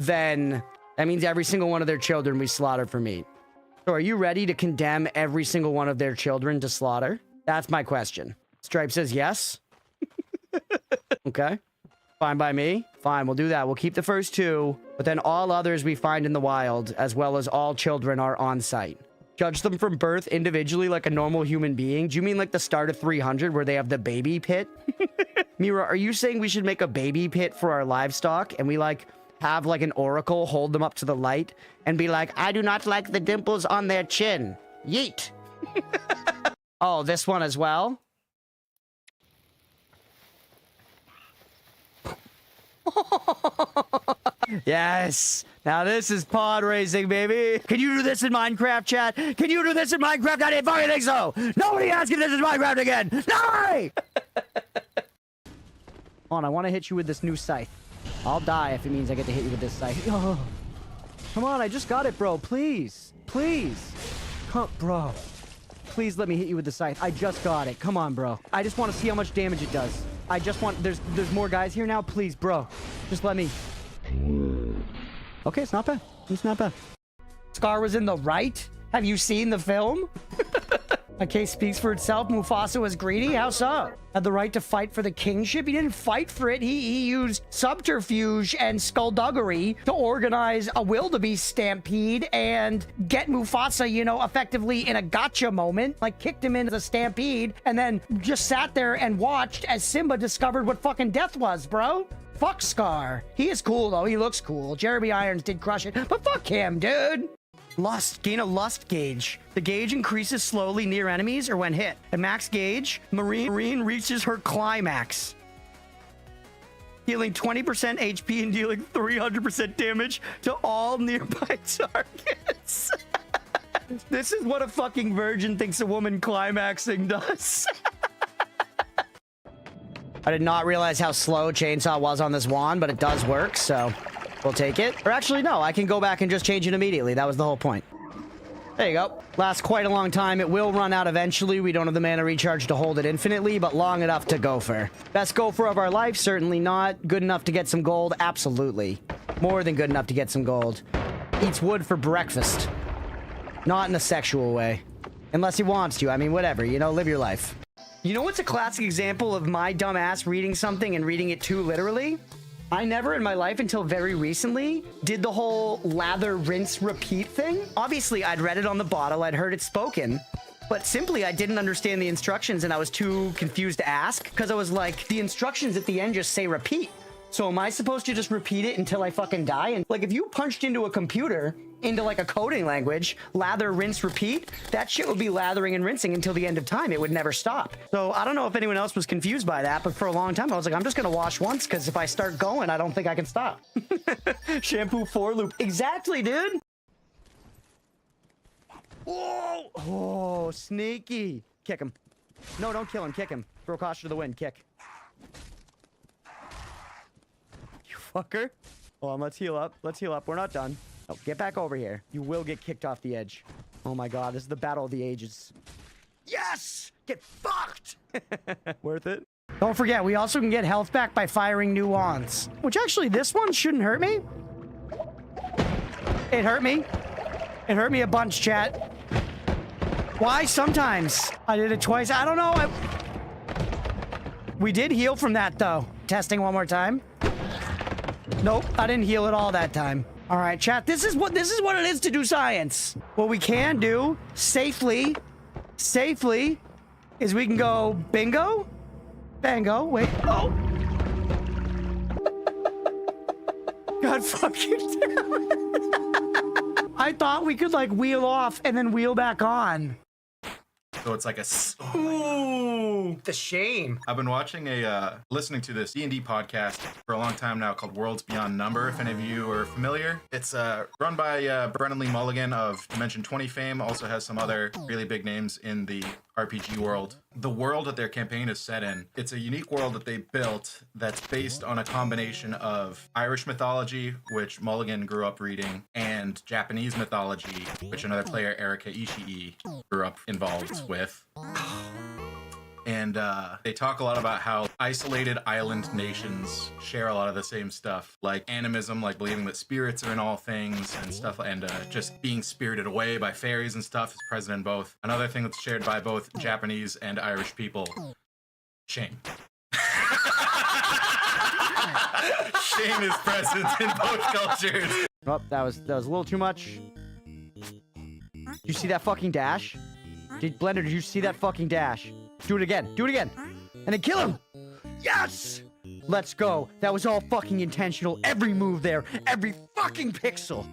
then that means every single one of their children we slaughter for meat. So are you ready to condemn every single one of their children to slaughter? That's my question. Stripe says yes. Okay. Fine by me. Fine, we'll do that. We'll keep the first two, but then all others we find in the wild, as well as all children, are on site. Judge them from birth individually like a normal human being? Do you mean like the start of 300 where they have the baby pit? Mira, are you saying we should make a baby pit for our livestock and we like have like an oracle hold them up to the light and be like, I do not like the dimples on their chin. Yeet. Oh, this one as well? Yes. Now this is pod racing, baby. Can you do this in Minecraft, chat? Can you do this in Minecraft? I didn't fucking think so. Nobody asked if this is Minecraft again. No! On, I want to hit you with this new scythe. I'll die if it means I get to hit you with this scythe. Oh. Come on, I just got it, bro. Please. Please. Come, bro. Please let me hit you with the scythe. I just got it. Come on, bro. I just want to see how much damage it does. I just want... There's more guys here now. Please, bro. Just let me... Okay, it's not bad. It's not bad. Scar was in the right? Have you seen the film? My case speaks for itself. Mufasa was greedy. How so? Had the right to fight for the kingship. He didn't fight for it. He used subterfuge and skullduggery to organize a wildebeest stampede and get Mufasa, you know, effectively in a gotcha moment. Like, kicked him into the stampede and then just sat there and watched as Simba discovered what fucking death was, bro. Fuck Scar. He is cool, though. He looks cool. Jeremy Irons did crush it, but fuck him, dude. Lust. Gain a lust gauge. The gauge increases slowly near enemies or when hit. At max gauge, Marine reaches her climax, healing 20% HP and dealing 300% damage to all nearby targets. This is what a fucking virgin thinks a woman climaxing does. I did not realize how slow Chainsaw was on this wand, but it does work, so we'll take it. Or actually, no, I can go back and just change it immediately. That was the whole point. There you go. Lasts quite a long time. It will run out eventually. We don't have the mana recharge to hold it infinitely, but long enough to gopher. Best gopher of our life? Certainly not. Good enough to get some gold? Absolutely. More than good enough to get some gold. Eats wood for breakfast. Not in a sexual way. Unless he wants to. I mean, whatever. You know, live your life. You know what's a classic example of my dumb ass reading something and reading it too literally? I never in my life until very recently did the whole lather, rinse, repeat thing. Obviously, I'd read it on the bottle, I'd heard it spoken, but simply I didn't understand the instructions and I was too confused to ask because I was like, the instructions at the end just say repeat. So am I supposed to just repeat it until I fucking die? And like, if you punched into a computer, into like a coding language, lather, rinse, repeat, that shit would be lathering and rinsing until the end of time. It would never stop. So I don't know if anyone else was confused by that, but for a long time I was like, I'm just gonna wash once because if I start going, I don't think I can stop. Shampoo for loop. Exactly, dude. Oh, oh, sneaky. Kick him. No, don't kill him. Kick him. Throw caution to the wind. Kick. You fucker. Hold on, let's heal up. Let's heal up. We're not done. Oh, get back over here. You will get kicked off the edge. Oh my god, this is the battle of the ages. Yes! Get fucked! Worth it. Don't forget, we also can get health back by firing new wands. Which actually, this one shouldn't hurt me. It hurt me. It hurt me a bunch, chat. Why? Sometimes. I did it twice. I don't know. We did heal from that, though. Testing one more time. Nope, I didn't heal at all that time. All right, chat, this is what it is to do science. What we can do safely, is we can go bingo, bango, wait, oh. God fucking damn it. I thought we could like wheel off and then wheel back on. So it's like a... Ooh, the shame. I've been watching listening to this D&D podcast for a long time now called Worlds Beyond Number, if any of you are familiar. It's run by Brennan Lee Mulligan of Dimension 20 fame, also has some other really big names in the RPG world. The world that their campaign is set in, it's a unique world that they built that's based on a combination of Irish mythology, which Mulligan grew up reading, and Japanese mythology, which another player, Erika Ishii, grew up involved with. and they talk a lot about how isolated island nations share a lot of the same stuff, like animism, like believing that spirits are in all things and stuff, and just being spirited away by fairies and stuff is present in both. Another thing that's shared by both Japanese and Irish people: shame. Shame is present in both cultures. Oh, that was a little too much. Did you see that fucking dash? Blender, did you see that fucking dash? Do it again. Do it again. And then kill him. Yes! Let's go. That was all fucking intentional. Every move there. Every fucking pixel.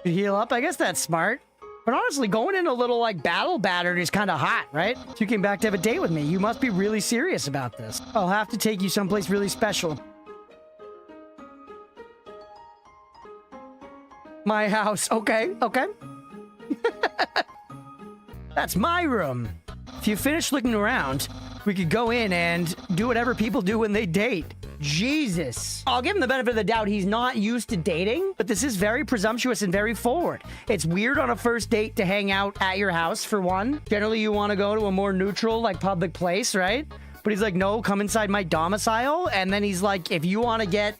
Heal up? I guess that's smart. But honestly, going in a little, like, battle battered is kind of hot, right? So you came back to have a date with me. You must be really serious about this. I'll have to take you someplace really special. My house. Okay, okay. That's my room. If you finish looking around, we could go in and do whatever people do when they date. Jesus. I'll give him the benefit of the doubt. He's not used to dating, but this is very presumptuous and very forward. It's weird on a first date to hang out at your house, for one. Generally, you want to go to a more neutral, like, public place, right? But he's like, no, come inside my domicile. And then he's like, if you want to get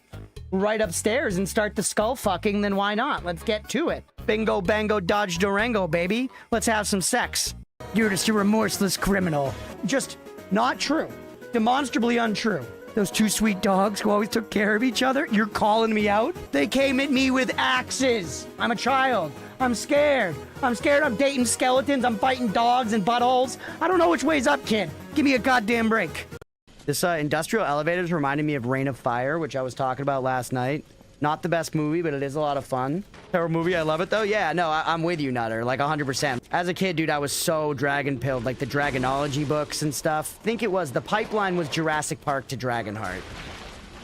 right upstairs and start the skull fucking, then why not? Let's get to it. Bingo, bango, dodge, Durango, baby. Let's have some sex. You're just a remorseless criminal. Just not true. Demonstrably untrue. Those two sweet dogs who always took care of each other, you're calling me out? They came at me with axes. I'm a child. I'm scared. I'm scared. I'm dating skeletons. I'm fighting dogs and buttholes. I don't know which way's up, kid. Give me a goddamn break. This industrial elevators reminded me of Reign of Fire, which I was talking about last night. Not the best movie, but it is a lot of fun. Terrible movie, I love it though. Yeah, no, I'm with you, Nutter, like 100%. As a kid, dude, I was so dragon-pilled, like the Dragonology books and stuff. I think it was, the pipeline was Jurassic Park to Dragonheart.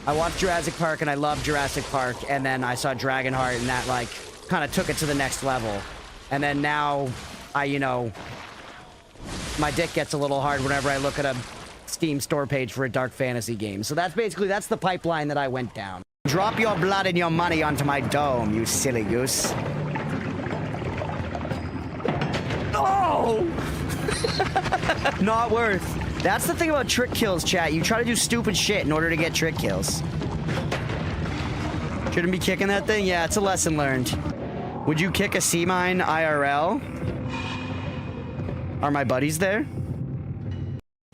I watched Jurassic Park and I loved Jurassic Park, and then I saw Dragonheart and that, like, kind of took it to the next level. And then now, you know, my dick gets a little hard whenever I look at a Steam store page for a dark fantasy game. So that's the pipeline that I went down. Drop your blood and your money onto my dome, you silly goose. Oh! Not worth. That's the thing about trick kills, chat. You try to do stupid shit in order to get trick kills. Shouldn't be kicking that thing? Yeah, it's a lesson learned. Would you kick a sea mine IRL? Are my buddies there?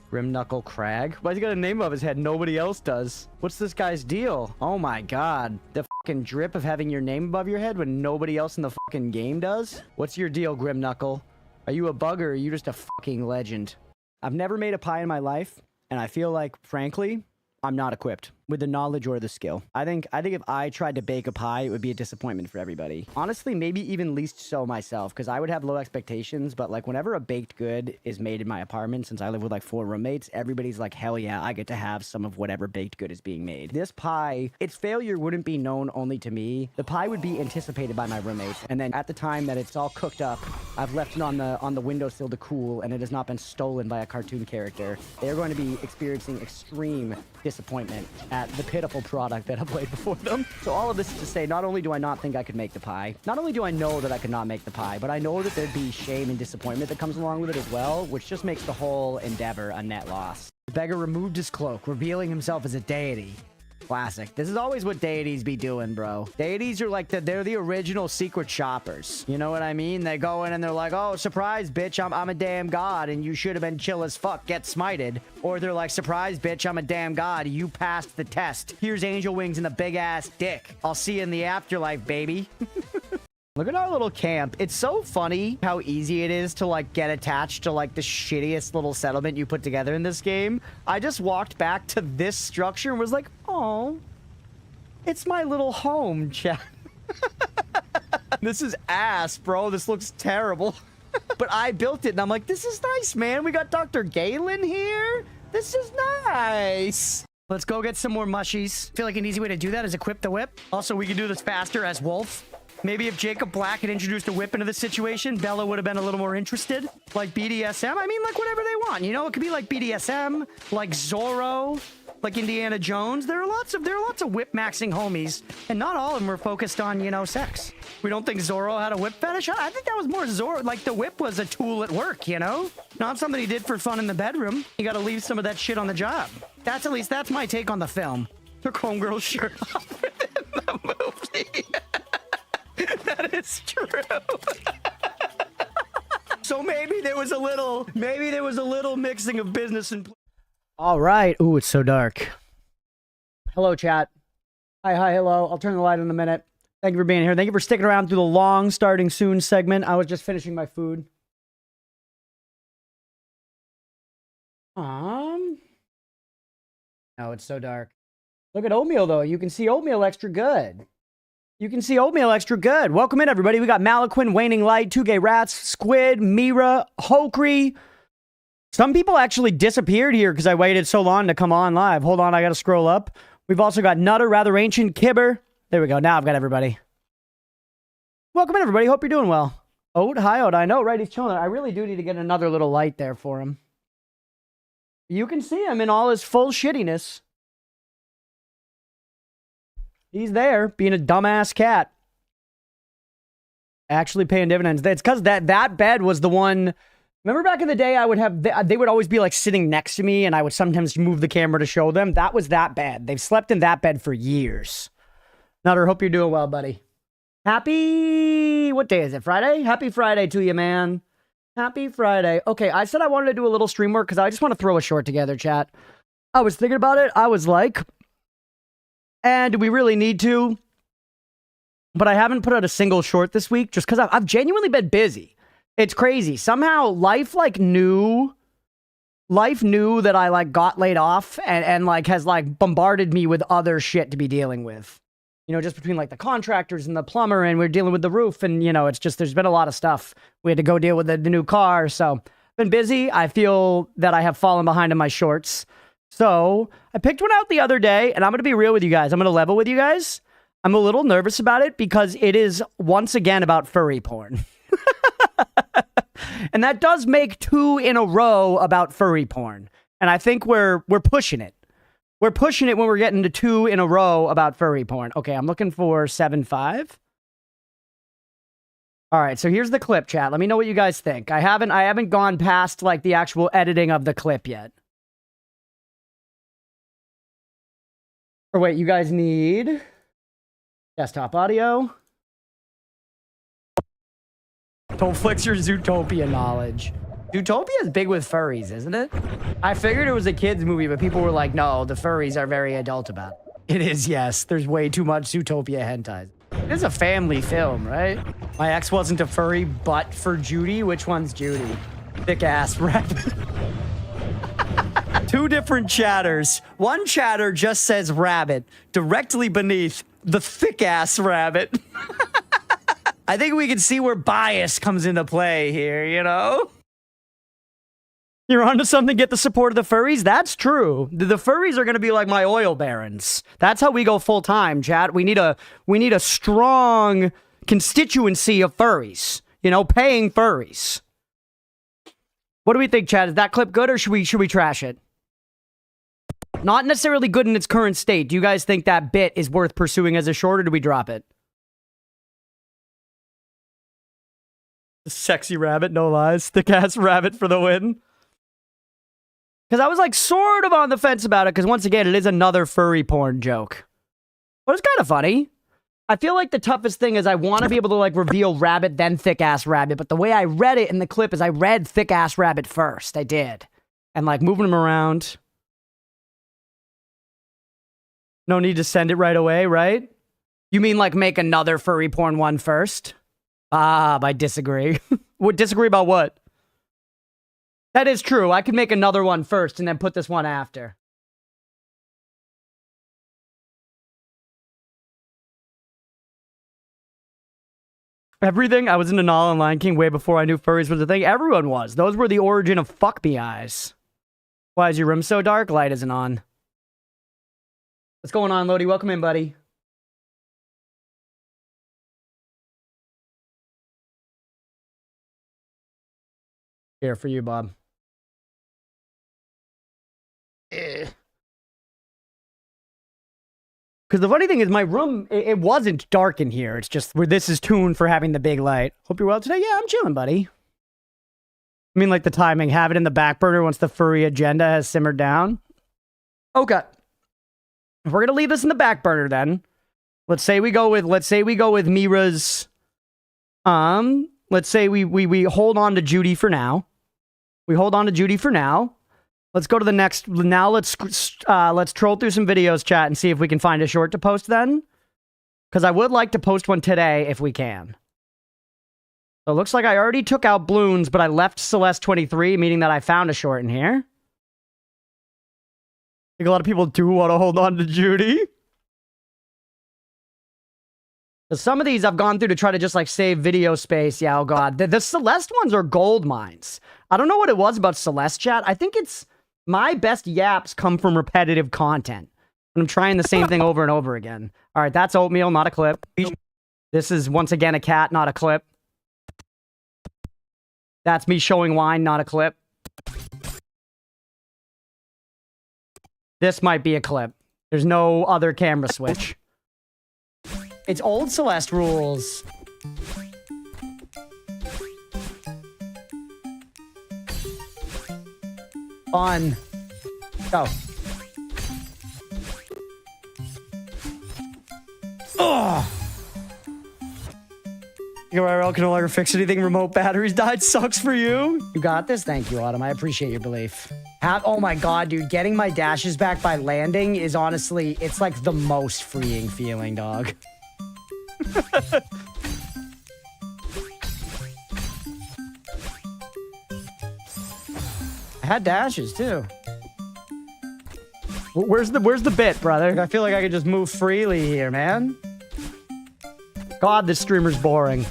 Grim Knuckle Crag? Why's he got a name above his head? Nobody else does. What's this guy's deal? Oh my god. The fucking drip of having your name above your head when nobody else in the fucking game does? What's your deal, Grim Knuckle? Are you a bug or are you just a fucking legend? I've never made a pie in my life, and I feel like, frankly, I'm not equipped with the knowledge or the skill. I think if I tried to bake a pie, it would be a disappointment for everybody. Honestly, maybe even least so myself, because I would have low expectations, but like whenever a baked good is made in my apartment, since I live with like 4 roommates, everybody's like, hell yeah, I get to have some of whatever baked good is being made. This pie, its failure wouldn't be known only to me. The pie would be anticipated by my roommates, and then at the time that it's all cooked up, I've left it on the windowsill to cool, and it has not been stolen by a cartoon character. They're going to be experiencing extreme disappointment at the pitiful product that I've laid before them. So all of this is to say, not only do I not think I could make the pie, not only do I know that I could not make the pie, but I know that there'd be shame and disappointment that comes along with it as well, which just makes the whole endeavor a net loss. The beggar removed his cloak, revealing himself as a deity. Classic. This is always what deities be doing, bro. Deities are like they're the original secret shoppers. You know what I mean? They go in and they're like, oh, surprise, bitch, I'm a damn god, and you should have been chill as fuck, get smited. Or they're like, surprise, bitch, I'm a damn god, you passed the test. Here's angel wings and a big ass dick. I'll see you in the afterlife, baby. Look at our little camp. It's so funny how easy it is to, like, get attached to, like, the shittiest little settlement you put together in this game. I just walked back to this structure and was like, oh, it's my little home, chat. This is ass, bro. This looks terrible. But I built it, and I'm like, this is nice, man. We got Dr. Galen here. This is nice. Let's go get some more mushies. I feel like an easy way to do that is equip the whip. Also, we can do this faster as Wolf. Maybe if Jacob Black had introduced a whip into the situation, Bella would have been a little more interested. Like BDSM? I mean, like, whatever they want. You know, it could be like BDSM, like Zorro, like Indiana Jones. There are lots of whip maxing homies, and not all of them were focused on, you know, sex. We don't think Zorro had a whip fetish. I think that was more Zorro. Like the whip was a tool at work, you know, not something he did for fun in the bedroom. You got to leave some of that shit on the job. That's my take on the film. Took homegirl's shirt off within the movie. That is true. So maybe there was a little mixing of business and. All right. Ooh, it's so dark. Hello, chat. Hi, hello. I'll turn the light on in a minute. Thank you for being here. Thank you for sticking around through the long starting soon segment. I was just finishing my food. No, it's so dark. Look at oatmeal, though. You can see oatmeal extra good. Welcome in, everybody. We got Malaquin, Waning Light, Two Gay Rats, Squid, Mira, Hokri. Some people actually disappeared here because I waited so long to come on live. Hold on, I got to scroll up. We've also got Nutter, Rather Ancient, Kibber. There we go. Now I've got everybody. Welcome in, everybody. Hope you're doing well. Oat, hi, Oat. I know, right? He's chilling. I really do need to get another little light there for him. You can see him in all his full shittiness. He's there, being a dumbass cat. Actually paying dividends. It's because that bed was the one. Remember back in the day, they would always be like sitting next to me, and I would sometimes move the camera to show them. That was that bed. They've slept in that bed for years. Nutter, hope you're doing well, buddy. Happy, what day is it? Friday? Happy Friday to you, man. Happy Friday. Okay, I said I wanted to do a little stream work because I just want to throw a short together, chat. I was thinking about it. I was like, and do we really need to? But I haven't put out a single short this week just because I've genuinely been busy. It's crazy. Somehow life knew that I like got laid off and like has like bombarded me with other shit to be dealing with. You know, just between like the contractors and the plumber, and we're dealing with the roof, and you know, it's just there's been a lot of stuff. We had to go deal with the new car, so been busy. I feel that I have fallen behind in my shorts. So I picked one out the other day, and I'm gonna be real with you guys. I'm gonna level with you guys. I'm a little nervous about it because it is once again about furry porn. And that does make 2 in a row about furry porn. And I think we're pushing it. We're pushing it when we're getting to 2 in a row about furry porn. Okay, I'm looking for 7.5. All right, so here's the clip, chat. Let me know what you guys think. I haven't gone past like the actual editing of the clip yet. Or wait, you guys need desktop audio. Don't flex your Zootopia knowledge. Zootopia is big with furries, isn't it? I figured it was a kid's movie, but people were like, no, the furries are very adult about it. It is, yes. There's way too much Zootopia hentai. It's a family film, right? My ex wasn't a furry, but for Judy. Which one's Judy? Thick ass rabbit. 2 different chatters. One chatter just says rabbit directly beneath the thick ass rabbit. I think we can see where bias comes into play here, you know? You're onto something, get the support of the furries? That's true. The furries are going to be like my oil barons. That's how we go full time, chat. We need a strong constituency of furries, you know, paying furries. What do we think, chat? Is that clip good or should we trash it? Not necessarily good in its current state. Do you guys think that bit is worth pursuing as a short, or do we drop it? Sexy rabbit, no lies. Thick ass rabbit for the win. Because I was like sort of on the fence about it, because once again, it is another furry porn joke. But it's kind of funny. I feel like the toughest thing is I want to be able to like reveal rabbit, then thick ass rabbit. But the way I read it in the clip is I read thick ass rabbit first. I did. And like moving them around. No need to send it right away, right? You mean like make another furry porn one first? I disagree. Would disagree about what? That is true. I could make another one first and then put this one after. Everything. I was into Nala and Lion King way before I knew furries was a thing. Everyone was. Those were the origin of fuck me eyes. Why is your room so dark? Light isn't on. What's going on, Lodi? Welcome in, buddy. Here for you, Bob. Because the funny thing is, my room, it wasn't dark in here. It's just where this is tuned for having the big light. Hope you're well today. Yeah, I'm chilling, buddy. I mean, like the timing. Have it in the back burner once the furry agenda has simmered down. Okay. If we're going to leave this in the back burner then, let's say we go with Mira's, let's say we hold on to Judy for now. We hold on to Judy for now. Let's go to the next. Now let's troll through some videos, chat, and see if we can find a short to post then. Because I would like to post one today if we can. So it looks like I already took out Bloons, but I left Celeste 23, meaning that I found a short in here. I think a lot of people do want to hold on to Judy. Some of these I've gone through to try to just like save video space. Yeah, oh god. The Celeste ones are gold mines. I don't know what it was about Celeste, chat. I think it's my best yaps come from repetitive content. And I'm trying the same thing over and over again. All right, that's oatmeal, not a clip. This is once again a cat, not a clip. That's me showing wine, not a clip. This might be a clip. There's no other camera switch. It's old Celeste rules. Fun. Go. Ugh. Your IRL can no longer fix anything. Remote batteries died. Sucks for you. You got this? Thank you, Autumn. I appreciate your belief. Oh my god, dude. Getting my dashes back by landing is honestly, it's like the most freeing feeling, dog. I had dashes too. Where's the bit, brother? I feel like I could just move freely here, man. God, this streamer's boring.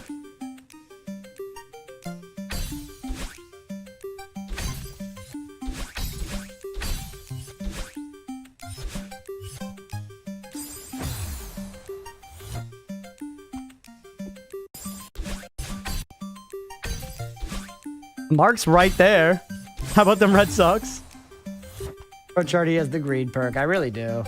Mark's right there. How about them Red Sox? Coach already has the greed perk. I really do.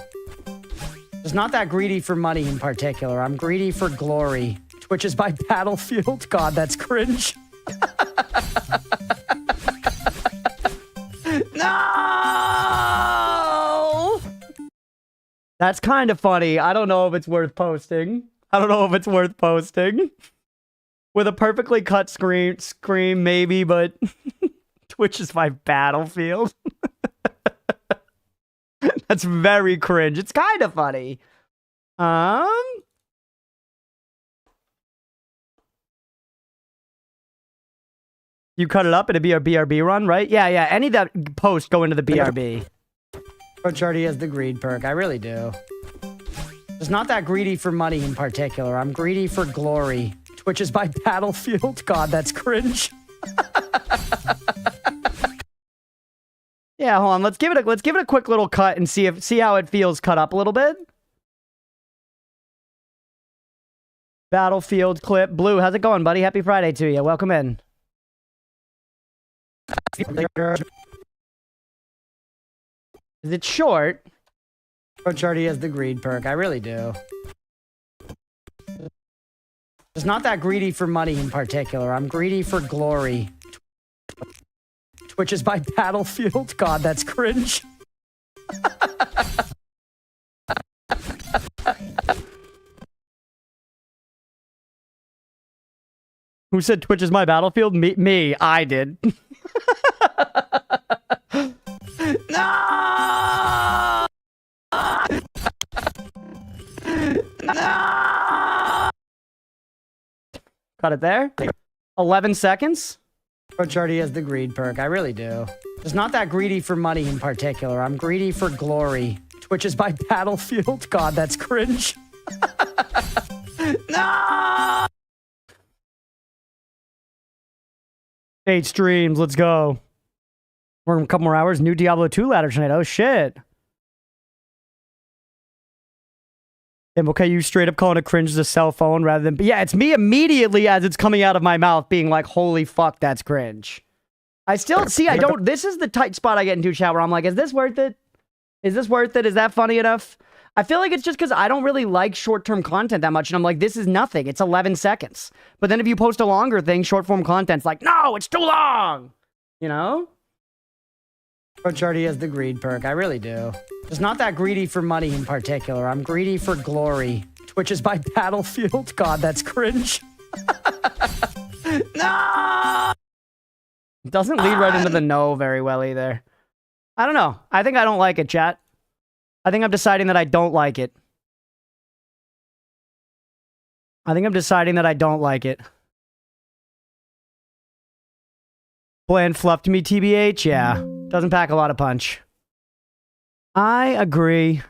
Just not that greedy for money in particular. I'm greedy for glory. Twitch is my battlefield. God, that's cringe. No! That's kind of funny. I don't know if it's worth posting. With a perfectly cut scream, maybe, but Twitch is my battlefield. That's very cringe. It's kind of funny. You cut it up, it'd be a BRB run, right? Yeah, yeah. Any of that post go into the BRB. Coach already has the greed perk. I really do. Just not that greedy for money in particular. I'm greedy for glory. Twitch is my battlefield. God, that's cringe. Yeah, hold on. Let's give it a quick little cut and see how it feels cut up a little bit. Battlefield clip. Blue, how's it going, buddy? Happy Friday to you. Welcome in. Is it short? Coach already has the greed perk. I really do. Just not that greedy for money in particular. I'm greedy for glory. Twitch is my battlefield. God, that's cringe. Who said Twitch is my battlefield? Me. I did. No! No! Got it there. 11 seconds. Coach already has the greed perk. I really do. Just not that greedy for money in particular. I'm greedy for glory. Twitch is my battlefield. God, that's cringe. No! 8 streams. Let's go. We're in a couple more hours. New Diablo 2 ladder tonight. Oh, shit. And okay, you straight up calling it cringe as a cell phone rather than... Yeah, it's me immediately as it's coming out of my mouth being like, holy fuck, that's cringe. I still... See, I don't... This is the tight spot I get into, chat, where I'm like, is this worth it? Is this worth it? Is that funny enough? I feel like it's just because I don't really like short-term content that much. And I'm like, this is nothing. It's 11 seconds. But then if you post a longer thing, short-form content's like, no, it's too long. You know? Coach already has the greed perk. I really do. Just not that greedy for money in particular. I'm greedy for glory. Twitch is my battlefield. God, that's cringe. No! Doesn't lead right into the no very well either. I don't know. I think I don't like it, chat. I think I'm deciding that I don't like it. I think I'm deciding that I don't like it. Bland fluff to me, TBH? Yeah. Doesn't pack a lot of punch. I agree.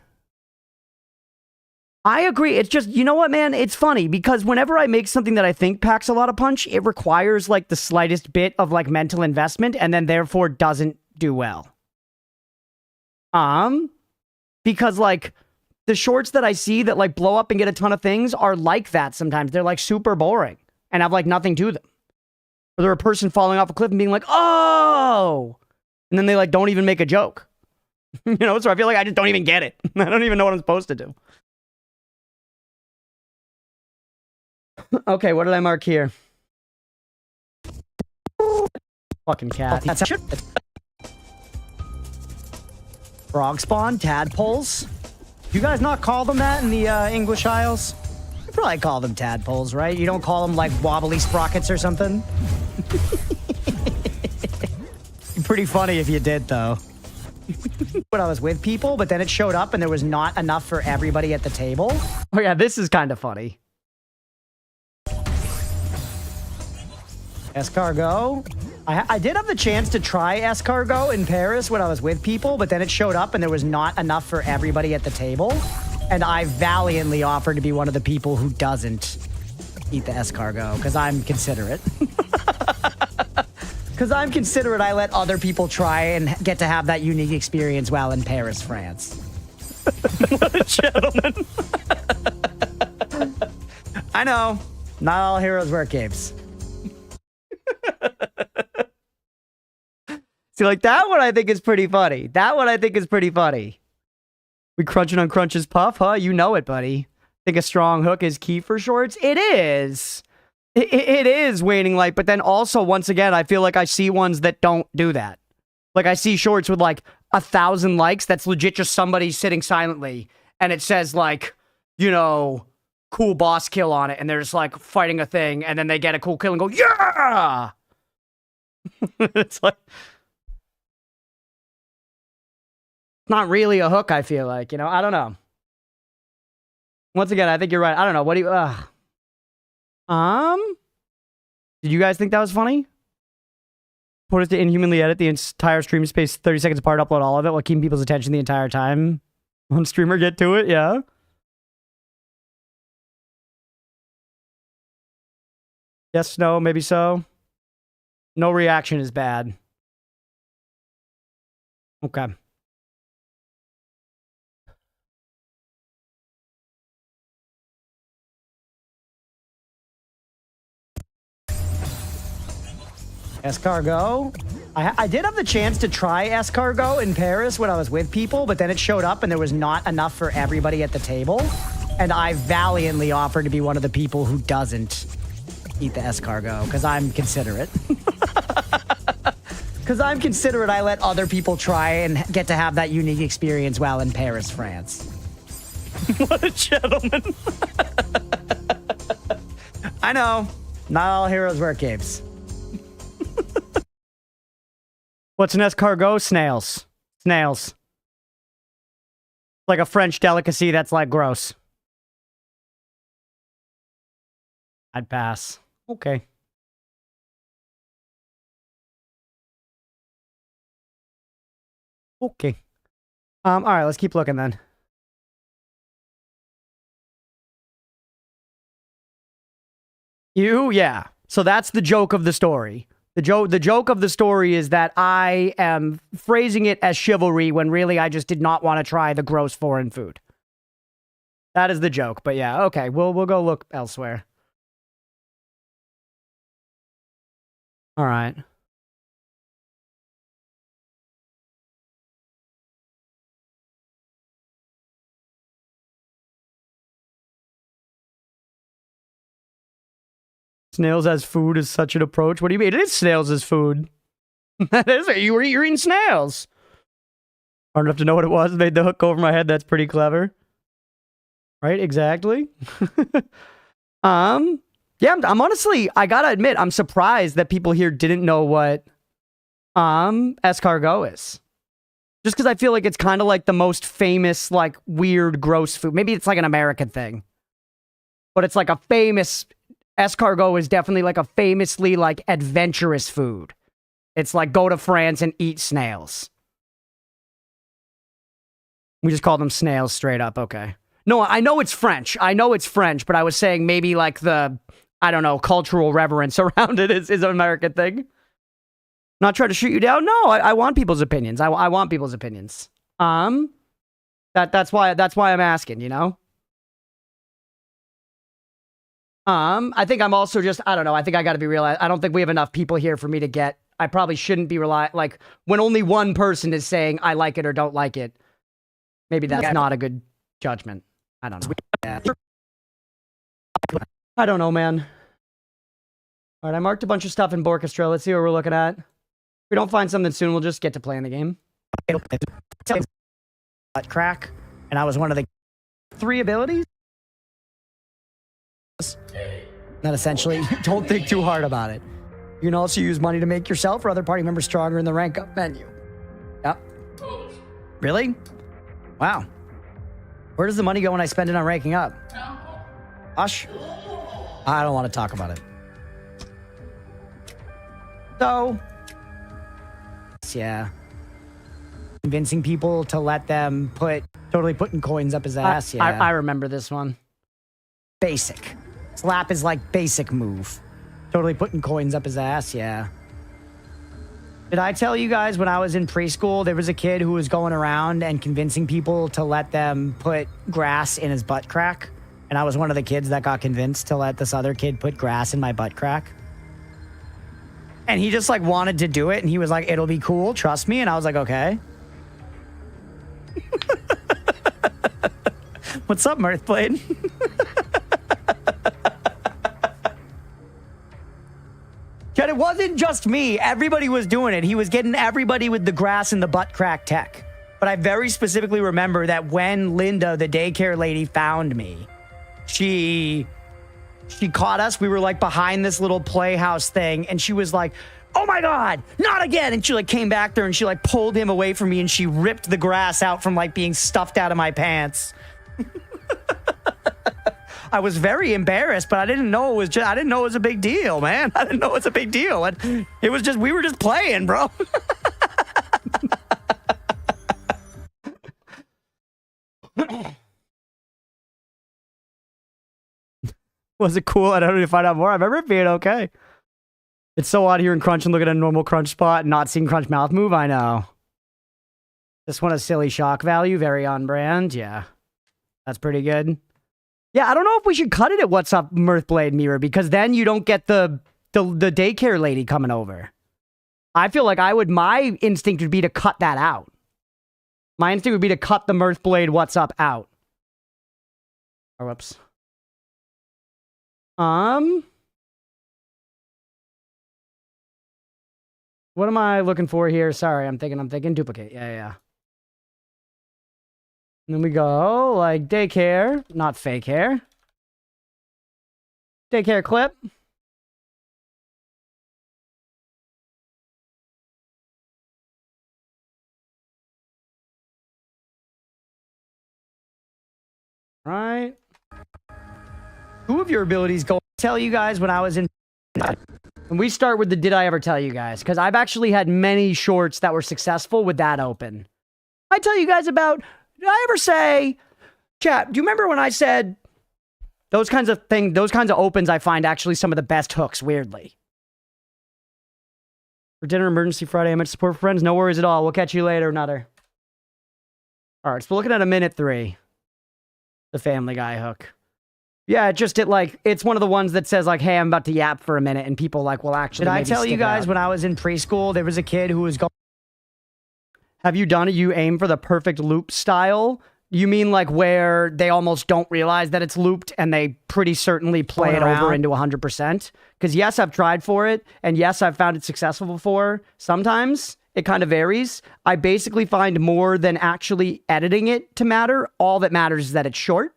I agree. It's just, you know what, man? It's funny because whenever I make something that I think packs a lot of punch, it requires like the slightest bit of like mental investment and then therefore doesn't do well. Because like the shorts that I see that like blow up and get a ton of things are like that sometimes. They're like super boring and have like nothing to them. Or they're a person falling off a cliff and being like, oh, and then they like don't even make a joke. You know, so I feel like I just don't even get it. I don't even know what I'm supposed to do. Okay, what did I mark here? Fucking cat. That's frog spawn, tadpoles. You guys not call them that in the English Isles? You probably call them tadpoles, right? You don't call them like wobbly sprockets or something? Pretty funny if you did, though. When I was with people, but then it showed up and there was not enough for everybody at the table. Oh yeah, this is kind of funny. Escargot. I did have the chance to try escargot in Paris when I was with people, but then it showed up and there was not enough for everybody at the table. And I valiantly offered to be one of the people who doesn't eat the escargot because I'm considerate. Because I'm considerate, I let other people try and get to have that unique experience while in Paris, France. What a gentleman. I know. Not all heroes wear capes. See, like, that one I think is pretty funny. That one I think is pretty funny. We crunching on Crunch's puff, huh? You know it, buddy. Think a strong hook is key for shorts? It is. It is waning light, but then also, once again, I feel like I see ones that don't do that. Like, I see shorts with, like, 1,000 likes that's legit just somebody sitting silently, and it says, like, you know, cool boss kill on it, and they're just, like, fighting a thing, and then they get a cool kill and go, yeah! It's like... not really a hook, I feel like, you know? I don't know. Once again, I think you're right. I don't know. What do you... Did you guys think that was funny? Put us to inhumanly edit the entire stream space 30 seconds apart, upload all of it while keeping people's attention the entire time. One streamer get to it, yeah. Yes, no, maybe so. No reaction is bad. Okay. Escargot. I did have the chance to try escargot in Paris when I was with people, but then it showed up and there was not enough for everybody at the table. And I valiantly offered to be one of the people who doesn't eat the escargot because I'm considerate. Because I'm considerate, I let other people try and get to have that unique experience while in Paris, France. What a gentleman. I know. Not all heroes wear capes. What's an escargot? Snails. Snails. Like a French delicacy that's like gross. I'd pass. Okay. Okay. All right, let's keep looking then. You? Yeah. So that's the joke of the story. The joke of the story is that I am phrasing it as chivalry when really I just did not want to try the gross foreign food. That is the joke. But yeah, okay, we'll go look elsewhere. All right. Snails as food is such an approach. What do you mean? It is snails as food. That is it. You're eating snails. Hard enough to know what it was. Made the hook go over my head. That's pretty clever. Right? Exactly. Yeah, I'm honestly, I gotta admit, I'm surprised that people here didn't know what escargot is. Just because I feel like it's kind of like the most famous, like, weird, gross food. Maybe it's like an American thing. But it's like a famous... Escargot is definitely like a famously, like, adventurous food. It's like go to France and eat snails. We just call them snails straight up, okay. No, I know it's French. I know it's French, but I was saying maybe like the, I don't know, cultural reverence around it is an American thing. Not trying to shoot you down. No, I want people's opinions. I want people's opinions. That's why I'm asking, you know? I think I'm also just, I don't know, I think I gotta be real. I don't think we have enough people here for me to get, I probably shouldn't be like, when only one person is saying I like it or don't like it, maybe that's not a good judgment. I don't know. I don't know, man. All right, I marked a bunch of stuff in Borchestra. Let's see what we're looking at. If we don't find something soon, we'll just get to playing the game. Crack, and I was one of the 3 abilities. That essentially, don't think too hard about it. You can also use money to make yourself or other party members stronger in the rank up menu. Yep. Really? Wow. Where does the money go when I spend it on ranking up? Hush. I don't want to talk about it. So, yeah. Convincing people to let them totally putting coins up his ass, yeah. I remember this one. Basic. Slap is like basic move. Totally putting coins up his ass, yeah. Did I tell you guys when I was in preschool, there was a kid who was going around and convincing people to let them put grass in his butt crack? And I was one of the kids that got convinced to let this other kid put grass in my butt crack. And he just like wanted to do it. And he was like, it'll be cool. Trust me. And I was like, okay. What's up, Mirthblade? But it wasn't just me. Everybody was doing it. He was getting everybody with the grass in the butt crack tech. But I very specifically remember that when Linda, the daycare lady, found me, she caught us. We were like behind this little playhouse thing, and she was like, oh my God, not again. And she like came back there and she like pulled him away from me and she ripped the grass out from like being stuffed out of my pants. I was very embarrassed, but I didn't know it was just, I didn't know it was a big deal, man. I didn't know it was a big deal. It was just, we were just playing, bro. Was it cool? I don't need to find out more. I remember it being okay. It's so odd hearing Crunch and looking at a normal Crunch spot and not seeing Crunch mouth move. I know. This one has silly shock value. Very on brand. Yeah. That's pretty good. Yeah, I don't know if we should cut it at What's Up Mirthblade Mirror, because then you don't get the daycare lady coming over. I feel like my instinct would be to cut that out. My instinct would be to cut the Mirthblade What's Up out. Oh, whoops. What am I looking for here? Sorry, I'm thinking duplicate. Yeah. And then we go, like, daycare, not fake hair. Daycare clip. Right. 2 of your abilities go. Tell you guys when I was in. And we start with the did I ever tell you guys? Because I've actually had many shorts that were successful with that open. I tell you guys about. Did I ever say, chat, do you remember when I said those kinds of things, those kinds of opens I find actually some of the best hooks, weirdly. For dinner, emergency Friday, I meant support for friends. No worries at all. We'll catch you later, Nutter. All right, so we're looking at a minute 3. The Family Guy hook. Yeah, it's one of the ones that says like, hey, I'm about to yap for a minute, and people like, well, actually, did I tell you guys when I was in preschool, there was a kid who was going. Have you done it? You aim for the perfect loop style. You mean like where they almost don't realize that it's looped and they pretty certainly play it over into 100%? Because yes, I've tried for it, and yes, I've found it successful before. Sometimes it kind of varies. I basically find more than actually editing it to matter. All that matters is that it's short.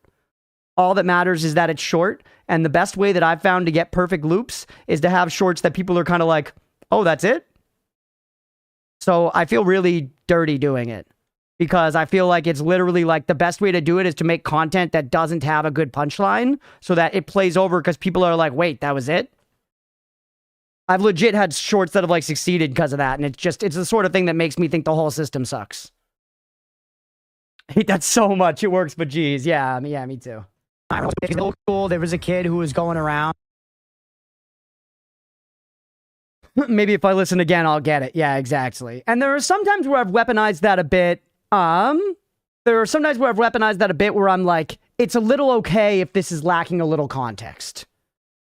All that matters is that it's short. And the best way that I've found to get perfect loops is to have shorts that people are kind of like, oh, that's it? So I feel really dirty doing it. Because I feel like it's literally like the best way to do it is to make content that doesn't have a good punchline so that it plays over because people are like, wait, that was it? I've legit had shorts that have like succeeded because of that. And it's the sort of thing that makes me think the whole system sucks. I hate that so much. It works, but geez. Yeah, me too. Cool. There was a kid who was going around. Maybe if I listen again, I'll get it. Yeah, exactly. And there are some times where I've weaponized that a bit. There are sometimes where I've weaponized that a bit where I'm like, it's a little okay if this is lacking a little context.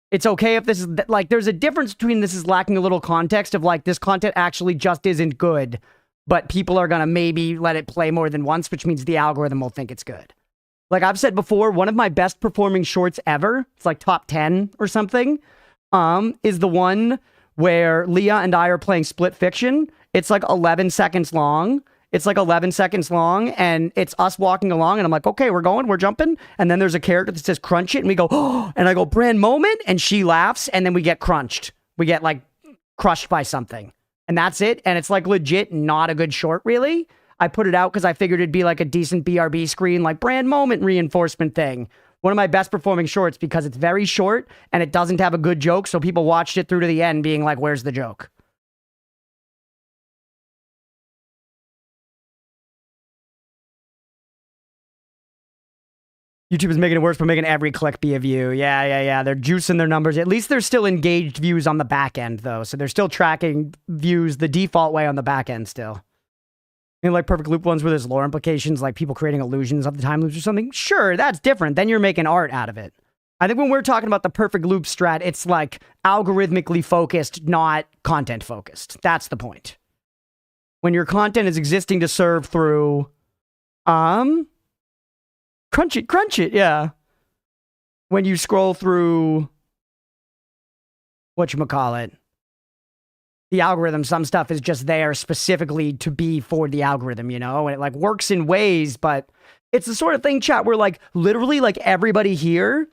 It's okay if this is, like, there's a difference between this is lacking a little context of, like, this content actually just isn't good, but people are gonna maybe let it play more than once, which means the algorithm will think it's good. Like I've said before, one of my best performing shorts ever, it's like top 10 or something, is the one where Leah and I are playing Split Fiction. It's like 11 seconds long. And it's us walking along, and I'm like, okay, we're jumping. And then there's a character that says crunch it, and we go, oh, and I go, brand moment, and she laughs, and then we get crunched. We get like crushed by something. And that's it. And it's like legit not a good short, really. I put it out because I figured it'd be like a decent BRB screen, like brand moment reinforcement thing. One of my best performing shorts because it's very short and it doesn't have a good joke. So people watched it through to the end being like, where's the joke? YouTube is making it worse, but making every click be a view. Yeah. They're juicing their numbers. At least they're still engaged views on the back end, though. So they're still tracking views the default way on the back end still. You know, like perfect loop ones where there's lore implications, like people creating illusions of the time loops or something. Sure, that's different. Then you're making art out of it. I think when we're talking about the perfect loop strat, it's like algorithmically focused, not content focused. That's the point. When your content is existing to serve through, crunch it, yeah. When you scroll through, whatchamacallit, the algorithm, some stuff is just there specifically to be for the algorithm, you know? And it like works in ways, but it's the sort of thing, chat, where like literally like everybody here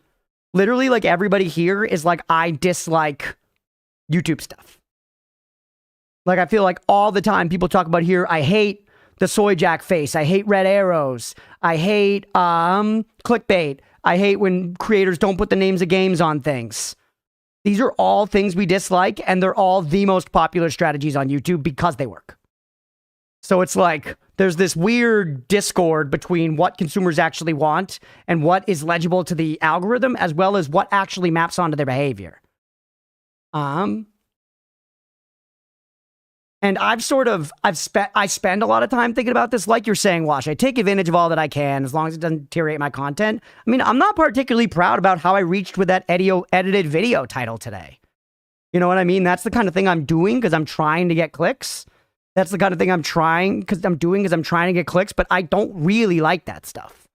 is like, I dislike YouTube stuff. Like I feel like all the time people talk about here, I hate the soy jack face. I hate red arrows. I hate clickbait. I hate when creators don't put the names of games on things. These are all things we dislike, and they're all the most popular strategies on YouTube because they work. So it's like there's this weird discord between what consumers actually want and what is legible to the algorithm, as well as what actually maps onto their behavior. And I spend a lot of time thinking about this, like you're saying, Wash. I take advantage of all that I can, as long as it doesn't deteriorate my content. I mean, I'm not particularly proud about how I reached with that edited video title today. You know what I mean? That's the kind of thing I'm doing because I'm trying to get clicks. That's the kind of thing I'm trying to get clicks, but I don't really like that stuff.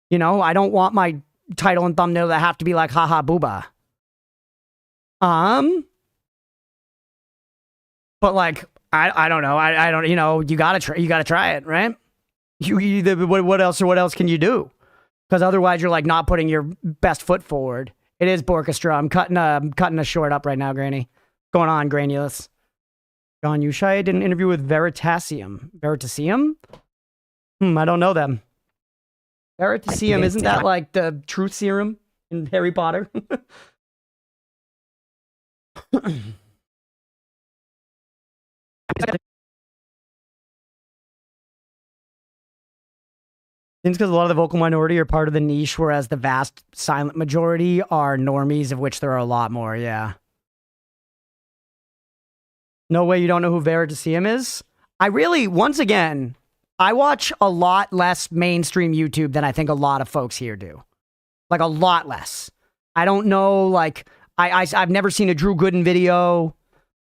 You know, I don't want my title and thumbnail to have to be like, haha, booba. But like, I don't know. I don't, you know, you gotta try it, right? What else can you do? Because otherwise you're like not putting your best foot forward. It is Borchestra. I'm cutting a short up right now, Granny. What's going on, Granulous? John Yushai did an interview with Veritasium. Veritasium? I don't know them. Veritasium, isn't that like the truth serum in Harry Potter? It's because a lot of the vocal minority are part of the niche, whereas the vast silent majority are normies, of which there are a lot more, yeah. No way you don't know who Veritasium is? Once again, I watch a lot less mainstream YouTube than I think a lot of folks here do. Like, a lot less. I don't know, like, I've never seen a Drew Gooden video.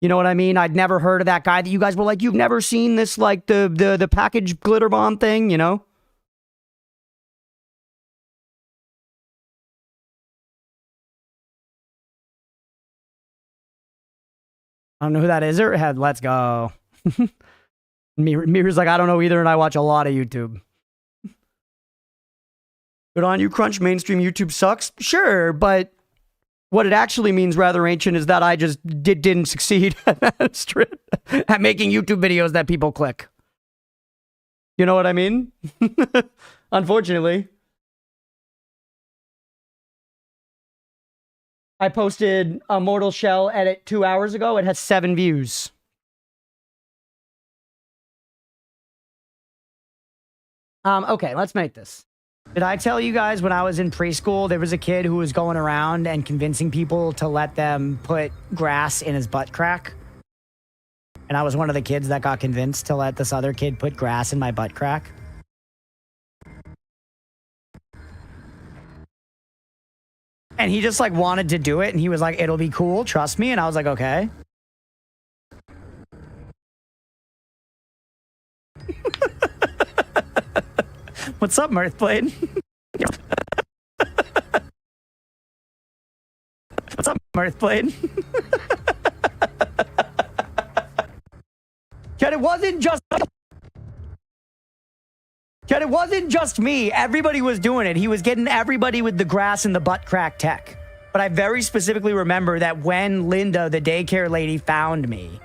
You know what I mean? I'd never heard of that guy that you guys were like, you've never seen this, like, the package glitter bomb thing, you know? I don't know who that is. Head, let's go. Mirror's like, I don't know either, and I watch a lot of YouTube. Good on you, Crunch. Mainstream YouTube sucks. Sure, but what it actually means, rather ancient, is that I just didn't succeed at making YouTube videos that people click. You know what I mean? Unfortunately. I posted a Mortal Shell edit 2 hours ago. It has 7 views. Okay, let's make this. Did I tell you guys when I was in preschool, there was a kid who was going around and convincing people to let them put grass in his butt crack? And I was one of the kids that got convinced to let this other kid put grass in my butt crack. And he just like wanted to do it. And he was like, it'll be cool. Trust me. And I was like, okay. What's up, Mirthblade? What's up, Mirthblade? Yet it wasn't just me. Everybody was doing it. He was getting everybody with the grass in the butt crack tech. But I very specifically remember that when Linda, the daycare lady, found me,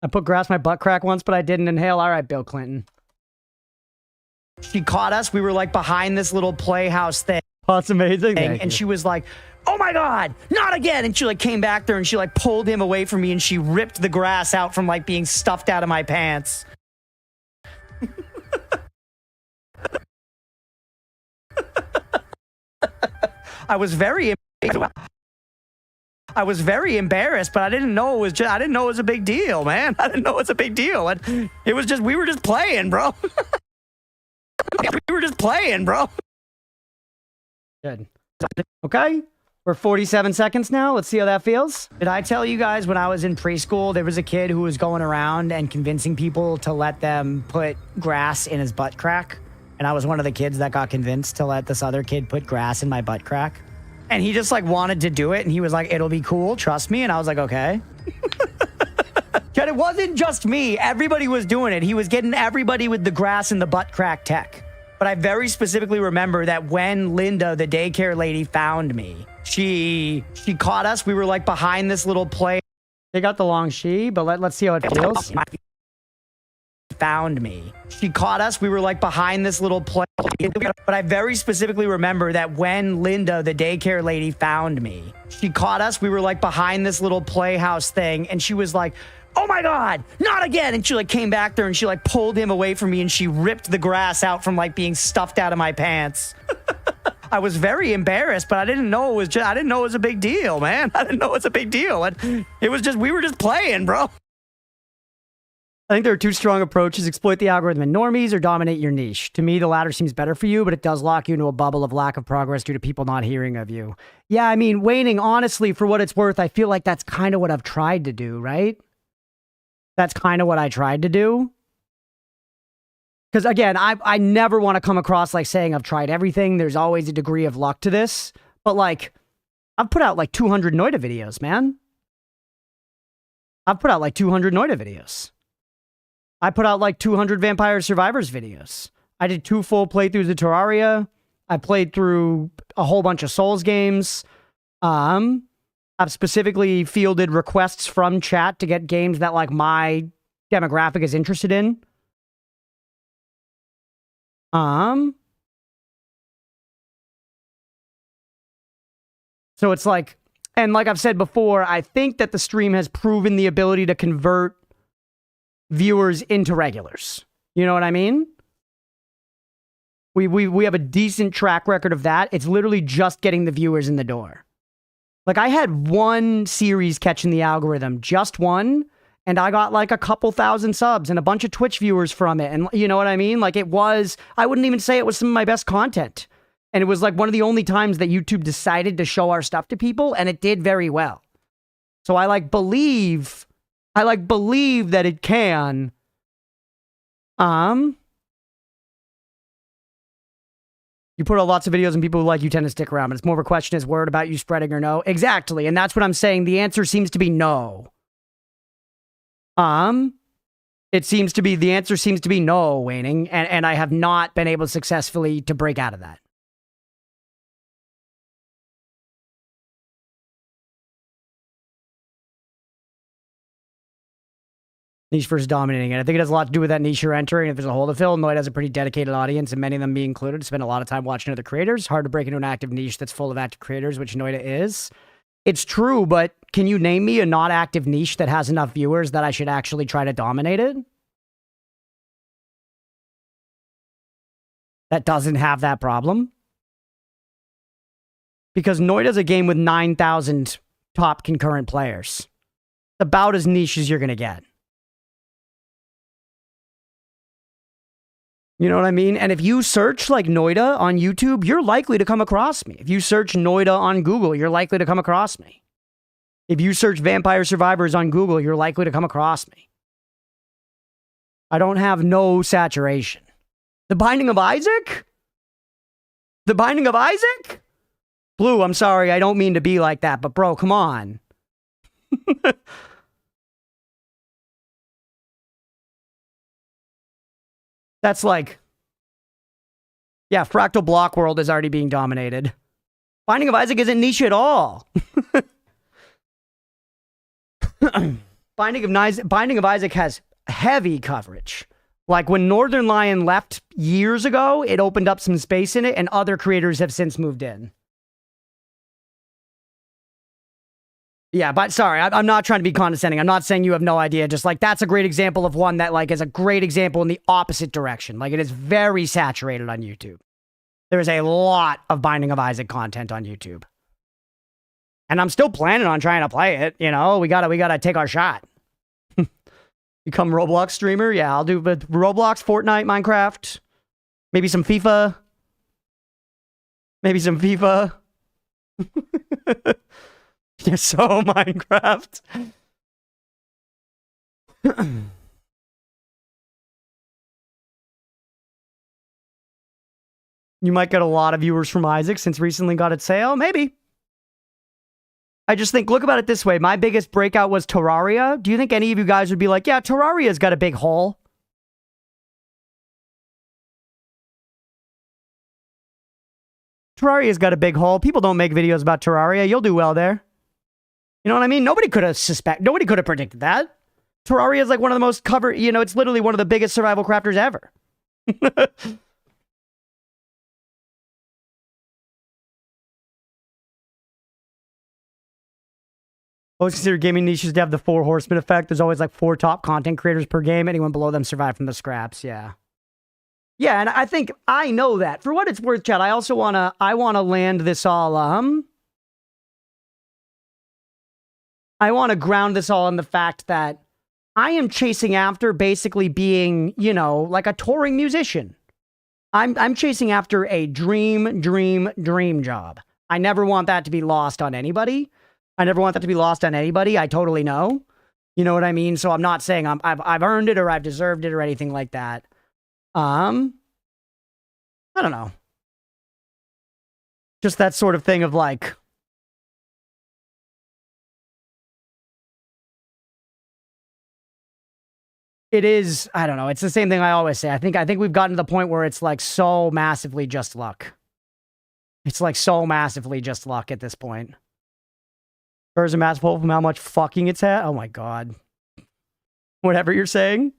I put grass in my butt crack once, but I didn't inhale. All right, Bill Clinton. She caught us. We were like behind this little playhouse thing. Oh, that's amazing. And she was like, oh my God, not again. And she like came back there and she like pulled him away from me and she ripped the grass out from like being stuffed out of my pants. I was very embarrassed, but I didn't know it was I didn't know it was a big deal, man. I didn't know it was a big deal. It was just, we were just playing, bro. We were just playing, bro. Good. Okay. We're 47 seconds now. Let's see how that feels. Did I tell you guys when I was in preschool, there was a kid who was going around and convincing people to let them put grass in his butt crack? And I was one of the kids that got convinced to let this other kid put grass in my butt crack. And he just like wanted to do it. And he was like, it'll be cool. Trust me. And I was like, okay. Yet it wasn't just me. Everybody was doing it. He was getting everybody with the grass in the butt crack tech. But I very specifically remember that when Linda, the daycare lady, found me, she caught us. We were like behind this little play. They got the long she, but let's see how it feels. Found me. She caught us. We were like behind this little play. But I very specifically remember that when Linda, the daycare lady, found me, she caught us. We were like behind this little playhouse thing. And she was like, oh my God, not again. And she like came back there and she like pulled him away from me and she ripped the grass out from like being stuffed out of my pants. I was very embarrassed, but I didn't know it was I didn't know it was a big deal, man. I didn't know it was a big deal. It was just, we were just playing, bro. I think there are two strong approaches: exploit the algorithm in normies or dominate your niche. To me, the latter seems better for you, but it does lock you into a bubble of lack of progress due to people not hearing of you. Yeah, I mean, waning, honestly, for what it's worth, I feel like that's kind of what I've tried to do, right? That's kind of what I tried to do. Because again, I never want to come across like saying I've tried everything. There's always a degree of luck to this. But like, I've put out like 200 Noida videos, man. I've put out like 200 Noida videos. I put out like 200 Vampire Survivors videos. I did 2 full playthroughs of Terraria. I played through a whole bunch of Souls games. I've specifically fielded requests from chat to get games that like my demographic is interested in. So it's like, and like I've said before, I think that the stream has proven the ability to convert viewers into regulars. You know what I mean? We have a decent track record of that. It's literally just getting the viewers in the door. Like, I had one series catching the algorithm, just one, and I got like a couple thousand subs and a bunch of Twitch viewers from it. And you know what I mean? Like, it was, I wouldn't even say it was some of my best content. And it was like one of the only times that YouTube decided to show our stuff to people, and it did very well. So I believe that it can. You put out lots of videos and people who like you tend to stick around, but it's more of a question, is word about you spreading or no? Exactly, and that's what I'm saying. The answer seems to be no. The answer seems to be no, waning, and I have not been able successfully to break out of that. Niche versus dominating it. I think it has a lot to do with that niche you're entering. If there's a hole to fill, Noid has a pretty dedicated audience, and many of them, me included, spend a lot of time watching other creators. Hard to break into an active niche that's full of active creators, which Noida is. It's true, but can you name me a not active niche that has enough viewers that I should actually try to dominate it? That doesn't have that problem? Because Noida's a game with 9,000 top concurrent players. It's about as niche as you're going to get. You know what I mean? And if you search like Noida on YouTube, you're likely to come across me. If you search Noida on Google, you're likely to come across me. If you search Vampire Survivors on Google, you're likely to come across me. I don't have no saturation. The Binding of Isaac? The Binding of Isaac? Blue, I'm sorry, I don't mean to be like that, but bro, come on. That's like, yeah, Fractal Block World is already being dominated. Binding of Isaac isn't niche at all. Binding of Isaac has heavy coverage. Like when Northern Lion left years ago, it opened up some space in it, and other creators have since moved in. Yeah, but sorry, I'm not trying to be condescending. I'm not saying you have no idea. Just like that's a great example of one that like is a great example in the opposite direction. Like it is very saturated on YouTube. There is a lot of Binding of Isaac content on YouTube. And I'm still planning on trying to play it. You know, we gotta take our shot. Become Roblox streamer? Yeah, I'll do Roblox, Fortnite, Minecraft. Maybe some FIFA. Maybe some FIFA. You're so Minecraft. You might get a lot of viewers from Isaac since recently got its sale. Maybe. I just think, look about it this way. My biggest breakout was Terraria. Do you think any of you guys would be like, yeah, Terraria's got a big hole? Terraria's got a big hole. People don't make videos about Terraria. You'll do well there. You know what I mean? Nobody could have predicted that. Terraria is like one of the most covered, you know, it's literally one of the biggest survival crafters ever. Always consider gaming niches to have the 4 horsemen effect. There's always like 4 top content creators per game. Anyone below them survive from the scraps. Yeah. Yeah, and I think I know that. For what it's worth, Chad, I also wanna land this all I want to ground this all in the fact that I am chasing after basically being, you know, like a touring musician. I'm chasing after a dream job. I never want that to be lost on anybody. I totally know. You know what I mean? So I'm not saying I've earned it or I've deserved it or anything like that. I don't know. Just that sort of thing of like, it is, I don't know. It's the same thing I always say. I think we've gotten to the point where it's like so massively just luck. It's like so massively just luck at this point. There's a massive hole from how much fucking it's had. Oh my god. Whatever you're saying.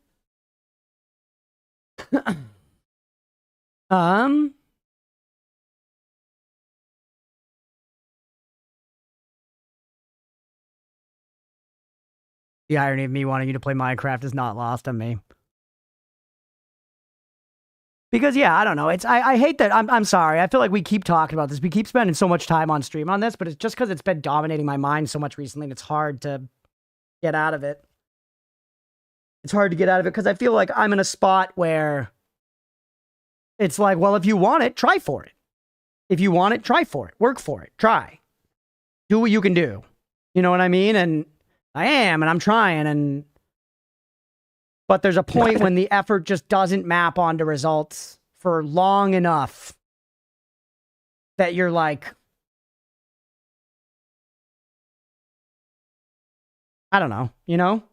The irony of me wanting you to play Minecraft is not lost on me. Because, yeah, I don't know. I hate that. I'm sorry. I feel like we keep talking about this. We keep spending so much time on stream on this, but it's just because it's been dominating my mind so much recently, and it's hard to get out of it. It's hard to get out of it because I feel like I'm in a spot where it's like, well, if you want it, try for it. If you want it, try for it. Work for it. Try. Do what you can do. You know what I mean? And I am, and I'm trying, but there's a point when the effort just doesn't map onto results for long enough that you're like, I don't know, you know?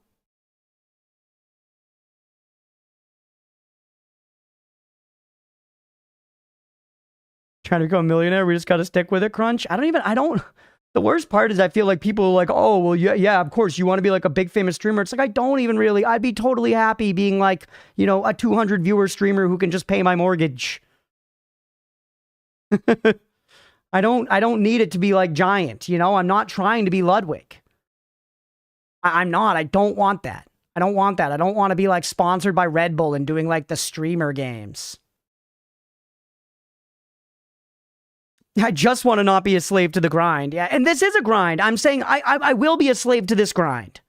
Trying to become a millionaire, we just got to stick with it, Crunch. The worst part is I feel like people are like, oh, well, yeah, of course, you want to be like a big famous streamer. It's like, I don't even really, I'd be totally happy being like, you know, a 200 viewer streamer who can just pay my mortgage. I don't need it to be like giant, you know? I'm not trying to be Ludwig. I'm not. I don't want that. I don't want that. I don't want to be like sponsored by Red Bull and doing like the streamer games. I just want to not be a slave to the grind. Yeah, and this is a grind. I'm saying I will be a slave to this grind.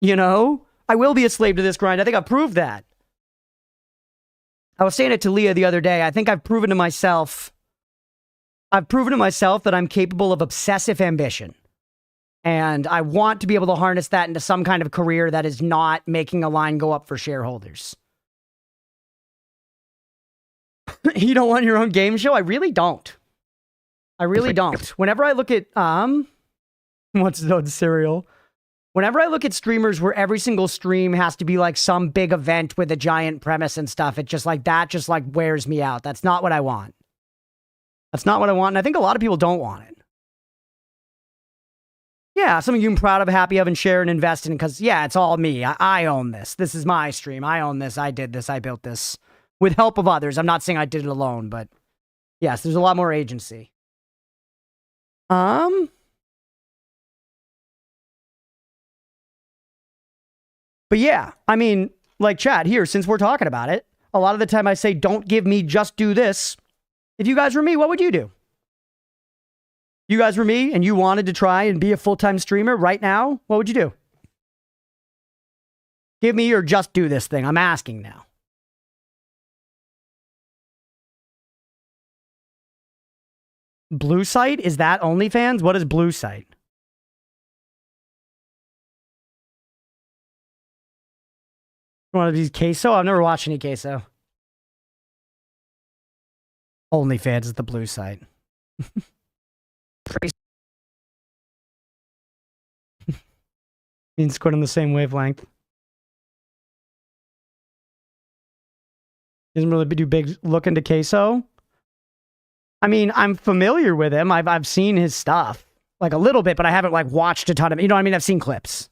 You know? I will be a slave to this grind. I think I've proved that. I was saying it to Leah the other day. I think I've proven to myself that I'm capable of obsessive ambition. And I want to be able to harness that into some kind of career that is not making a line go up for shareholders. You don't want your own game show? I really don't. I really don't. Whenever I look at, what's the cereal? Whenever I look at streamers where every single stream has to be like some big event with a giant premise and stuff, it just like, that just like wears me out. That's not what I want. That's not what I want. And I think a lot of people don't want it. Yeah, something you're proud of, happy of, and share and invest in because, yeah, it's all me. I own this. This is my stream. I own this. I did this. I built this with help of others. I'm not saying I did it alone, but yes, there's a lot more agency. But yeah, I mean, like chat here, since we're talking about it, a lot of the time I say, don't give me just do this. If you guys were me, what would you do? You guys were me and you wanted to try and be a full-time streamer right now, what would you do? Give me your just do this thing. I'm asking now. Blue site? Is that OnlyFans? What is blue site? One of these queso? I've never watched any queso. OnlyFans is the blue site. Means quite on the same wavelength. Doesn't really do big look into queso. I mean, I'm familiar with him. I've seen his stuff like a little bit, but I haven't like watched a ton of. You know what I mean? I've seen clips.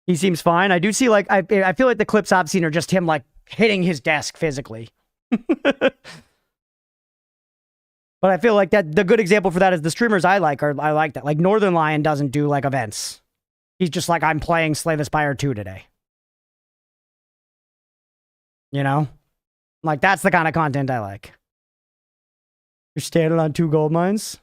He seems fine. I do see like I feel like the clips I've seen are just him like hitting his desk physically. But I feel like that the good example for that is the streamers I like that. Like Northern Lion doesn't do like events. He's just like, I'm playing Slay the Spire 2 today. You know? Like that's the kind of content I like. You're standing on 2 gold mines?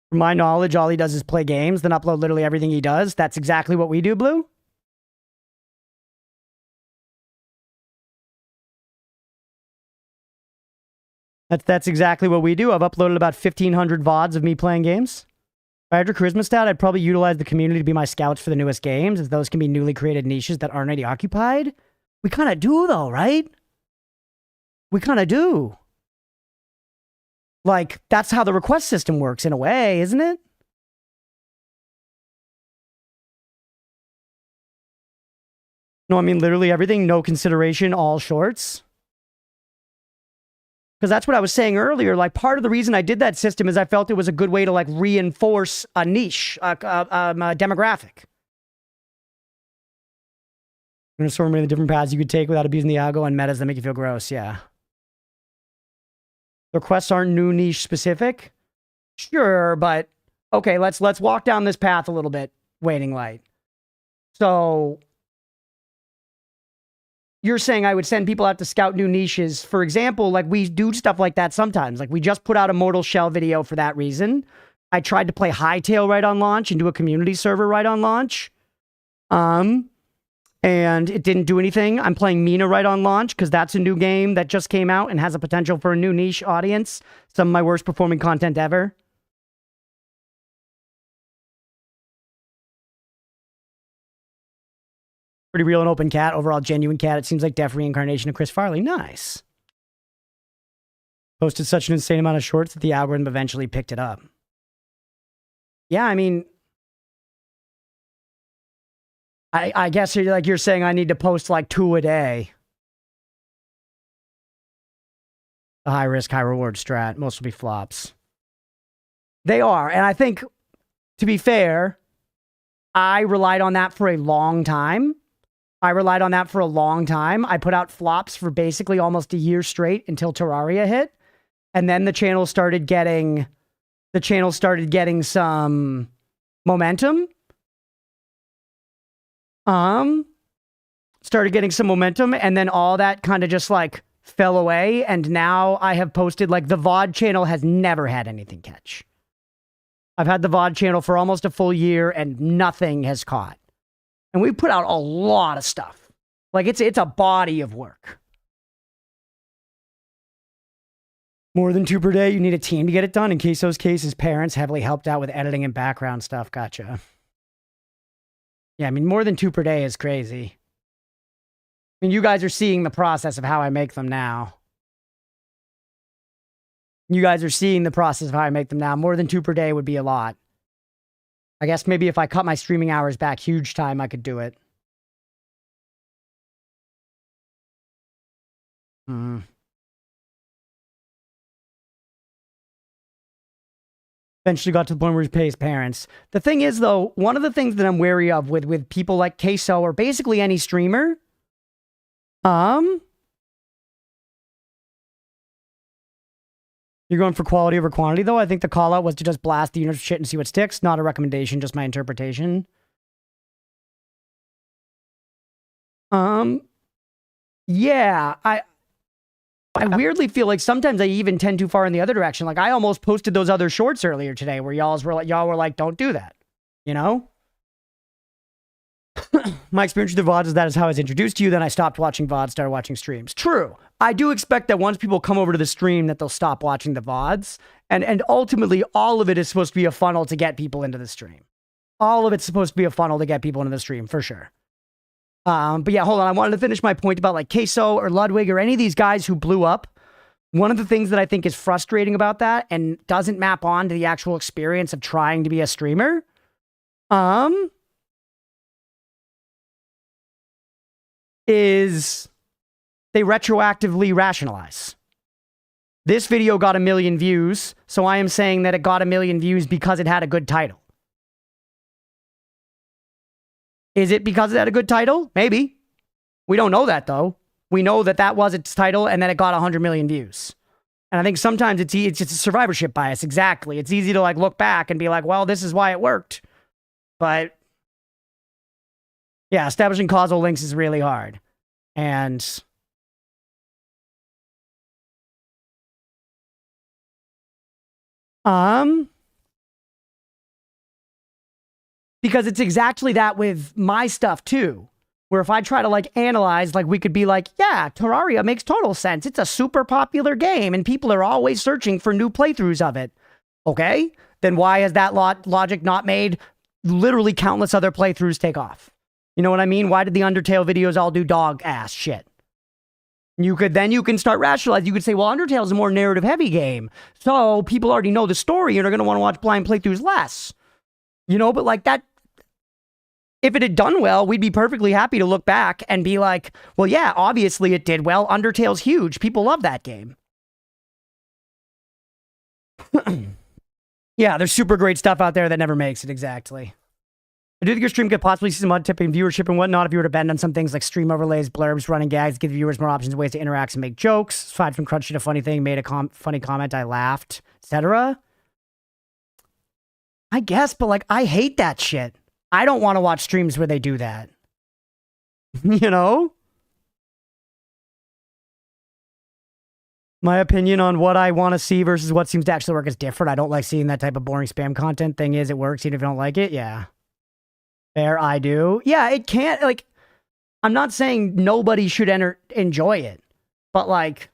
From my knowledge, all he does is play games, then upload literally everything he does. That's exactly what we do, Blue. That's exactly what we do. I've uploaded about 1,500 VODs of me playing games. If I had your charisma stat, I'd probably utilize the community to be my scouts for the newest games, as those can be newly created niches that aren't already occupied. We kind of do, though, right? We kind of do. Like, that's how the request system works in a way, isn't it? No, I mean, literally everything, no consideration, all shorts. Because that's what I was saying earlier. Like, part of the reason I did that system is I felt it was a good way to, like, reinforce a niche, a demographic. There's so many different paths you could take without abusing the algo and metas that make you feel gross. Yeah. The requests aren't new niche specific. Sure, but okay, let's walk down this path a little bit. Waiting light. So you're saying I would send people out to scout new niches. For example, like we do stuff like that sometimes. Like we just put out a Mortal Shell video for that reason. I tried to play Hightail right on launch and do a community server right on launch. And it didn't do anything. I'm playing Mina right on launch because that's a new game that just came out and has a potential for a new niche audience. Some of my worst performing content ever. Pretty real and open cat. Overall genuine cat. It seems like deaf reincarnation of Chris Farley. Nice. Posted such an insane amount of shorts that the algorithm eventually picked it up. Yeah, I mean, I guess you're saying I need to post like 2 a day. A high risk, high reward strat. Most will be flops. They are. And I think, to be fair, I relied on that for a long time. I put out flops for basically almost a year straight until Terraria hit. And then the channel started getting some momentum. Started getting some momentum, and then all that kind of just like fell away. And now I have posted, like, the VOD channel has never had anything catch. I've had the VOD channel for almost a full year and nothing has caught. And we put out a lot of stuff. Like, it's a body of work. More than 2 per day, you need a team to get it done. In Queso's case, his parents heavily helped out with editing and background stuff. Gotcha. Yeah, I mean, more than 2 per day is crazy. I mean, you guys are seeing the process of how I make them now. More than 2 per day would be a lot. I guess maybe if I cut my streaming hours back huge time, I could do it. Eventually got to the point where he pays parents. The thing is, though, one of the things that I'm wary of with people like Queso or basically any streamer, you're going for quality over quantity, though. I think the call out was to just blast the unit of shit and see what sticks. Not a recommendation, just my interpretation. Yeah, I weirdly feel like sometimes I even tend too far in the other direction. Like, I almost posted those other shorts earlier today where y'all were like, don't do that. You know? My experience with the VODs is that is how I was introduced to you. Then I stopped watching VODs, started watching streams. True. I do expect that once people come over to the stream that they'll stop watching the VODs. And ultimately, all of it is supposed to be a funnel to get people into the stream. All of it's supposed to be a funnel to get people into the stream, for sure. But yeah, hold on. I wanted to finish my point about like Queso or Ludwig or any of these guys who blew up. One of the things that I think is frustrating about that and doesn't map on to the actual experience of trying to be a streamer, is they retroactively rationalize. This video got 1 million views, so I am saying that it got 1 million views because it had a good title. Is it because it had a good title? Maybe. We don't know that, though. We know that that was its title and then it got 100 million views. And I think sometimes it's just a survivorship bias. Exactly. It's easy to like look back and be like, well, this is why it worked. But yeah, establishing causal links is really hard. And because it's exactly that with my stuff too. Where if I try to like analyze, like we could be like, yeah, Terraria makes total sense. It's a super popular game and people are always searching for new playthroughs of it. Okay, then why has that logic not made literally countless other playthroughs take off? You know what I mean? Why did the Undertale videos all do dog ass shit? You can start rationalizing. You could say, well, Undertale is a more narrative heavy game. So people already know the story and are going to want to watch blind playthroughs less. You know, but like that, if it had done well, we'd be perfectly happy to look back and be like, well, yeah, obviously it did well. Undertale's huge. People love that game. Yeah, there's super great stuff out there that never makes it, exactly. I do think your stream could possibly see some odd tipping viewership and whatnot if you were to bend on some things like stream overlays, blurbs, running gags, give viewers more options and ways to interact and make jokes. Aside from Crunchy, a funny thing, made a funny comment, I laughed, etc. I guess, but like, I hate that shit. I don't want to watch streams where they do that. You know? My opinion on what I want to see versus what seems to actually work is different. I don't like seeing that type of boring spam content. Thing is, it works even if you don't like it. Yeah. Fair, I do. Yeah, it can't, like, I'm not saying nobody should enjoy it. But like,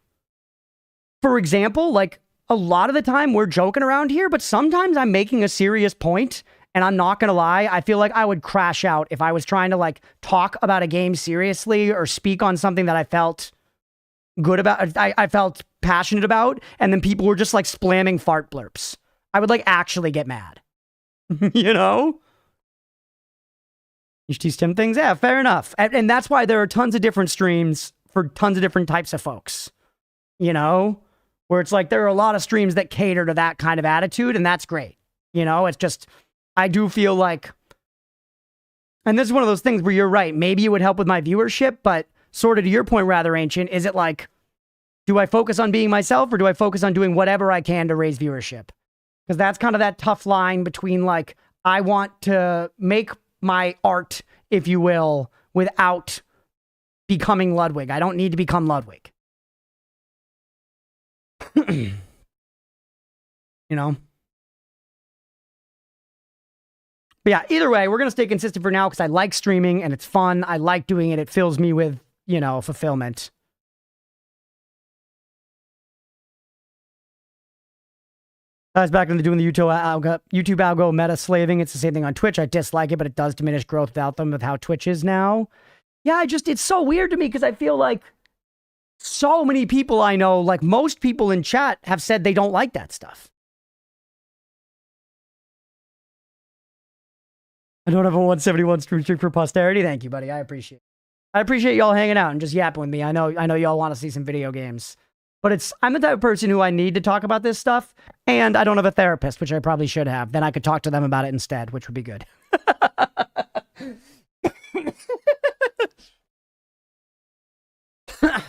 for example, like, a lot of the time we're joking around here, but sometimes I'm making a serious point And I'm not gonna lie, I feel like I would crash out if I was trying to like talk about a game seriously or speak on something that I felt good about, I felt passionate about, and then people were just like slamming fart blurps. I would like actually get mad. You know? You should teach Tim things? Yeah, fair enough. And that's why there are tons of different streams for tons of different types of folks. You know? Where it's like there are a lot of streams that cater to that kind of attitude, and that's great. You know? It's just, I do feel like, and this is one of those things where you're right, maybe it would help with my viewership, but sort of to your point, rather ancient, is it like, do I focus on being myself or do I focus on doing whatever I can to raise viewership? Because that's kind of that tough line between like, I want to make my art, if you will, without becoming Ludwig. I don't need to become Ludwig. You know? But yeah, either way, we're going to stay consistent for now because I like streaming and it's fun. I like doing it. It fills me with, you know, fulfillment. I was back into doing the YouTube algo meta slaving. It's the same thing on Twitch. I dislike it, but it does diminish growth without them with how Twitch is now. Yeah, it's so weird to me because I feel like so many people I know, like most people in chat, have said they don't like that stuff. I don't have a 171 stream streak for posterity. Thank you, buddy. I appreciate y'all hanging out and just yapping with me. I know y'all want to see some video games. But I'm the type of person who I need to talk about this stuff, and I don't have a therapist, which I probably should have. Then I could talk to them about it instead, which would be good.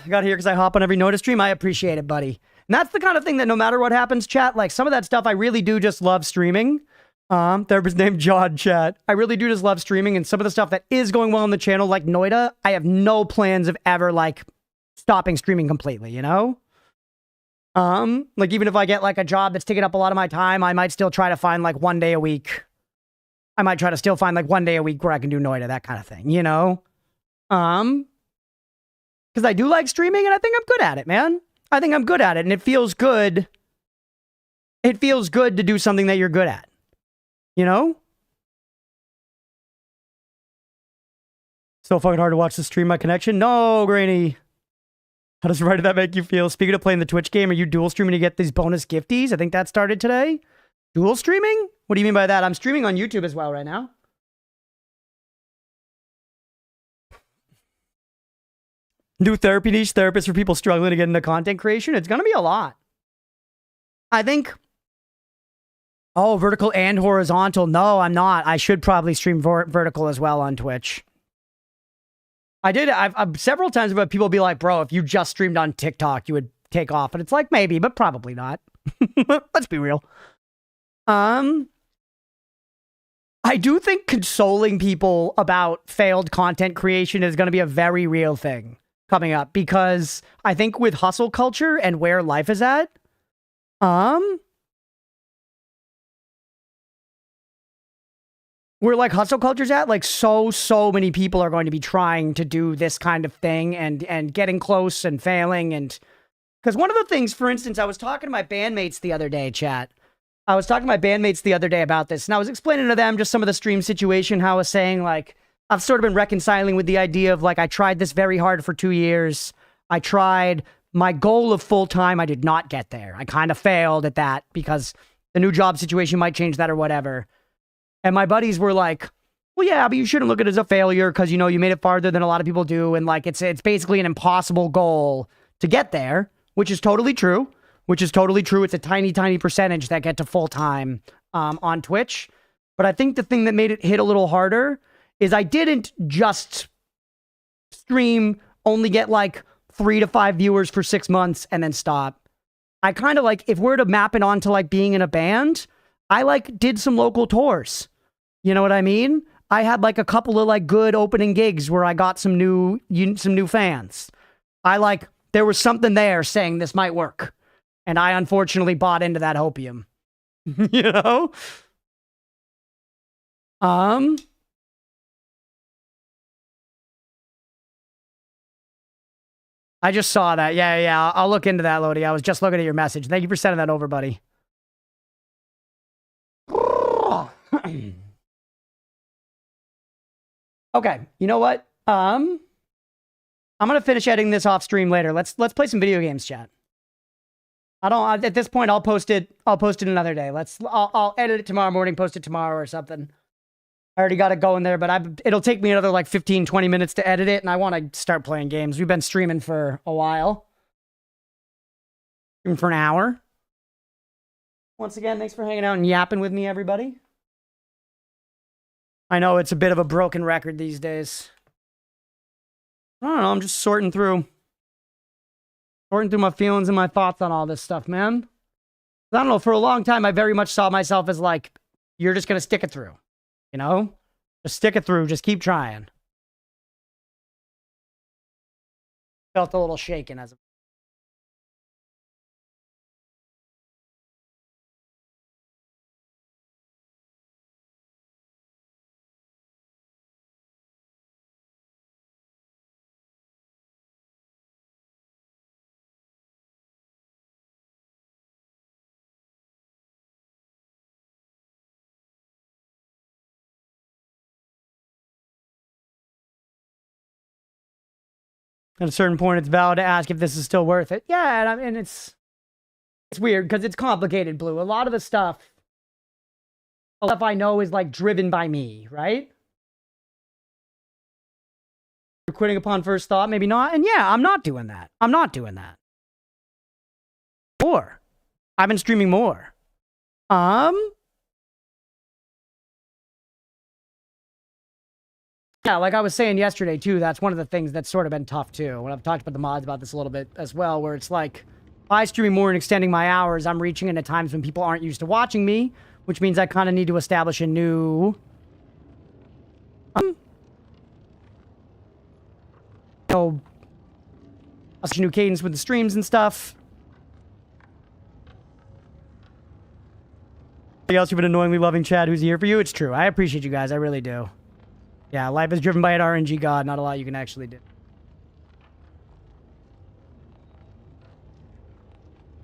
Got here because I hop on every Notice stream. I appreciate it, buddy. And that's the kind of thing that no matter what happens, chat, like some of that stuff I really do just love streaming. Therapist named John, chat. I really do just love streaming, and some of the stuff that is going well on the channel, like Noida, I have no plans of ever, like, stopping streaming completely, you know? Like even if I get like a job that's taking up a lot of my time, I might still try to find like 1 day a week. I might try to still find like 1 day a week where I can do Noida, that kind of thing, you know? Because I do like streaming and I think I'm good at it, man. I think I'm good at it and it feels good. It feels good to do something that you're good at, you know? So fucking hard to watch the stream, my connection. No, Granny. How does writing that make you feel? Speaking of playing the Twitch game, are you dual streaming to get these bonus gifties? I think that started today. Dual streaming? What do you mean by that? I'm streaming on YouTube as well right now. New therapy niche, therapist for people struggling to get into content creation. It's going to be a lot. I think... Oh, vertical and horizontal. No, I'm not. I should probably stream vertical as well on Twitch. I did. I've several times where people be like, bro, if you just streamed on TikTok, you would take off. And it's like, maybe, but probably not. Let's be real. I do think consoling people about failed content creation is going to be a very real thing coming up. Because I think with hustle culture and where life is at, where like hustle culture's at, like so many people are going to be trying to do this kind of thing and getting close and failing. And because one of the things, for instance, I was talking to my bandmates the other day, chat. I was talking to my bandmates the other day about this, and I was explaining to them just some of the stream situation, how I was saying, like, I've sort of been reconciling with the idea of, like, I tried this very hard for 2 years. I tried my goal of full-time. I did not get there. I kind of failed at that because the new job situation might change that or whatever. And my buddies were like, well, yeah, but you shouldn't look at it as a failure because, you know, you made it farther than a lot of people do. And like, it's basically an impossible goal to get there, which is totally true. It's a tiny percentage that get to full time on Twitch. But I think the thing that made it hit a little harder is I didn't just stream, only get like 3 to 5 viewers for 6 months and then stop. I kind of like, if we're to map it onto like being in a band, I like did some local tours. You know what I mean? I had like a couple of like good opening gigs where I got some new fans. There was something there saying this might work. And I unfortunately bought into that hopium. You know? I just saw that. Yeah. I'll look into that, Lodi. I was just looking at your message. Thank you for sending that over, buddy. Okay, you know what? I'm gonna finish editing this off stream later. Let's play some video games, chat. At this point, I'll post it another day. I'll edit it tomorrow morning, post it tomorrow or something. I already got it going there, but it'll take me another like 15, 20 minutes to edit it, and I want to start playing games. We've been streaming for a while. Streaming for an hour. Once again, thanks for hanging out and yapping with me, everybody. I know it's a bit of a broken record these days. I don't know, I'm just sorting through my feelings and my thoughts on all this stuff, man. I don't know, for a long time, I very much saw myself as like, you're just gonna stick it through. You know? Just stick it through, just keep trying. Felt a little shaken as a... At a certain point, it's valid to ask if this is still worth it. Yeah, and it's weird because it's complicated, Blue. A lot of the stuff I know is like driven by me, right? You're quitting upon first thought, maybe not. And yeah, I'm not doing that. I'm not doing that. More. I've been streaming more. Yeah, like I was saying yesterday, too, that's one of the things that's sort of been tough, too. When I've talked about the mods about this a little bit as well, where it's like, by streaming more and extending my hours, I'm reaching into times when people aren't used to watching me, which means I kind of need to establish a new... a new cadence with the streams and stuff. Anybody else you've been annoyingly loving Chad who's here for you? It's true. I appreciate you guys. I really do. Yeah, life is driven by an RNG god. Not a lot you can actually do.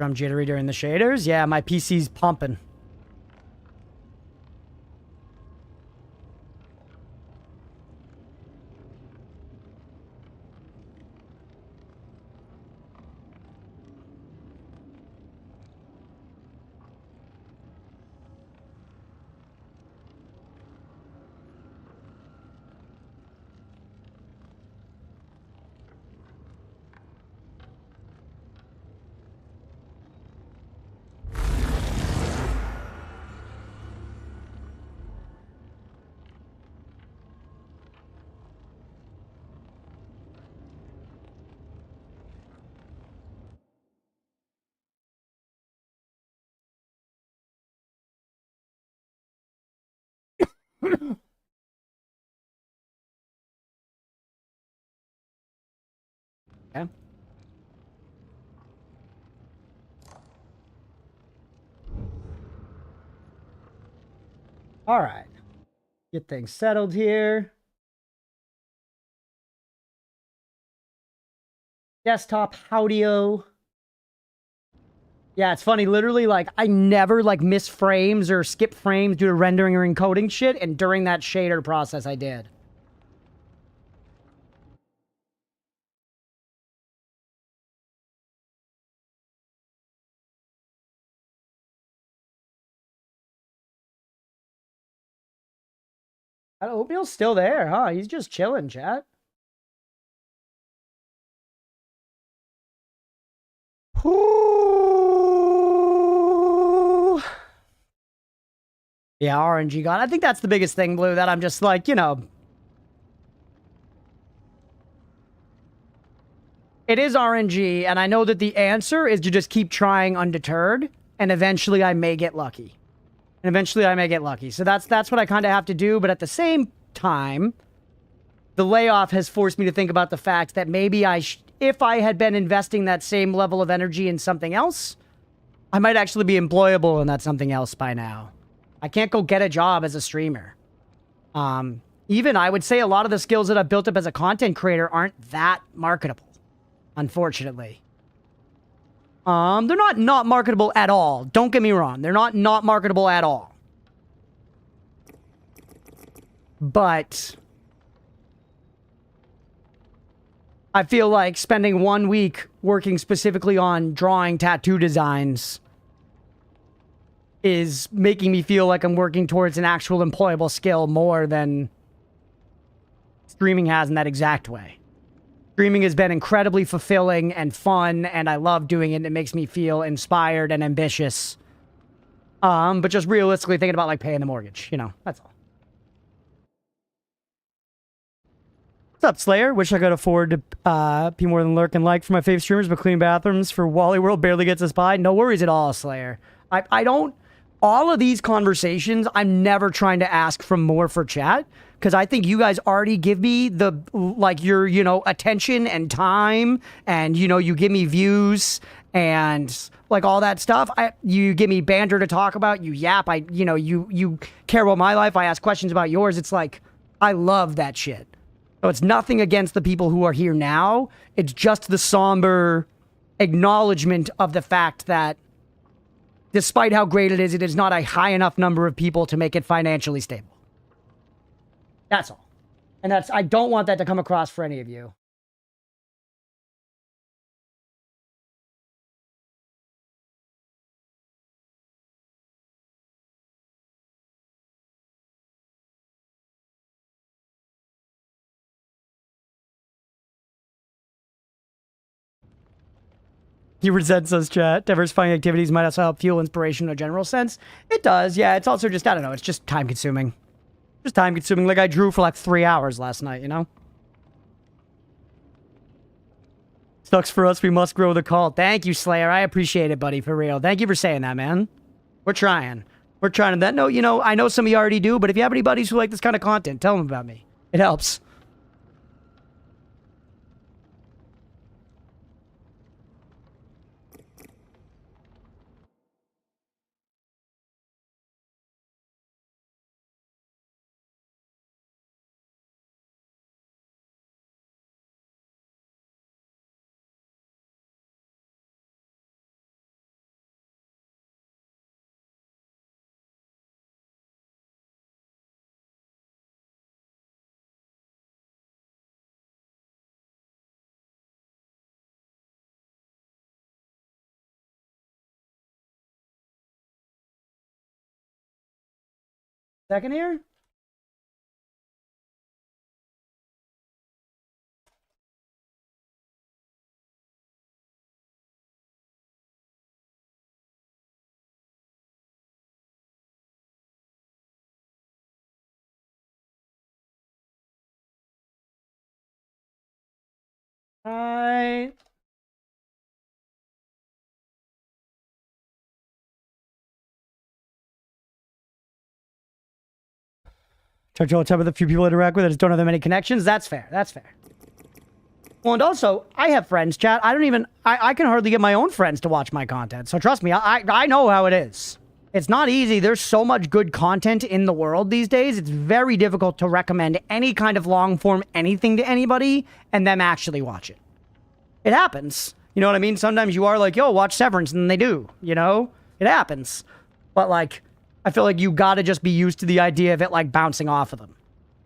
I'm jittery during the shaders. Yeah, my PC's pumping. Okay. All right. Get things settled here. Desktop audio. Yeah, it's funny. Literally, like, I never, like, miss frames or skip frames due to rendering or encoding shit, and during that shader process, I did. Oatmeal's still there, huh? He's just chilling, chat. Ooh. Yeah, RNG god. I think that's the biggest thing, Blue, that I'm just like, you know. It is RNG, and I know that the answer is to just keep trying undeterred, and eventually I may get lucky. So that's what I kind of have to do, but at the same time, the layoff has forced me to think about the fact that maybe if I had been investing that same level of energy in something else, I might actually be employable in that something else by now. I can't go get a job as a streamer. Even I would say a lot of the skills that I've built up as a content creator aren't that marketable, unfortunately. They're not marketable at all. Don't get me wrong. They're not marketable at all. But I feel like spending 1 week working specifically on drawing tattoo designs is making me feel like I'm working towards an actual employable skill more than streaming has in that exact way. Streaming has been incredibly fulfilling and fun, and I love doing it, and it makes me feel inspired and ambitious. But just realistically thinking about, like, paying the mortgage, you know, that's all. What's up, Slayer? Wish I could afford to be more than lurk and like for my fave streamers, but clean bathrooms for Wally World barely gets us by. No worries at all, Slayer. I don't... All of these conversations, I'm never trying to ask for more for chat, because I think you guys already give me the, like, your, you know, attention and time, and, you know, you give me views, and, like, all that stuff. You give me banter to talk about, you yap, you know, you care about my life, I ask questions about yours. It's like, I love that shit. So it's nothing against the people who are here now. It's just the somber acknowledgement of the fact that despite how great it is not a high enough number of people to make it financially stable. That's all. And I don't want that to come across for any of you. He resents us, chat. Diversifying activities might also help fuel inspiration in a general sense. It does, yeah. It's also just, I don't know, it's just time consuming. Just time consuming. Like, I drew for like 3 hours last night, you know? Sucks for us, we must grow the cult. Thank you, Slayer. I appreciate it, buddy, for real. Thank you for saying that, man. We're trying. We're trying to that. No, you know, I know some of you already do, but if you have any buddies who like this kind of content, tell them about me. It helps. Second here? Alright. Touch all the time with a few people I interact with. I just don't have that many connections. That's fair. That's fair. Well, and also, I have friends, chat. I can hardly get my own friends to watch my content. So trust me, I know how it is. It's not easy. There's so much good content in the world these days. It's very difficult to recommend any kind of long form anything to anybody and them actually watch it. It happens. You know what I mean? Sometimes you are like, yo, watch Severance, and they do, you know? It happens. But, like, I feel like you gotta just be used to the idea of it, like, bouncing off of them.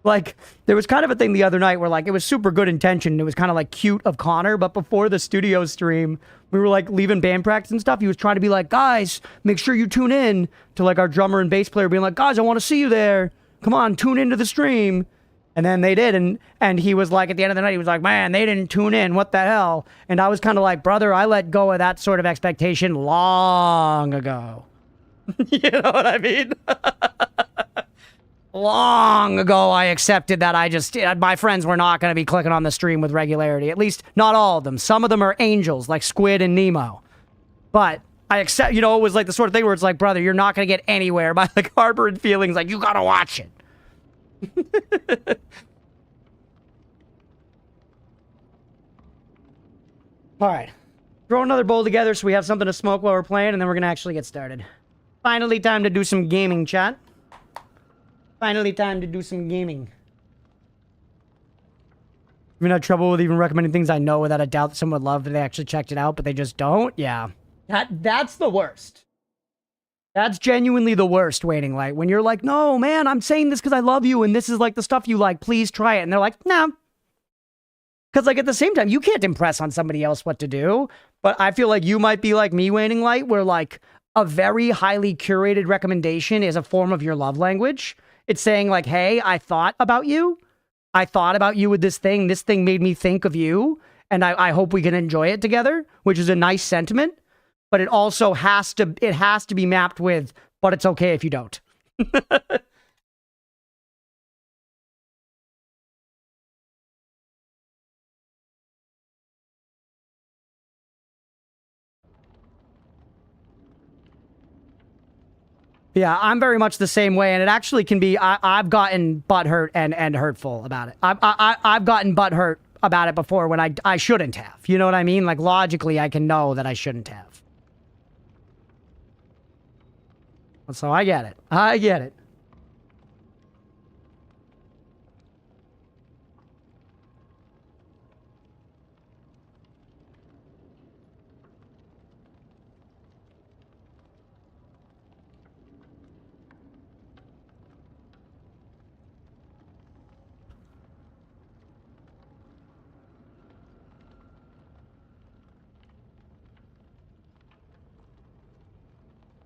Like, there was kind of a thing the other night where, like, it was super good intention. It was kind of, like, cute of Connor, but before the studio stream, we were, like, leaving band practice and stuff. He was trying to be like, guys, make sure you tune in, to, like, our drummer and bass player being like, guys, I want to see you there. Come on, tune into the stream. And then they did, and he was like, at the end of the night, he was like, man, they didn't tune in. What the hell? And I was kind of like, brother, I let go of that sort of expectation long ago. You know what I mean? Long ago, I accepted that my friends were not going to be clicking on the stream with regularity. At least, not all of them. Some of them are angels, like Squid and Nemo. But I accept, you know, it was like the sort of thing where it's like, brother, you're not going to get anywhere by, like, harboring feelings like, you got to watch it. All right. Throw another bowl together so we have something to smoke while we're playing, and then we're going to actually get started. Finally time to do some gaming, chat. Finally time to do some gaming. You've had trouble with even recommending things I know without a doubt that someone would love that they actually checked it out, but they just don't? Yeah. That's the worst. That's genuinely the worst, Waiting Light. When you're like, no, man, I'm saying this because I love you, and this is like the stuff you like. Please try it. And they're like, no. Because, like, at the same time, you can't impress on somebody else what to do. But I feel like you might be like me, Waning Light, where, like, a very highly curated recommendation is a form of your love language. It's saying, like, hey, I thought about you. I thought about you with this thing. This thing made me think of you. And I hope we can enjoy it together, which is a nice sentiment. But it also has to be mapped with, but it's okay if you don't. Yeah, I'm very much the same way, and it actually can be. I've gotten butthurt and hurtful about it. I've gotten butthurt about it before when I shouldn't have. You know what I mean? Like, logically, I can know that I shouldn't have. So I get it. I get it.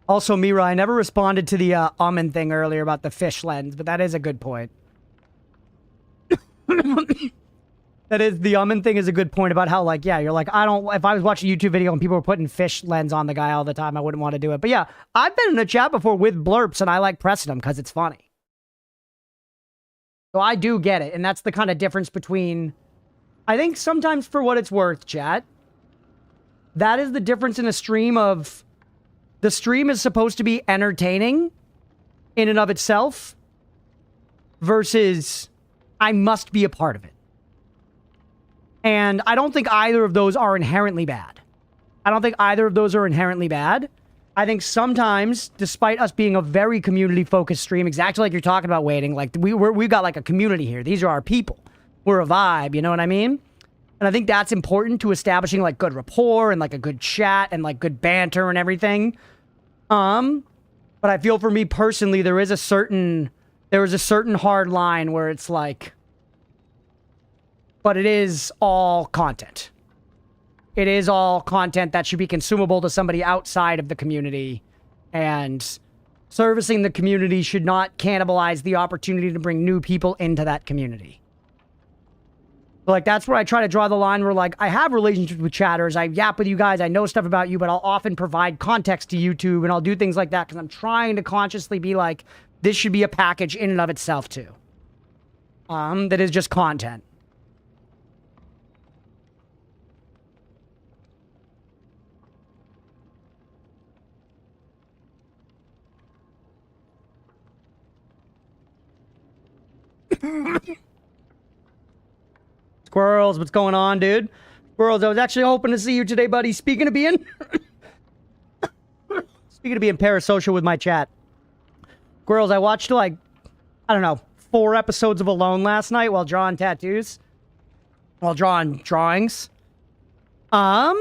Also, Mira, I never responded to the Umin thing earlier about the fish lens, but that is a good point. That is, the Umin thing is a good point about how, like, yeah, you're like, if I was watching a YouTube video and people were putting fish lens on the guy all the time, I wouldn't want to do it. But yeah, I've been in a chat before with blurps and I like pressing them because it's funny. So I do get it. And that's the kind of difference between, I think sometimes for what it's worth, chat, that is the difference in a stream of, the stream is supposed to be entertaining in and of itself versus I must be a part of it. And I don't think either of those are inherently bad. I don't think either of those are inherently bad. I think sometimes, despite us being a very community-focused stream, exactly like you're talking about, Waiting, like we've got like a community here. These are our people. We're a vibe, you know what I mean? And I think that's important to establishing like good rapport and like a good chat and like good banter and everything. But I feel for me personally, there is a certain hard line where it's like, but it is all content. It is all content that should be consumable to somebody outside of the community, and servicing the community should not cannibalize the opportunity to bring new people into that community. Like, that's where I try to draw the line where, like, I have relationships with chatters, I yap with you guys, I know stuff about you, but I'll often provide context to YouTube, and I'll do things like that because I'm trying to consciously be like, this should be a package in and of itself, too. That is just content. Squirrels, what's going on, dude? Squirrels, I was actually hoping to see you today, buddy. Speaking of being parasocial with my chat. Squirrels, I watched like, I don't know, 4 episodes of Alone last night while drawing tattoos. While drawing drawings. Yeah,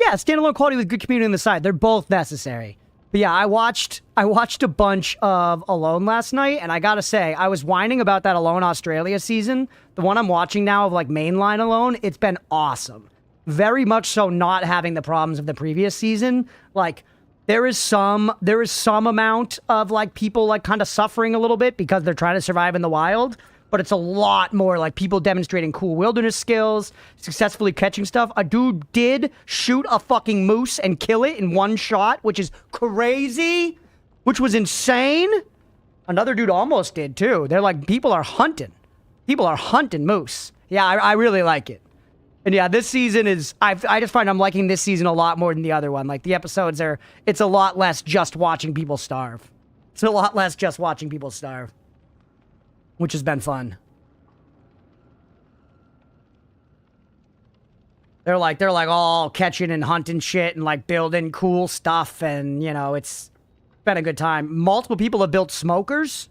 standalone quality with good community on the side. They're both necessary. But yeah, I watched a bunch of Alone last night, and I gotta say, I was whining about that Alone Australia season. The one I'm watching now of like mainline Alone, it's been awesome. Very much so not having the problems of the previous season. Like, there is some amount of like people like kind of suffering a little bit because they're trying to survive in the wild. But it's a lot more like people demonstrating cool wilderness skills, successfully catching stuff. A dude did shoot a fucking moose and kill it in one shot, which is crazy, which was insane. Another dude almost did too. They're like, people are hunting. People are hunting moose. Yeah, I really like it. And yeah, this season is, I just find I'm liking this season a lot more than the other one. Like, the episodes it's a lot less just watching people starve. It's a lot less just watching people starve. Which has been fun. They're like all catching and hunting shit and like building cool stuff, and you know, it's been a good time. Multiple people have built smokers.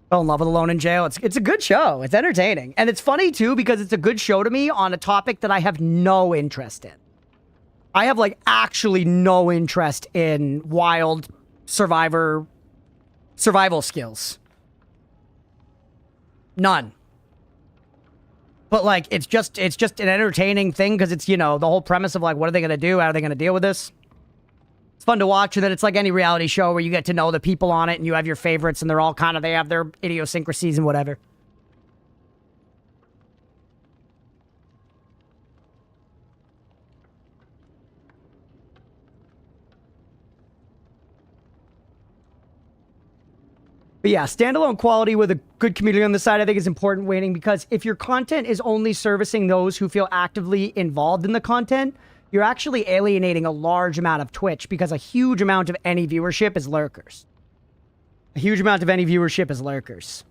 Fell in love with Alone in Jail. It's a good show. It's entertaining. And it's funny too because it's a good show to me on a topic that I have no interest in. I have like actually no interest in wild survival skills. None. But, like, it's just an entertaining thing because it's, you know, the whole premise of, like, what are they going to do? How are they going to deal with this? It's fun to watch, and then it's like any reality show where you get to know the people on it and you have your favorites and they're all kind of, they have their idiosyncrasies and whatever. But yeah, standalone quality with a good community on the side I think is important waiting because if your content is only servicing those who feel actively involved in the content, you're actually alienating a large amount of Twitch because a huge amount of any viewership is lurkers. A huge amount of any viewership is lurkers.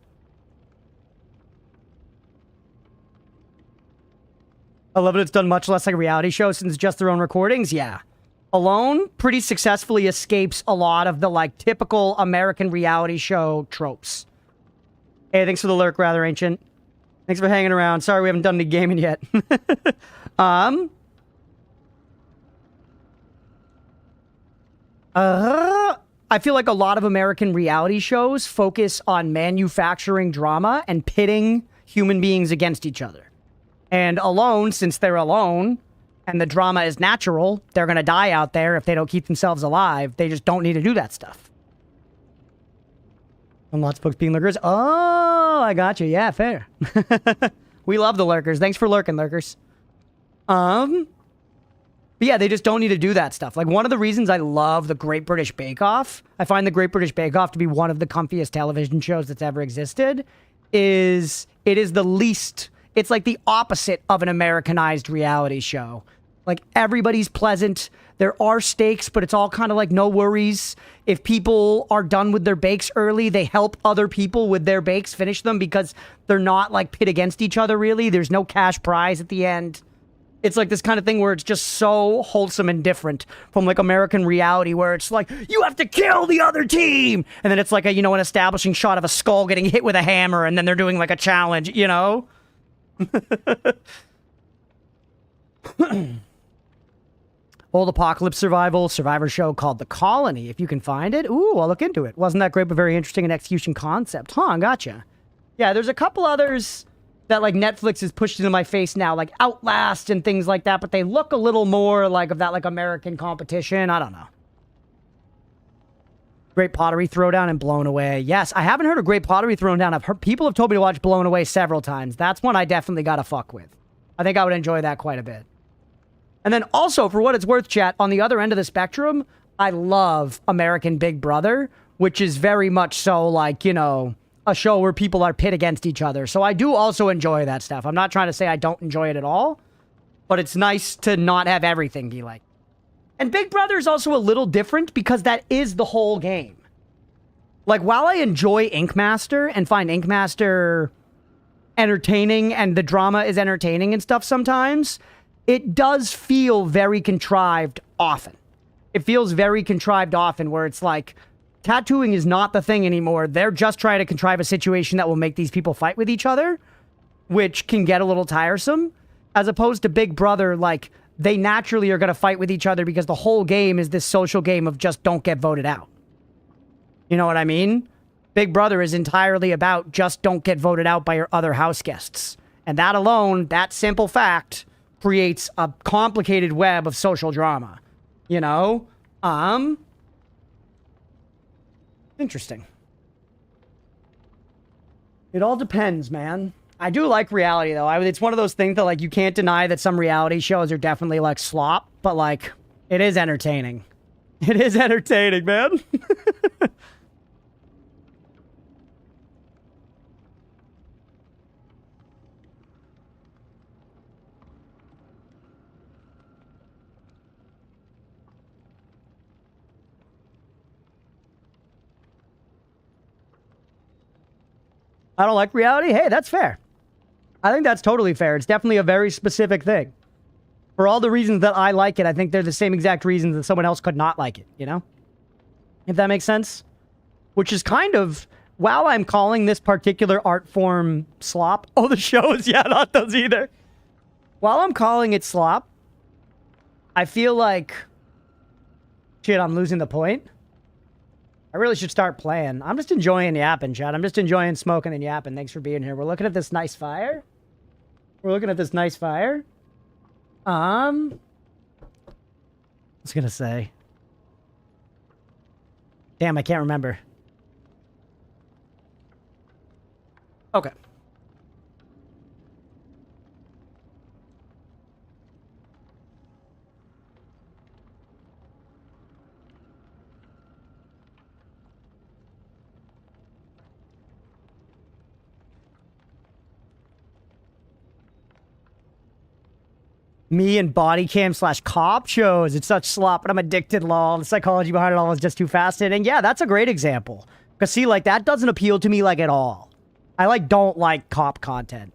I love it. It's done much less like a reality show since it's just their own recordings. Yeah. Alone pretty successfully escapes a lot of the, like, typical American reality show tropes. Hey, thanks for the lurk, Rather Ancient. Thanks for hanging around. Sorry we haven't done any gaming yet. I feel like a lot of American reality shows focus on manufacturing drama and pitting human beings against each other. And Alone, since they're alone, and the drama is natural, they're gonna die out there if they don't keep themselves alive. They just don't need to do that stuff. And lots of folks being lurkers. Oh, I got you. Yeah, fair. We love the lurkers. Thanks for lurking, lurkers. But yeah, they just don't need to do that stuff. Like, one of the reasons I love the Great British Bake Off, I find the Great British Bake Off to be one of the comfiest television shows that's ever existed, is it is the least... It's like the opposite of an Americanized reality show. Like, everybody's pleasant. There are stakes, but it's all kind of like no worries. If people are done with their bakes early, they help other people with their bakes finish them because they're not, like, pit against each other, really. There's no cash prize at the end. It's like this kind of thing where it's just so wholesome and different from, like, American reality where it's like, you have to kill the other team! And then it's like a, you know, an establishing shot of a skull getting hit with a hammer and then they're doing, like, a challenge, you know? Old apocalypse survivor show called The Colony, if you can find it. Ooh, I'll look into it. Wasn't that great, but very interesting in execution concept. Huh, gotcha. Yeah, there's a couple others that, like, Netflix has pushed into my face now, like Outlast and things like that, but they look a little more like of that, like, American competition. I don't know. Great Pottery Throwdown and Blown Away. Yes, I haven't heard of Great Pottery Throwdown. I've heard people have told me to watch Blown Away several times. That's one I definitely gotta fuck with. I think I would enjoy that quite a bit. And then also, for what it's worth, chat, on the other end of the spectrum, I love American Big Brother, which is very much so, like, you know, a show where people are pit against each other. So I do also enjoy that stuff. I'm not trying to say I don't enjoy it at all, but it's nice to not have everything be like. And Big Brother is also a little different because that is the whole game. Like, while I enjoy Ink Master and find Ink Master entertaining and the drama is entertaining and stuff sometimes, it does feel very contrived often. It feels very contrived often where it's like, tattooing is not the thing anymore. They're just trying to contrive a situation that will make these people fight with each other, which can get a little tiresome, as opposed to Big Brother, like, they naturally are going to fight with each other because the whole game is this social game of just don't get voted out. You know what I mean? Big Brother is entirely about just don't get voted out by your other house guests. And that alone, that simple fact, creates a complicated web of social drama. You know? Interesting. It all depends, man. I do like reality, though. It's one of those things that, like, you can't deny that some reality shows are definitely, like, slop, but, like, it is entertaining. It is entertaining, man. I don't like reality? Hey, that's fair. I think that's totally fair. It's definitely a very specific thing. For all the reasons that I like it, I think they're the same exact reasons that someone else could not like it, you know? If that makes sense? Which is kind of, while I'm calling this particular art form slop, oh, the show is, yeah, not those either. While I'm calling it slop, I feel like, shit, I'm losing the point. I really should start playing. I'm just enjoying yapping, chat. I'm just enjoying smoking and yapping. Thanks for being here. We're looking at this nice fire. We're looking at this nice fire. I was gonna say. Damn, I can't remember. Okay. Me and body cam / cop shows. It's such slop, but I'm addicted, lol. The psychology behind it all is just too fascinating. Yeah, that's a great example. Because see, like, that doesn't appeal to me, like, at all. I, like, don't like cop content.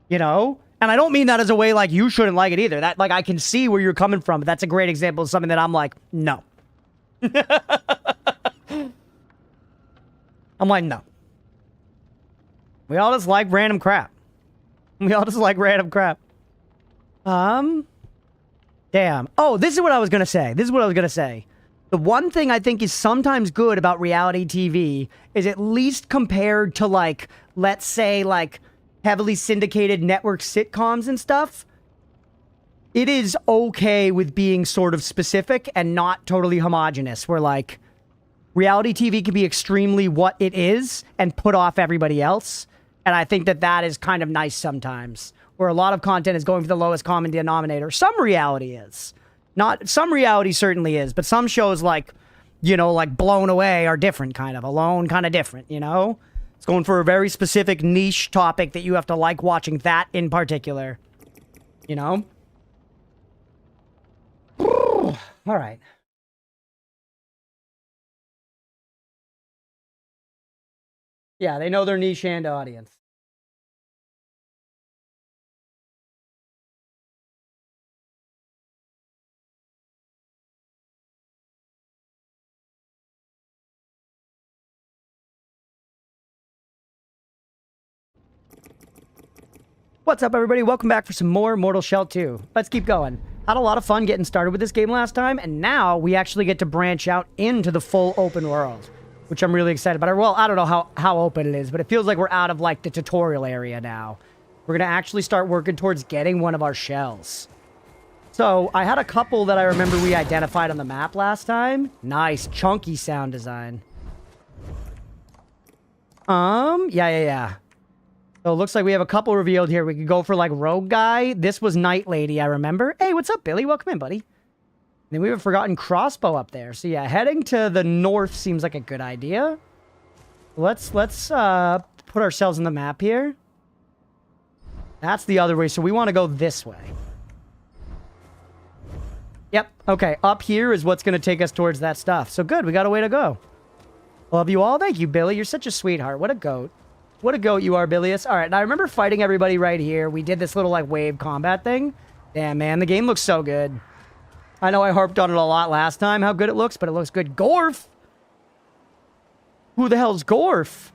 You know? And I don't mean that as a way, like, you shouldn't like it either. That, like, I can see where you're coming from, but that's a great example of something that I'm like, no. I'm like, no. We all just like random crap. We all just like random crap. Damn. Oh, this is what I was gonna say. The one thing I think is sometimes good about reality TV is at least compared to, like, let's say, like, heavily syndicated network sitcoms and stuff, it is okay with being sort of specific and not totally homogenous, where, like, reality TV can be extremely what it is and put off everybody else. And I think that that is kind of nice sometimes, where a lot of content is going for the lowest common denominator. Some reality is. Some reality certainly is, but some shows like, you know, like Blown Away are different, kind of. Alone, kind of different, you know? It's going for a very specific niche topic that you have to like watching that in particular. You know? All right. Yeah, they know their niche and audience. What's up, everybody? Welcome back for some more Mortal Shell 2. Let's keep going. Had a lot of fun getting started with this game last time, and now we actually get to branch out into the full open world, which I'm really excited about. Well, I don't know how open it is, but it feels like we're out of, like, the tutorial area now. We're going to actually start working towards getting one of our shells. So, I had a couple that I remember we identified on the map last time. Nice, chunky sound design. Yeah. So it looks like we have a couple revealed here. We could go for, like, Rogue Guy. This was Night Lady, I remember. Hey, what's up, Billy? Welcome in, buddy. And then we have a forgotten crossbow up there. So yeah, heading to the north seems like a good idea. Let's put ourselves in the map here. That's the other way, so we want to go this way. Yep, okay, up here is what's going to take us towards that stuff. So good, we got a way to go. Love you all. Thank you, Billy. You're such a sweetheart. What a goat. What a goat you are, Bilius. All right, and I remember fighting everybody right here. We did this little, like, wave combat thing. Damn, man, the game looks so good. I know I harped on it a lot last time, how good it looks, but it looks good. Gorf! Who the hell's Gorf?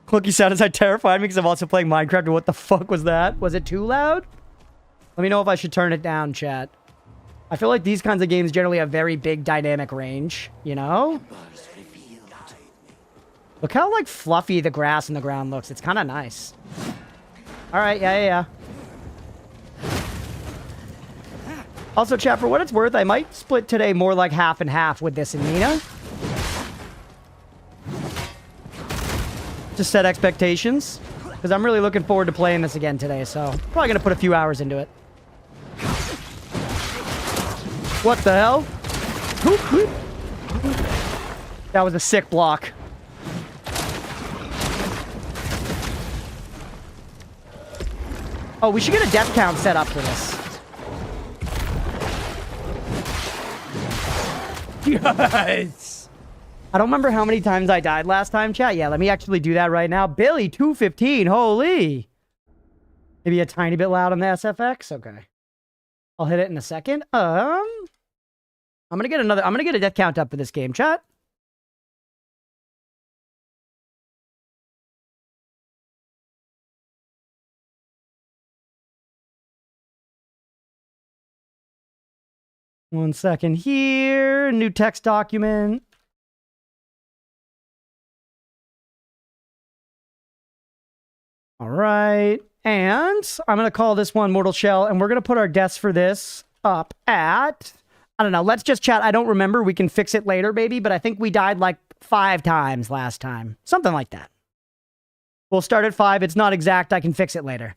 Cookie sound that terrified me because I'm also playing Minecraft, and what the fuck was that? Was it too loud? Let me know if I should turn it down, chat. I feel like these kinds of games generally have very big dynamic range, you know? Look how, like, fluffy the grass in the ground looks. It's kind of nice. Alright, yeah. Also, chat, for what it's worth, I might split today more like half and half with this and Mina. Just set expectations. Because I'm really looking forward to playing this again today, so probably going to put a few hours into it. What the hell? That was a sick block. Oh, we should get a death count set up for this. Yes! I don't remember how many times I died last time, chat. Yeah, let me actually do that right now. Billy, 215. Holy. Maybe a tiny bit loud on the SFX? Okay. I'll hit it in a second. I'm gonna get a death count up for this game, chat. One second here. New text document. All right. And I'm going to call this one Mortal Shell, and we're going to put our deaths for this up at... I don't know. Let's just chat. I don't remember. We can fix it later, baby, but I think we died like 5 times last time. Something like that. We'll start at 5. It's not exact. I can fix it later.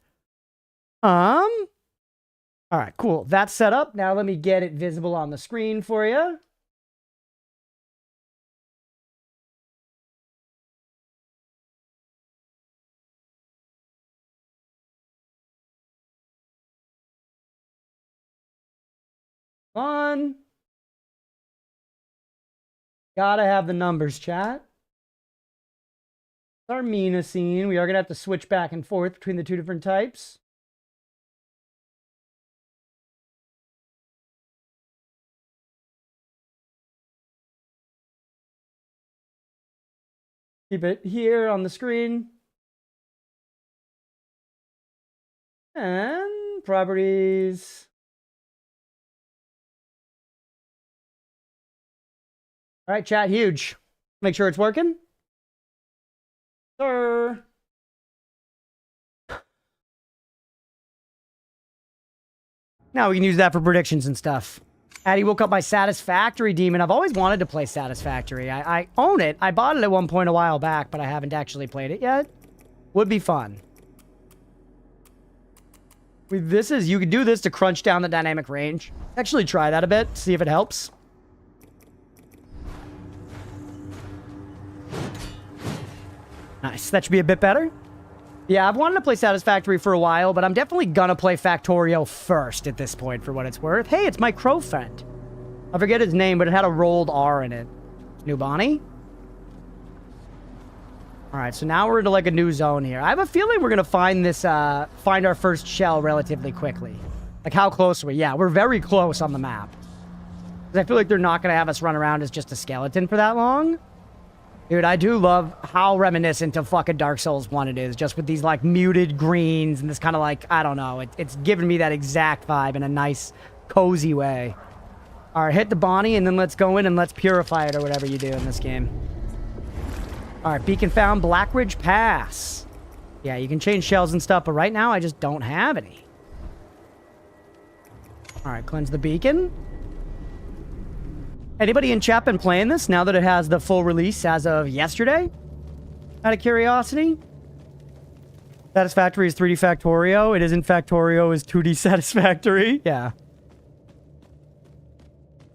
All right, cool. That's set up. Now let me get it visible on the screen for you. On. Gotta have the numbers, chat. Our Mina scene. We are gonna have to switch back and forth between the 2 different types. Keep it here on the screen. And properties. All right, chat, huge. Make sure it's working. Sir. Now we can use that for predictions and stuff. Addy woke up my Satisfactory demon. I've always wanted to play Satisfactory. I own it. I bought it at one point a while back, but I haven't actually played it yet. Would be fun. You could do this to crunch down the dynamic range. Actually try that a bit, see if it helps. Nice. That should be a bit better. Yeah, I've wanted to play Satisfactory for a while, but I'm definitely gonna play Factorio first at this point for what it's worth. Hey, it's my crow friend. I forget his name, but it had a rolled R in it. New Bonnie? Alright, so now we're into like a new zone here. I have a feeling we're gonna find this, find our first shell relatively quickly. Like, how close are we? Yeah, we're very close on the map. Because I feel like they're not gonna have us run around as just a skeleton for that long. Dude, I do love how reminiscent of fucking Dark Souls 1 it is, just with these, like, muted greens and this kind of, like, I don't know. It's giving me that exact vibe in a nice, cozy way. All right, hit the Bonnie, and then let's go in and let's purify it or whatever you do in this game. All right, beacon found, Blackridge Pass. Yeah, you can change shells and stuff, but right now I just don't have any. All right, cleanse the beacon. Anybody in chat been playing this now that it has the full release as of yesterday? Out of curiosity? Satisfactory is 3D Factorio. It isn't Factorio is 2D Satisfactory. Yeah.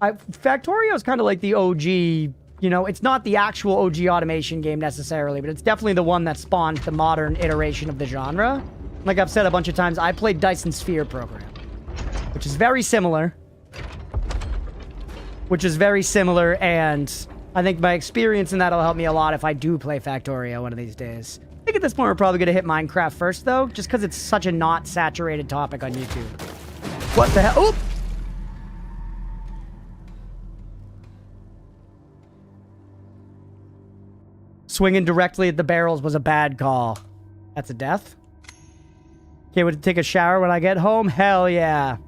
Factorio is kind of like the OG, you know, it's not the actual OG automation game necessarily, but it's definitely the one that spawned the modern iteration of the genre. Like I've said a bunch of times, I played Dyson Sphere Program, which is very similar. And I think my experience in that will help me a lot if I do play Factorio one of these days. I think at this point we're probably going to hit Minecraft first, though, just because it's such a not saturated topic on YouTube. What the hell? Oop! Swinging directly at the barrels was a bad call. That's a death. Okay, would take a shower when I get home? Hell yeah.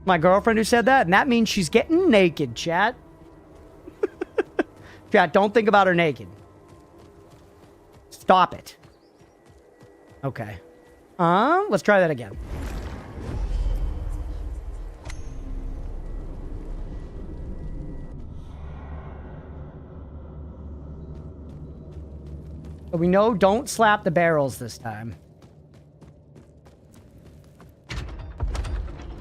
My girlfriend who said that, and that means she's getting naked, chat. Chat, don't think about her naked. Stop it. Okay. Let's try that again. But we know don't slap the barrels this time.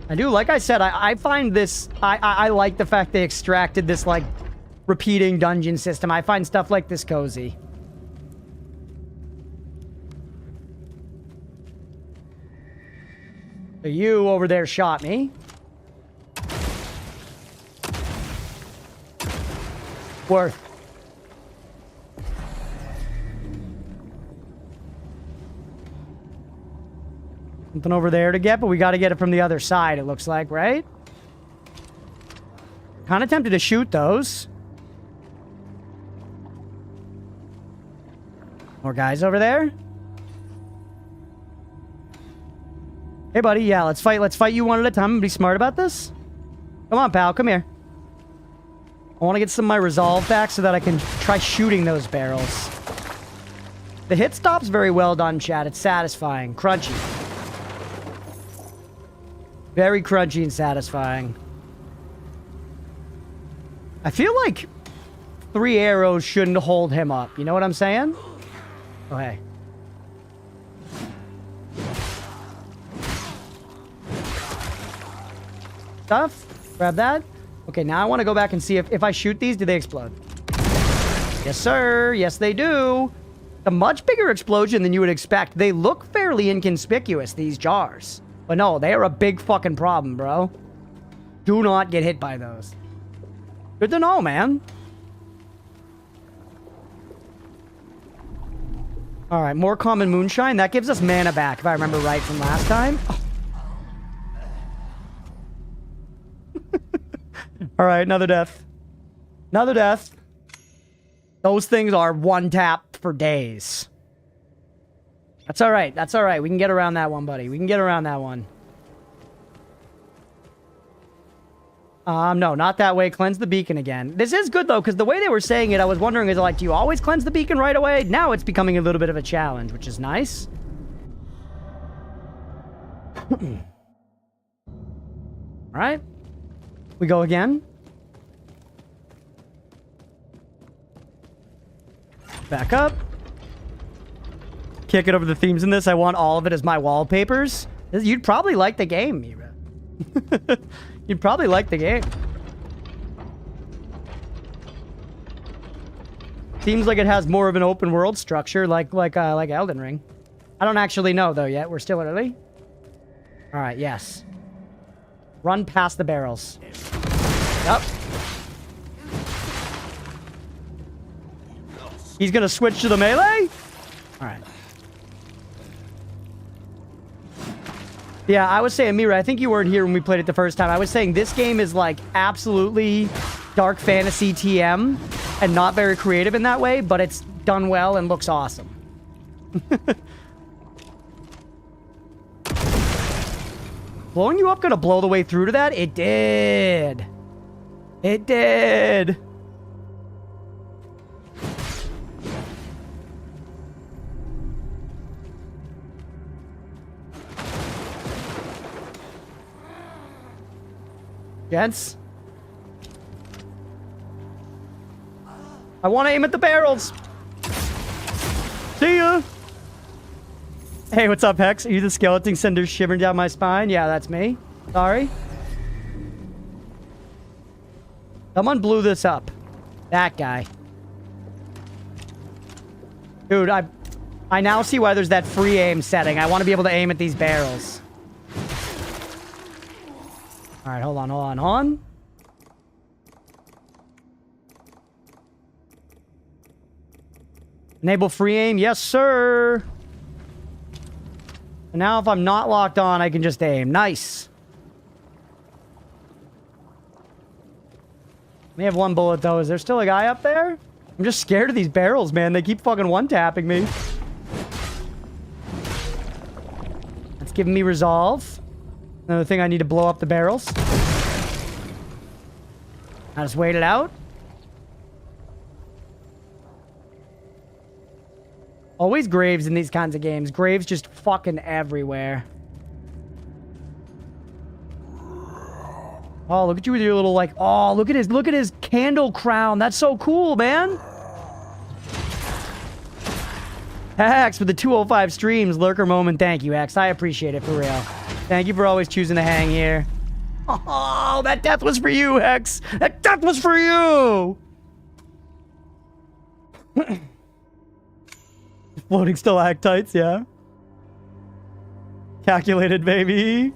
I do, like I said, I find this, I like the fact they extracted this, like, repeating dungeon system. I find stuff like this cozy. So you over there shot me. Worth. Something over there to get, but we got to get it from the other side, it looks like, right? Kind of tempted to shoot those. More guys over there. Hey, buddy. Yeah, let's fight. Let's fight you one at a time and be smart about this. Come on, pal. Come here. I want to get some of my resolve back so that I can try shooting those barrels. The hit stop's very well done, chat. It's satisfying. Crunchy. Very crunchy and satisfying. I feel like 3 arrows shouldn't hold him up. You know what I'm saying? Oh, hey. Stuff. Grab that. Okay, now I want to go back and see if I shoot these, do they explode? Yes, sir. Yes, they do. A much bigger explosion than you would expect. They look fairly inconspicuous, these jars. But no, they are a big fucking problem, bro. Do not get hit by those. Good to know, man. All right, more common moonshine. That gives us mana back, if I remember right from last time. Oh. All right, another death. Another death. Those things are one tap for days. That's all right. That's all right. We can get around that one, buddy. We can get around that one. No, not that way. Cleanse the beacon again. This is good, though, because the way they were saying it, I was wondering, is it like, do you always cleanse the beacon right away? Now it's becoming a little bit of a challenge, which is nice. All right. We go again. Back up. Can't get over the themes in this. I want all of it as my wallpapers. You'd probably like the game, Mira. You'd probably like the game. Seems like it has more of an open world structure, like Elden Ring. I don't actually know though yet. We're still early. All right. Yes. Run past the barrels. Yep. He's gonna switch to the melee? All right. Yeah, I was saying, Mira, I think you weren't here when we played it the first time. I was saying this game is like absolutely dark fantasy TM and not very creative in that way, but it's done well and looks awesome. Blowing you up gonna blow the way through to that? It did. It did. Gents? I want to aim at the barrels. See ya. Hey, what's up, Hex? Are you the skeleton cinder shivering down my spine? Yeah, that's me. Sorry. Someone blew this up. That guy. Dude, I now see why there's that free aim setting. I want to be able to aim at these barrels. All right, hold on. Enable free aim. Yes, sir. And now if I'm not locked on, I can just aim. Nice. We have one bullet, though. Is there still a guy up there? I'm just scared of these barrels, man. They keep fucking one-tapping me. That's giving me resolve. Another thing, I need to blow up the barrels. I just wait it out. Always graves in these kinds of games. Graves just fucking everywhere. Oh, look at you with your little like. Oh, look at his candle crown. That's so cool, man. Hex with the 205 streams. Lurker moment. Thank you, Hex. I appreciate it for real. Thank you for always choosing to hang here. Oh, that death was for you, Hex. That death was for you. Floating stalactites, yeah. Calculated, baby.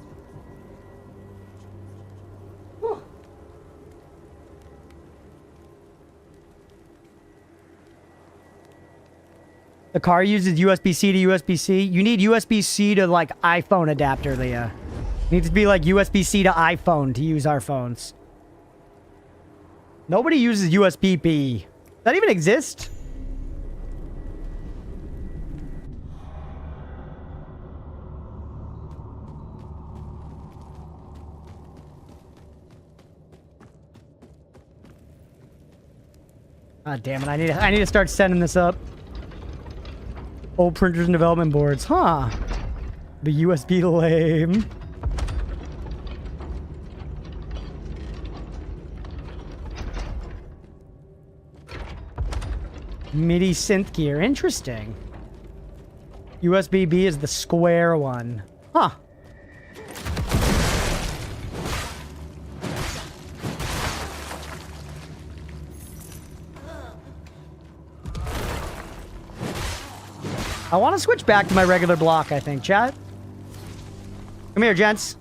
The car uses USB-C to USB-C. You need USB-C to, like, iPhone adapter, Leah. It needs to be, like, USB-C to iPhone to use our phones. Nobody uses USB-B. Does that even exist? God damn it, I need to start sending this up. Old printers and development boards. Huh. The USB lame. MIDI synth gear. Interesting. USB-B is the square one. Huh. I want to switch back to my regular block, I think. Chat? Come here, gents.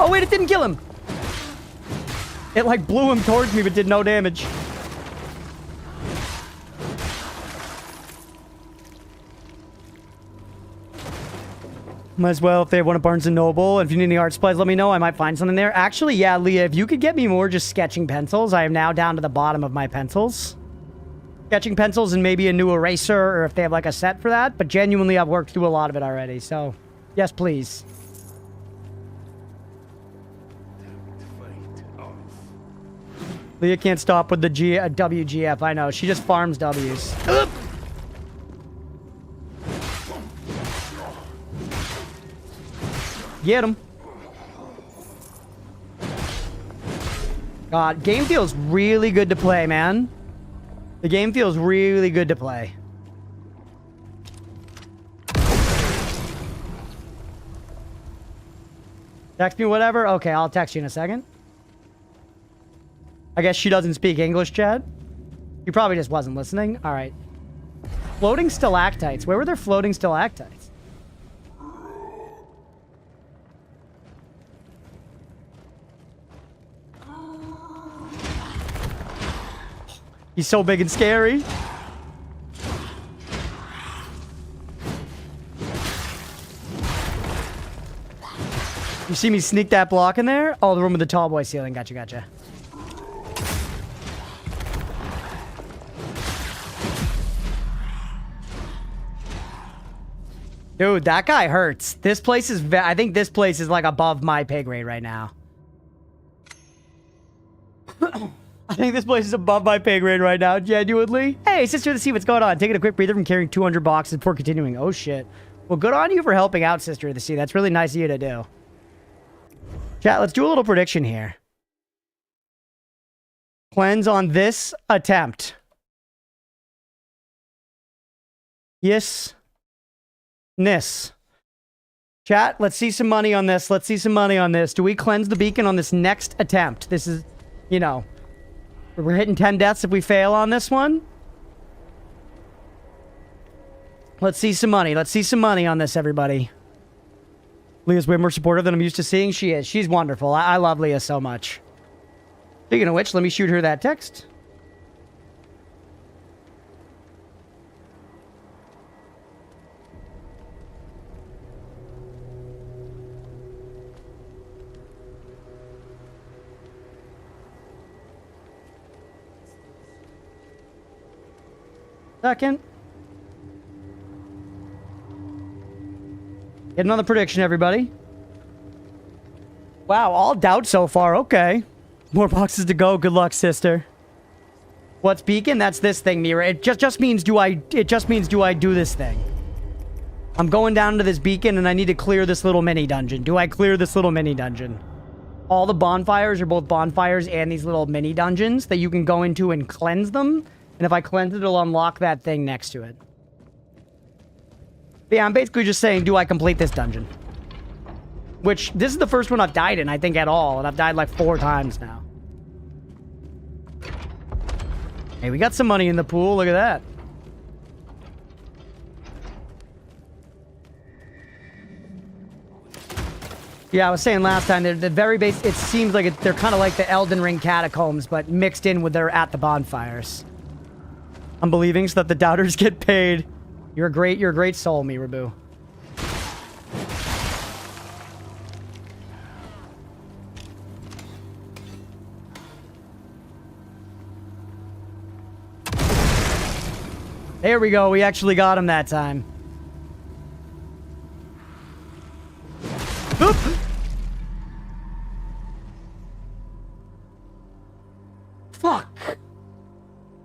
Oh, wait, it didn't kill him. It, like, blew him towards me, but did no damage. Might as well if they have one at Barnes & Noble. If you need any art supplies, let me know. I might find something there. Actually, yeah, Leah, if you could get me more just sketching pencils. I am now down to the bottom of my pencils. Sketching pencils and maybe a new eraser, or if they have, like, a set for that. But genuinely, I've worked through a lot of it already. So, yes, please. Leah can't stop with the WGF. I know. She just farms W's. Get him. God, game feels really good to play, man. The game feels really good to play. Text me whatever? Okay, I'll text you in a second. I guess she doesn't speak English, Chad. You probably just wasn't listening. All right. Floating stalactites. Where were there floating stalactites? He's so big and scary. You see me sneak that block in there? Oh, the room with the tall boy ceiling. Gotcha, gotcha. Dude, that guy hurts. This place is... I think this place is, like, above my pay grade right now. I think this place is above my pay grade right now, genuinely. Hey, sister, to see what's going on. Taking a quick breather from carrying 200 boxes before continuing. Oh, shit. Well, good on you for helping out, sister of the sea. That's really nice of you to do. Chat, let's do a little prediction here. Cleanse on this attempt. Yes. Nis. Chat, let's see some money on this. Let's see some money on this. Do we cleanse the beacon on this next attempt? This is, you know... We're hitting 10 deaths if we fail on this one. Let's see some money. Let's see some money on this, everybody. Leah's way more supportive than I'm used to seeing. She is. She's wonderful. I love Leah so much. Speaking of which, let me shoot her that text. Second. Get another prediction, everybody. Wow, all doubt so far. Okay. More boxes to go. Good luck, sister. What's beacon? That's this thing, Mira. It just means do I do this thing? I'm going down to this beacon and I need to clear this little mini dungeon. Do I clear this little mini dungeon? All the bonfires are both bonfires and these little mini dungeons that you can go into and cleanse them. And if I cleanse it, it'll unlock that thing next to it. But yeah, I'm basically just saying, do I complete this dungeon? Which, this is the first one I've died in, I think, at all. And I've died like 4 times now. Hey, we got some money in the pool. Look at that. Yeah, I was saying last time, they're the very base. It seems like they're kind of like the Elden Ring catacombs, but mixed in with their at the bonfires. I'm believing so that the doubters get paid. You're a great soul, Mirabu. There we go. We actually got him that time. Oop. Fuck.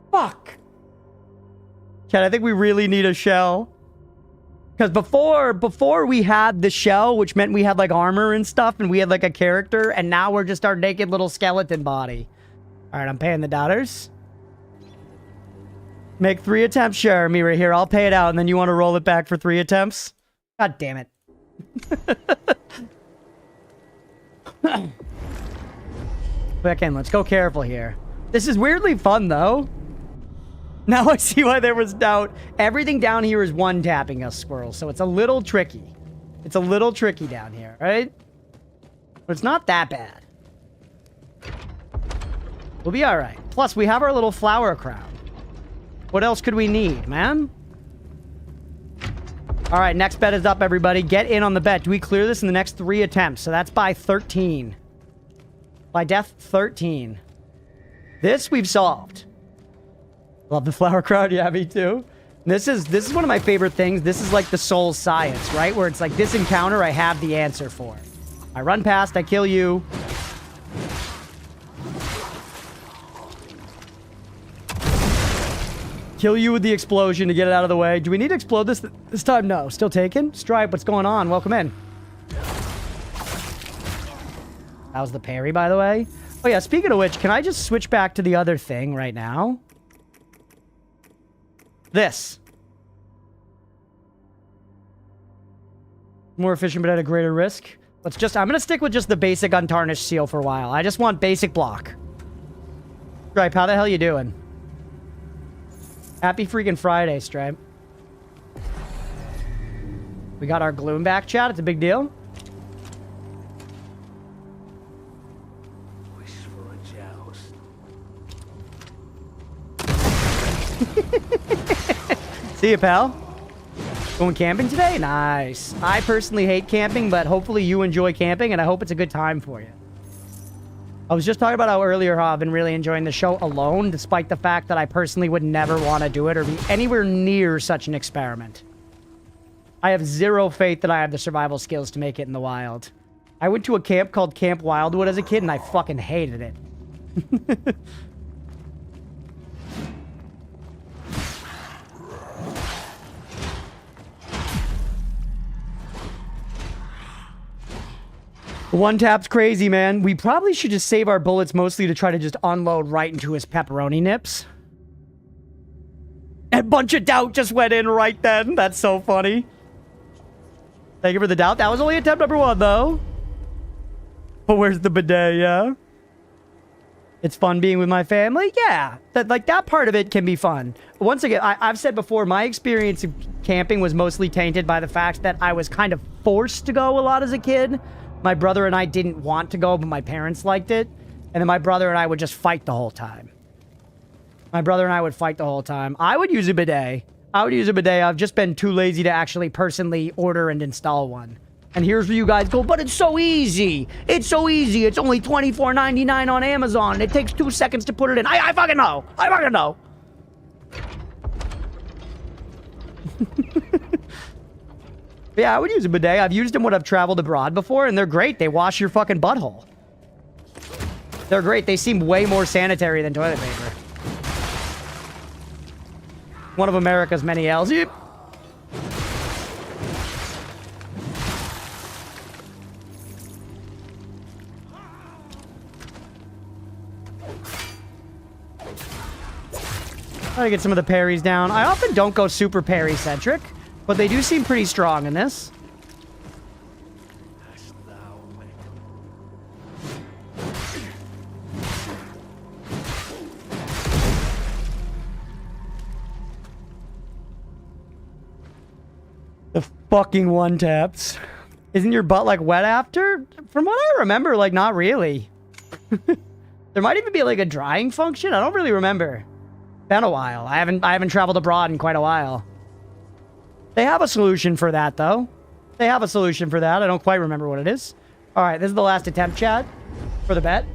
Fuck. Chad, I think we really need a shell. Because before we had the shell, which meant we had like armor and stuff, and we had like a character, and now we're just our naked little skeleton body. Alright, I'm paying the dollars. Make 3 attempts, share me right here. I'll pay it out, and then you want to roll it back for 3 attempts? God damn it. Back in. Let's go careful here. This is weirdly fun, though. Now I see why there was doubt. Everything down here is one-tapping us, squirrels, so it's a little tricky. It's a little tricky down here, right? But it's not that bad. We'll be alright. Plus, we have our little flower crown. What else could we need, man? Alright, next bet is up, everybody. Get in on the bet. Do we clear this in the next 3 attempts? So that's by 13. By death, 13. This we've solved. Love the flower crowd. Yeah, me too. This is one of my favorite things. This is like the soul science, right? Where it's like this encounter I have the answer for. I run past, I kill you. Kill you with the explosion to get it out of the way. Do we need to explode this time? No. Still taken? Stripe, what's going on? Welcome in. That was the parry, by the way. Oh yeah, speaking of which, can I just switch back to the other thing right now? This. More efficient, but at a greater risk. I'm gonna stick with just the basic untarnished seal for a while. I just want basic block. Stripe, how the hell you doing? Happy freaking Friday, Stripe. We got our gloom back, chat. It's a big deal. Wish for a joust. See you, pal. Going camping today? Nice. I personally hate camping, but hopefully you enjoy camping, and I hope it's a good time for you. I was just talking about how earlier how I've been really enjoying the show alone, despite the fact that I personally would never want to do it or be anywhere near such an experiment. I have zero faith that I have the survival skills to make it in the wild. I went to a camp called Camp Wildwood as a kid, and I fucking hated it. One tap's crazy, man. We probably should just save our bullets mostly to try to just unload right into his pepperoni nips. A bunch of doubt just went in right then. That's so funny. Thank you for the doubt. That was only attempt number 1, though. But where's the bidet, yeah? It's fun being with my family? Yeah. That part of it can be fun. Once again, I've said before, my experience of camping was mostly tainted by the fact that I was kind of forced to go a lot as a kid. My brother and I didn't want to go, but my parents liked it. And then my brother and I would just fight the whole time. My brother and I would fight the whole time. I would use a bidet. I've just been too lazy to actually personally order and install one. And here's where you guys go, but it's so easy. It's so easy. It's only $24.99 on Amazon. It takes 2 seconds to put it in. I fucking know. I fucking know. Yeah, I would use a bidet. I've used them when I've traveled abroad before, and they're great. They wash your fucking butthole. They're great. They seem way more sanitary than toilet paper. One of America's many L's. Yep. Try to get some of the parries down. I often don't go super parry-centric, but they do seem pretty strong in this. The fucking one-taps. Isn't your butt, like, wet after? From what I remember, like, not really. There might even be, like, a drying function. I don't really remember. Been a while. I haven't traveled abroad in quite a while. They have a solution for that, though. They have a solution for that. I don't quite remember what it is. All right, this is the last attempt, chat, for the bet.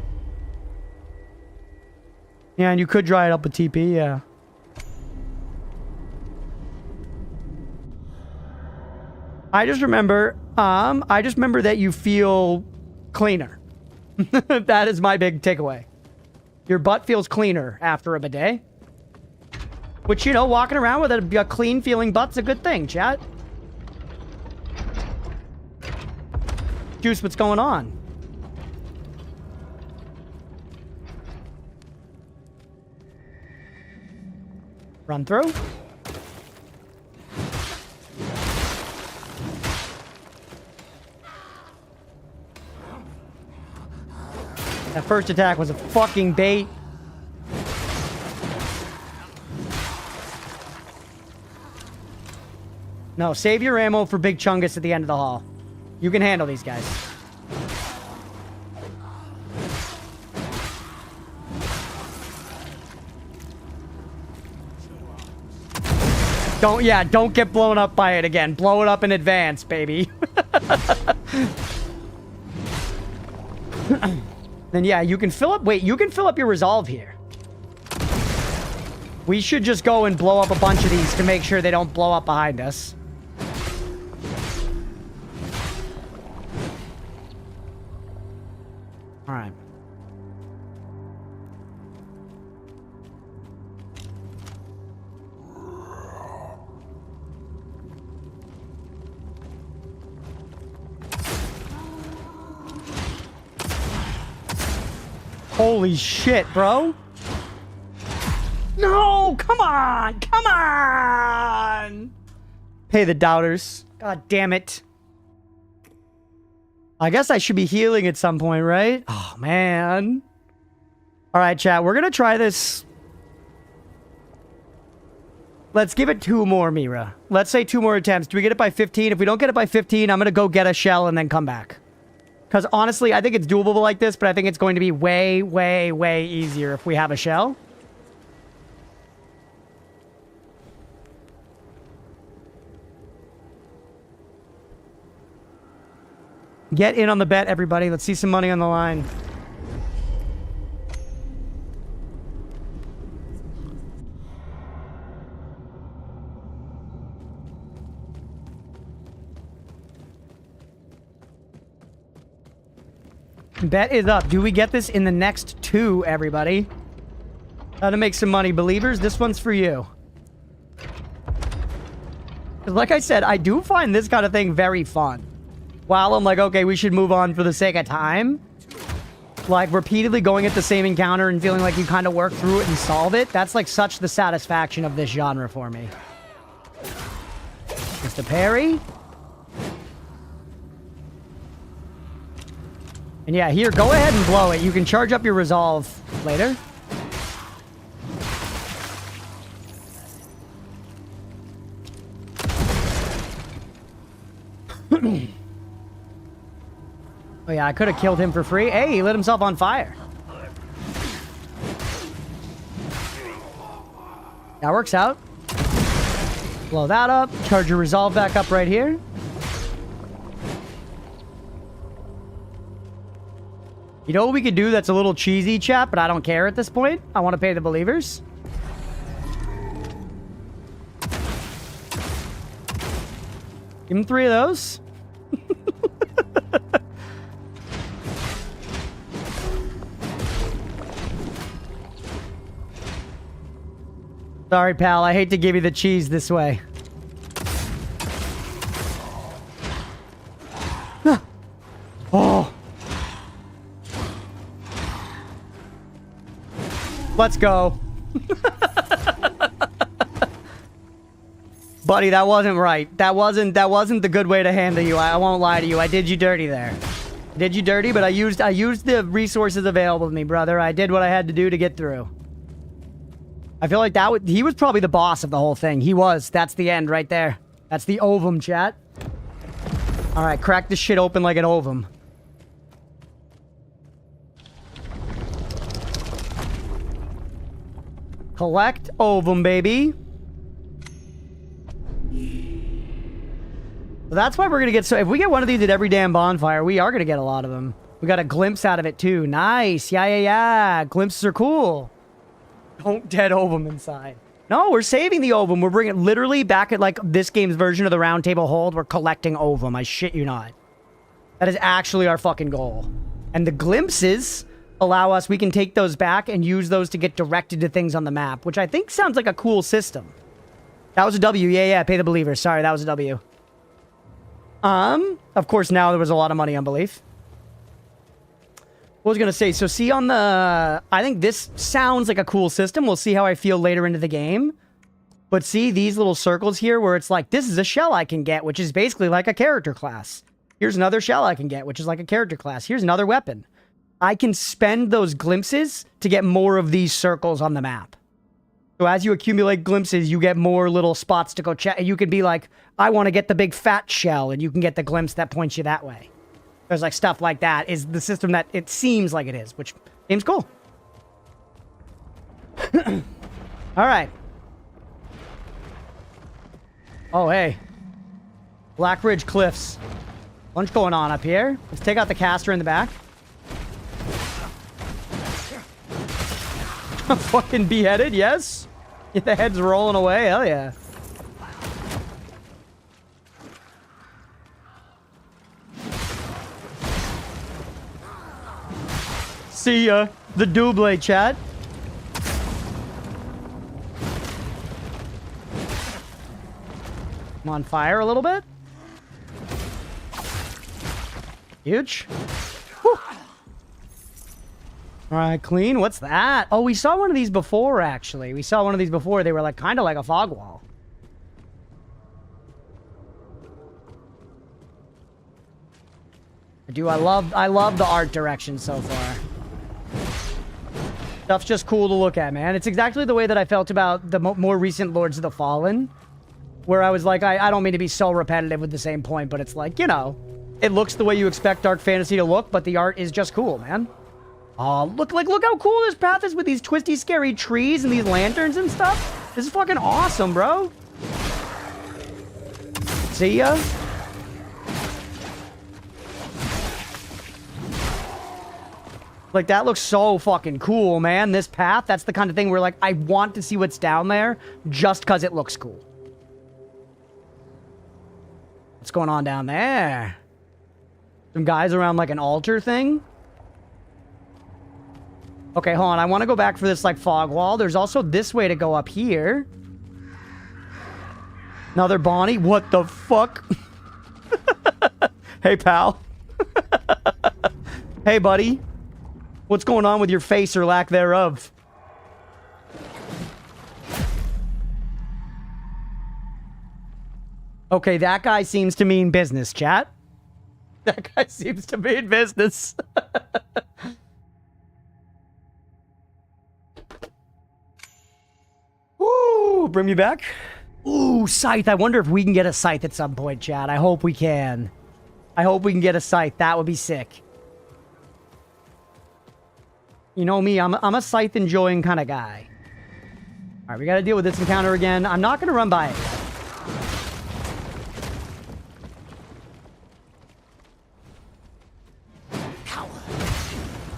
Yeah, and you could dry it up with TP, yeah. I just remember that you feel cleaner. That is my big takeaway. Your butt feels cleaner after a bidet. Which, you know, walking around with a clean feeling butt's a good thing, chat. Juice, what's going on? Run through. That first attack was a fucking bait. No, save your ammo for Big Chungus at the end of the hall. You can handle these guys. Don't get blown up by it again. Blow it up in advance, baby. Then yeah, you can fill up... Wait, you can fill up your resolve here. We should just go and blow up a bunch of these to make sure they don't blow up behind us. Alright. Holy shit, bro. No, come on. Come on. Pay the doubters. God damn it. I guess I should be healing at some point, right? Oh, man. All right, chat. We're going to try this. Let's give it 2 more, Mira. Let's say 2 more attempts. Do we get it by 15? If we don't get it by 15, I'm going to go get a shell and then come back. Because honestly, I think it's doable like this, but I think it's going to be way, way, way easier if we have a shell. Get in on the bet, everybody. Let's see some money on the line. Bet is up. Do we get this in the next 2, everybody? How to make some money, believers? This one's for you. Like I said, I do find this kind of thing very fun. While I'm like, okay, we should move on for the sake of time. Like, repeatedly going at the same encounter and feeling like you kind of work through it and solve it. That's like such the satisfaction of this genre for me. Mr. Parry. And yeah, here, go ahead and blow it. You can charge up your resolve later. Oh yeah, I could have killed him for free. Hey, he lit himself on fire. That works out. Blow that up. Charge your resolve back up right here. You know what we could do that's a little cheesy, chat, but I don't care at this point? I want to pay the believers. Give him 3 of those. Sorry, pal. I hate to give you the cheese this way. Oh. Let's go. Buddy, that wasn't right. That wasn't the good way to handle you. I won't lie to you. I did you dirty there. I did you dirty, but I used the resources available to me, brother. I did what I had to do to get through. I feel like he was probably the boss of the whole thing. He was. That's the end right there. That's the ovum, chat. All right, crack this shit open like an ovum. Collect ovum, baby. That's why we're gonna get so. If we get one of these at every damn bonfire, we are gonna get a lot of them. We got a glimpse out of it too. Nice. Yeah. Glimpses are cool. Don't dead ovum inside. No, we're saving the ovum. We're bringing literally back at like this game's version of the round table hold. We're collecting ovum. I shit you not. That is actually our fucking goal. And the glimpses allow us, we can take those back and use those to get directed to things on the map, which I think sounds like a cool system. That was a W. Yeah, pay the believers. Sorry, that was a W. Of course, now there was a lot of money on belief. What was I going to say? So see on the... I think this sounds like a cool system. We'll see how I feel later into the game. But see these little circles here where it's like, this is a shell I can get, which is basically like a character class. Here's another shell I can get, which is like a character class. Here's another weapon. I can spend those glimpses to get more of these circles on the map. So as you accumulate glimpses, you get more little spots to go check. You could be like, I want to get the big fat shell, and you can get the glimpse that points you that way. There's like stuff like that is the system that it seems like it is, which seems cool. All right. Oh, hey. Black Ridge Cliffs. Lunch going on up here. Let's take out the caster in the back. Fucking beheaded, yes. Get the heads rolling away, hell yeah. See ya. The double chat. I'm on fire a little bit. Huge. Whew. All right, clean. What's that? Oh, we saw one of these before, actually. We saw one of these before. They were like kind of like a fog wall. I love the art direction so far. Stuff's just cool to look at, man. It's exactly the way that I felt about the more recent Lords of the Fallen, where I was like, I don't mean to be so repetitive with the same point, but it's like, you know, it looks the way you expect dark fantasy to look, but the art is just cool, man. Oh, look how cool this path is with these twisty, scary trees and these lanterns and stuff. This is fucking awesome, bro. See ya. Like, that looks so fucking cool, man. This path, that's the kind of thing where, like, I want to see what's down there just because it looks cool. What's going on down there? Some guys around, like, an altar thing? Okay, hold on. I want to go back for this, like, fog wall. There's also this way to go up here. Another Bonnie? What the fuck? Hey, pal. Hey, buddy. What's going on with your face or lack thereof? Okay, that guy seems to mean business, chat. That guy seems to mean business. Ooh, bring me back. Ooh, scythe. I wonder if we can get a scythe at some point, chat. I hope we can. I hope we can get a scythe. That would be sick. You know me, I'm a scythe enjoying kind of guy. All right, we got to deal with this encounter again. I'm not going to run by it.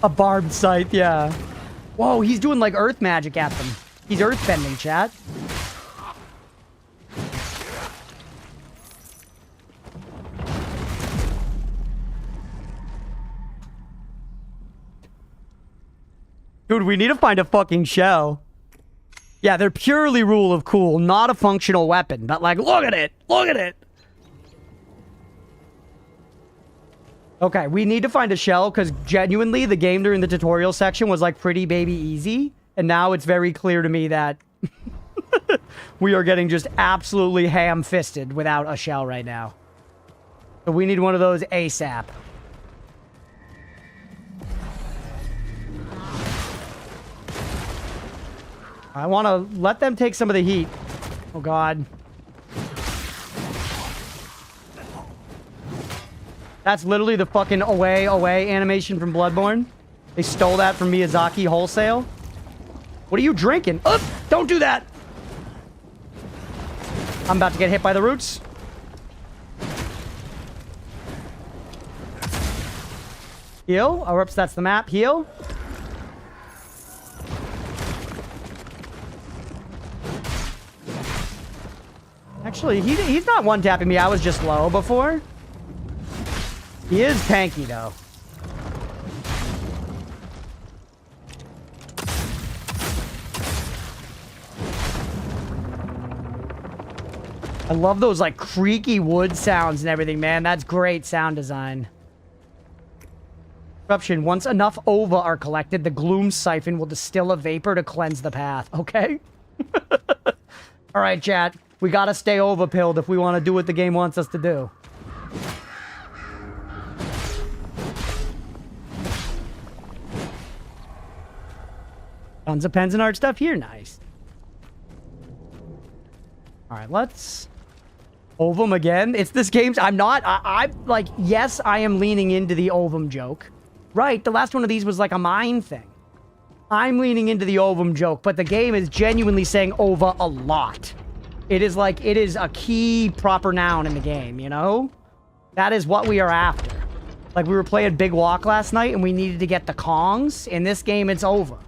A barbed scythe, yeah. Whoa, he's doing like earth magic at them. He's earth bending, chat. Dude, we need to find a fucking shell. Yeah, they're purely rule of cool, not a functional weapon. But like, look at it! Look at it! Okay, we need to find a shell, because genuinely, the game during the tutorial section was like pretty baby easy. And now it's very clear to me that we are getting just absolutely ham-fisted without a shell right now. So we need one of those ASAP. I want to let them take some of the heat. Oh, God. That's literally the fucking away animation from Bloodborne. They stole that from Miyazaki wholesale. What are you drinking? Up! Don't do that! I'm about to get hit by the roots. Heal. Oh, oops, that's the map. Heal. Actually, he's not one-tapping me. I was just low before. He is tanky, though. I love those, like, creaky wood sounds and everything, man. That's great sound design. Corruption. Once enough ova are collected, the gloom siphon will distill a vapor to cleanse the path. Okay? All right, chat. We gotta stay overpilled if we want to do what the game wants us to do. Tons of pens and art stuff here. Nice. All right, let's Ovum again. It's this game's... I'm like, yes, I am leaning into the Ovum joke. Right, the last one of these was like a mine thing. I'm leaning into the Ovum joke, but the game is genuinely saying ova a lot. It is like, it is a key proper noun in the game, you know? That is what we are after. Like, we were playing Big Walk last night, and we needed to get the Kongs. In this game, it's ova.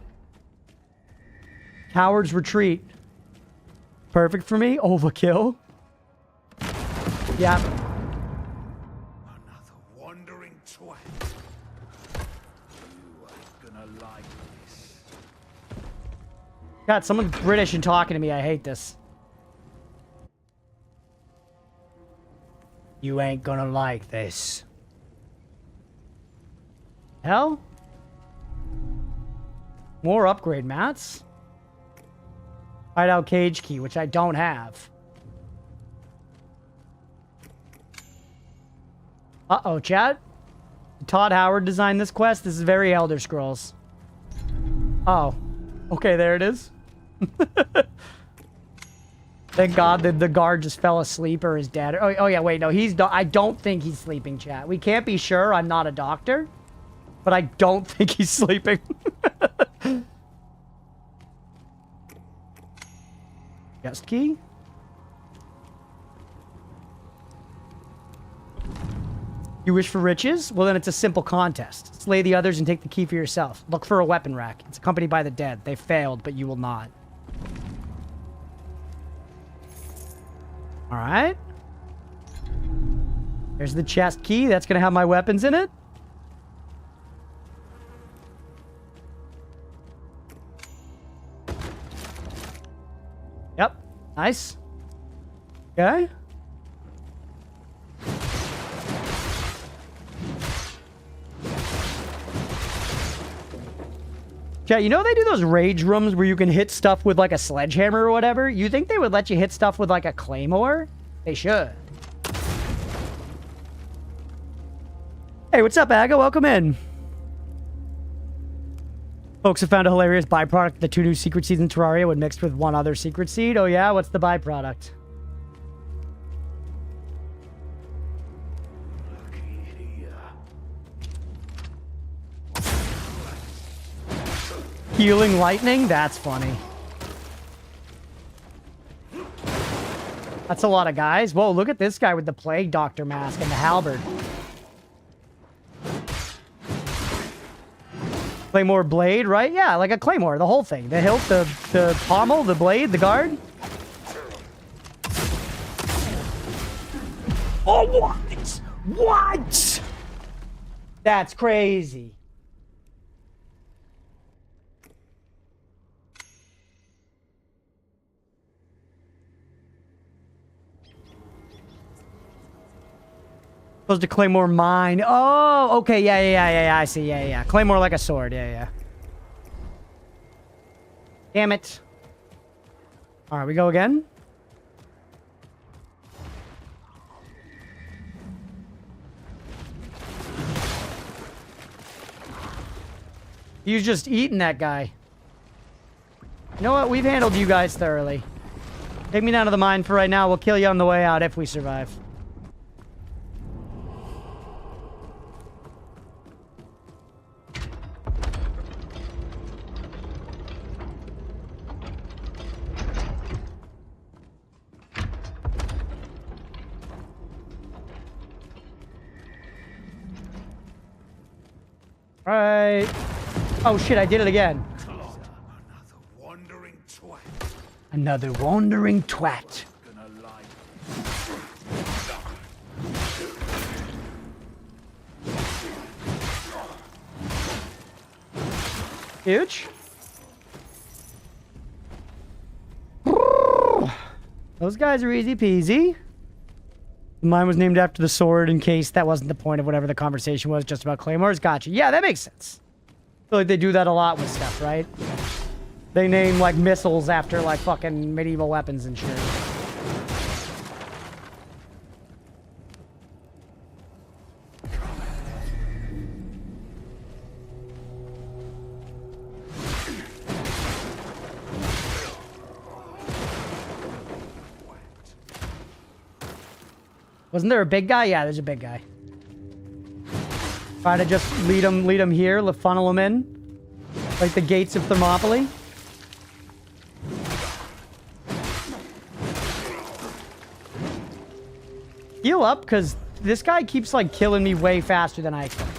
Coward's Retreat. Perfect for me. Overkill. Yeah. Another wandering twat. You ain't gonna like this. God, someone's British and talking to me. I hate this. You ain't gonna like this. Hell? More upgrade mats? Hideout cage key, which I don't have. Uh-oh, chat. Todd Howard designed this quest. This is very Elder Scrolls. Oh. Okay, there it is. Thank God that the guard just fell asleep or is dead. Oh yeah, wait, no, I don't think he's sleeping, chat. We can't be sure. I'm not a doctor. But I don't think he's sleeping. Guest key? You wish for riches? Well, then it's a simple contest. Slay the others and take the key for yourself. Look for a weapon rack. It's accompanied by the dead. They failed, but you will not. Alright. There's the chest key. That's going to have my weapons in it. Yep. Nice. Okay. Yeah, you know they do those rage rooms where you can hit stuff with like a sledgehammer or whatever? You think they would let you hit stuff with like a claymore? They should. Hey, what's up, Aga? Welcome in. Folks have found a hilarious byproduct of the 2 new secret seeds in Terraria when mixed with 1 other secret seed. Oh yeah? What's the byproduct? Healing lightning? That's funny. That's a lot of guys. Whoa, look at this guy with the plague doctor mask and the halberd. Claymore blade, right? Yeah, like a claymore, the whole thing. The hilt, the pommel, the blade, the guard. Oh, what? What? That's crazy. Supposed to claymore mine. Oh, okay. Yeah. I see. Yeah. Claymore like a sword. Yeah. Damn it. All right, we go again. He's just eating that guy. You know what? We've handled you guys thoroughly. Take me down to the mine for right now. We'll kill you on the way out if we survive. Right. Oh shit, I did it again. Another wandering twat. Another wandering twat. Huge. Those guys are easy peasy. Mine was named after the sword in case that wasn't the point of whatever the conversation was, just about claymores. Gotcha. Yeah, that makes sense. I feel like they do that a lot with stuff, right? They name, like, missiles after, like, fucking medieval weapons and shit. Wasn't there a big guy? Yeah, there's a big guy. Try to just lead him here, funnel him in. Like the gates of Thermopylae. Heal up, because this guy keeps, like, killing me way faster than I expect.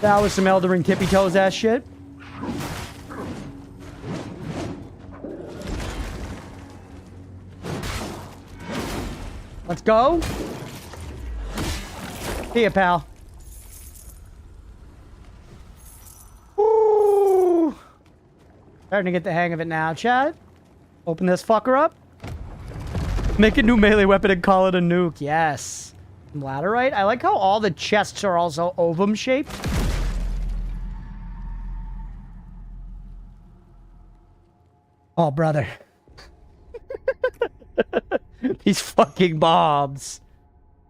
That was some Elden Ring tippy toes ass shit. Let's go. See ya, pal. Ooh. Starting to get the hang of it now, chat. Open this fucker up. Make a new melee weapon and call it a nuke. Yes. Laterite. I like how all the chests are also ovum shaped. Oh, brother. These fucking bombs.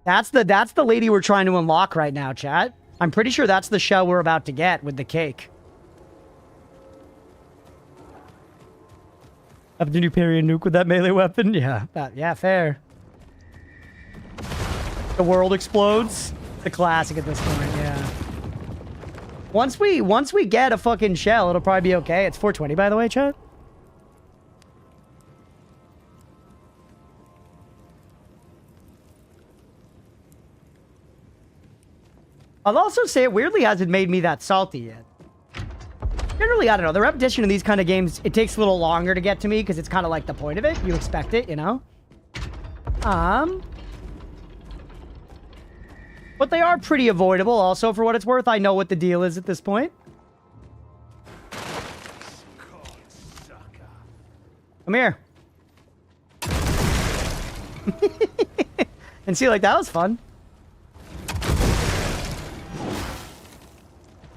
That's the lady we're trying to unlock right now, chat. I'm pretty sure that's the shell we're about to get with the cake. Have the new parry and nuke with that melee weapon? Yeah, yeah, fair. The world explodes. The classic at this point, yeah. Once we get a fucking shell, it'll probably be okay. It's 420, by the way, chat. I'll also say it weirdly hasn't made me that salty yet. Generally, I don't know. The repetition of these kind of games, it takes a little longer to get to me because it's kind of like the point of it. You expect it, you know? But they are pretty avoidable also, for what it's worth. I know what the deal is at this point. Come here. And see, like, that was fun.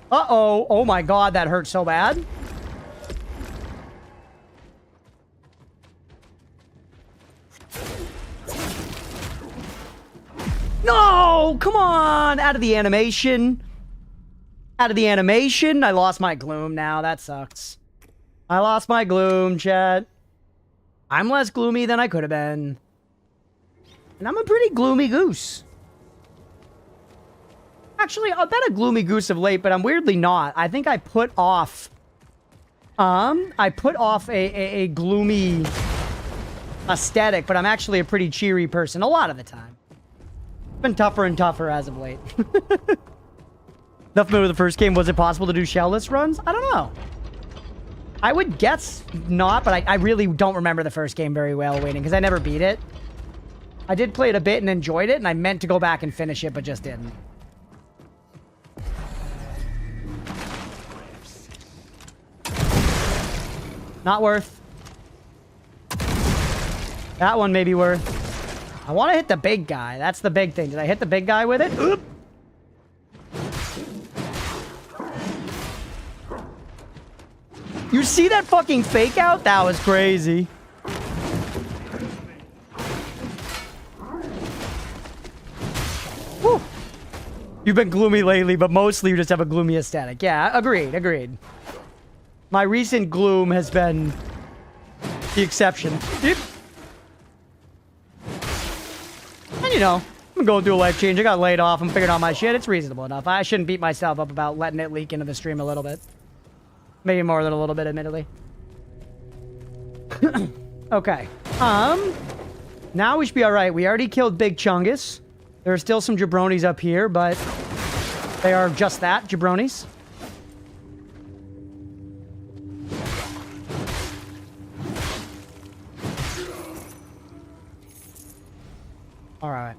Uh-oh. Oh my god, that hurt so bad. No! Come on! Out of the animation. Out of the animation. I lost my gloom now. That sucks. I lost my gloom, chat. I'm less gloomy than I could have been. And I'm a pretty gloomy goose. Actually, I've been a gloomy goose of late, but I'm weirdly not. I think I put off... a gloomy aesthetic, but I'm actually a pretty cheery person a lot of the time. Been tougher and tougher as of late. Not familiar with the first game. Was it possible to do shellless runs? I don't know. I would guess not, but I really don't remember the first game very well, waiting, because I never beat it. I did play it a bit and enjoyed it, and I meant to go back and finish it, but just didn't. Not worth. That one may be worth. I want to hit the big guy. That's the big thing. Did I hit the big guy with it? Oop. You see that fucking fake out? That was crazy. Whew. You've been gloomy lately, but mostly you just have a gloomy aesthetic. Yeah, agreed, agreed. My recent gloom has been the exception. And you know, I'm going through a life change. I got laid off. I'm figuring out my shit. It's reasonable enough. I shouldn't beat myself up about letting it leak into the stream a little bit. Maybe more than a little bit, admittedly. Okay. Now we should be alright. We already killed Big Chungus. There are still some jabronis up here, but they are just that, jabronis. Alright.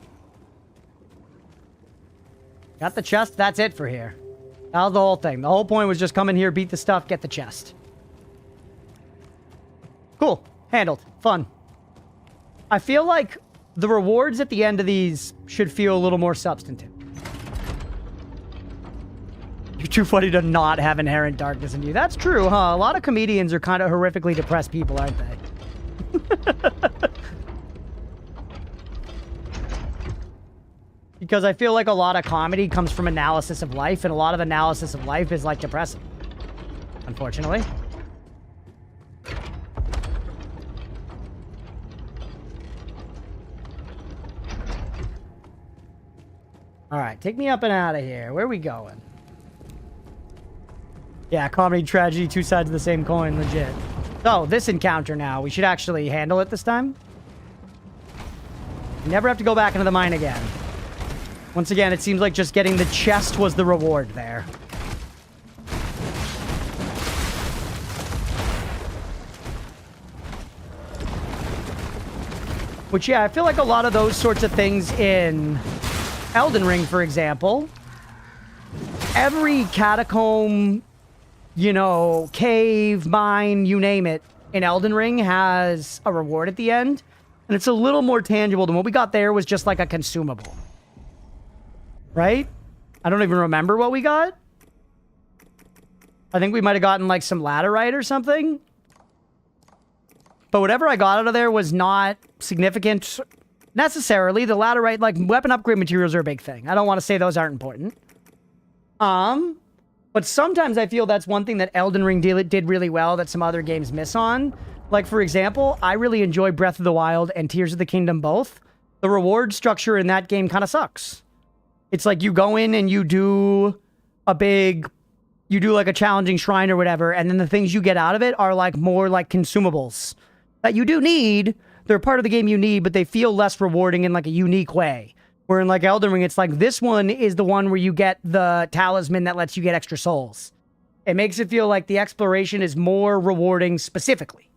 Got the chest. That's it for here. That was the whole thing. The whole point was just come in here, beat the stuff, get the chest. Cool. Handled. Fun. I feel like the rewards at the end of these should feel a little more substantive. You're too funny to not have inherent darkness in you. That's true, huh? A lot of comedians are kind of horrifically depressed people, aren't they? Because I feel like a lot of comedy comes from analysis of life, and a lot of analysis of life is, like, depressing. Unfortunately. Alright, take me up and out of here. Where are we going? Yeah, comedy, tragedy, two sides of the same coin, legit. So, this encounter now, we should actually handle it this time. You never have to go back into the mine again. Once again, it seems like just getting the chest was the reward there. Which, yeah, I feel like a lot of those sorts of things in Elden Ring, for example, every catacomb, you know, cave, mine, you name it, in Elden Ring has a reward at the end. And it's a little more tangible than what we got there was just like a consumable. Right? I don't even remember what we got. I think we might have gotten like some laterite or something. But whatever I got out of there was not significant necessarily. The laterite, like, weapon upgrade materials are a big thing. I don't want to say those aren't important. But sometimes I feel that's one thing that Elden Ring did really well that some other games miss on. Like, for example, I really enjoy Breath of the Wild and Tears of the Kingdom both. The reward structure in that game kind of sucks. It's like you go in and you do like a challenging shrine or whatever, and then the things you get out of it are like more like consumables that you do need. They're part of the game you need, but they feel less rewarding in like a unique way. Where in like Elden Ring, it's like this one is the one where you get the talisman that lets you get extra souls. It makes it feel like the exploration is more rewarding specifically.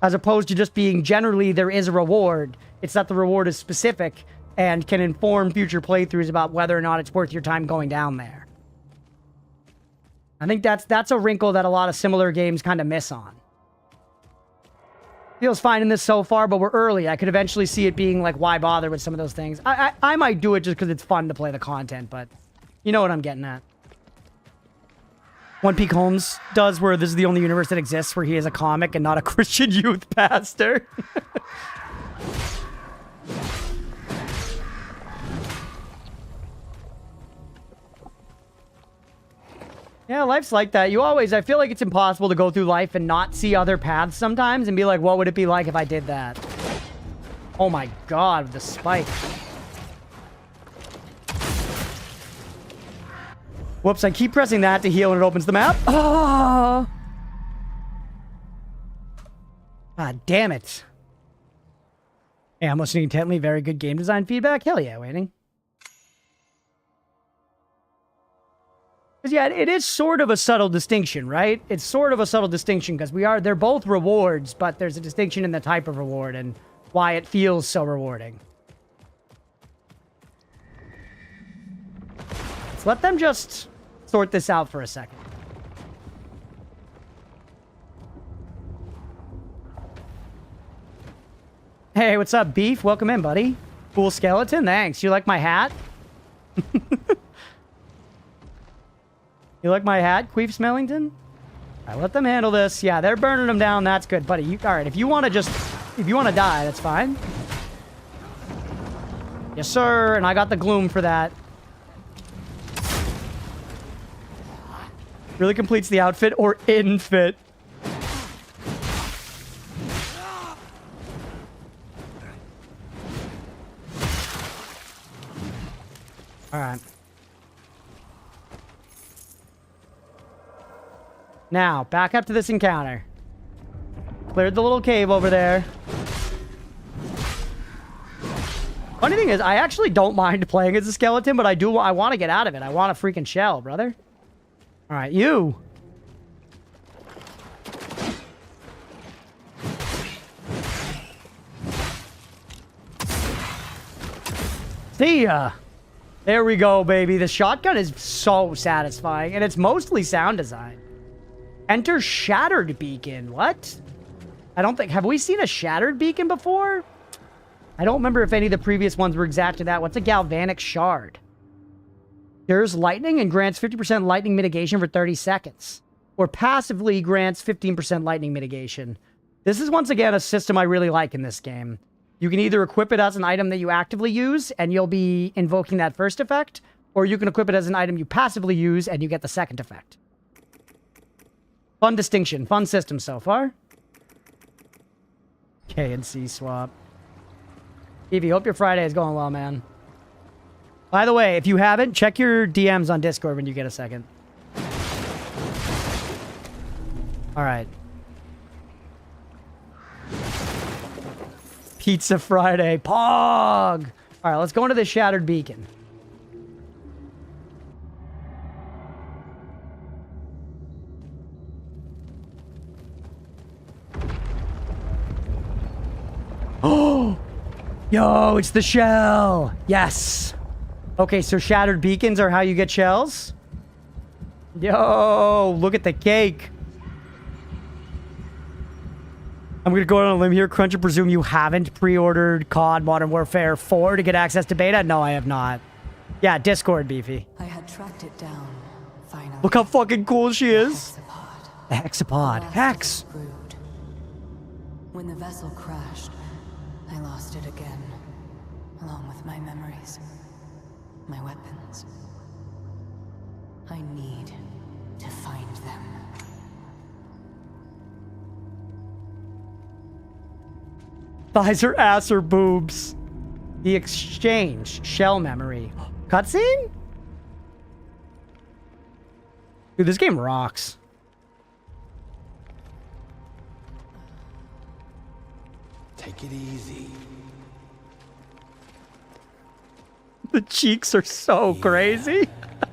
As opposed to just being generally there is a reward. It's that the reward is specific and can inform future playthroughs about whether or not it's worth your time going down there. I think that's a wrinkle that a lot of similar games kind of miss on. Feels fine in this so far, but we're early. I could eventually see it being like, why bother with some of those things? I might do it just because it's fun to play the content, but you know what I'm getting at. One Peak Holmes does, where this is the only universe that exists where he is a comic and not a Christian youth pastor. Yeah, life's like that. I feel like it's impossible to go through life and not see other paths sometimes and be like, what would it be like if I did that? Oh my god, the spike. Whoops, I keep pressing that to heal and it opens the map. Oh! God damn it. Yeah, I'm listening intently. Very good game design feedback. Hell yeah, waiting. Because yeah, it is sort of a subtle distinction, right? It's sort of a subtle distinction because they're both rewards, but there's a distinction in the type of reward and why it feels so rewarding. Let's let them just sort this out for a second. Hey, what's up, Beef? Welcome in, buddy. Cool skeleton, thanks. You like my hat? You like my hat, Queef Smellington? All right, let them handle this. Yeah, they're burning them down. That's good, buddy. All right, if you want to die, that's fine. Yes, sir. And I got the gloom for that. Really completes the outfit or infit. All right. Now, back up to this encounter. Cleared the little cave over there. Funny thing is, I actually don't mind playing as a skeleton, but I want to get out of it. I want a freaking shell, brother. All right, you. See ya. There we go, baby. The shotgun is so satisfying, and it's mostly sound design. Enter Shattered Beacon. What? I don't think... Have we seen a Shattered Beacon before? I don't remember if any of the previous ones were exactly that. What's a Galvanic Shard? Cures lightning and grants 50% lightning mitigation for 30 seconds. Or passively grants 15% lightning mitigation. This is once again a system I really like in this game. You can either equip it as an item that you actively use and you'll be invoking that first effect, or you can equip it as an item you passively use and you get the second effect. Fun distinction. Fun system so far. K and C swap. Evie, hope your Friday is going well, man. By the way, if you haven't, check your DMs on Discord when you get a second. Alright. Pizza Friday. Pog! Alright, let's go into the Shattered Beacon. Oh! Yo, it's the shell! Yes! Okay, so Shattered Beacons are how you get shells? Yo, look at the cake. I'm gonna go out on a limb here. Crunch, and presume you haven't pre-ordered COD Modern Warfare 4 to get access to beta? No, I have not. Yeah, Discord, Beefy. I had tracked it down, finally. Look how fucking cool she is. Hexapod. The Hexapod. Hex! Brood. When the vessel crashed, I lost it again, along with my memories, my weapons. I need to find them. Thighs or ass or boobs. The exchange. Shell memory. Cutscene? Dude, this game rocks. Take it easy. The cheeks are so crazy.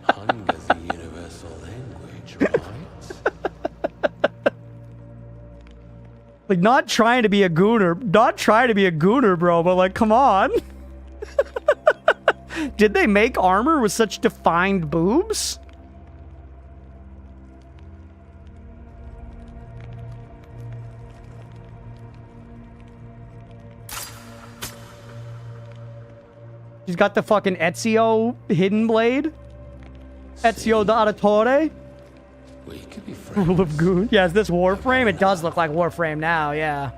Hunger's a universal language, right? Like, not trying to be a gooner. Not trying to be a gooner, bro, but like, come on. Did they make armor with such defined boobs? She's got the fucking Ezio hidden blade. Ezio d'Auditore. We could be friends. Rule of Goon. Yeah, is this Warframe? It does look like Warframe now, yeah.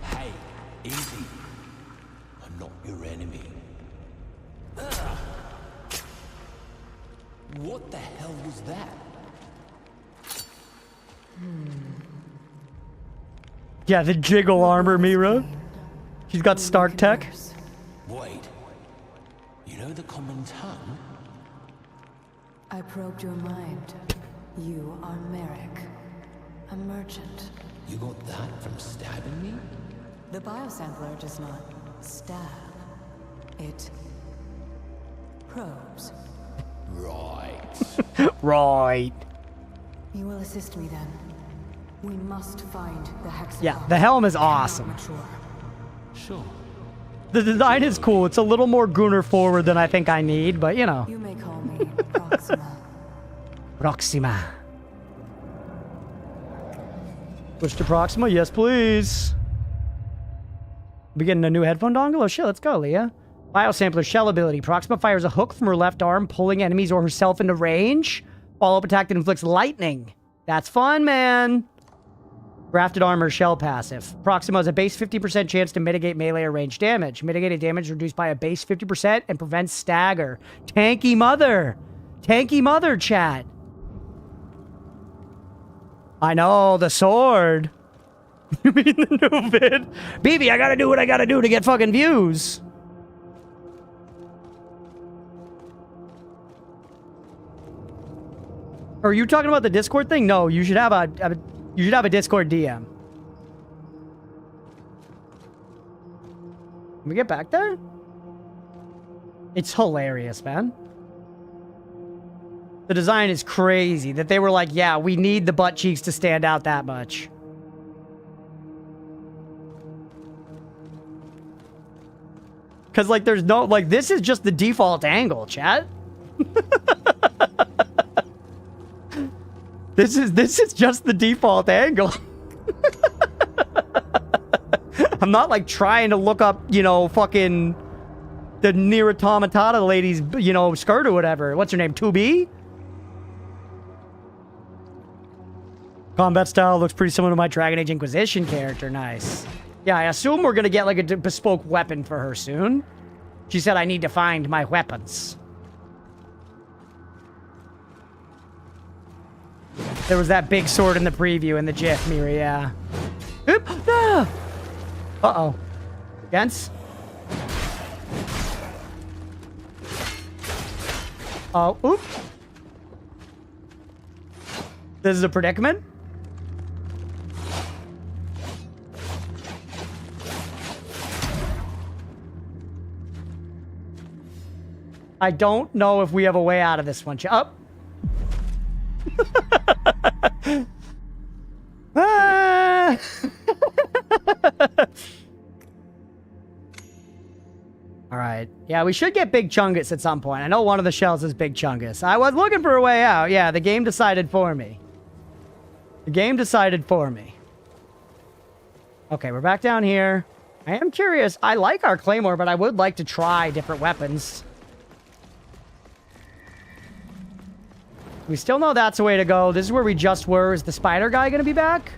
Hey, easy. I'm not your enemy. What the hell was that? Yeah, the jiggle armor, Mira. She's got Stark Tech. Wait. You know the common tongue? I probed your mind. You are Merrick, a merchant. You got that from stabbing me? The biosampler does not stab. It probes. Right. Right. You will assist me then. We must find the hexapod. Yeah, the helm is awesome. Mature. Sure. The design is cool. It's a little more Gunner forward than I think I need, but you know. You may call me Proxima. Proxima. Push to Proxima? Yes, please. We getting a new headphone dongle? Oh shit, let's go, Leah. Biosampler shell ability. Proxima fires a hook from her left arm, pulling enemies or herself into range. Follow-up attack that inflicts lightning. That's fun, man. Grafted armor shell passive. Proxima has a base 50% chance to mitigate melee or range damage. Mitigated damage reduced by a base 50% and prevents stagger. Tanky mother. Tanky mother, chat. I know, the sword. You mean the new vid? BB, I gotta do what I gotta do to get fucking views. Are you talking about the Discord thing? No, you should have a Discord DM. Can we get back there? It's hilarious, man. The design is crazy that they were like, yeah, we need the butt cheeks to stand out that much. Because, like, there's no, like, this is just the default angle, chat. This is just the default angle. I'm not like trying to look up, you know, fucking the Nier Automata lady's, you know, skirt or whatever. What's her name? 2B? Combat style looks pretty similar to my Dragon Age Inquisition character. Nice. Yeah, I assume we're gonna get like a bespoke weapon for her soon. She said I need to find my weapons. There was that big sword in the preview in the GIF, Mira, yeah. Oop! Ah! Uh-oh. Against? Oh, oop. This is a predicament? I don't know if we have a way out of this one. Oh. Ah. All right. Yeah, we should get Big Chungus at some point. I know one of the shells is Big Chungus. I was looking for a way out. Yeah, the game decided for me. The game decided for me. Okay, we're back down here. I am curious. I like our Claymore, but I would like to try different weapons. We still know that's the way to go. This is where we just were. Is the spider guy going to be back?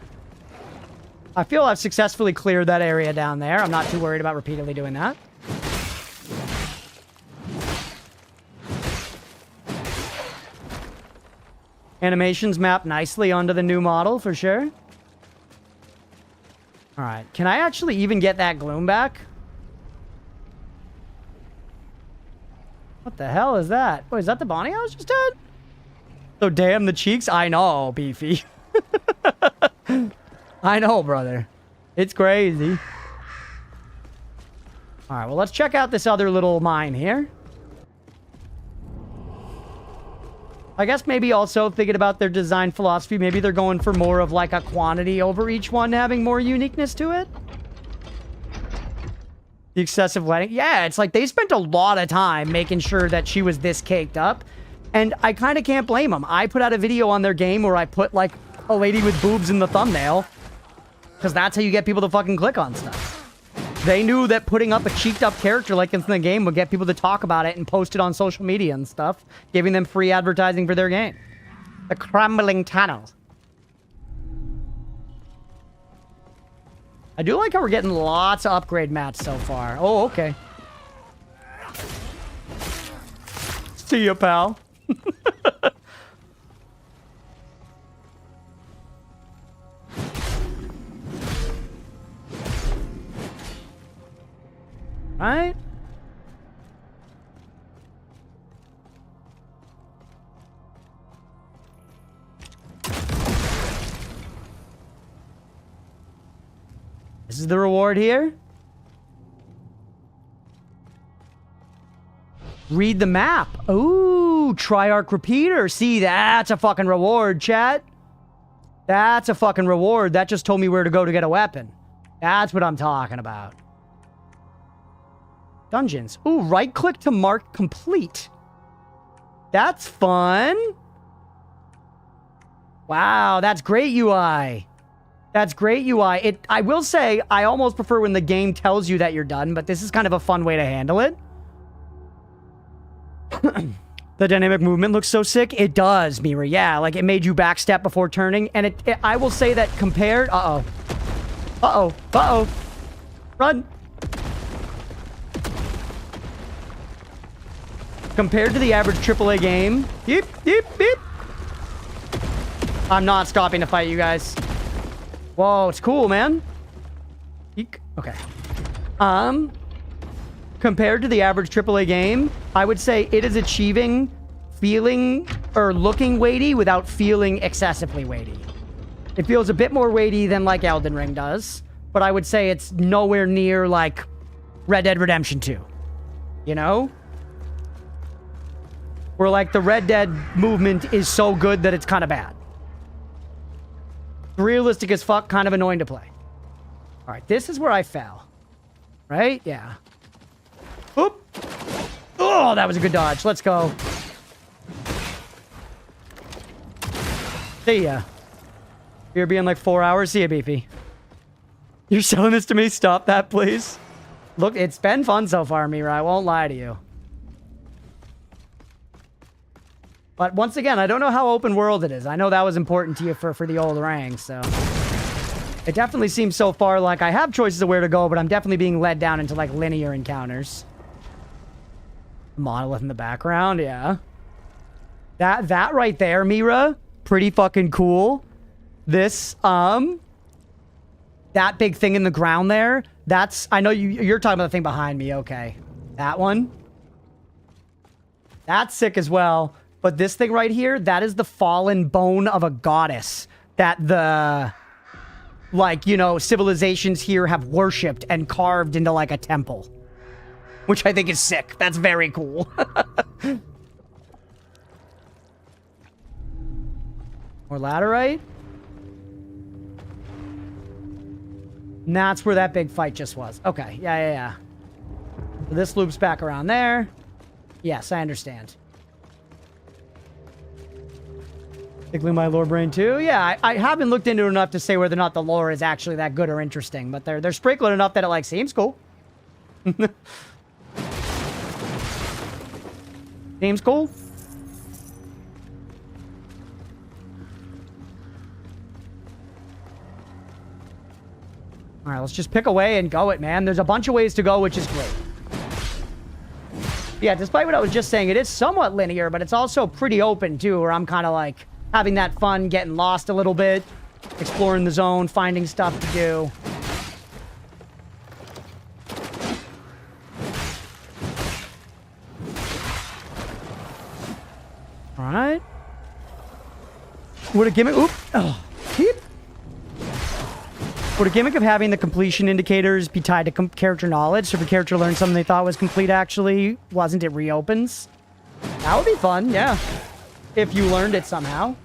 I feel I've successfully cleared that area down there. I'm not too worried about repeatedly doing that. Animations map nicely onto the new model, for sure. Alright, can I actually even get that gloom back? What the hell is that? Wait, is that the Bonnie I was just at? So damn the cheeks? I know, Beefy. I know, brother. It's crazy. Alright, well, let's check out this other little mine here. I guess maybe also thinking about their design philosophy, maybe they're going for more of like a quantity over each one, having more uniqueness to it. The excessive lighting. Yeah, it's like they spent a lot of time making sure that she was this caked up. And I kind of can't blame them. I put out a video on their game where I put like a lady with boobs in the thumbnail. Because that's how you get people to fucking click on stuff. They knew that putting up a cheeked up character like this in the game would get people to talk about it and post it on social media and stuff, giving them free advertising for their game. The crumbling tunnel. I do like how we're getting lots of upgrade mats so far. Oh, okay. See ya, pal. Right? This is the reward here. Read the map. Ooh, Triarch Repeater. See, that's a fucking reward, chat. That's a fucking reward. That just told me where to go to get a weapon. That's what I'm talking about. Dungeons. Ooh, right-click to mark complete. That's fun. Wow, that's great UI. That's great UI. I will say, I almost prefer when the game tells you that you're done, but this is kind of a fun way to handle it. The dynamic movement looks so sick. It does, Mira. Yeah, like it made you backstep before turning. And I will say that compared... Uh-oh. Uh-oh. Uh-oh. Run. Compared to the average AAA game... Beep, beep, beep. I'm not stopping to fight you guys. Whoa, it's cool, man. Eek. Okay. Compared to the average AAA game, I would say it is achieving feeling or looking weighty without feeling excessively weighty. It feels a bit more weighty than like Elden Ring does, but I would say it's nowhere near like Red Dead Redemption 2. You know? Where like the Red Dead movement is so good that it's kind of bad. Realistic as fuck, kind of annoying to play. All right, this is where I fell. Right? Yeah. Oop. Oh, that was a good dodge. Let's go. See ya. Here being like 4 hours. See ya, Beefy. You're selling this to me? Stop that, please. Look, it's been fun so far, Mira. I won't lie to you. But once again, I don't know how open world it is. I know that was important to you for the old rang, so... It definitely seems so far like I have choices of where to go, but I'm definitely being led down into, like, linear encounters. Monolith in the background, yeah. That right there, Mira, pretty fucking cool. This, that big thing in the ground there, that's... I know you're talking about the thing behind me, okay. That one. That's sick as well. But this thing right here, that is the fallen bone of a goddess that the, like, you know, civilizations here have worshipped and carved into, like, a temple. Which I think is sick. That's very cool. More laterite. And that's where that big fight just was. Okay, yeah. So this loops back around there. Yes, I understand. Tickling my lore brain too? Yeah, I haven't looked into it enough to say whether or not the lore is actually that good or interesting, but they're sprinkling enough that it, like, seems cool. Seems cool. Alright, let's just pick away and go it, man. There's a bunch of ways to go, which is great. Yeah, despite what I was just saying, it is somewhat linear, but it's also pretty open, too, where I'm kind of, like, having that fun, getting lost a little bit, exploring the zone, finding stuff to do. Alright. What a gimmick. Oop. Oh, keep. Would a gimmick of having the completion indicators be tied to character knowledge? So if a character learned something they thought was complete actually wasn't, it reopens? That would be fun, yeah. If you learned it somehow.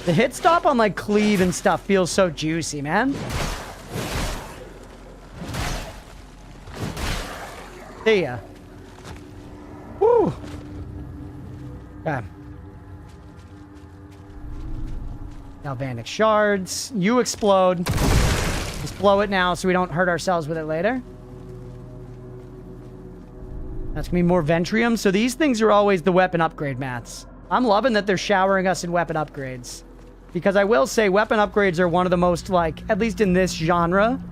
The hit stop on, like, cleave and stuff feels so juicy, man. See ya. Woo! Okay. Galvanic shards. You explode. Just blow it now so we don't hurt ourselves with it later. That's gonna be more Ventrium. So these things are always the weapon upgrade mats. I'm loving that they're showering us in weapon upgrades. Because I will say weapon upgrades are one of the most, like, at least in this genre.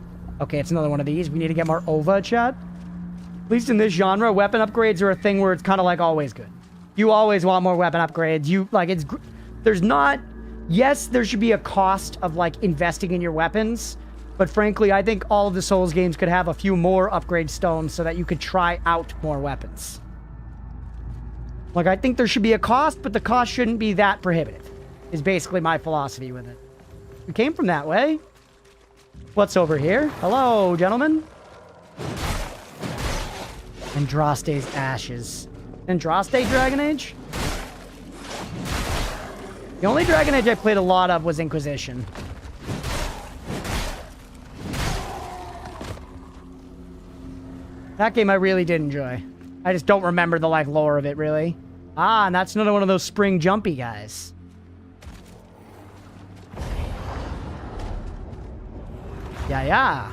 Okay, it's another one of these. We need to get more OVA, chat. At least in this genre, weapon upgrades are a thing where it's kind of, like, always good. You always want more weapon upgrades. You, like, it's... There's not... Yes, there should be a cost of, like, investing in your weapons. But frankly, I think all of the Souls games could have a few more upgrade stones so that you could try out more weapons. Like, I think there should be a cost, but the cost shouldn't be that prohibitive. Is basically my philosophy with it. We came from that way. What's over here? Hello, gentlemen. Andraste's ashes. Andraste Dragon Age? The only Dragon Age I played a lot of was Inquisition. That game I really did enjoy. I just don't remember the, like, lore of it, really. Ah, and that's another one of those spring jumpy guys. Yeah.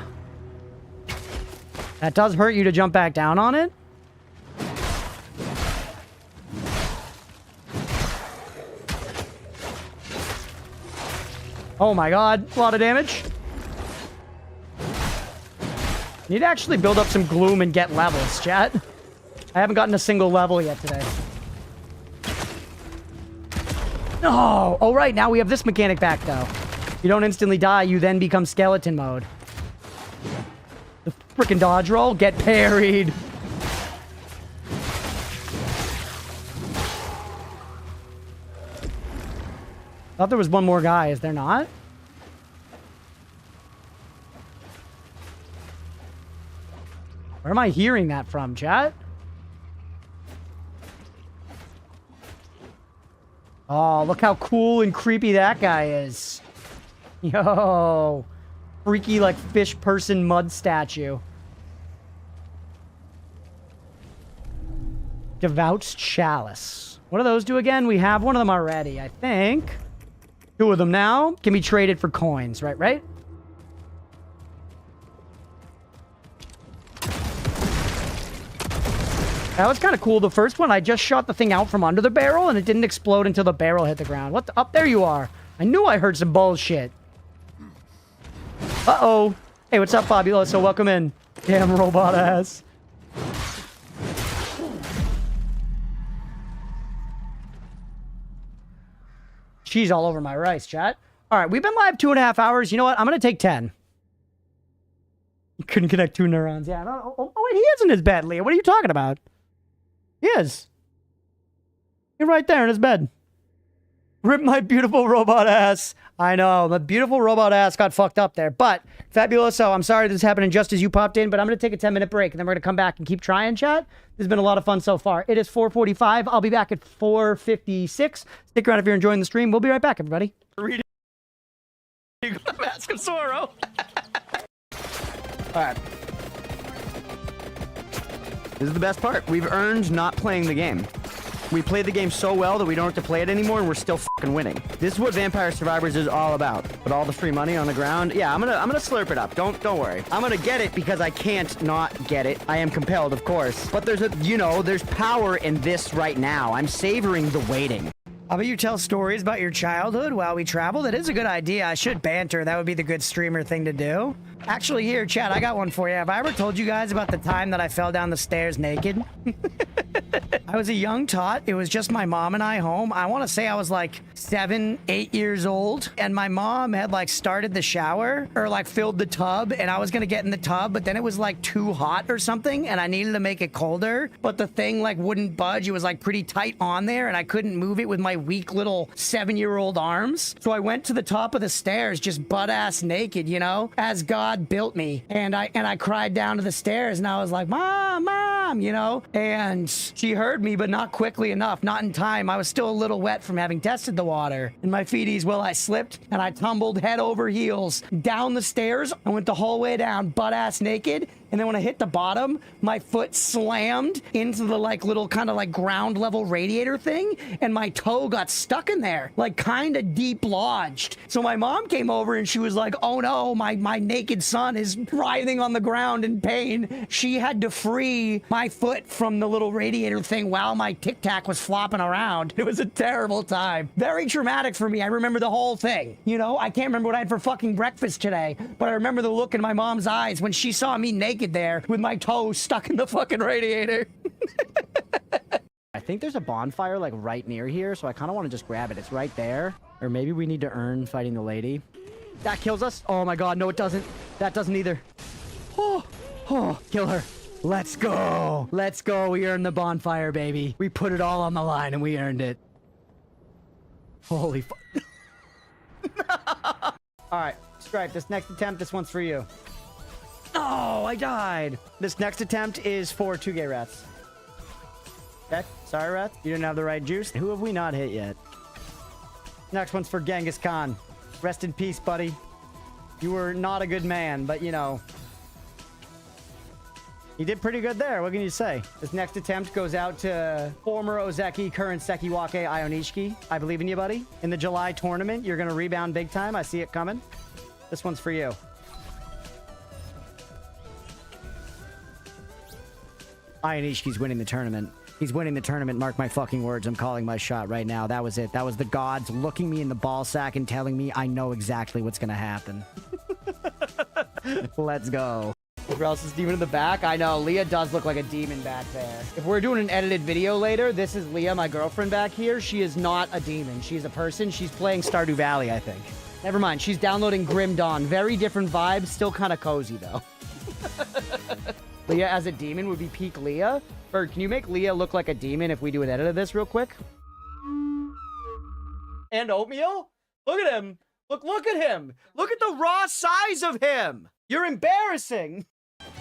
That does hurt you to jump back down on it. Oh my god, a lot of damage. Need to actually build up some gloom and get levels, chat. I haven't gotten a single level yet today. No! Oh, right, now we have this mechanic back, though. You don't instantly die, you then become skeleton mode. The frickin' dodge roll, get parried. Thought there was one more guy, is there not? Where am I hearing that from, chat? Oh, look how cool and creepy that guy is. Yo. Freaky, like, fish person mud statue. Devout's Chalice. What do those do again? We have one of them already, I think. 2 of them now can be traded for coins, right? That was kind of cool. The first one, I just shot the thing out from under the barrel, and it didn't explode until the barrel hit the ground. What the? Up there you are. I knew I heard some bullshit. Uh-oh. Hey, what's up, Fabuloso? Welcome in. Damn robot ass. Cheese all over my rice, chat. All right, we've been live 2.5 hours. You know what? I'm going to take 10. You couldn't connect 2 neurons. Yeah. Oh, wait, he is in his bed, Leah. What are you talking about? He is. You're right there in his bed. Rip my beautiful robot ass. I know, my beautiful robot ass got fucked up there. But, Fabuloso, I'm sorry this is happening just as you popped in, but I'm going to take a 10-minute break, and then we're going to come back and keep trying, chat. This has been a lot of fun so far. It is 4:45. I'll be back at 4:56. Stick around if you're enjoying the stream. We'll be right back, everybody. Reading Mask of Sorrow. All right. This is the best part. We've earned not playing the game. We played the game so well that we don't have to play it anymore, and we're still fucking winning. This is what Vampire Survivors is all about. Put all the free money on the ground. Yeah, I'm gonna slurp it up. Don't worry. I'm gonna get it because I can't not get it. I am compelled, of course. But there's power in this right now. I'm savoring the waiting. How about you tell stories about your childhood while we travel? That is a good idea. I should banter. That would be the good streamer thing to do. Actually, here, chat, I got one for you. Have I ever told you guys about the time that I fell down the stairs naked? I was a young tot. It was just my mom and I home. I want to say I was like 7, 8 years old. And my mom had like started the shower or like filled the tub. And I was going to get in the tub, but then it was like too hot or something. And I needed to make it colder. But the thing like wouldn't budge. It was like pretty tight on there. And I couldn't move it with my weak little 7-year-old arms. So I went to the top of the stairs just butt ass naked, you know, as God built me. And I cried down to the stairs and I was like, Mom, you know, and she heard me, but not quickly enough, not in time. I was still a little wet from having tested the water. And my feeties, well, I slipped and I tumbled head over heels down the stairs. I went the whole way down butt ass naked. And then when I hit the bottom, my foot slammed into the like little kind of like ground level radiator thing. And my toe got stuck in there, like kind of deep lodged. So my mom came over and she was like, oh no, my naked son is writhing on the ground in pain. She had to free my foot from the little radiator thing while my Tic Tac was flopping around. It was a terrible time. Very traumatic for me. I remember the whole thing. You know, I can't remember what I had for fucking breakfast today, but I remember the look in my mom's eyes when she saw me naked there with my toes stuck in the fucking radiator. I think there's a bonfire like right near here, so I kind of want to just grab it. It's right there. Or maybe we need to earn fighting the lady. That kills us. Oh my god, no it doesn't. That doesn't either. Oh, kill her. Let's go. Let's go. We earned the bonfire, baby. We put it all on the line and we earned it. Holy fuck. Alright, Stripe, this next attempt, this one's for you. Oh, I died. This next attempt is for 2 gay rats. Okay, sorry, rats. You didn't have the right juice. Who have we not hit yet? Next one's for Genghis Khan. Rest in peace, buddy. You were not a good man, but you know. You did pretty good there. What can you say? This next attempt goes out to former Ozeki, current Sekiwake Ionishiki. I believe in you, buddy. In the July tournament, you're going to rebound big time. I see it coming. This one's for you. Ionishiki's winning the tournament. He's winning the tournament. Mark my fucking words. I'm calling my shot right now. That was it. That was the gods looking me in the ball sack and telling me I know exactly what's going to happen. Let's go. Who else is demon in the back? I know. Leah does look like a demon back there. If we're doing an edited video later, this is Leah, my girlfriend back here. She is not a demon. She's a person. She's playing Stardew Valley, I think. Never mind. She's downloading Grim Dawn. Very different vibes. Still kind of cozy, though. Leah as a demon would be peak Leah. Bird, can you make Leah look like a demon if we do an edit of this real quick? And oatmeal? Look at him. Look at him. Look at the raw size of him. You're embarrassing.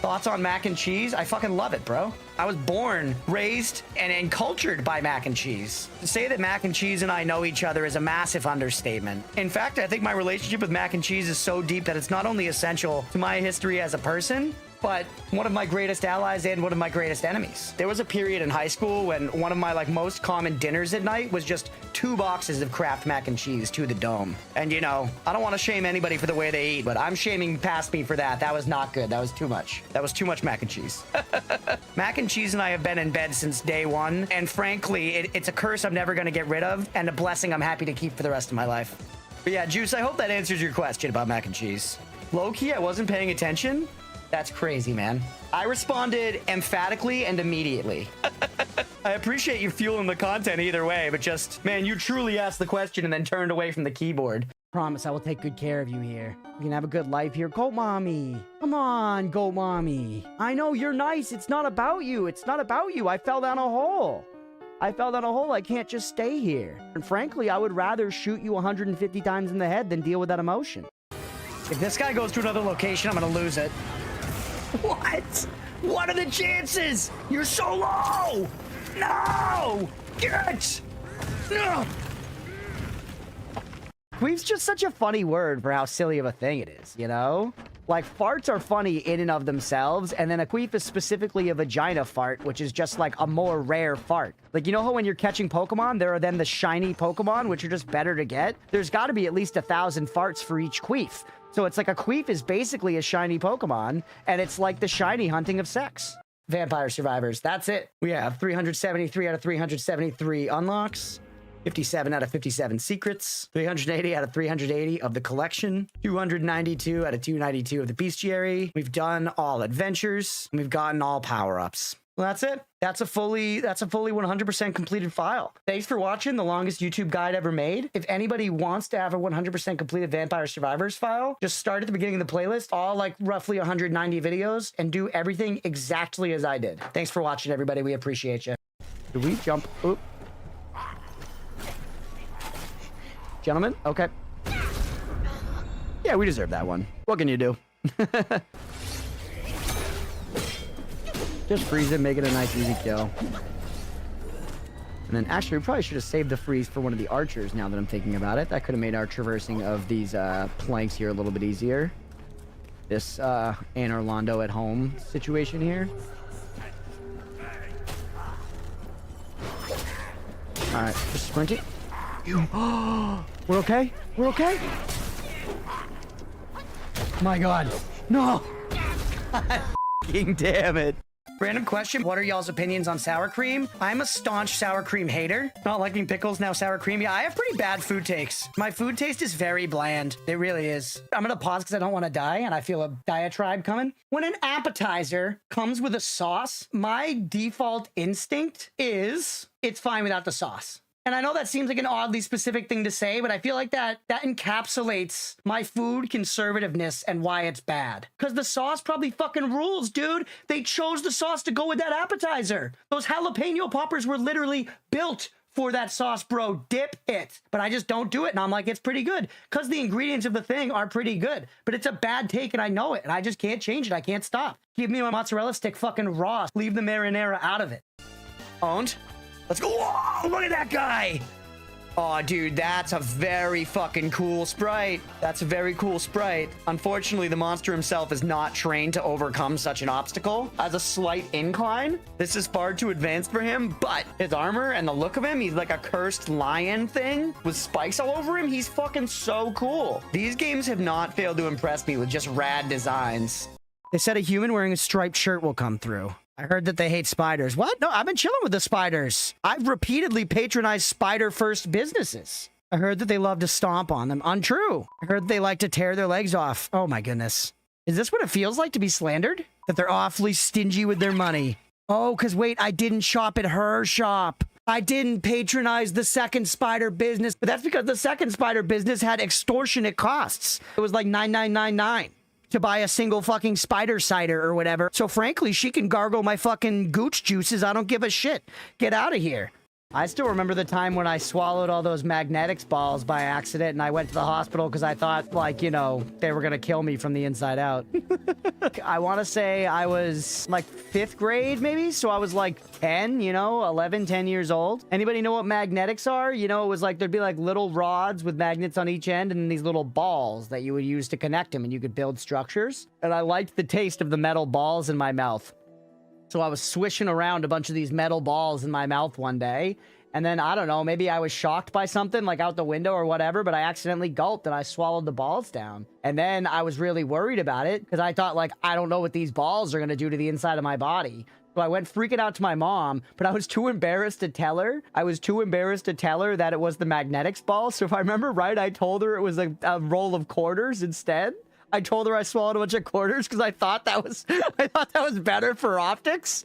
Thoughts on mac and cheese? I fucking love it, bro. I was born, raised, and cultured by mac and cheese. To say that mac and cheese and I know each other is a massive understatement. In fact, I think my relationship with mac and cheese is so deep that it's not only essential to my history as a person, but one of my greatest allies and one of my greatest enemies. There was a period in high school when one of my like most common dinners at night was just 2 boxes of Kraft mac and cheese to the dome. And you know, I don't want to shame anybody for the way they eat, but I'm shaming past me for that. That was not good. That was too much. That was too much mac and cheese. Mac and cheese and I have been in bed since day one. And frankly, it's a curse I'm never going to get rid of and a blessing I'm happy to keep for the rest of my life. But yeah, Juice, I hope that answers your question about mac and cheese. Low-key, I wasn't paying attention. That's crazy, man. I responded emphatically and immediately. I appreciate you fueling the content either way, but just, man, you truly asked the question and then turned away from the keyboard. Promise I will take good care of you here. You can have a good life here. Goat mommy. Come on, goat mommy. I know you're nice. It's not about you. It's not about you. I fell down a hole. I fell down a hole. I can't just stay here. And frankly, I would rather shoot you 150 times in the head than deal with that emotion. If this guy goes to another location, I'm gonna lose it. What? What are the chances? You're so low! No! Get! No! Queef's just such a funny word for how silly of a thing it is, you know? Like, farts are funny in and of themselves, and then a queef is specifically a vagina fart, which is just like a more rare fart. Like, you know how when you're catching Pokemon, there are then the shiny Pokemon, which are just better to get? There's gotta be at least 1,000 farts for each queef. So it's like a queef is basically a shiny Pokemon, and it's like the shiny hunting of sex. Vampire survivors, that's it. We have 373 out of 373 unlocks, 57 out of 57 secrets, 380 out of 380 of the collection, 292 out of 292 of the bestiary. We've done all adventures, and we've gotten all power-ups. Well, that's it. That's a fully 100% completed file. Thanks for watching the longest YouTube guide ever made. If anybody wants to have a 100% completed Vampire Survivors file, just start at the beginning of the playlist, all like roughly 190 videos, and do everything exactly as I did. Thanks for watching, everybody. We appreciate you. Do we jump? Oop. Gentlemen? Okay. Yeah, we deserve that one. What can you do? Just freeze it, make it a nice, easy kill. And then, actually, we probably should have saved the freeze for one of the archers, now that I'm thinking about it. That could have made our traversing of these planks here a little bit easier. This Anne Orlando at home situation here. Alright, just sprint it. We're okay? We're okay? My god. No! God damn it. Random question, what are y'all's opinions on sour cream? I'm a staunch sour cream hater. Not liking pickles, now sour cream. Yeah, I have pretty bad food takes. My food taste is very bland. It really is. I'm gonna pause because I don't want to die and I feel a diatribe coming. When an appetizer comes with a sauce, my default instinct is it's fine without the sauce. And I know that seems like an oddly specific thing to say, but I feel like that encapsulates my food conservativeness and why it's bad. Because the sauce probably fucking rules, dude. They chose the sauce to go with that appetizer. Those jalapeno poppers were literally built for that sauce, bro. Dip it. But I just don't do it, and I'm like, it's pretty good. Because the ingredients of the thing are pretty good. But it's a bad take, and I know it, and I just can't change it. I can't stop. Give me my mozzarella stick fucking raw. Leave the marinara out of it. Owned. Let's go. Whoa, look at that guy. Oh, dude, that's a very fucking cool sprite. That's a very cool sprite. Unfortunately, the monster himself is not trained to overcome such an obstacle. Has a slight incline. This is far too advanced for him, but his armor and the look of him, he's like a cursed lion thing with spikes all over him. He's fucking so cool. These games have not failed to impress me with just rad designs. They said a human wearing a striped shirt will come through. I heard that they hate spiders. What? No, I've been chilling with the spiders. I've repeatedly patronized spider-first businesses. I heard that they love to stomp on them. Untrue. I heard that they like to tear their legs off. Oh my goodness. Is this what it feels like to be slandered? That they're awfully stingy with their money. Oh, because wait, I didn't shop at her shop. I didn't patronize the second spider business, but that's because the second spider business had extortionate costs. It was like $9,999. To buy a single fucking spider cider or whatever. So frankly, she can gargle my fucking gooch juices. I don't give a shit. Get out of here. I still remember the time when I swallowed all those magnetics balls by accident and I went to the hospital because I thought, like, you know, they were going to kill me from the inside out. I want to say I was like 5th grade, maybe? So I was like 10, you know, 11, 10 years old. Anybody know what magnetics are? You know, it was like, there'd be like little rods with magnets on each end and then these little balls that you would use to connect them and you could build structures. And I liked the taste of the metal balls in my mouth. So I was swishing around a bunch of these metal balls in my mouth one day. And then, I don't know, maybe I was shocked by something, like out the window or whatever, but I accidentally gulped and I swallowed the balls down. And then I was really worried about it because I thought, like, I don't know what these balls are going to do to the inside of my body. So I went freaking out to my mom, but I was too embarrassed to tell her. I was too embarrassed to tell her that it was the magnetics ball. So if I remember right, I told her it was a roll of quarters instead. I told her I swallowed a bunch of quarters because I thought that was better for optics.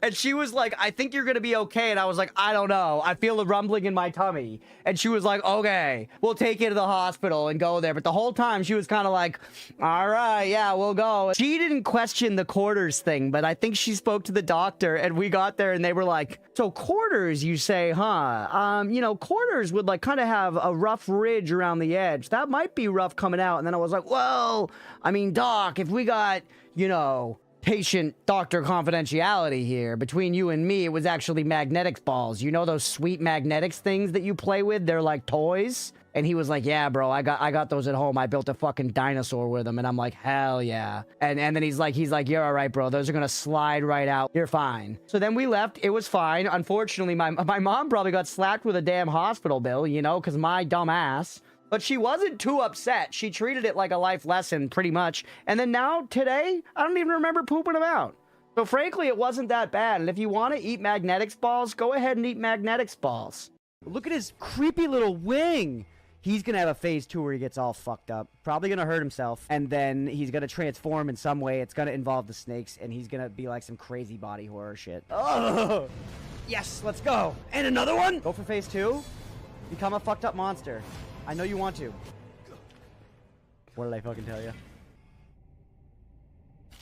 And she was like, I think you're going to be okay. And I was like, I don't know. I feel a rumbling in my tummy. And she was like, okay, we'll take you to the hospital and go there. But the whole time she was kind of like, all right, yeah, we'll go. She didn't question the quarters thing, but I think she spoke to the doctor and we got there and they were like, so quarters, you say, huh? You know, quarters would like kind of have a rough ridge around the edge. That might be rough coming out. And then I was like, well, I mean, doc, if we got, you know, patient-doctor confidentiality here. Between you and me, it was actually magnetics balls. You know those sweet magnetics things that you play with? They're like toys. And he was like, yeah, bro, I got those at home. I built a fucking dinosaur with them. And I'm like, hell yeah. And then he's like, you're all right, bro. Those are going to slide right out. You're fine. So then we left. It was fine. Unfortunately, my mom probably got slapped with a damn hospital bill, you know, because my dumb ass. But she wasn't too upset. She treated it like a life lesson, pretty much. And then now, today, I don't even remember pooping them out. So frankly, it wasn't that bad. And if you want to eat magnetics balls, go ahead and eat magnetics balls. Look at his creepy little wing. He's going to have a phase 2 where he gets all fucked up. Probably going to hurt himself. And then he's going to transform in some way. It's going to involve the snakes. And he's going to be like some crazy body horror shit. Oh, yes, let's go. And another one. Go for phase 2. Become a fucked up monster. I know you want to. What did I fucking tell you?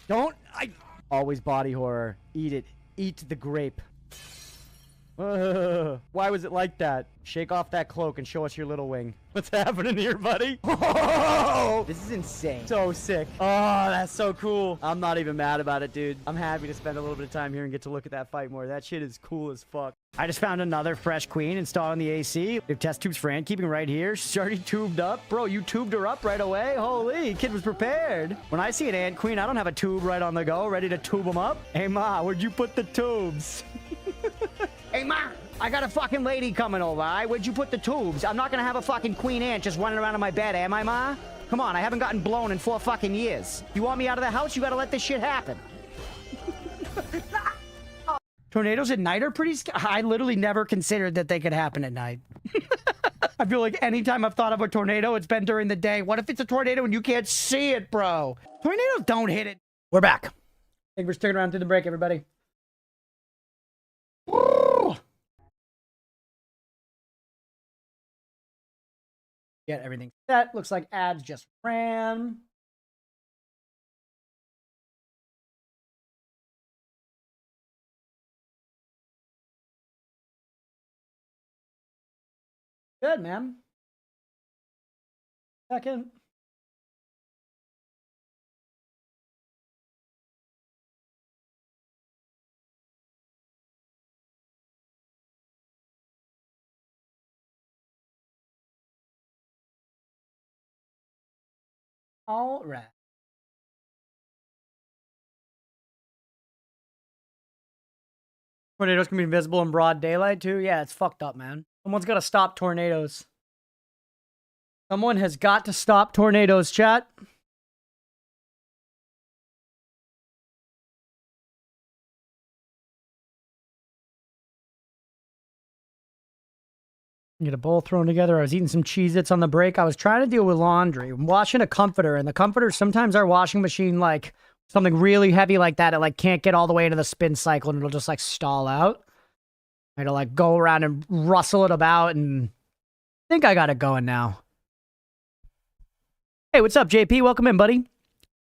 Don't. Always body horror. Eat it. Eat the grape. Why was it like that? Shake off that cloak and show us your little wing. What's happening here, buddy? Oh, this is insane. So sick. Oh, that's so cool. I'm not even mad about it, dude. I'm happy to spend a little bit of time here and get to look at that fight more. That shit is cool as fuck. I just found another fresh queen installing the AC. We have test tubes for ant keeping right here. She's already tubed up. Bro, you tubed her up right away? Holy, kid was prepared. When I see an ant queen, I don't have a tube right on the go, ready to tube them up. Hey, Ma, where'd you put the tubes? Hey, Ma, I got a fucking lady coming over, all right? Where'd you put the tubes? I'm not gonna have a fucking queen ant just running around in my bed, am I, Ma? Come on, I haven't gotten blown in 4 fucking years. You want me out of the house? You gotta let this shit happen. Tornadoes at night are pretty scary. I literally never considered that they could happen at night. I feel like anytime I've thought of a tornado, it's been during the day. What if it's a tornado and you can't see it, bro? Tornadoes don't hit it. We're back. Thank you for sticking around through the break, everybody. Get everything set. Looks like ads just ran. Good, man. Second. All right. Tornadoes can be invisible in broad daylight too? Yeah, it's fucked up, man. Someone's got to stop tornadoes. Someone has got to stop tornadoes, chat. Get a bowl thrown together. I was eating some Cheez-Its on the break. I was trying to deal with laundry. I'm washing a comforter, and the comforter, sometimes our washing machine, like, something really heavy like that, it, like, can't get all the way into the spin cycle, and it'll just, like, stall out. I had to, like, go around and rustle it about, and I think I got it going now. Hey, what's up, JP? Welcome in, buddy.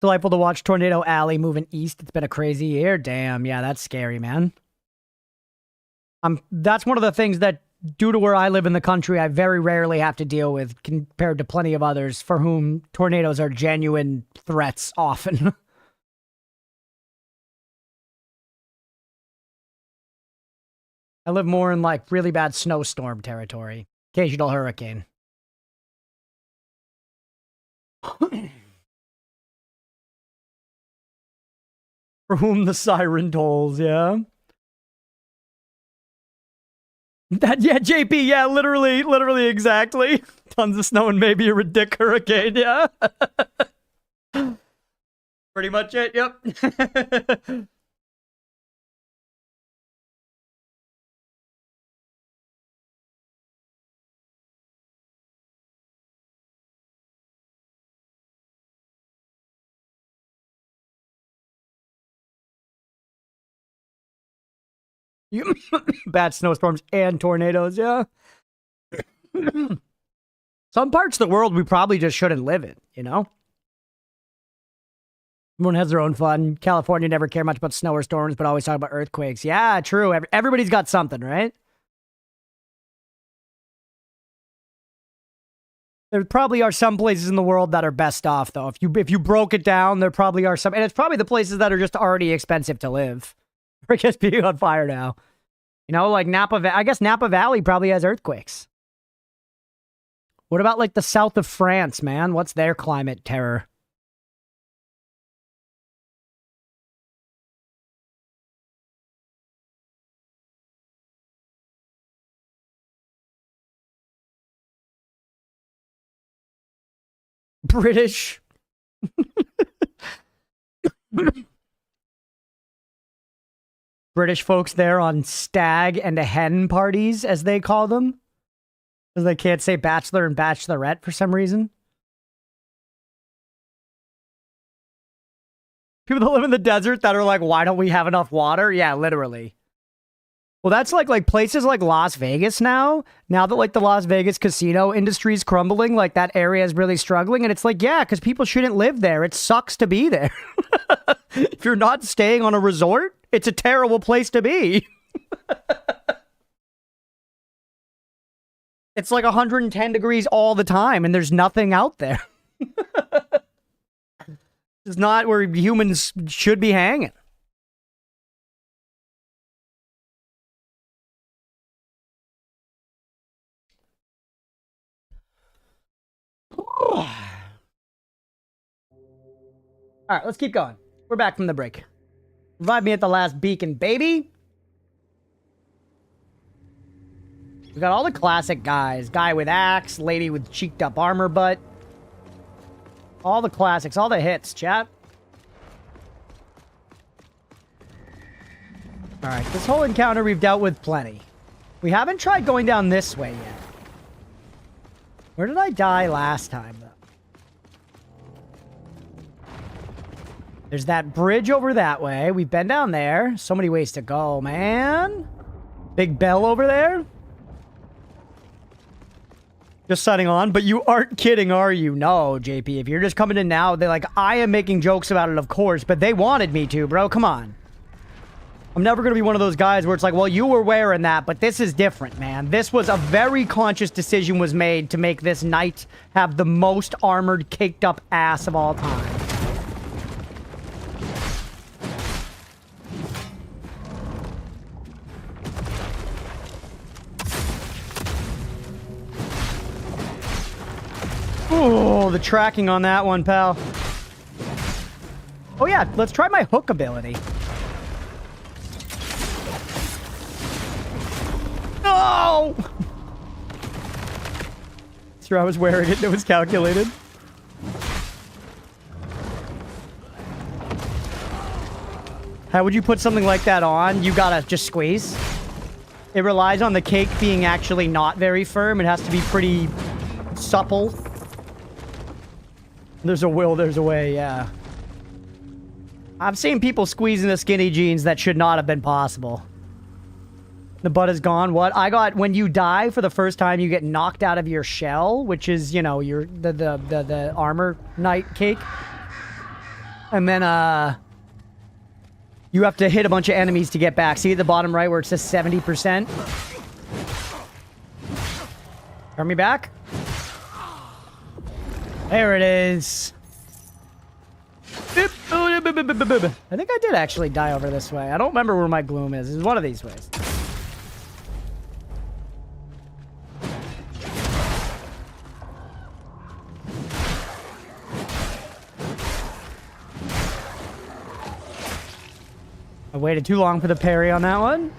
Delightful to watch Tornado Alley moving east. It's been a crazy year. Damn, yeah, that's scary, man. That's one of the things that, due to where I live in the country, I very rarely have to deal with compared to plenty of others for whom tornadoes are genuine threats often. I live more in like really bad snowstorm territory. Occasional hurricane. For whom the siren tolls, yeah? Yeah, JP, yeah, literally, exactly. Tons of snow and maybe a ridiculous hurricane, yeah. Pretty much it, yep. Bad snowstorms and tornadoes, yeah. Some parts of the world we probably just shouldn't live in, you know? Everyone has their own fun. California never care much about snow or storms, but always talk about earthquakes. Yeah, true. Everybody's got something, right? There probably are some places in the world that are best off, though. If you broke it down, there probably are some, and it's probably the places that are just already expensive to live. Or just being on fire now. You know, like I guess Napa Valley probably has earthquakes. What about like the south of France, man? What's their climate terror? British. British folks there on stag and a hen parties, as they call them. Because they can't say bachelor and bachelorette for some reason. People that live in the desert that are like, why don't we have enough water? Yeah, literally. Well, that's like places like Las Vegas now. Now that like the Las Vegas casino industry is crumbling, like that area is really struggling. And it's like, yeah, because people shouldn't live there. It sucks to be there. If you're not staying on a resort, it's a terrible place to be. It's like 110 degrees all the time and there's nothing out there. It's not where humans should be hanging. All right, let's keep going. We're back from the break. Revive me at the last beacon, baby. We got all the classic guys. Guy with axe, lady with cheeked up armor butt. All the classics, all the hits, chat. All right, this whole encounter we've dealt with plenty. We haven't tried going down this way yet. Where did I die last time, though? There's that bridge over that way. We've been down there. So many ways to go, man. Big bell over there. Just signing on, but you aren't kidding, are you? No, JP. If you're just coming in now, they're like, I am making jokes about it, of course, but they wanted me to, bro. Come on. I'm never going to be one of those guys where it's like, well, you were wearing that, but this is different, man. This was a very conscious decision was made to make this knight have the most armored, caked up ass of all time. Oh, the tracking on that one, pal. Oh yeah, let's try my hook ability. No! Sure, I was wearing it and it was calculated. How would you put something like that on? You gotta just squeeze. It relies on the cake being actually not very firm. It has to be pretty supple. There's a will, there's a way, yeah. I've seen people squeezing the skinny jeans that should not have been possible. The butt is gone. What? I got, when you die for the first time, you get knocked out of your shell, which is, you know, your the armor knight cake. And then, You have to hit a bunch of enemies to get back. See at the bottom right where it says 70%? Turn me back. There it is. I think I did actually die over this way. I don't remember where my gloom is. It's one of these ways. I waited too long for the parry on that one.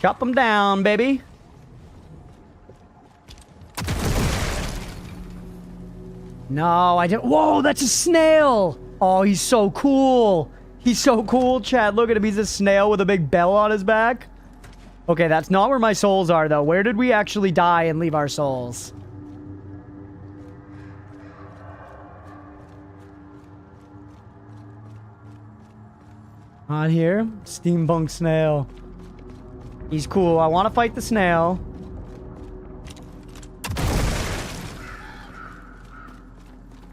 Chop them down, baby. No, I didn't. Whoa, that's a snail. Oh, he's so cool. He's so cool, Chad. Look at him. He's a snail with a big bell on his back. Okay, that's not where my souls are, though. Where did we actually die and leave our souls? Not here. Steampunk snail. He's cool. I want to fight the snail.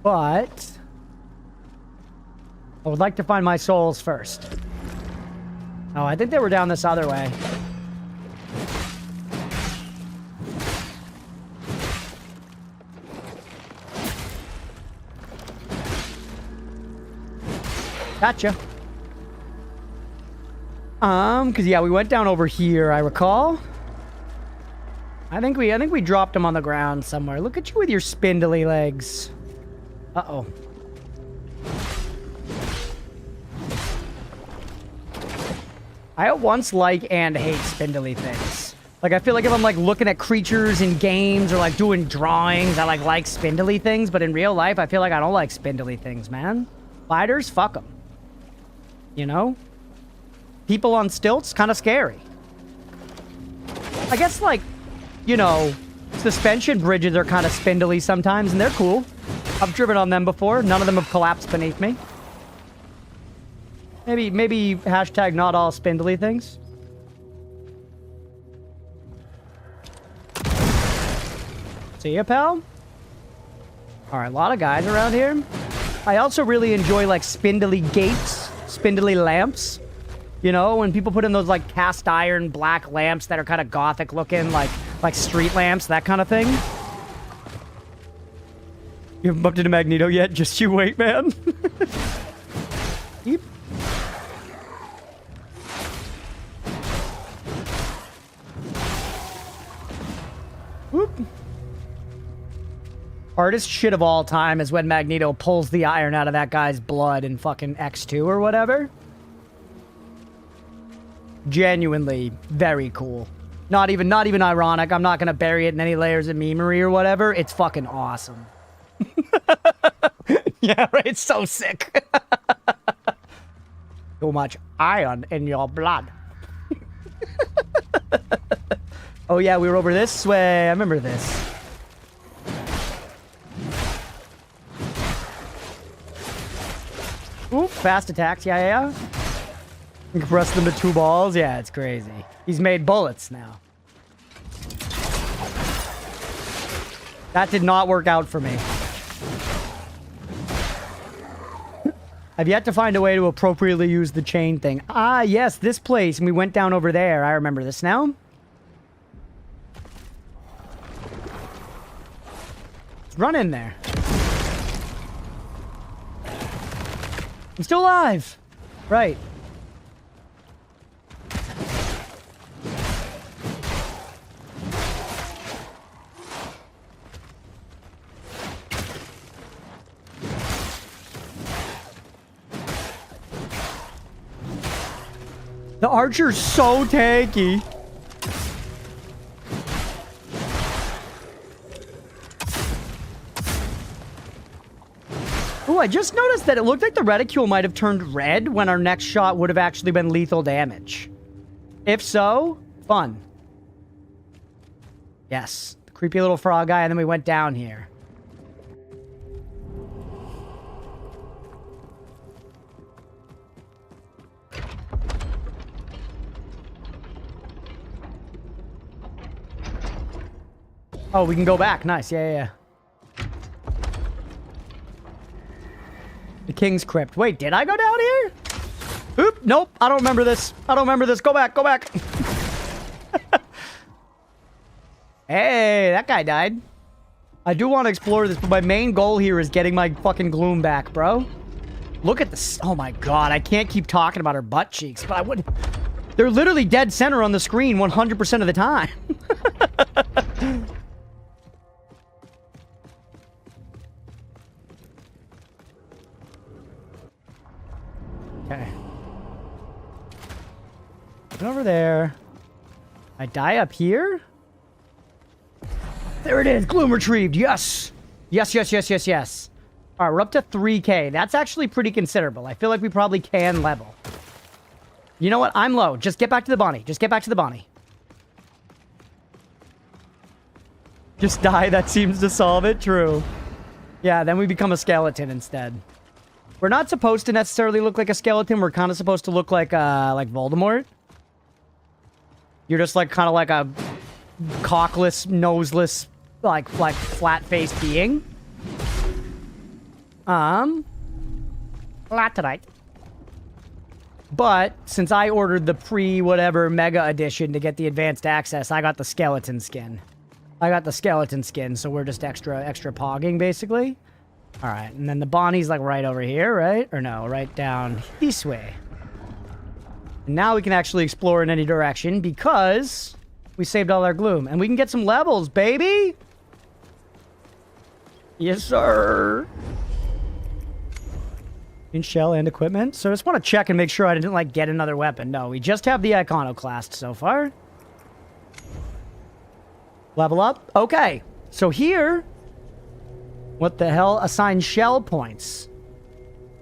But I would like to find my souls first. Oh, I think they were down this other way. Gotcha. Because yeah, we went down over here, I recall. I think we dropped them on the ground somewhere. Look at you with your spindly legs. Uh-oh. I at once like and hate spindly things. Like, I feel like if I'm, like, looking at creatures in games or, like, doing drawings, I, like spindly things. But in real life, I feel like I don't like spindly things, man. Spiders? Fuck them. You know? People on stilts? Kind of scary. I guess, like, you know, suspension bridges are kind of spindly sometimes, and they're cool. I've driven on them before. None of them have collapsed beneath me. Maybe hashtag not all spindly things. See ya, pal? Alright, a lot of guys around here. I also really enjoy, like, spindly gates, spindly lamps. You know, when people put in those, like, cast iron black lamps that are kind of gothic looking, like street lamps, that kind of thing. You haven't bumped into Magneto yet? Just you wait, man. Yep. Whoop. Hardest shit of all time is when Magneto pulls the iron out of that guy's blood in fucking X2 or whatever. Genuinely very cool. Not even ironic. I'm not gonna bury it in any layers of memery or whatever. It's fucking awesome. Yeah, right. It's so sick. Too much iron in your blood. Oh yeah, we were over this way. I remember this. Ooh, fast attacks. Yeah. You can press them to 2 balls. Yeah, it's crazy. He's made bullets now. That did not work out for me. I've yet to find a way to appropriately use the chain thing. Ah, yes, this place. And we went down over there. I remember this now. Let's run in there. I'm still alive. Right. The archer's so tanky. Oh, I just noticed that it looked like the reticule might have turned red when our next shot would have actually been lethal damage. If so, fun. Yes, the creepy little frog guy, and then we went down here. Oh, we can go back. Nice. Yeah. The King's Crypt. Wait, did I go down here? Oop, nope. I don't remember this. I don't remember this. Go back, go back. Hey, that guy died. I do want to explore this, but my main goal here is getting my fucking gloom back, bro. Look at this. Oh my god, I can't keep talking about her butt cheeks, but I would... They're literally dead center on the screen 100% of the time. Okay. Get over there. I die up here? There it is. Gloom retrieved. Yes. Yes, yes, yes, yes, yes. All right, we're up to 3K. That's actually pretty considerable. I feel like we probably can level. You know what? I'm low. Just get back to the Bonnie. Just get back to the Bonnie. Just die. That seems to solve it. True. Yeah, then we become a skeleton instead. We're not supposed to necessarily look like a skeleton. We're kind of supposed to look like Voldemort. You're just like kind of like a cockless, noseless, like flat-faced being. Laterite. But since I ordered the pre-whatever mega edition to get the advanced access, I got the skeleton skin. So we're just extra pogging, basically. All right, and then the Bonnie's like right over here, right? Or no, right down this way. And now we can actually explore in any direction because we saved all our gloom. And we can get some levels, baby! Yes, sir! In shell and equipment. So I just want to check and make sure I didn't, like, get another weapon. No, we just have the Iconoclast so far. Level up. Okay. So here... What the hell? Assign shell points.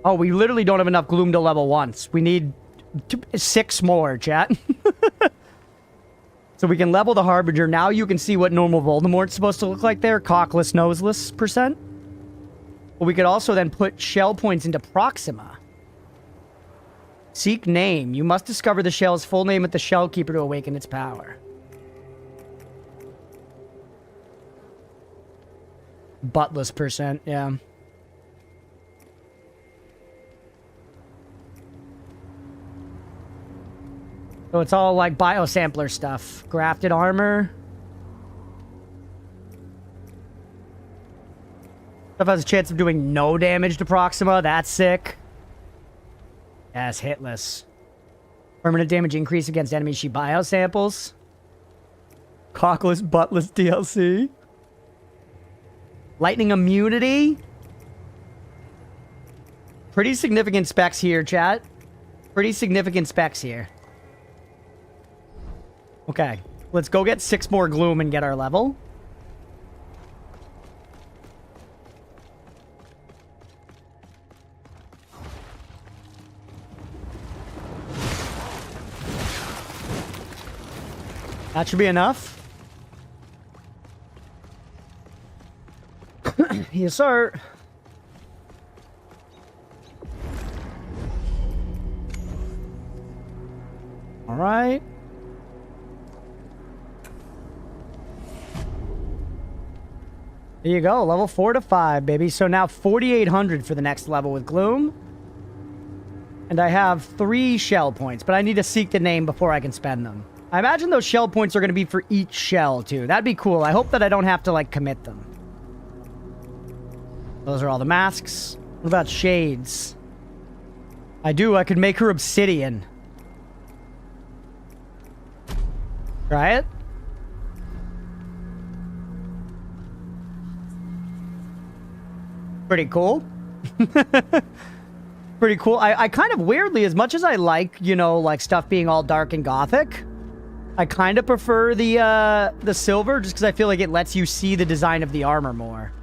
Oh, we literally don't have enough gloom to level once. We need 6 more, chat. So we can level the Harbinger. Now you can see what normal Voldemort's supposed to look like there. Cockless, noseless %. But we could also then put shell points into Proxima. Seek name. You must discover the shell's full name at the Shell Keeper to awaken its power. Buttless %, yeah. So it's all like biosampler stuff. Grafted armor. Stuff has a chance of doing no damage to Proxima. That's sick. Yes, hitless. Permanent damage increase against enemies she biosamples. Cockless, buttless DLC. Lightning immunity. Pretty significant specs here, chat. Pretty significant specs here. Okay, let's go get 6 more gloom and get our level. That should be enough. Yes, sir. All right. There you go. Level 4 to 5, baby. So now 4,800 for the next level with gloom. And I have 3 shell points, but I need to seek the name before I can spend them. I imagine those shell points are going to be for each shell, too. That'd be cool. I hope that I don't have to, like, commit them. Those are all the masks. What about shades? I do. I could make her obsidian. Try it. Pretty cool. Pretty cool. I kind of weirdly, as much as I like, you know, like stuff being all dark and gothic, I kind of prefer the silver just because I feel like it lets you see the design of the armor more.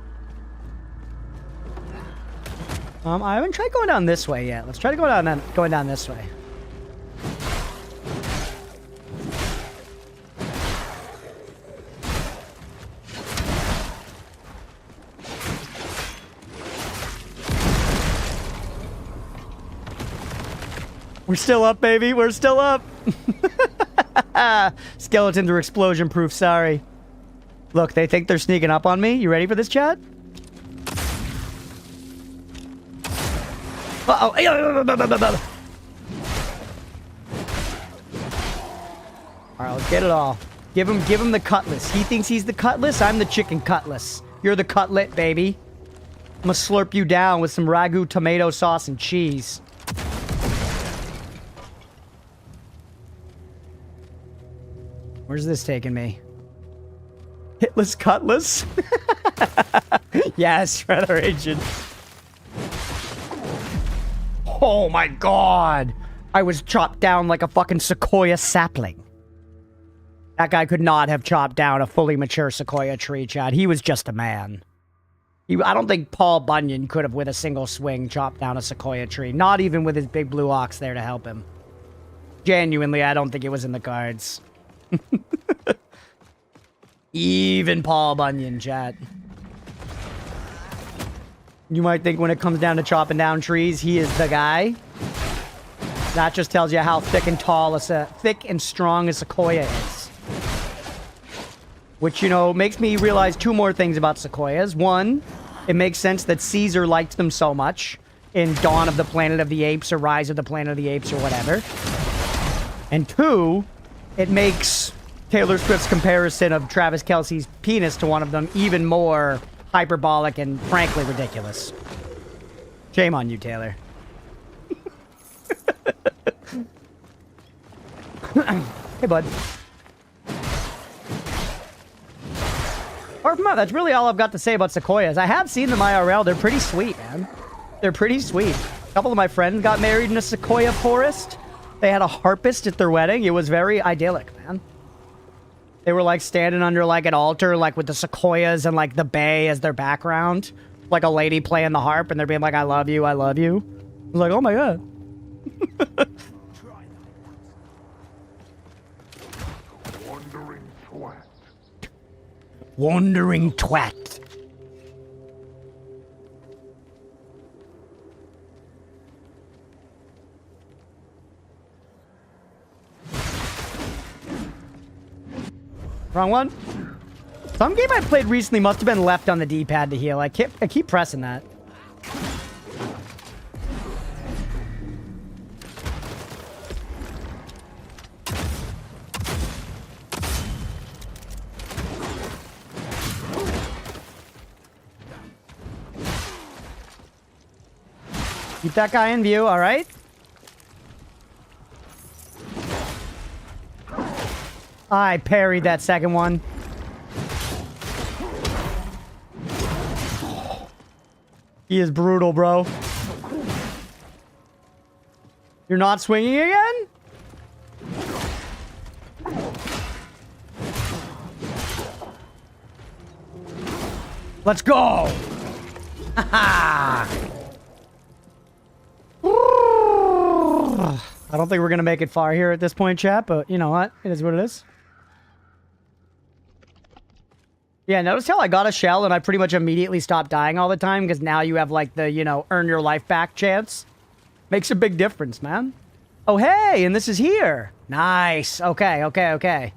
I haven't tried going down this way yet. Let's try to go going down this way. We're still up, baby. We're still up. Skeletons are explosion proof. Sorry. Look, they think they're sneaking up on me. You ready for this, chat? Uh-oh. Alright, let's get it all. Give him the cutlass. He thinks he's the cutlass. I'm the chicken cutlass. You're the cutlet, baby. I'm gonna slurp you down with some ragu tomato sauce and cheese. Where's this taking me? Hitless cutlass? Yes, Shredder Agent. Oh my god! I was chopped down like a fucking sequoia sapling. That guy could not have chopped down a fully mature sequoia tree, Chad. He was just a man. I don't think Paul Bunyan could have, with a single swing, chopped down a sequoia tree. Not even with his big blue ox there to help him. Genuinely, I don't think it was in the cards. Even Paul Bunyan, chat. You might think when it comes down to chopping down trees, he is the guy. That just tells you how thick and tall, thick and strong a sequoia is. Which, you know, makes me realize two more things about sequoias. One, it makes sense that Caesar liked them so much in Dawn of the Planet of the Apes or Rise of the Planet of the Apes or whatever. And two, it makes Taylor Swift's comparison of Travis Kelce's penis to one of them even more hyperbolic and frankly ridiculous. Shame on you, Taylor. Hey, bud. Apart from that, that's really all I've got to say about sequoias. I have seen them IRL. They're pretty sweet, man. They're pretty sweet. A couple of my friends got married in a sequoia forest. They had a harpist at their wedding. It was very idyllic, man. They were like standing under like an altar, like with the sequoias and like the bay as their background. Like a lady playing the harp and they're being like, I love you, I love you. I was like, oh my god. Wandering twat. Wrong one? Some game I played recently must have been left on the D-pad to heal. I keep pressing that. Keep that guy in view, alright? I parried that second one. He is brutal, bro. You're not swinging again? Let's go! Haha! I don't think we're gonna make it far here at this point, chat, but you know what? It is what it is. Yeah, notice how I got a shell and I pretty much immediately stopped dying all the time because now you have like the, you know, earn your life back chance. Makes a big difference, man. Oh, hey, and this is here. Nice. Okay, okay, okay.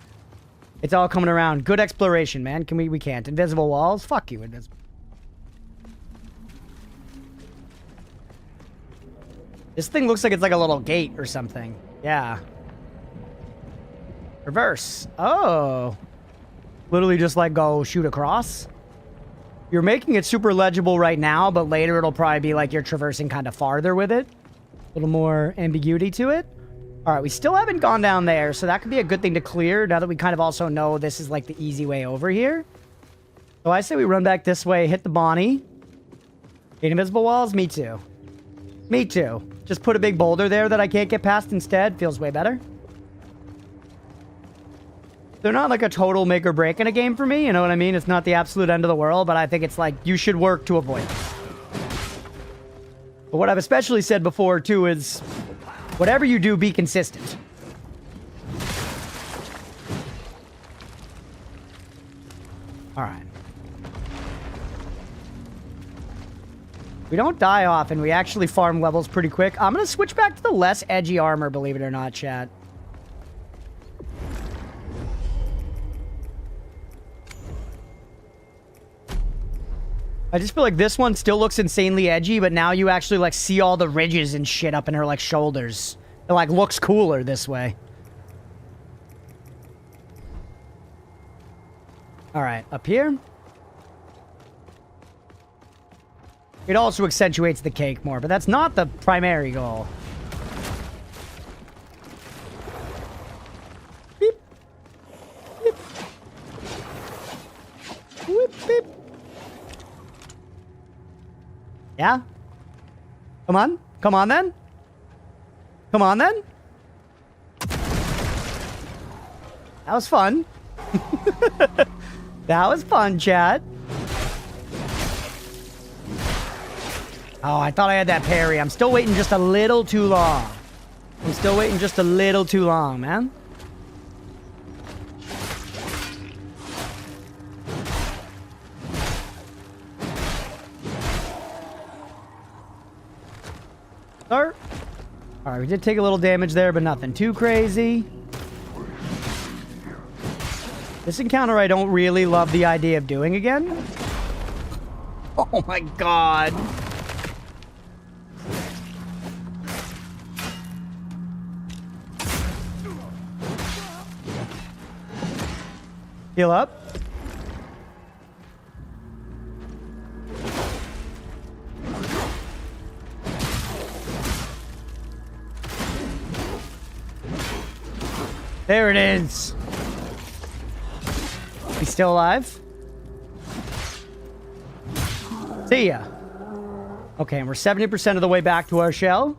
It's all coming around. Good exploration, man. Can we can't. Invisible walls? Fuck you, invisible. This thing looks like it's like a little gate or something. Yeah. Reverse. Oh. Literally just like go shoot across. You're making it super legible right now, but later it'll probably be like you're traversing kind of farther with it. A little more ambiguity to it. All right, we still haven't gone down there, so that could be a good thing to clear now that we kind of also know this is like the easy way over here. So I say we run back this way, hit the Bonnie. Hit invisible walls? Me too. Me too. Just put a big boulder there that I can't get past instead. Feels way better. They're not like a total make or break in a game for me, you know what I mean? It's not the absolute end of the world, but I think it's like you should work to avoid it. But what I've especially said before too is whatever you do, be consistent. All right. We don't die often. We actually farm levels pretty quick. I'm going to switch back to the less edgy armor, believe it or not, chat. I just feel like this one still looks insanely edgy, but now you actually, like, see all the ridges and shit up in her, like, shoulders. It, like, looks cooler this way. Alright, up here. It also accentuates the cake more, but that's not the primary goal. Beep. Beep. Whip, beep. Yeah? Come on. Come on, then. Come on, then. That was fun. That was fun, chat. Oh, I thought I had that parry. I'm still waiting just a little too long. I'm still waiting just a little too long, man. Start. Alright, we did take a little damage there, but nothing too crazy. This encounter I don't really love the idea of doing again. Oh my god. Heal up. There it is. He's still alive. See ya. Okay, and we're 70% of the way back to our shell.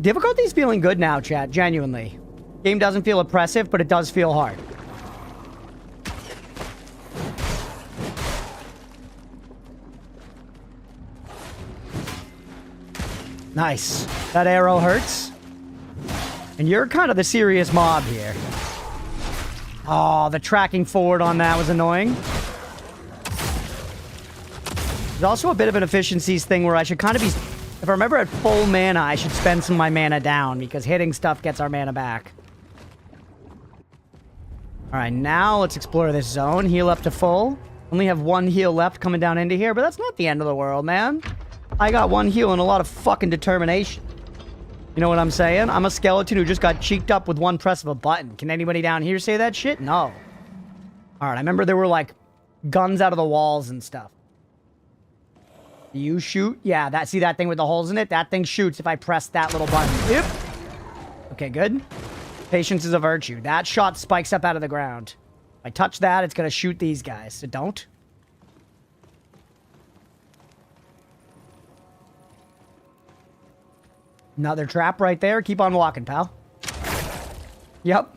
Difficulty's feeling good now, chat. Genuinely. Game doesn't feel oppressive, but it does feel hard. Nice. That arrow hurts. And you're kind of the serious mob here. Oh, the tracking forward on that was annoying. There's also a bit of an efficiencies thing where I should kind of be... If I remember at full mana, I should spend some of my mana down, because hitting stuff gets our mana back. Alright, now let's explore this zone. Heal up to full. Only have one heal left coming down into here, but that's not the end of the world, man. I got one heal and a lot of fucking determination. You know what I'm saying? I'm a skeleton who just got cheeked up with one press of a button. Can anybody down here say that shit? No. Alright, I remember there were, like, guns out of the walls and stuff. You shoot? Yeah, see that thing with the holes in it? That thing shoots if I press that little button. Yep. Okay, good. Patience is a virtue. That shot spikes up out of the ground. If I touch that, it's gonna shoot these guys. So don't. Another trap right there. Keep on walking, pal. Yep.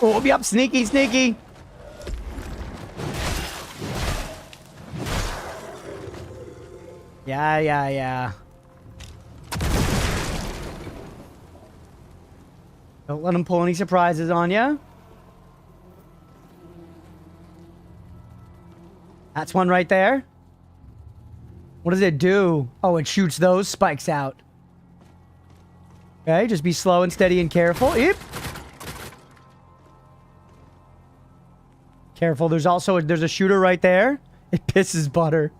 Oh, yep. Sneaky, sneaky. Yeah. Don't let him pull any surprises on you. That's one right there. What does it do? Oh, it shoots those spikes out. Okay, just be slow and steady and careful. Yep. Careful, there's a shooter right there. It pisses Butter.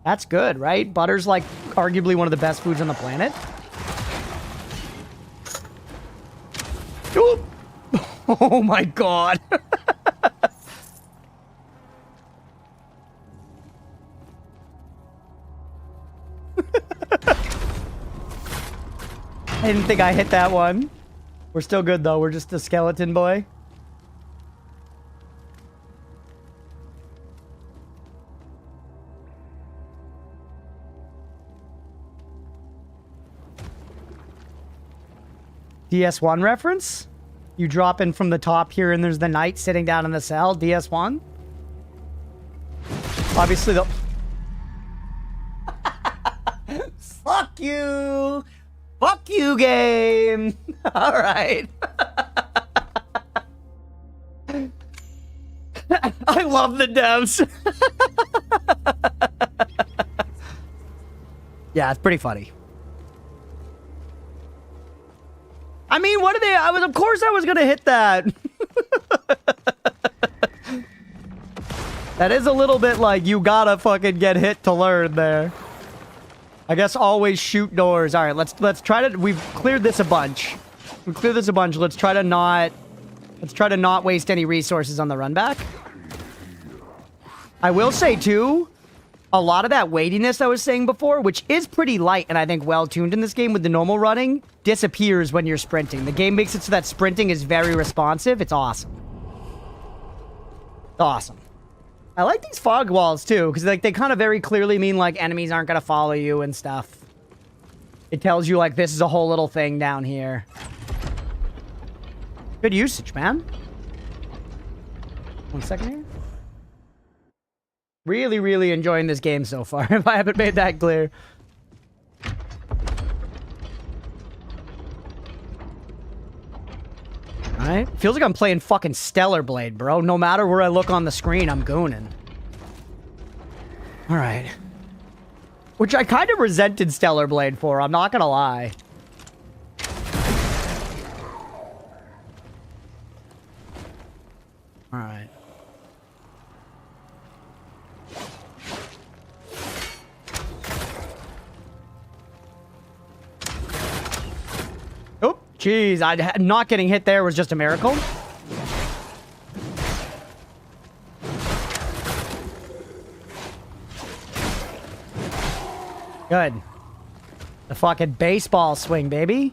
That's good, right? Butter's like arguably one of the best foods on the planet. Oop. Oh my god. I didn't think I hit that one. We're still good though. We're just a skeleton boy. DS1 reference? You drop in from the top here and there's the knight sitting down in the cell. DS1? Obviously the... Fuck you! Fuck you, game! Alright. I love the devs. Yeah, it's pretty funny. I mean, what are they? Of course I was gonna hit that. That is a little bit like you gotta fucking get hit to learn there. I guess always shoot doors. All right, let's try to. We've cleared this a bunch. We've cleared this a bunch. Let's try to not waste any resources on the run back. I will say too, a lot of that weightiness I was saying before, which is pretty light and I think well tuned in this game with the normal running, disappears when you're sprinting. The game makes it so that sprinting is very responsive. It's awesome. It's awesome. I like these fog walls too, because like they kind of very clearly mean like enemies aren't gonna follow you and stuff. It tells you like this is a whole little thing down here. Good usage, man. 1 second here. Really, really enjoying this game so far, if I haven't made that clear. Alright. Feels like I'm playing fucking Stellar Blade, bro. No matter where I look on the screen, I'm gooning. Alright. Which I kind of resented Stellar Blade for, I'm not gonna lie. Alright. Oh, jeez. Not getting hit there was just a miracle. Good. The fucking baseball swing, baby.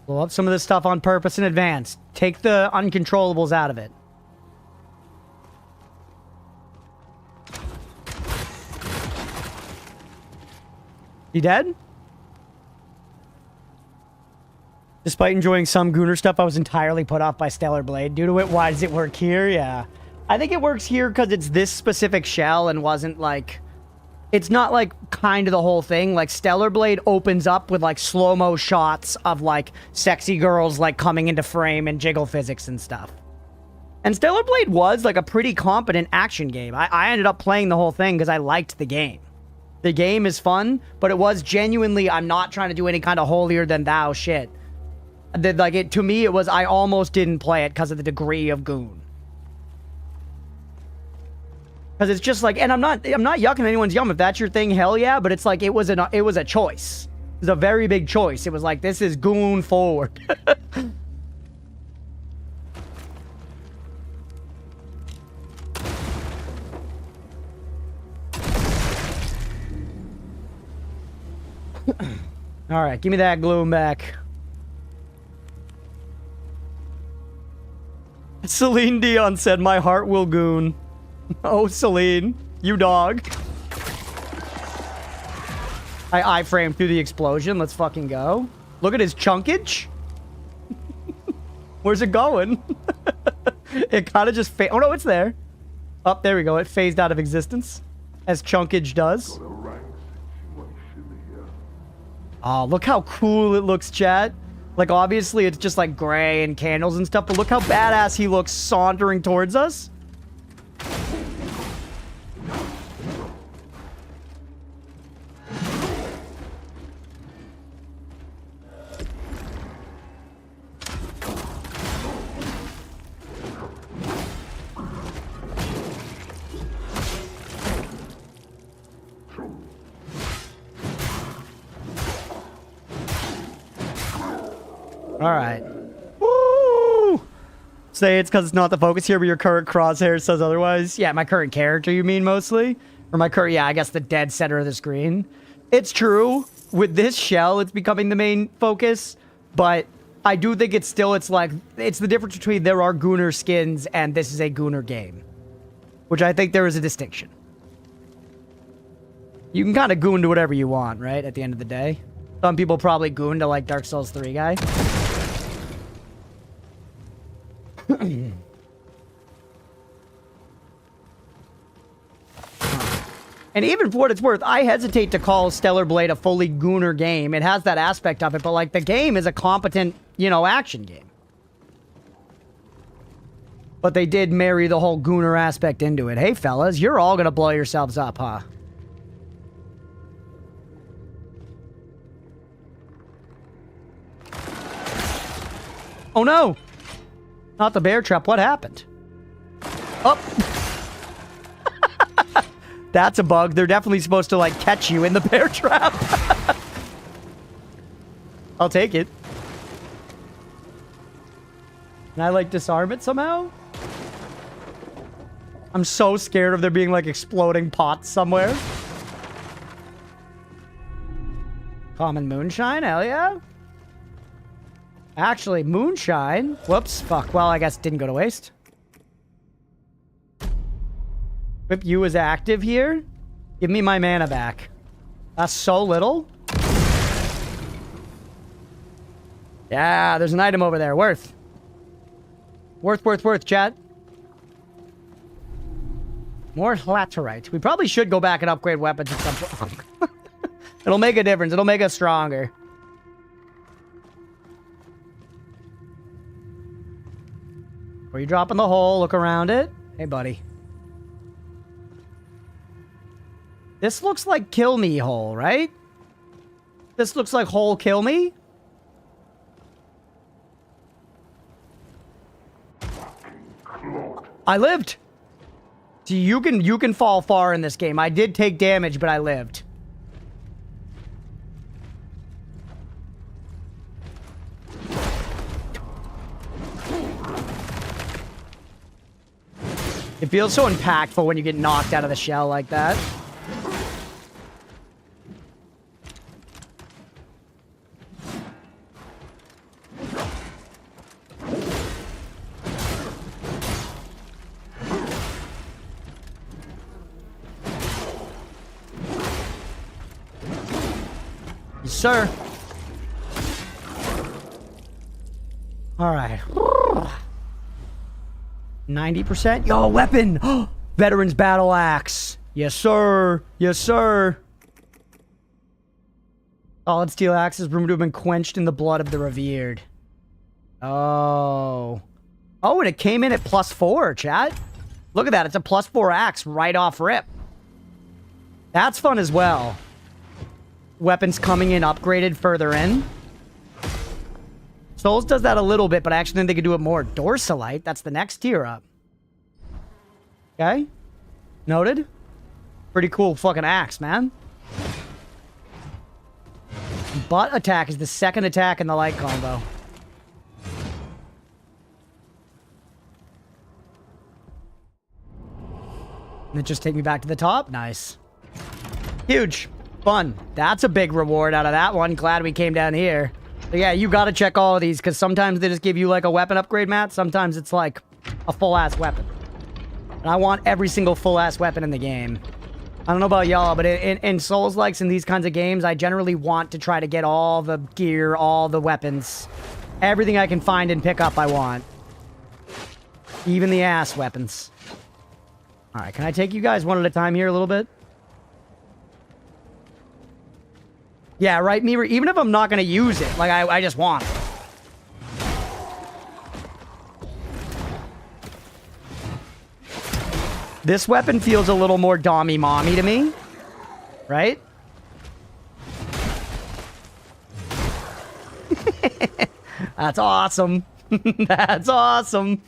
Blow up some of this stuff on purpose in advance. Take the uncontrollables out of it. You dead? Despite enjoying some Gooner stuff, I was entirely put off by Stellar Blade. Due to it, why does it work here? Yeah. I think it works here because it's this specific shell and wasn't like... It's not like kind of the whole thing. Like Stellar Blade opens up with like slow-mo shots of like sexy girls like coming into frame and jiggle physics and stuff. And Stellar Blade was like a pretty competent action game. I ended up playing the whole thing because I liked the game. The game is fun, but it was genuinely, I'm not trying to do any kind of holier than thou shit. Like it, to me, it was, I almost didn't play it because of the degree of goon. Because it's just like, and I'm not yucking anyone's yum. If that's your thing, hell yeah. But it's like, it was a choice. It was a very big choice. It was like, this is goon forward. All right, give me that gloom back. Celine Dion said, "My heart will goon." Oh, Celine, you dog. I framed through the explosion. Let's fucking go. Look at his chunkage. Where's it going? It kind of just oh no, it's there. Oh, there we go. It phased out of existence, as chunkage does. Oh, look how cool it looks, chat. Like, obviously, it's just, like, gray and candles and stuff, but look how badass he looks sauntering towards us. All right. Woo! Say it's because it's not the focus here, but your current crosshair says otherwise. Yeah, my current character, you mean, mostly? Or my current, yeah, I guess the dead center of the screen. It's true. With this shell, it's becoming the main focus. But I do think it's still, it's like, it's the difference between there are Gooner skins and this is a Gooner game. Which I think there is a distinction. You can kind of goon to whatever you want, right? At the end of the day. Some people probably goon to, like, Dark Souls 3 guy. And even for what it's worth, I hesitate to call Stellar Blade a fully Gooner game. It has that aspect of it, but like the game is a competent, you know, action game. But they did marry the whole Gooner aspect into it. Hey fellas, you're all gonna blow yourselves up, huh? Oh no! Not the bear trap. What happened? Oh! That's a bug. They're definitely supposed to, like, catch you in the bear trap. I'll take it. Can I, like, disarm it somehow? I'm so scared of there being, like, exploding pots somewhere. Common moonshine? Hell yeah. Actually, moonshine. Whoops. Fuck. Well, I guess it didn't go to waste. Equip you as active here. Give me my mana back. That's so little. Yeah, there's an item over there. Worth. Worth, chat. More laterite. We probably should go back and upgrade weapons at some point. It'll make a difference. It'll make us stronger. Where you dropping the hole? Look around it. Hey, buddy. This looks like kill me hole, right? This looks like hole kill me. I lived. See, you can fall far in this game. I did take damage, but I lived. It feels so impactful when you get knocked out of the shell like that. Yes, sir. All right. 90%? Yo, weapon! Veteran's Battle Axe. Yes, sir. Yes, sir. Solid steel axe is rumored to have been quenched in the blood of the revered. Oh. Oh, and it came in at +4, chat. Look at that. It's a +4 axe right off rip. That's fun as well. Weapons coming in upgraded further in. Souls does that a little bit, but I actually think they could do it more. Dorsalite, that's the next tier up. Okay. Noted. Pretty cool fucking axe, man. Butt attack is the second attack in the light combo. And it just take me back to the top. Nice. Huge. Fun. That's a big reward out of that one. Glad we came down here. But yeah, you gotta check all of these, because sometimes they just give you, like, a weapon upgrade, Matt. Sometimes it's, like, a full-ass weapon. And I want every single full-ass weapon in the game. I don't know about y'all, but in Souls-likes, in these kinds of games, I generally want to try to get all the gear, all the weapons. Everything I can find and pick up, I want. Even the ass weapons. Alright, can I take you guys one at a time here a little bit? Yeah, right, Meaver? Even if I'm not going to use it, like, I just want it. This weapon feels a little more dommy-mommy to me. Right? That's awesome. That's awesome.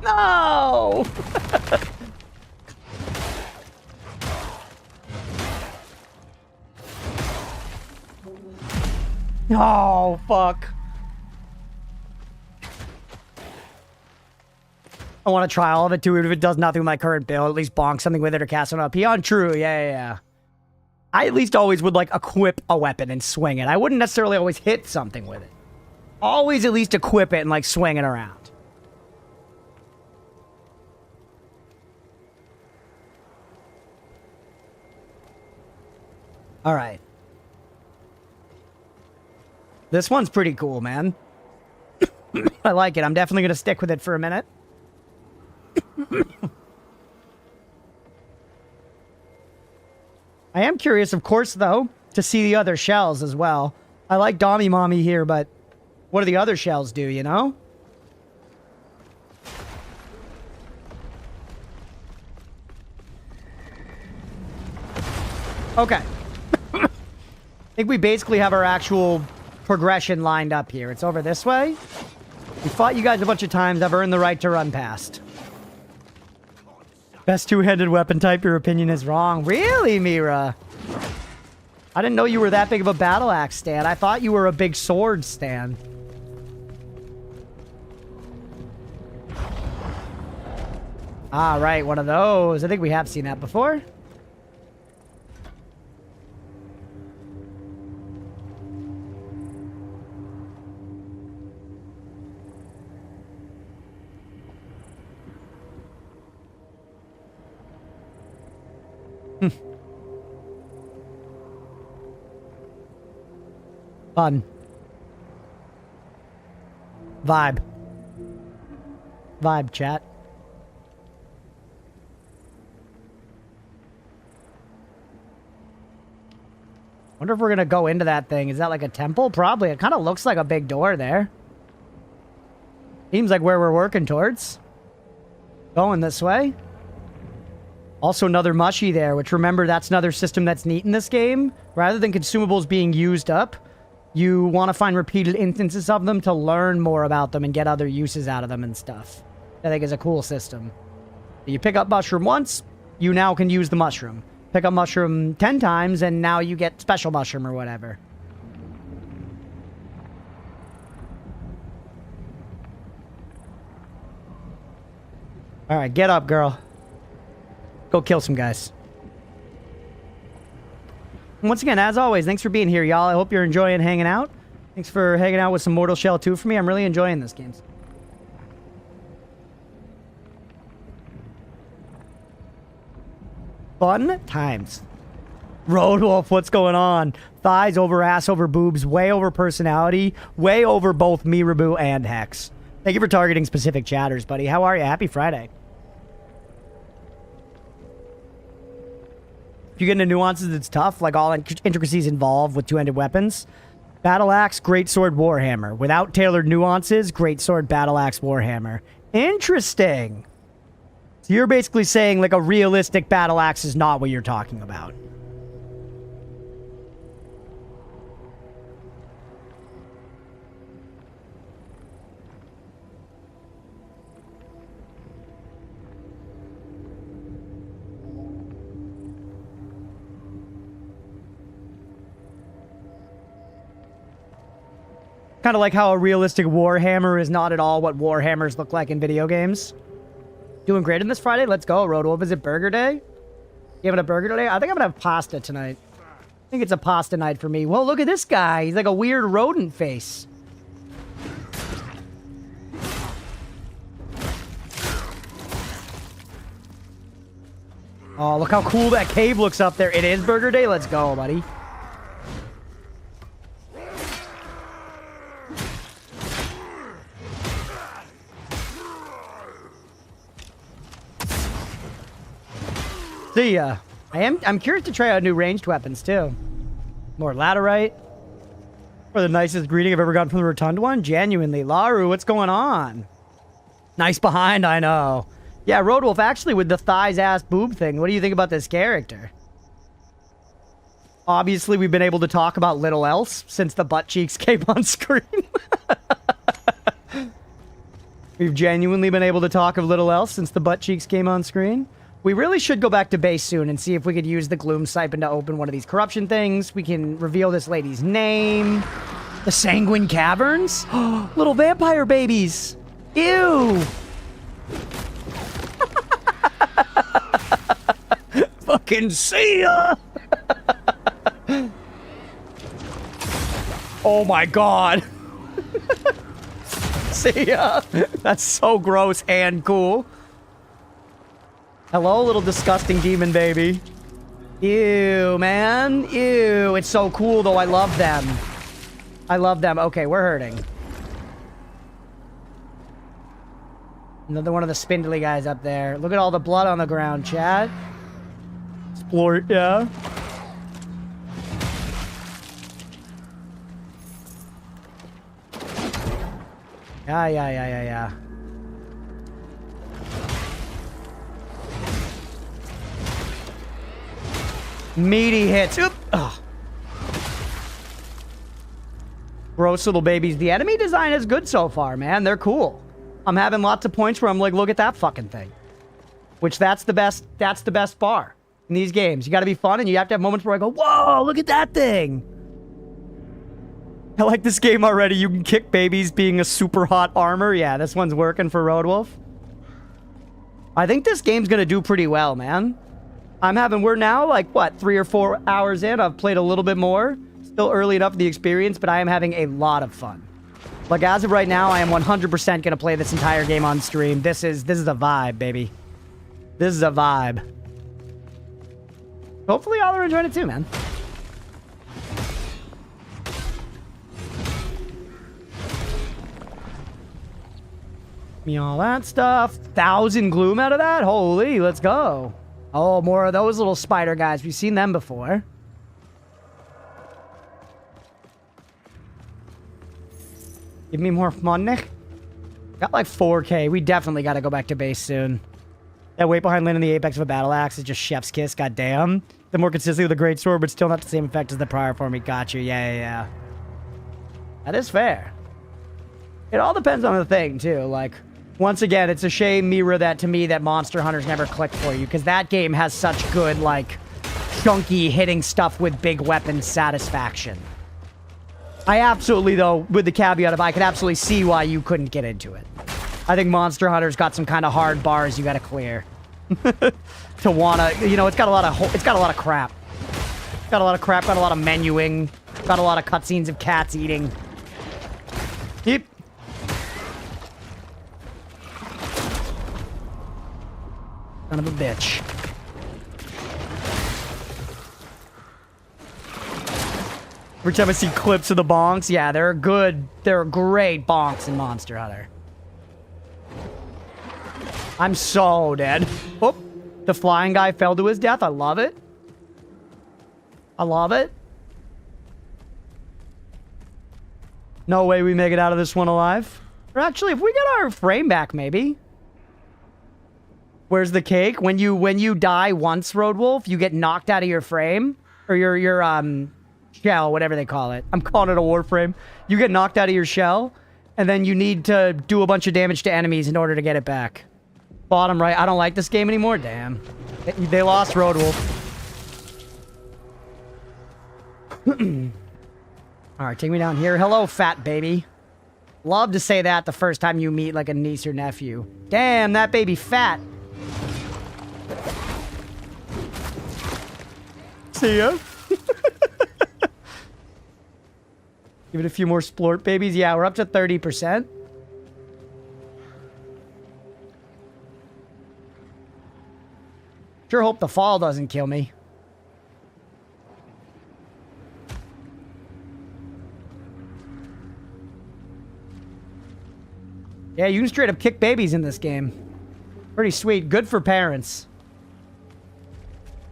No! Oh, fuck. I want to try all of it too, even if it does nothing with my current build. At least bonk something with it or cast it on a peon. True, yeah. I at least always would, like, equip a weapon and swing it. I wouldn't necessarily always hit something with it. Always at least equip it and, like, swing it around. Alright. This one's pretty cool, man. I like it. I'm definitely going to stick with it for a minute. I am curious, of course, though, to see the other shells as well. I like Dommy Mommy here, but what do the other shells do, you know? Okay. I think we basically have our actual progression lined up here. It's over this way. We fought you guys a bunch of times. I've earned the right to run past. Best two-handed weapon type, your opinion is wrong. Really, Mira? I didn't know you were that big of a battle axe stan. I thought you were a big sword stan. Ah, right, one of those. I think we have seen that before. Fun. Vibe. Vibe, chat. Wonder if we're gonna go into that thing. Is that like a temple? Probably. It kind of looks like a big door there. Seems like where we're working towards. Going this way. Also another mushy there, which remember, that's another system that's neat in this game. Rather than consumables being used up, you want to find repeated instances of them to learn more about them and get other uses out of them and stuff. I think is a cool system. You pick up mushroom once, you now can use the mushroom. Pick up mushroom 10 times, and now you get special mushroom or whatever. Alright, get up, girl. Go kill some guys. Once again, as always, thanks for being here, y'all. I hope you're enjoying hanging out. Thanks for hanging out with some Mortal Shell 2 for me. I'm really enjoying this game. Fun times. Roadwolf, what's going on? Thighs over ass over boobs, way over personality, way over both Mirabu and Hex. Thank you for targeting specific chatters, buddy. How are you? Happy Friday. If you get into nuances, it's tough, like all intricacies involved with two-handed weapons. Battle Axe, Great Sword, Warhammer. Without tailored nuances, Great Sword, Battle Axe, Warhammer. Interesting. So you're basically saying like a realistic Battle Axe is not what you're talking about. Kind of like how a realistic Warhammer is not at all what Warhammers look like in video games. Doing great on this Friday? Let's go, Rodolph. Is it burger day? You having a burger today? I think I'm gonna have pasta tonight. I think it's a pasta night for me. Well, look at this guy. He's like a weird rodent face. Oh, look how cool that cave looks up there. It is burger day? Let's go, buddy. See ya. I'm curious to try out new ranged weapons too. More laterite. Or the nicest greeting I've ever gotten from the rotund one. Genuinely. Laru, what's going on? Nice behind, I know. Yeah, Roadwolf, actually with the thighs, ass, boob thing, what do you think about this character? Obviously, we've been able to talk about little else since the butt cheeks came on screen. We've genuinely been able to talk of little else since the butt cheeks came on screen. We really should go back to base soon and see if we could use the Gloom Siphon to open one of these corruption things. We can reveal this lady's name. The Sanguine Caverns? Little vampire babies. Ew. Fucking see ya. Oh my god. See ya. That's so gross and cool. Hello, little disgusting demon baby. Ew, man. Ew. It's so cool, though. I love them. I love them. Okay, we're hurting. Another one of the spindly guys up there. Look at all the blood on the ground, chat. Explore it, yeah. Yeah. Meaty hits. Oop. Oh. Gross little babies. The enemy design is good so far, man. They're cool. I'm having lots of points where I'm like, look at that fucking thing. Which that's the best bar in these games. You got to be fun, and you have to have moments where I go, whoa, look at that thing. I like this game already. You can kick babies being a super hot armor. Yeah, this one's working for Roadwolf. I think this game's going to do pretty well, man. We're now like, what, 3 or 4 hours in. I've played a little bit more. Still early enough in the experience, but I am having a lot of fun. Like, as of right now, I am 100% going to play this entire game on stream. This is a vibe, baby. This is a vibe. Hopefully y'all are enjoying it too, man. Me all that stuff. 1,000 gloom out of that? Holy, let's go. Oh, more of those little spider guys. We've seen them before. Give me more money. Got like 4K. We definitely got to go back to base soon. That wait behind landing the apex of a battle axe is just chef's kiss. God damn. The more consistently with a great sword, but still not the same effect as the prior form. He got you. Yeah. That is fair. It all depends on the thing, too. Like, once again, it's a shame, Mira, that to me that Monster Hunter's never clicked for you, because that game has such good, like, chunky hitting stuff with big weapon satisfaction. I absolutely, though, with the caveat of I could absolutely see why you couldn't get into it. I think Monster Hunter's got some kind of hard bars you gotta clear. To wanna, you know, it's got a lot of crap. It's got a lot of crap, got a lot of menuing, got a lot of cutscenes of cats eating. Yep. Son of a bitch. Every time I see clips of the bonks, yeah, they're great bonks in Monster Hunter. I'm so dead. Oh, the flying guy fell to his death. I love it. I love it. No way we make it out of this one alive. Or actually, if we get our frame back, maybe. Where's the cake? When you die once, Roadwolf, you get knocked out of your frame. Or your shell, whatever they call it. I'm calling it a warframe. You get knocked out of your shell, and then you need to do a bunch of damage to enemies in order to get it back. Bottom right. I don't like this game anymore. Damn. They lost Roadwolf. Alright, take me down here. Hello, fat baby. Love to say that the first time you meet like a niece or nephew. Damn, that baby fat. See ya. Give it a few more splort babies. Yeah, we're up to 30%. Sure hope the fall doesn't kill me. Yeah, you can straight up kick babies in this game. Pretty sweet. Good for parents.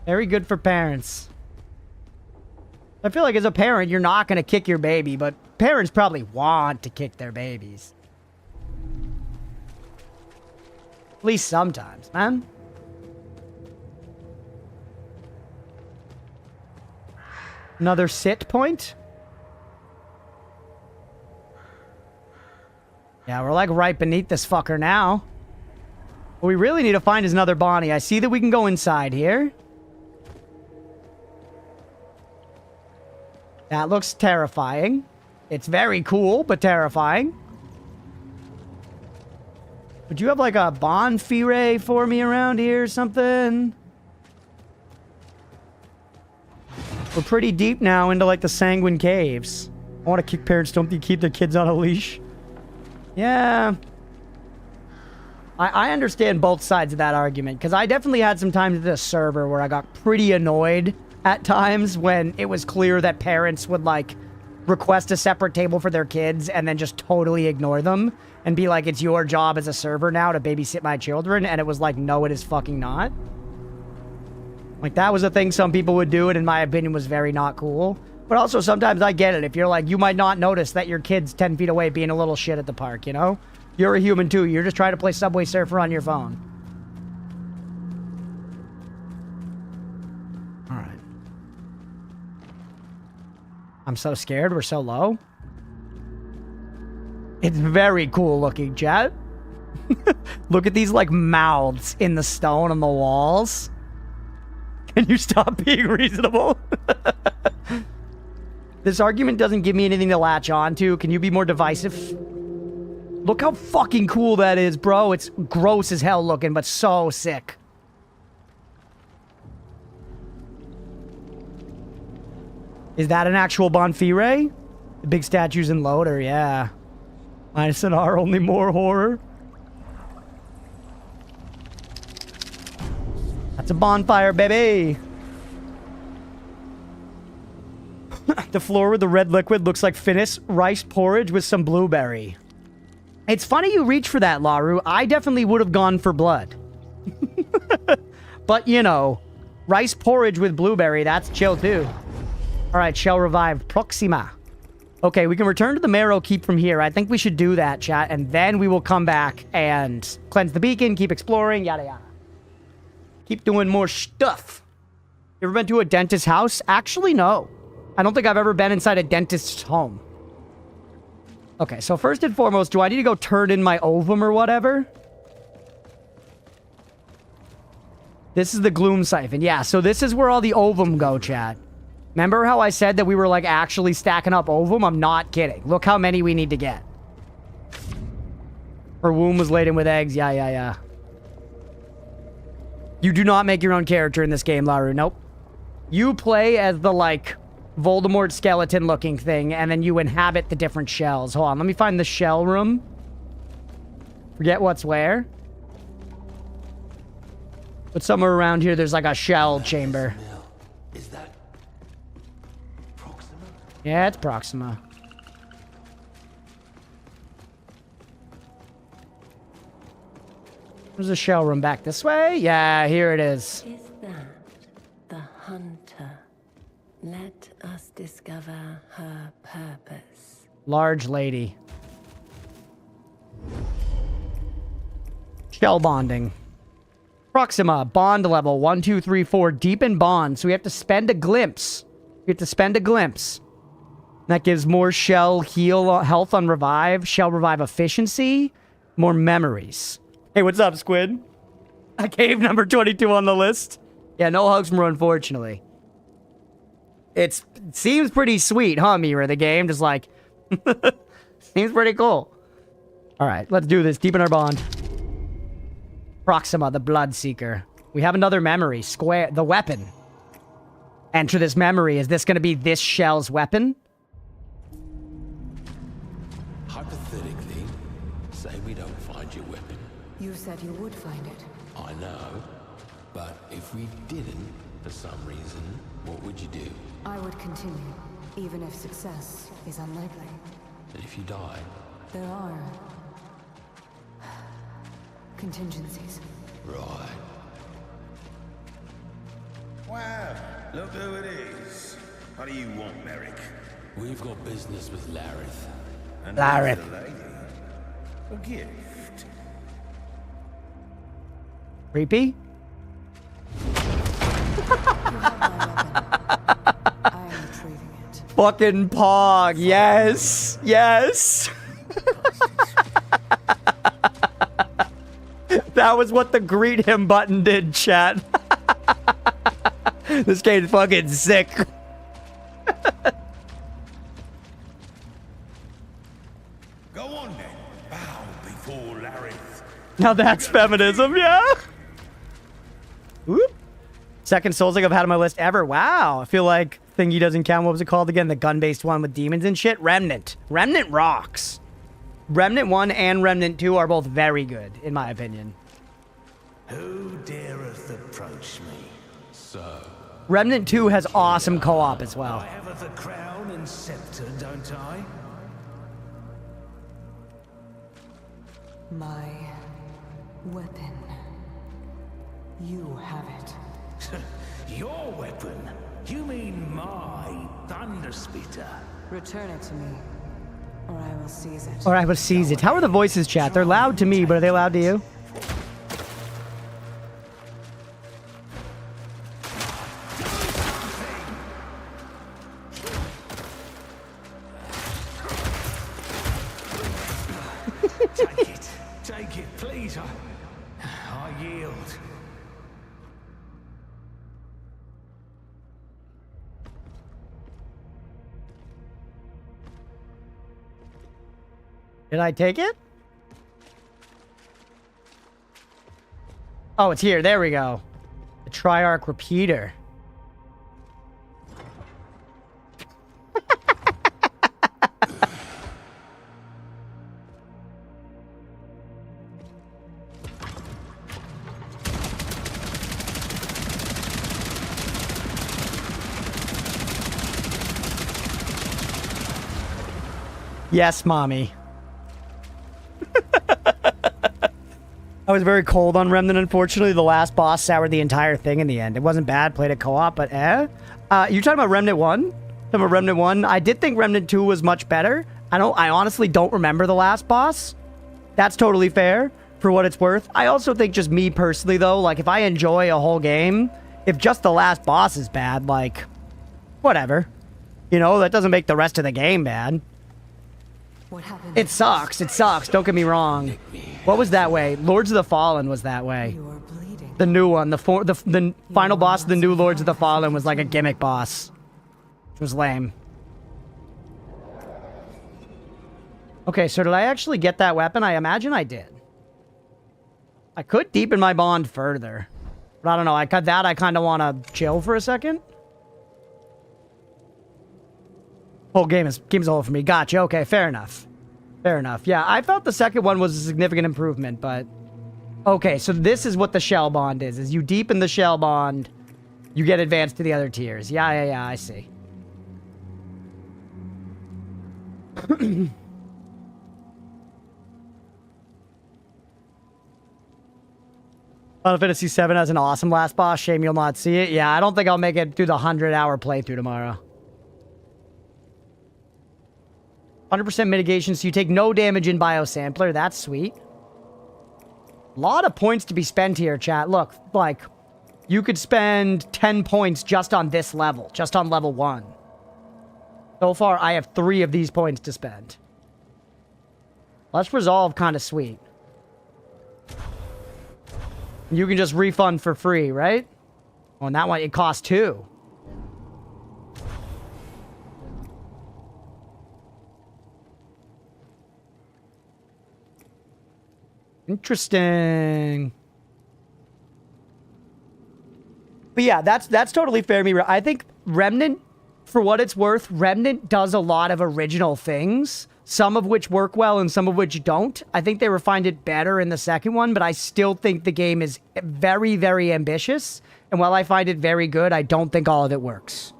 Very good for parents. I feel like as a parent, you're not going to kick your baby, but parents probably want to kick their babies. At least sometimes, man. Another sit point? Yeah, we're like right beneath this fucker now. What we really need to find is another Bonnie. I see that we can go inside here. That looks terrifying. It's very cool, but terrifying. Would you have like a bonfire for me around here or something? We're pretty deep now into like the Sanguine Caves. I want to kick parents don't keep their kids on a leash. Yeah. I understand both sides of that argument, because I definitely had some times at this server where I got pretty annoyed at times when it was clear that parents would like request a separate table for their kids and then just totally ignore them and be like, it's your job as a server now to babysit my children, and it was like, no, it is fucking not. Like, that was a thing some people would do, and in my opinion was very not cool. But also, sometimes I get it. If you're like, you might not notice that your kid's 10 feet away being a little shit at the park, you know? You're a human too. You're just trying to play Subway Surfer on your phone. Alright. I'm so scared. We're so low. It's very cool looking, chat. Look at these, like, mouths in the stone on the walls. Can you stop being reasonable? This argument doesn't give me anything to latch on to. Can you be more divisive? Look how fucking cool that is, bro. It's gross as hell looking, but so sick. Is that an actual Bonfire? The big statues in Loader, yeah. Minus an R, only more horror. That's a bonfire, baby. The floor with the red liquid looks like Finnish rice porridge with some blueberry. It's funny you reach for that, Laru. I definitely would have gone for blood. But, you know, rice porridge with blueberry, that's chill too. Alright, shell revived. Proxima. Okay, we can return to the Marrow Keep from here. I think we should do that, chat, and then we will come back and cleanse the beacon, keep exploring, yada yada. Keep doing more stuff. You ever been to a dentist's house? Actually, no. I don't think I've ever been inside a dentist's home. Okay, so first and foremost, do I need to go turn in my ovum or whatever? This is the Gloom Siphon. Yeah, so this is where all the ovum go, chat. Remember how I said that we were, like, actually stacking up ovum? I'm not kidding. Look how many we need to get. Her womb was laden with eggs. Yeah. You do not make your own character in this game, Laru. Nope. You play as the, like, Voldemort skeleton-looking thing, and then you inhabit the different shells. Hold on, let me find the shell room. Forget what's where. But somewhere around here, there's, like, a shell chamber. Is that Proxima? Yeah, it's Proxima. There's a shell room back this way. Yeah, here it is. Is that the hunter? Let us discover her purpose. Large lady. Shell bonding. Proxima, bond level 1, 2, 3, 4. Deepen bond. So we have to spend a glimpse. That gives more shell health on revive. Shell revive efficiency. More memories. Hey, what's up, Squid? Cave number 22 on the list. Yeah, no hugs from her, unfortunately. It seems pretty sweet, huh, Mira, the game? Just like... seems pretty cool. Alright, let's do this. Deepen our bond. Proxima, the Bloodseeker. We have another memory. Square... The weapon. Enter this memory. Is this going to be this shell's weapon? Hypothetically, say we don't find your weapon. You said you would find it. I know, but if we didn't, for some reason, what would you do? I would continue, even if success is unlikely. And if you die? There are contingencies. Right. Wow, look who it is. What do you want, Merrick? We've got business with Lareth. And Lareth. who's the lady? A gift. Creepy? I am retrieving it. Fucking Pog. Yes. Yes. That was what the greet him button did, chat. This game's fucking sick. Go on then. Bow before Lareth. Now that's feminism, yeah? Whoop. Second Souls like I've had on my list ever. Wow. I feel like thingy doesn't count. What was it called again? The gun-based one with demons and shit? Remnant. Remnant rocks. Remnant 1 and Remnant 2 are both very good, in my opinion. Who dareth approach me? So, Remnant 2 has awesome co-op as I well. have the crown and scepter, don't I? My weapon. You have it. Your weapon? You mean my thunderspitter? Return it to me, or I will seize it. Or I will seize it. How are the voices, chat? They're loud to me, but are they loud to you? Take it, please. I yield. Did I take it? Oh, it's here. There we go. The Triarch repeater. Yes, mommy. I was very cold on Remnant, unfortunately. The last boss soured the entire thing in the end. It wasn't bad, played it co-op, but you're talking about Remnant 1? Talking about Remnant 1? I did think Remnant 2 was much better. I honestly don't remember the last boss. That's totally fair, for what it's worth. I also think just me personally, though, like, if I enjoy a whole game, if just the last boss is bad, like, whatever. You know, that doesn't make the rest of the game bad. What happened? It sucks. It sucks. Don't get me wrong. What was that way? Lords of the Fallen was that way. You are bleeding. The new one. The final boss of the new Lords of the Fallen was like a gimmick boss. Which was lame. Okay, so did I actually get that weapon? I imagine I did. I could deepen my bond further. But I don't know. I kind of want to chill for a second. Whole game's a whole for me. Gotcha. Okay, fair enough. Fair enough. Yeah, I felt the second one was a significant improvement, but... Okay, so this is what the shell bond is you deepen the shell bond, you get advanced to the other tiers. Yeah, I see. Final Fantasy VII has an awesome last boss. Shame you'll not see it. Yeah, I don't think I'll make it through the 100-hour playthrough tomorrow. 100% mitigation, so you take no damage in Biosampler. That's sweet. A lot of points to be spent here, chat. Look, like, you could spend 10 points just on this level, just on level 1. So far, I have 3 of these points to spend. Let's resolve kind of sweet. You can just refund for free, right? Oh, and that one, it costs 2. Interesting. But yeah, that's totally fair to me. I think Remnant, for what it's worth, Remnant does a lot of original things, some of which work well and some of which don't. I think they refined it better in the second one, but I still think the game is very, very ambitious. And while I find it very good, I don't think all of it works.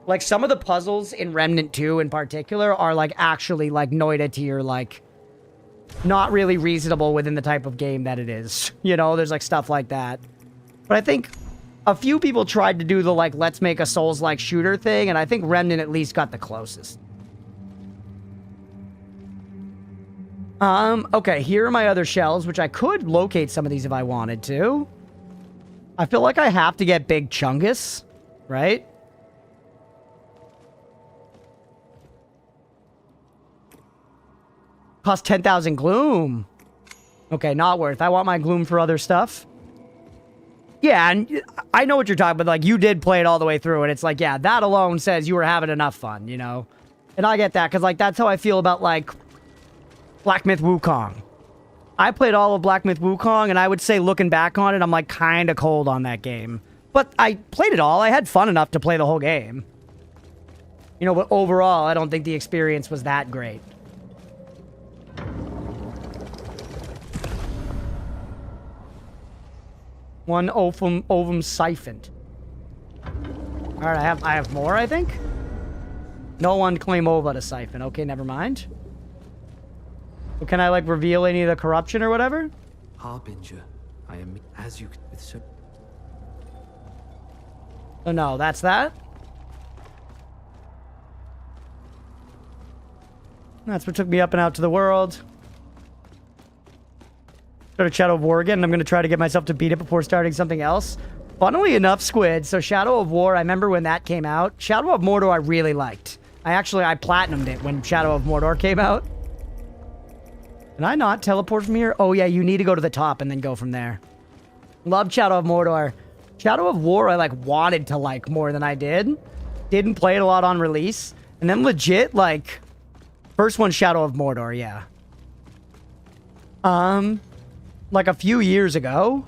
Like, some of the puzzles in Remnant 2 in particular are, like, actually, like, Noida tier, like... not really reasonable within the type of game that it is. You know, there's like stuff like that. But I think a few people tried to do the like, let's make a Souls-like shooter thing, and I think Remnant at least got the closest. Okay, here are my other shells, which I could locate some of these if I wanted to. I feel like I have to get Big Chungus, right? Cost 10,000 gloom. Okay, not worth. I want my gloom for other stuff. Yeah, and I know what you're talking about. Like, you did play it all the way through, and it's like, yeah, that alone says you were having enough fun, you know? And I get that, because, like, that's how I feel about, like, Black Myth Wukong. I played all of Black Myth Wukong, and I would say, looking back on it, I'm, like, kind of cold on that game. But I played it all. I had fun enough to play the whole game. You know, but overall, I don't think the experience was that great. One ovum siphoned. All right, I have more, I think. No one claim ova to siphon. Okay, never mind. But can I like reveal any of the corruption or whatever? Harbinger, I am as you with so. Oh no, that's that. That's what took me up and out to the world. Started Shadow of War again, and I'm going to try to get myself to beat it before starting something else. Funnily enough, Squid, so Shadow of War, I remember when that came out. Shadow of Mordor I really liked. I platinumed it when Shadow of Mordor came out. Can I not teleport from here? Oh, yeah, you need to go to the top and then go from there. Love Shadow of Mordor. Shadow of War, I, like, wanted to like more than I did. Didn't play it a lot on release. And then legit, like, first one, Shadow of Mordor, yeah. Like a few years ago,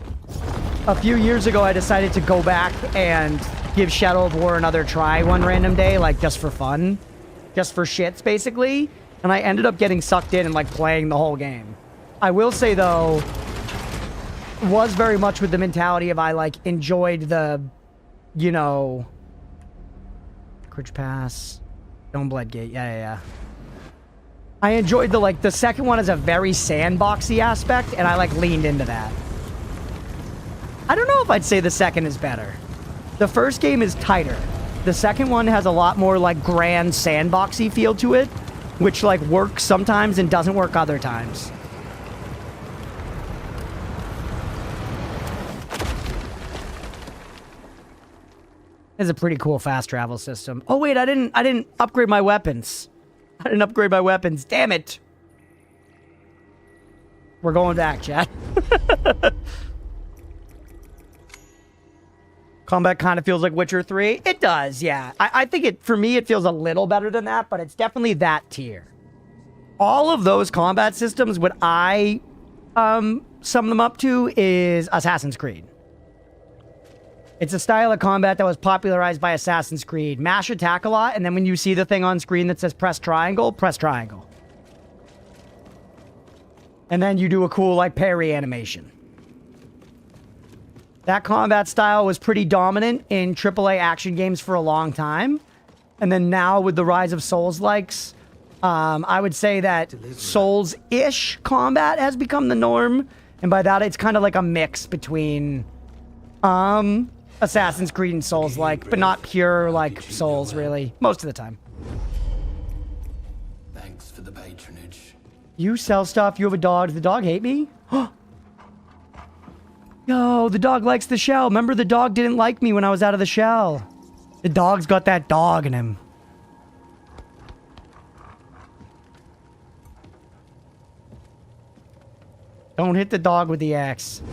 I decided to go back and give Shadow of War another try one random day, like, just for fun. Just for shits, basically. And I ended up getting sucked in and, like, playing the whole game. I will say, though, was very much with the mentality of I, like, enjoyed the, you know... Critch Pass. Stoneblade Gate. Yeah. I enjoyed the, like, the second one has a very sandboxy aspect, and I, like, leaned into that. I don't know if I'd say the second is better. The first game is tighter. The second one has a lot more, like, grand sandboxy feel to it, which, like, works sometimes and doesn't work other times. It's a pretty cool fast travel system. Oh, wait, I didn't upgrade my weapons. I didn't upgrade my weapons. Damn it. We're going back, chat. Combat kind of feels like Witcher 3. It does, yeah. I think it, for me, it feels a little better than that, but it's definitely that tier. All of those combat systems, what I sum them up to is Assassin's Creed. It's a style of combat that was popularized by Assassin's Creed. Mash attack a lot, and then when you see the thing on screen that says press triangle, press triangle. And then you do a cool, like, parry animation. That combat style was pretty dominant in AAA action games for a long time. And then now with the rise of Souls-likes, I would say that Souls-ish combat has become the norm. And by that, it's kind of like a mix between Assassin's Creed and Souls-like, but not pure, like, Souls, really. Most of the time. Thanks for the patronage. You sell stuff, you have a dog. Does the dog hate me? Yo, the dog likes the shell. Remember, the dog didn't like me when I was out of the shell. The dog's got that dog in him. Don't hit the dog with the axe.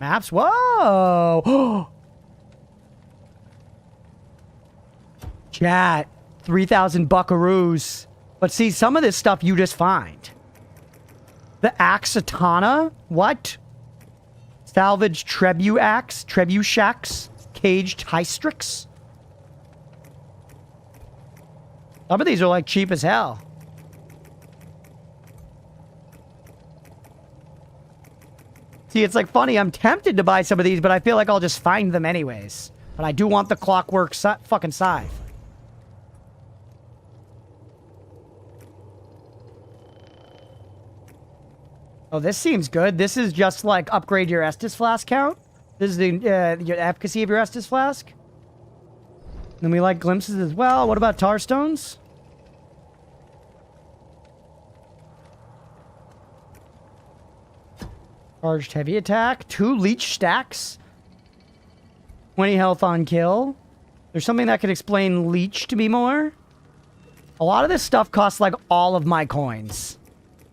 Maps? Whoa! Chat. 3,000 buckaroos. But see, some of this stuff you just find. The Axatana? What? Salvage Trebu Axe? Trebuchaks? Caged Hystrix? Some of these are like cheap as hell. See, it's like funny. I'm tempted to buy some of these, but I feel like I'll just find them anyways. But I do want the clockwork fucking scythe. Oh, this seems good. This is just like upgrade your Estus Flask count. This is the your efficacy of your Estus Flask. Then we like glimpses as well. What about tar stones? Charged heavy attack. 2 leech stacks. 20 health on kill. There's something that could explain leech to me more. A lot of this stuff costs like all of my coins.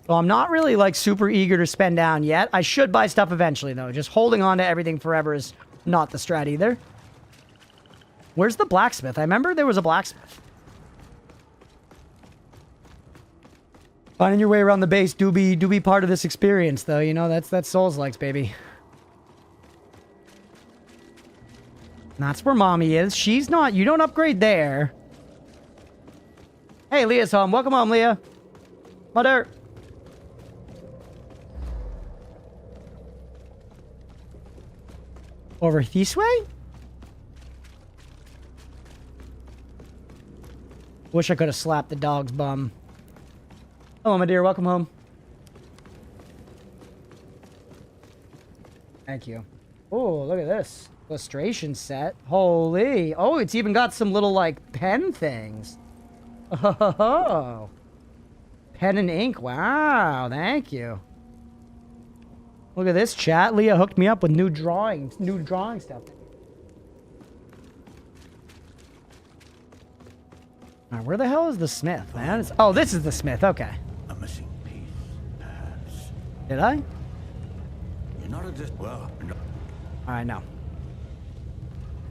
So I'm not really like super eager to spend down yet. I should buy stuff eventually though. Just holding on to everything forever is not the strat either. Where's the blacksmith? I remember there was a blacksmith. Finding your way around the base do be part of this experience though, you know, that's Souls-likes, baby. And that's where mommy is. She's not, you don't upgrade there. Hey, Leah's home. Welcome home, Leah. Mother. Over this way? Wish I could have slapped the dog's bum. Hello, my dear. Welcome home. Thank you. Oh, look at this. Illustration set. Holy. Oh, it's even got some little, like, pen things. Oh. Pen and ink. Wow. Thank you. Look at this, chat. Leah hooked me up with new drawing stuff. All right, where the hell is the smith, man? Oh, this is the smith. Okay. A missing piece, perhaps. Did I? You're not a well. No. All right, no.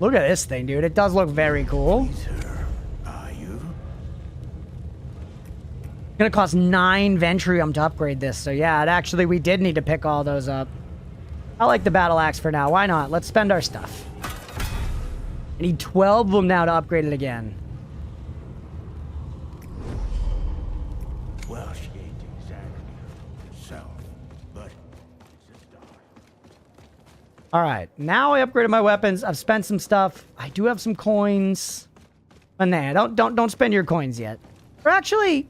Look at this thing, dude. It does look very cool. Peter, are you? It's gonna cost 9 Ventrium to upgrade this. So yeah, actually we did need to pick all those up. I like the battle axe for now. Why not? Let's spend our stuff. I need 12 of them now to upgrade it again. Well, she ain't exactly herself, but it's a start. All right, now I upgraded my weapons. I've spent some stuff. I do have some coins. But nah, don't spend your coins yet. Or actually,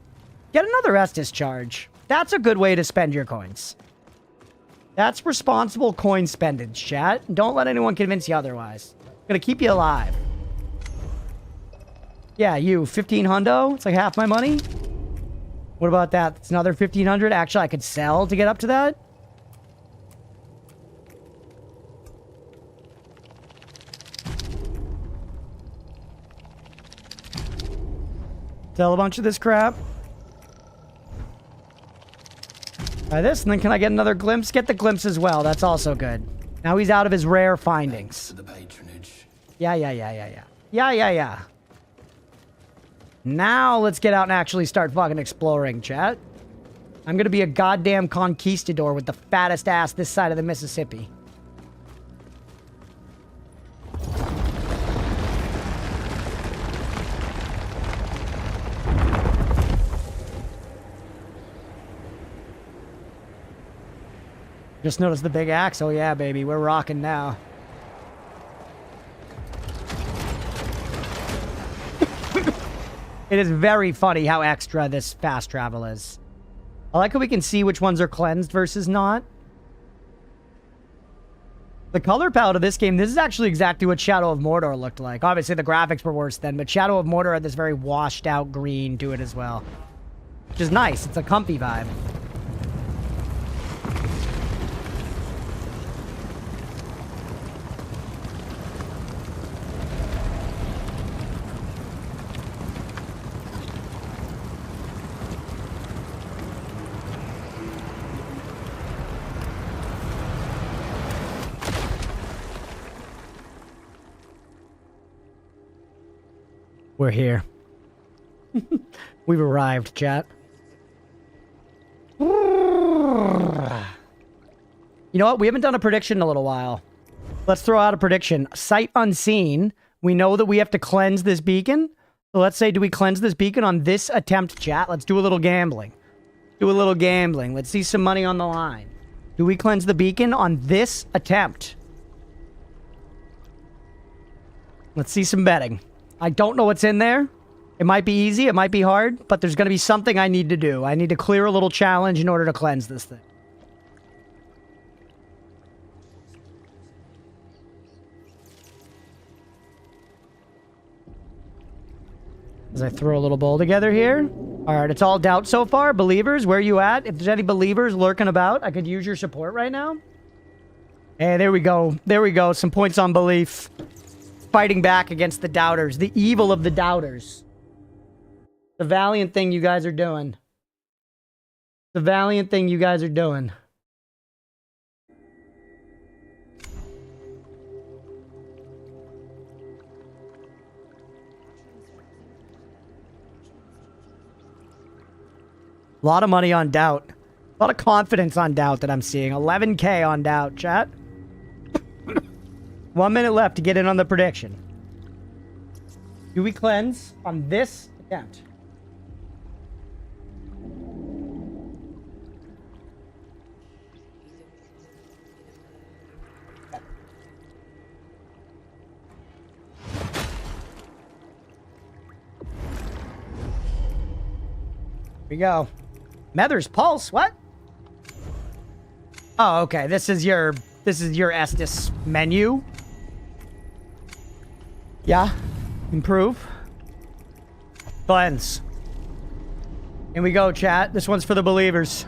get another Estus charge. That's a good way to spend your coins. That's responsible coin spendage, chat. Don't let anyone convince you otherwise. I'm gonna keep you alive. Yeah, you 15 hundo. It's like half my money. What about that? It's another 1500. Actually, I could sell to get up to that. Sell a bunch of this crap. Try this, and then can I get another glimpse? Get the glimpse as well. That's also good. Now he's out of his rare findings. To the patronage. Yeah. Now let's get out and actually start fucking exploring, chat. I'm gonna be a goddamn conquistador with the fattest ass this side of the Mississippi. Just noticed the big axe. Oh yeah, baby, we're rocking now. It is very funny how extra this fast travel is. I like how we can see which ones are cleansed versus not. The color palette of this game, this is actually exactly what Shadow of Mordor looked like. Obviously, the graphics were worse then, but Shadow of Mordor had this very washed out green to it as well. Which is nice. It's a comfy vibe. We're here. We've arrived, chat. You know what? We haven't done a prediction in a little while. Let's throw out a prediction. Sight unseen. We know that we have to cleanse this beacon. So let's say, do we cleanse this beacon on this attempt, chat? Let's do a little gambling. Let's see some money on the line. Do we cleanse the beacon on this attempt? Let's see some betting. I don't know what's in there. It might be easy, it might be hard, but there's going to be something I need to do. I need to clear a little challenge in order to cleanse this thing. As I throw a little bowl together here. All right, it's all doubt so far. Believers, where are you at? If there's any believers lurking about, I could use your support right now. Hey, there we go. There we go. Some points on belief. Fighting back against the doubters. The evil of the doubters. The valiant thing you guys are doing. The valiant thing you guys are doing. A lot of money on doubt. A lot of confidence on doubt that I'm seeing. 11K on doubt, chat. 1 minute left to get in on the prediction. Do we cleanse on this attempt? Here we go. Mether's Pulse, what? Oh, okay. This is your Estus menu. Yeah. Improve. Cleanse. Here we go, chat. This one's for the believers.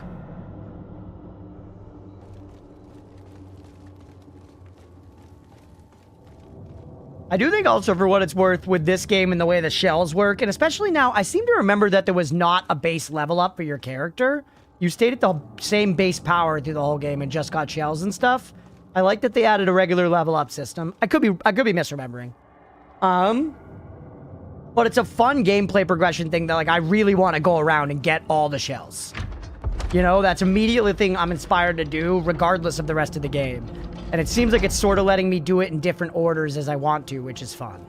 I do think also, for what it's worth, with this game and the way the shells work, and especially now, I seem to remember that there was not a base level up for your character. You stayed at the same base power through the whole game and just got shells and stuff. I like that they added a regular level up system. I could be misremembering. But it's a fun gameplay progression thing that, like, I really want to go around and get all the shells. You know, that's immediately the thing I'm inspired to do, regardless of the rest of the game. And it seems like it's sort of letting me do it in different orders as I want to, which is fun.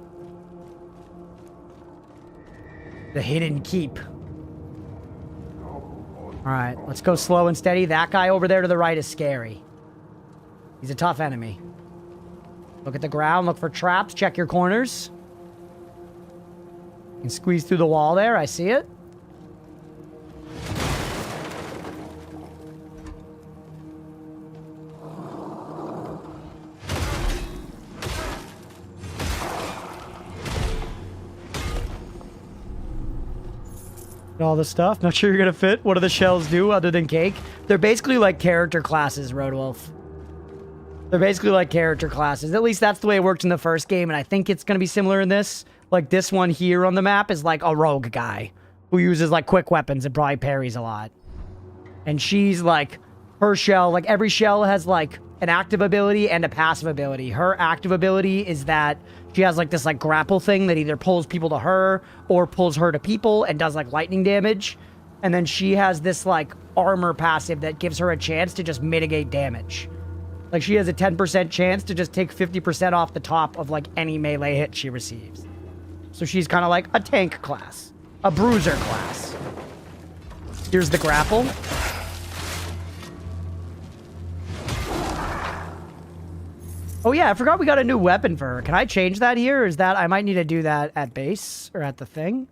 The hidden keep. Alright, let's go slow and steady. That guy over there to the right is scary. He's a tough enemy. Look at the ground, look for traps, check your corners. You can squeeze through the wall there, I see it. All the stuff. Not sure you're gonna fit. What do the shells do other than cake? They're basically like character classes, Roadwolf. They're basically like character classes. At least that's the way it worked in the first game, and I think it's gonna be similar in this. Like this one here on the map is like a rogue guy who uses like quick weapons and probably parries a lot. And she's like, her shell, like every shell has like an active ability and a passive ability. Her active ability is that she has like this like grapple thing that either pulls people to her or pulls her to people and does like lightning damage. And then she has this like armor passive that gives her a chance to just mitigate damage. Like she has a 10% chance to just take 50% off the top of like any melee hit she receives. So she's kind of like a tank class, a bruiser class. Here's the grapple. Oh yeah, I forgot we got a new weapon for her. Can I change that here? Or is that, I might need to do that at base or at the thing?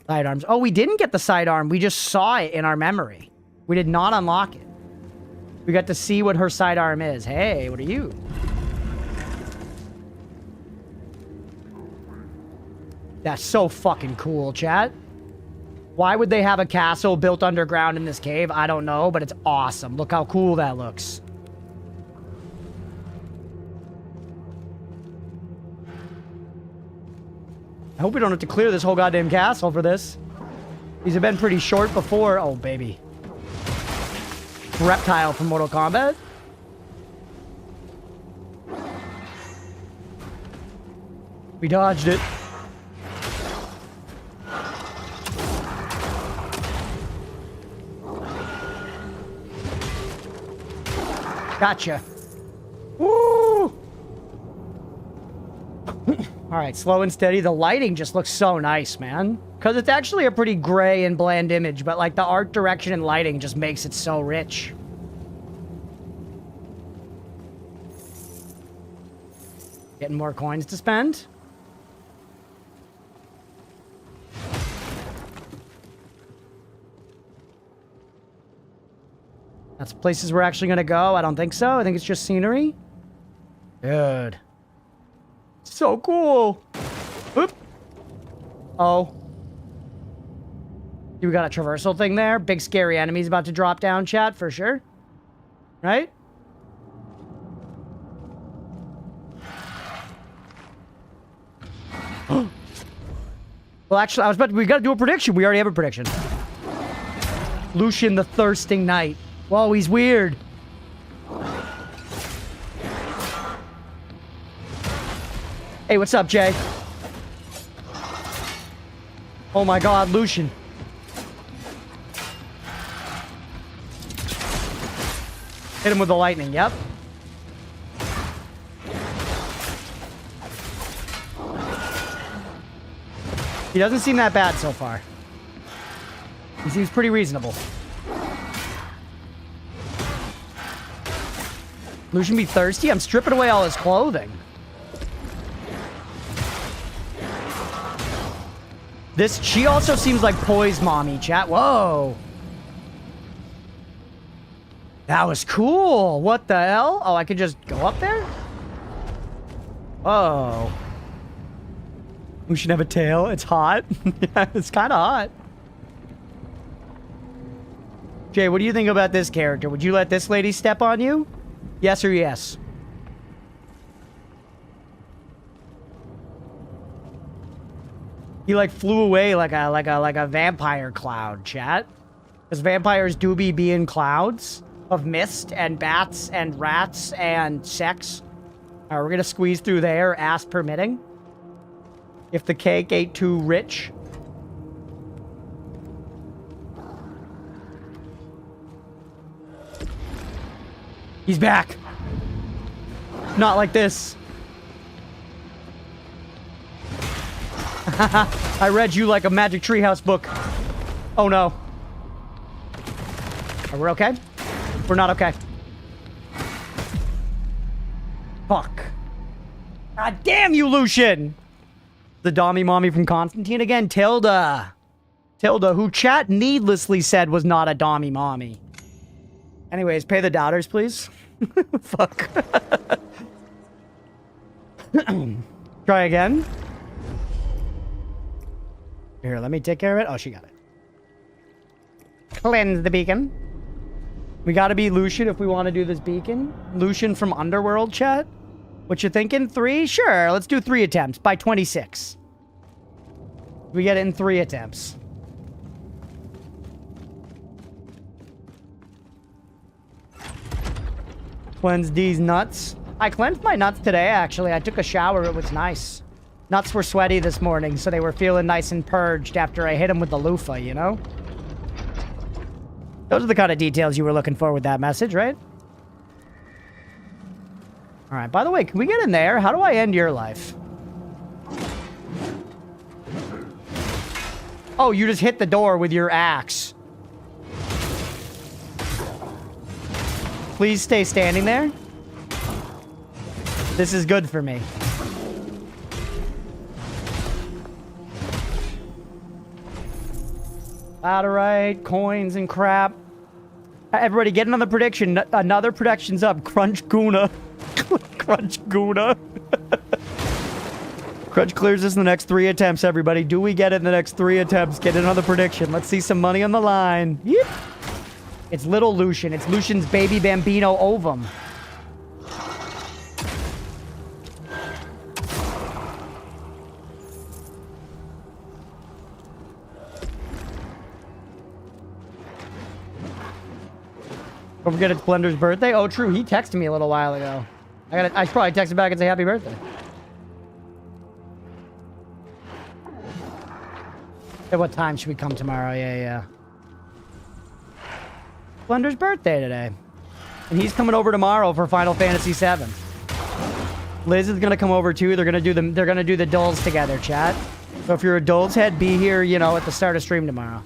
Sidearms. Oh, we didn't get the sidearm. We just saw it in our memory. We did not unlock it. We got to see what her sidearm is. Hey, what are you? That's so fucking cool, chat. Why would they have a castle built underground in this cave? I don't know, but it's awesome. Look how cool that looks. I hope we don't have to clear this whole goddamn castle for this. These have been pretty short before. Oh, baby. Reptile from Mortal Kombat. We dodged it. Gotcha. Woo! All right, slow and steady. The lighting just looks so nice, man. Because it's actually a pretty gray and bland image, but like the art direction and lighting just makes it so rich. Getting more coins to spend. That's places we're actually gonna go. I don't think so. I think it's just scenery. Dude. So cool. Oop. Oh. We got a traversal thing there. Big scary enemies about to drop down, chat, for sure. Right? Well, actually, we gotta do a prediction. We already have a prediction. Lucian the Thirsting Knight. Whoa, he's weird. Hey, what's up, Jay? Oh my god, Lucian. Hit him with the lightning, yep. He doesn't seem that bad so far. He seems pretty reasonable. Lucian be thirsty? I'm stripping away all his clothing. She also seems like Poise Mommy, chat. Whoa. That was cool. What the hell? Oh, I could just go up there? Oh. We should have a tail. It's hot. Yeah, it's kind of hot. Jay, what do you think about this character? Would you let this lady step on you? Yes or yes? He like flew away like a vampire cloud, chat. Because vampires do be in clouds of mist and bats and rats and sex. All right, we're gonna squeeze through there, ass permitting. If the cake ain't too rich. He's back. Not like this. I read you like a Magic Treehouse book. Oh no. Are we okay? We're not okay. Fuck. God damn you, Lucian! The Dommy Mommy from Constantine again? Tilda. Tilda, who chat needlessly said was not a Dommy Mommy. Anyways, pay the doubters, please. Fuck. Try again. Here, let me take care of it. Oh, she got it. Cleanse the beacon. We gotta be Lucian if we want to do this beacon. Lucian from Underworld, chat. What you thinking? 3? Sure, let's do 3 attempts by 26. We get it in 3 attempts. Cleanse these nuts. I cleansed my nuts today, actually. I took a shower. It was nice. Nuts were sweaty this morning, so they were feeling nice and purged after I hit them with the loofah, you know? Those are the kind of details you were looking for with that message, right? All right, by the way, can we get in there? How do I end your life? Oh, you just hit the door with your axe. Please stay standing there. This is good for me. Laterite, coins, and crap. Everybody get another prediction. Another prediction's up. Crunch Guna. Crunch Guna. Crunch clears this in the next 3 attempts, everybody. Do we get it in the next 3 attempts? Get another prediction. Let's see some money on the line. Yep. It's little Lucian. It's Lucian's baby bambino ovum. Don't forget it's Blender's birthday. Oh, true. He texted me a little while ago. I should probably text him back and say happy birthday. At what time should we come tomorrow? Yeah. Blender's birthday today. And he's coming over tomorrow for Final Fantasy VII. Liz is gonna come over too. They're gonna do the dulls together, chat. So if you're a dulls head, be here, you know, at the start of stream tomorrow.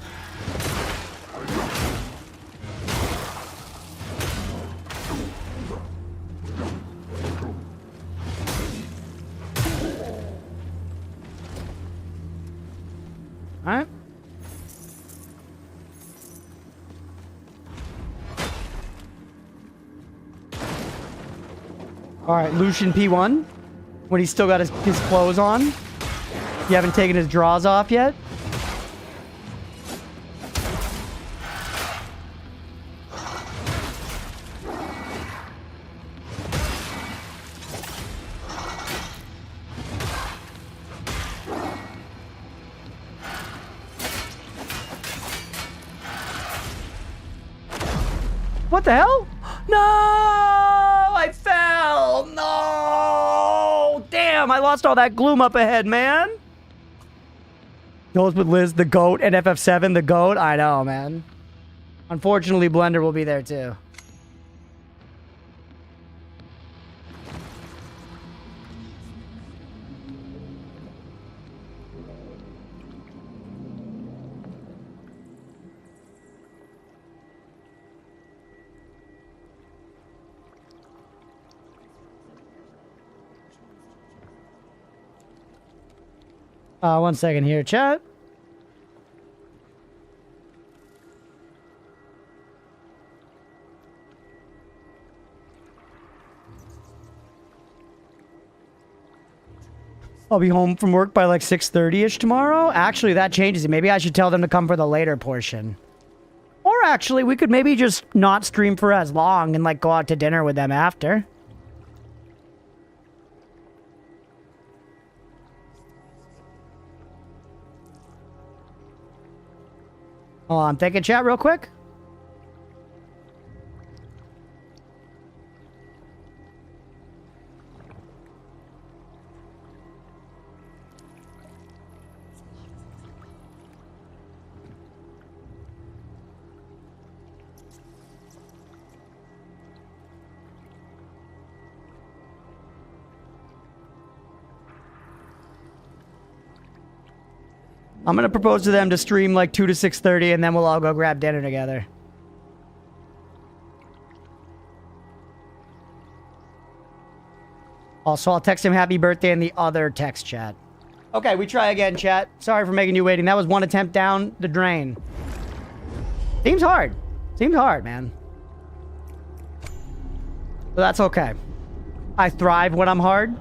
Alright. Alright, Lucian P1. When he's still got his clothes on. You haven't taken his drawers off yet? What the hell? No! I fell! No! Damn, I lost all that gloom up ahead, man. Goes with Liz, the GOAT, and FF7, the GOAT. I know, man. Unfortunately, Blender will be there, too. One second here, chat. I'll be home from work by like 6:30-ish tomorrow. Actually, that changes it. Maybe I should tell them to come for the later portion. Or actually, we could maybe just not stream for as long and like go out to dinner with them after. Oh, I'm taking chat real quick. I'm gonna propose to them to stream like 2 to 6:30, and then we'll all go grab dinner together. Also, I'll text him happy birthday in the other text chat. Okay, we try again, chat. Sorry for making you waiting. That was one attempt down the drain. Seems hard. Seems hard, man. But that's okay. I thrive when I'm hard.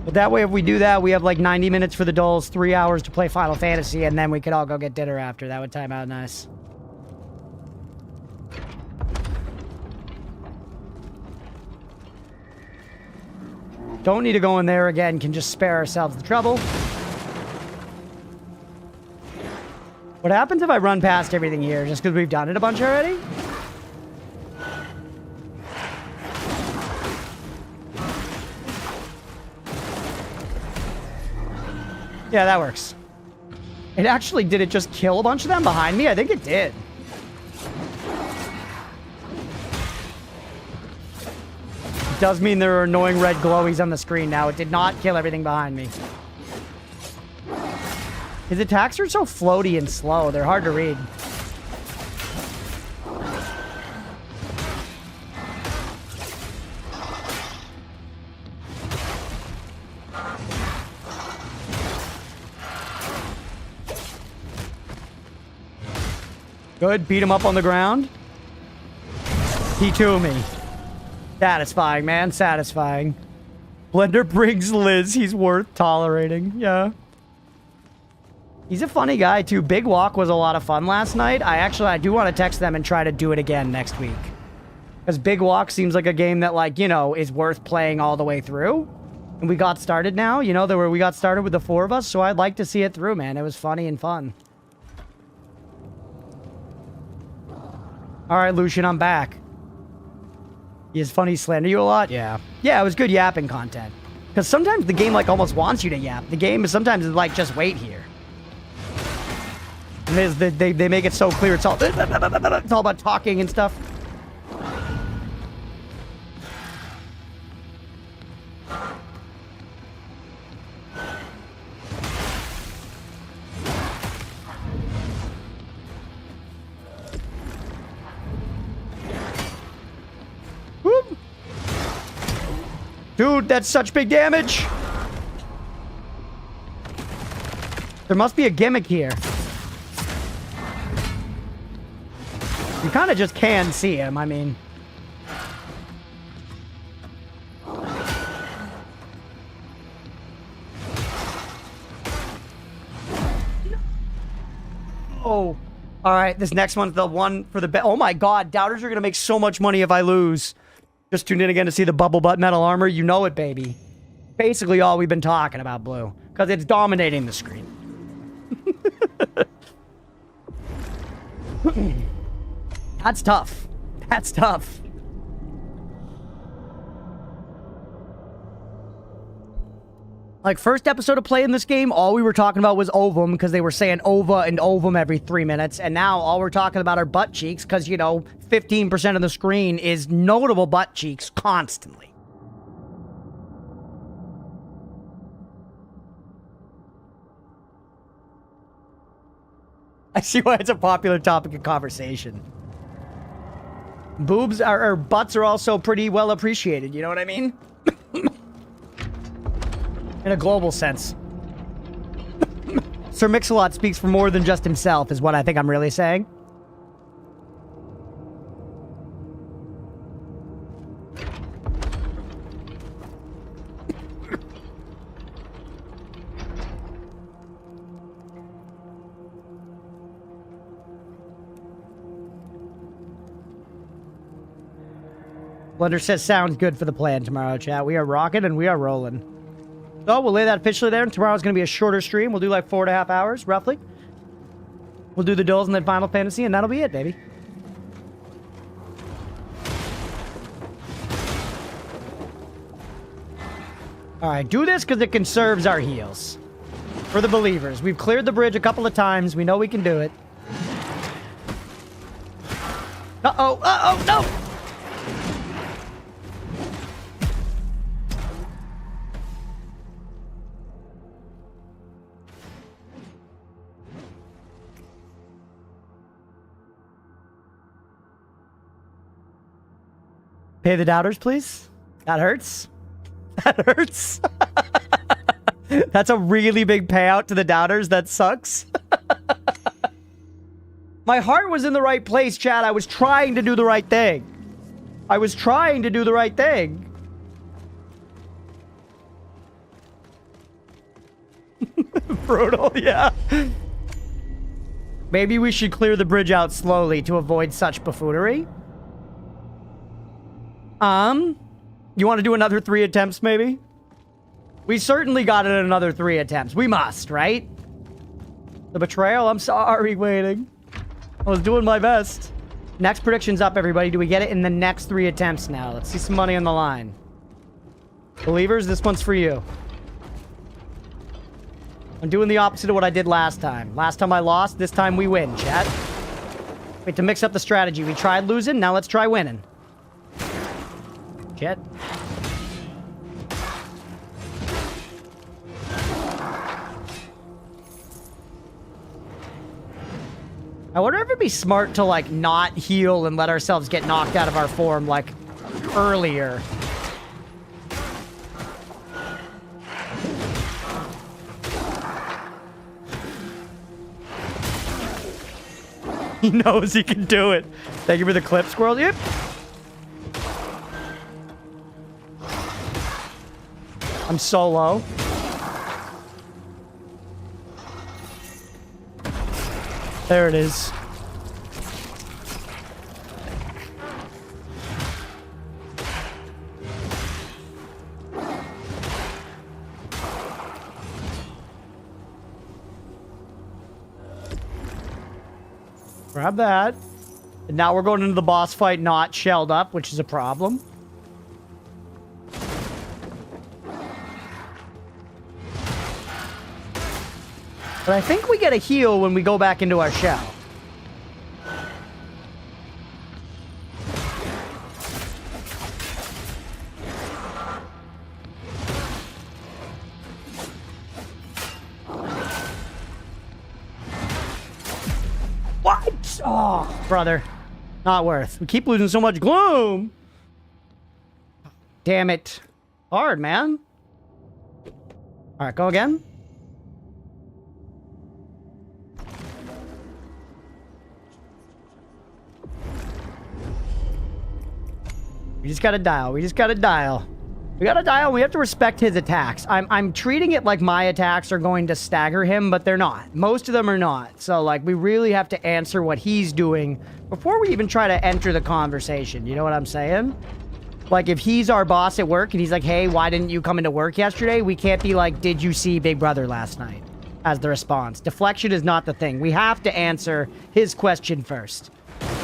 But that way, if we do that, we have like 90 minutes for the dolls, 3 hours to play Final Fantasy, and then we could all go get dinner after. That would time out nice. Don't need to go in there again. Can just spare ourselves the trouble. What happens if I run past everything here just because we've done it a bunch already? Yeah, that works. It actually, did it just kill a bunch of them behind me? I think it did. It does mean there are annoying red glowies on the screen now. It did not kill everything behind me. His attacks are so floaty and slow. They're hard to read. Good. Beat him up on the ground. He to me. Satisfying, man. Satisfying. Blender brings Liz. He's worth tolerating. Yeah. He's a funny guy, too. Big Walk was a lot of fun last night. I do want to text them and try to do it again next week. Because Big Walk seems like a game that, like, you know, is worth playing all the way through. And we got started now. You know, we got started with the 4 of us, so I'd like to see it through, man. It was funny and fun. All right, Lucian, I'm back. He is funny, slander you a lot? Yeah. Yeah, it was good yapping content. Because sometimes the game, like, almost wants you to yap. The game is sometimes, like, just wait here. And they make it so clear it's all about talking and stuff. Whoop. Dude, that's such big damage. There must be a gimmick here. You kind of just can see him, I mean. Oh. Alright, this next one's the one for the... Oh my god, doubters are going to make so much money if I lose. Just tuned in again to see the bubble butt metal armor. You know it, baby. Basically all we've been talking about, Blue. Because it's dominating the screen. That's tough. That's tough. Like, first episode of playing this game, all we were talking about was ovum, because they were saying ova and ovum every 3 minutes, and now all we're talking about are butt cheeks, because, you know, 15% of the screen is notable butt cheeks constantly. I see why it's a popular topic of conversation. Boobs or butts are also pretty well appreciated, you know what I mean? In a global sense. Sir Mix-a-Lot speaks for more than just himself, is what I think I'm really saying. Blender says sounds good for the plan tomorrow, chat. We are rocking and we are rolling. So we'll lay that officially there, and tomorrow's going to be a shorter stream. We'll do like 4.5 hours, roughly. We'll do the duels and then Final Fantasy, and that'll be it, baby. Alright, do this because it conserves our heals. For the believers. We've cleared the bridge a couple of times. We know we can do it. Uh-oh, uh-oh, no! Pay the doubters, please. That hurts. That hurts. That's a really big payout to the doubters. That sucks. My heart was in the right place, Chad. I was trying to do the right thing. I was trying to do the right thing. Brutal, yeah. Maybe we should clear the bridge out slowly to avoid such buffoonery. You want to do another 3 attempts, maybe? We certainly got it in another 3 attempts. We must, right? The betrayal? I'm sorry, waiting. I was doing my best. Next prediction's up, everybody. Do we get it in the next 3 attempts now? Let's see some money on the line. Believers, this one's for you. I'm doing the opposite of what I did last time. Last time I lost, this time we win, chat. Wait, to mix up the strategy. We tried losing, now let's try winning. Chat. I wonder if it'd be smart to, like, not heal and let ourselves get knocked out of our form, like, earlier. He knows he can do it. Thank you for the clip, Squirrel. Yep. I'm so low. There it is. Grab that. And now we're going into the boss fight not shelled up, which is a problem. But I think we get a heal when we go back into our shell. What? Oh, brother. Not worth. We keep losing so much gloom. Damn it. Hard, man. All right, go again. We just gotta dial. We just gotta dial. We gotta dial. We have to respect his attacks. I'm treating it like my attacks are going to stagger him, but they're not. Most of them are not. So, like, we really have to answer what he's doing before we even try to enter the conversation. You know what I'm saying? Like, if he's our boss at work and he's like, hey, why didn't you come into work yesterday? We can't be like, did you see Big Brother last night? As the response. Deflection is not the thing. We have to answer his question first.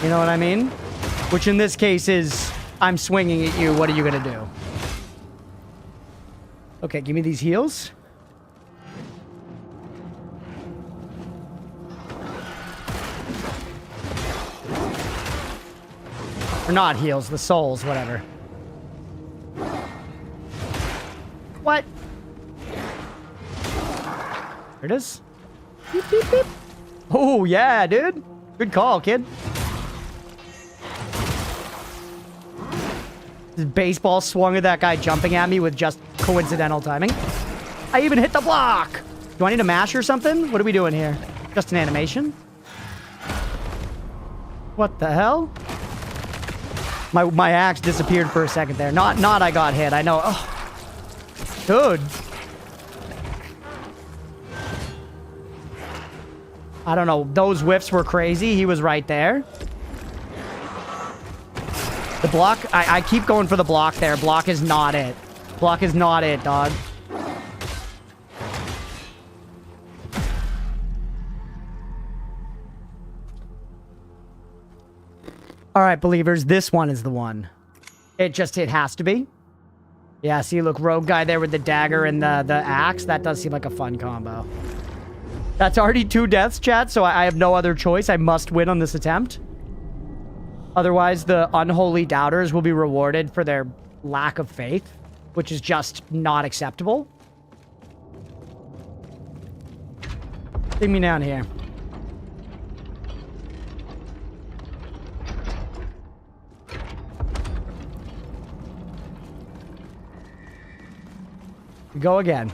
You know what I mean? Which in this case is... I'm swinging at you. What are you gonna do? Okay, give me these heals. Or not heals, the souls, whatever. What? There it is. Beep, beep, beep. Oh, yeah, dude. Good call, kid. This baseball swung at that guy jumping at me with just coincidental timing. I even hit the block! Do I need a mash or something? What are we doing here? Just an animation? What the hell? My axe disappeared for a second there. Not I got hit. I know. Oh. Dude. I don't know. Those whiffs were crazy. He was right there. The block, I keep going for the block there. Block is not it. Block is not it, dog. All right, believers, this one is the one. It has to be. Yeah, see, look, rogue guy there with the dagger and the axe. That does seem like a fun combo. That's already 2 deaths, chat, so I have no other choice. I must win on this attempt. Otherwise, the unholy doubters will be rewarded for their lack of faith, which is just not acceptable. Take me down here. Go again.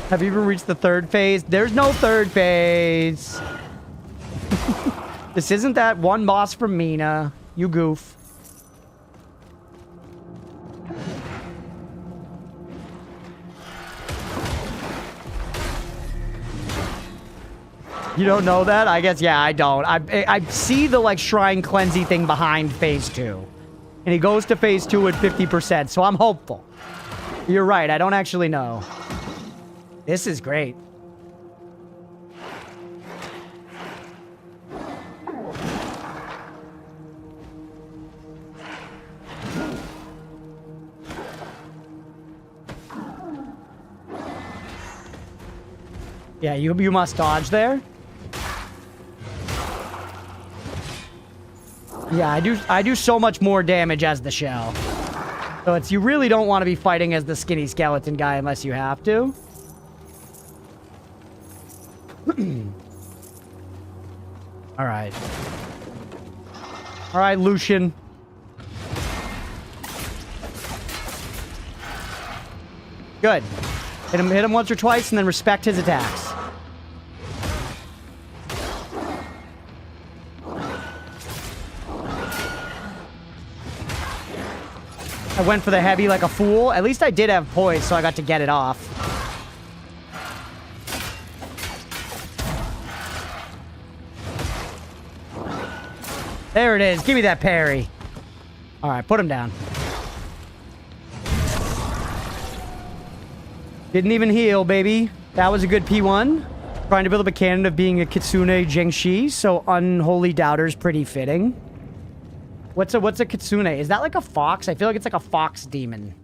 Have you even reached the 3rd phase? There's no 3rd phase. This isn't that one boss from Mina. You goof. You don't know that? I guess, yeah, I don't. I see the, like, shrine cleansing thing behind phase 2. And he goes to phase 2 at 50%, so I'm hopeful. You're right, I don't actually know. This is great. Yeah, you must dodge there. Yeah, I do so much more damage as the shell. So it's, you really don't want to be fighting as the skinny skeleton guy unless you have to. All right. All right, Lucian. Good. Hit him once or twice and then respect his attacks. I went for the heavy like a fool. At least I did have poise, so I got to get it off. There it is. Give me that parry. All right, put him down. Didn't even heal, baby. That was a good P1. Trying to build up a canon of being a Kitsune Jingshi, so Unholy Doubter's pretty fitting. What's a Kitsune? Is that like a fox? I feel like it's like a fox demon.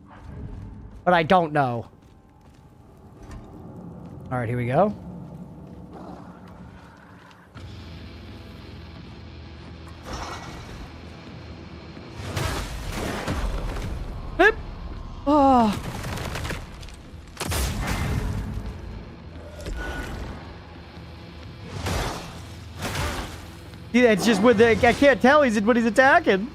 But I don't know. All right, here we go. Hip. Oh. Yeah, it's just with the... I can't tell what he's attacking.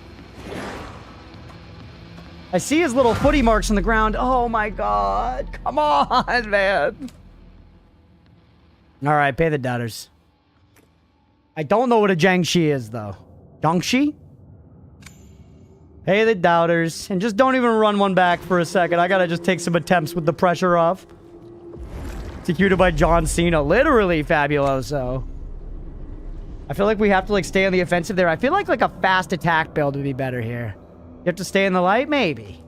I see his little footy marks on the ground. Oh my god. Come on, man. Alright, pay the doubters. I don't know what a Jiangshi is, though. Jiangshi? Pay the doubters. And just don't even run one back for a second. I gotta just take some attempts with the pressure off. Executed by John Cena. Literally fabuloso. I feel like we have to, like, stay on the offensive there. I feel like a fast attack build would be better here. You have to stay in the light? Maybe.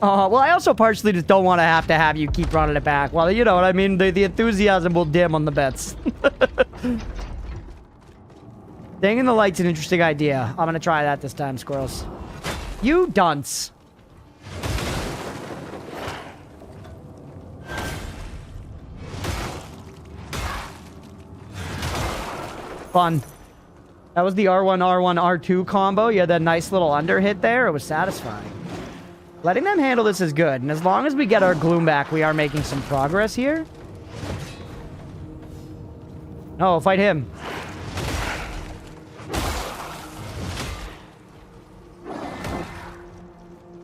Well, I also partially just don't want to have you keep running it back. Well, you know what I mean? The enthusiasm will dim on the bets. Staying in the light's an interesting idea. I'm going to try that this time, squirrels. You dunce. Fun. That was the R1, R1, R2 combo. You had that nice little under hit there. It was satisfying. Letting them handle this is good. And as long as we get our gloom back, we are making some progress here. No, fight him.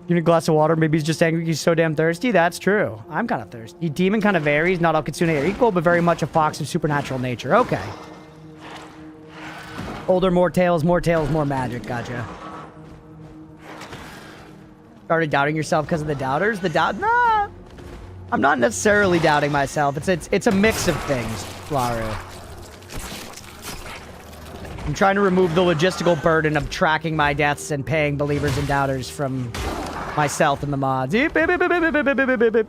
You need a glass of water. Maybe he's just angry he's so damn thirsty. That's true. I'm kind of thirsty. Demon kind of varies. Not all Kitsune are equal, but very much a fox of supernatural nature. Okay. Older, more tails, more magic. Gotcha. Started doubting yourself because of the doubters? Nah. I'm not necessarily doubting myself. It's a mix of things, Laru. I'm trying to remove the logistical burden of tracking my deaths and paying believers and doubters from myself and the mods. Beep, beep, beep, beep, beep, beep, beep, beep, beep.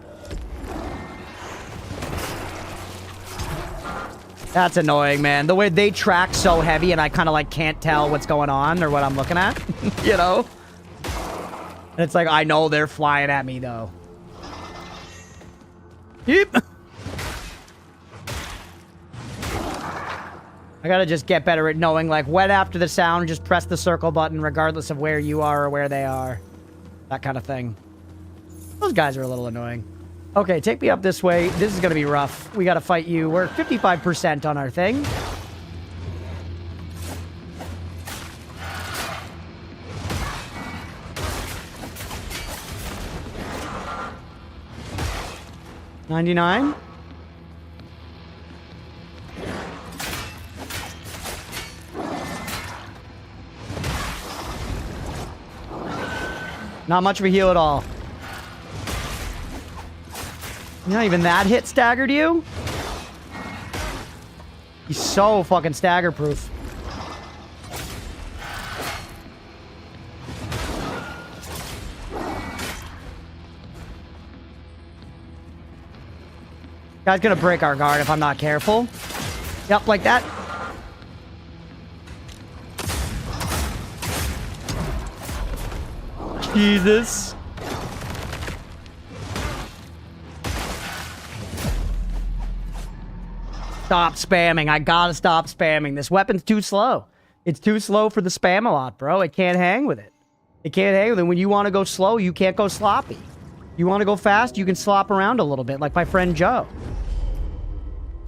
That's annoying, man. The way they track so heavy and I kind of like can't tell what's going on or what I'm looking at, you know? And it's like, I know they're flying at me though. Yep. I gotta just get better at knowing, like, when after the sound, just press the circle button regardless of where you are or where they are. That kind of thing. Those guys are a little annoying. Okay, take me up this way. This is gonna be rough. We gotta fight you. We're 55% on our thing. $99. Not much of a heal at all. Not even that hit staggered you? He's so fucking stagger proof. Guy's gonna break our guard if I'm not careful. Yep, like that. Jesus. Stop spamming. I gotta stop spamming. This weapon's too slow. It's too slow for the spam a lot, bro. It can't hang with it. It can't hang with it. When you want to go slow, you can't go sloppy. You want to go fast, you can slop around a little bit, like my friend Joe.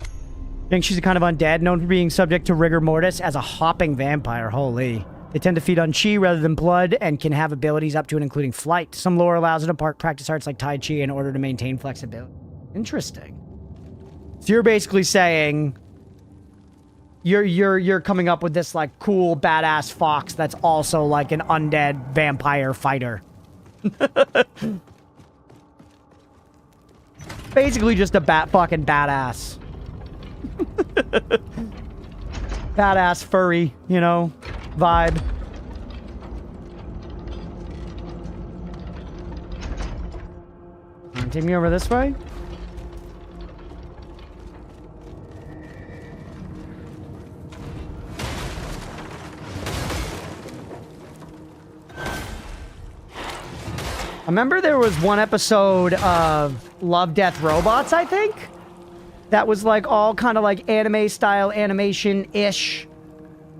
I think she's a kind of undead, known for being subject to rigor mortis as a hopping vampire. Holy. They tend to feed on chi rather than blood and can have abilities up to and including flight. Some lore allows it to practice arts like Tai Chi in order to maintain flexibility. Interesting. So you're basically saying you're coming up with this like cool badass fox that's also like an undead vampire fighter. Basically just a fucking badass. Badass furry, you know, vibe. Take me over this way. I remember there was one episode of Love, Death, Robots, I think. That was like all kind of like anime style animation-ish.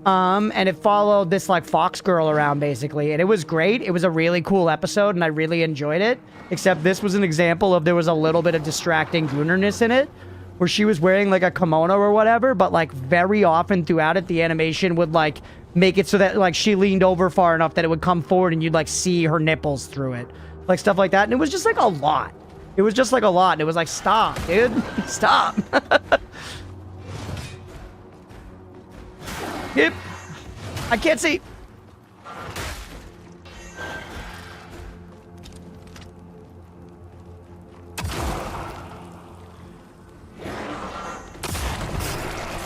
And it followed this like fox girl around basically. And it was great. It was a really cool episode and I really enjoyed it. Except this was an example of there was a little bit of distracting goonerness in it. Where she was wearing like a kimono or whatever. But like very often throughout it, the animation would like make it so that like she leaned over far enough that it would come forward and you'd like see her nipples through it. Like stuff like that. And it was just like a lot. It was just like a lot. And it was like, stop, dude. Stop. Yep. I can't see.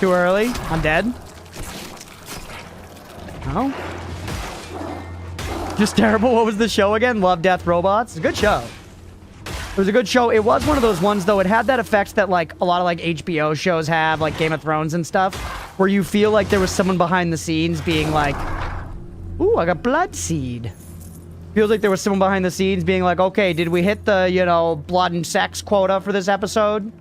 Too early. I'm dead. No. Just terrible. What was the show again? Love, Death, Robots. It's a good show. It was a good show. It was one of those ones, though. It had that effect that, like, a lot of, like, HBO shows have, like Game of Thrones and stuff, where you feel like there was someone behind the scenes being like, ooh, I got blood seed. Feels like there was someone behind the scenes being like, okay, did we hit the, you know, blood and sex quota for this episode?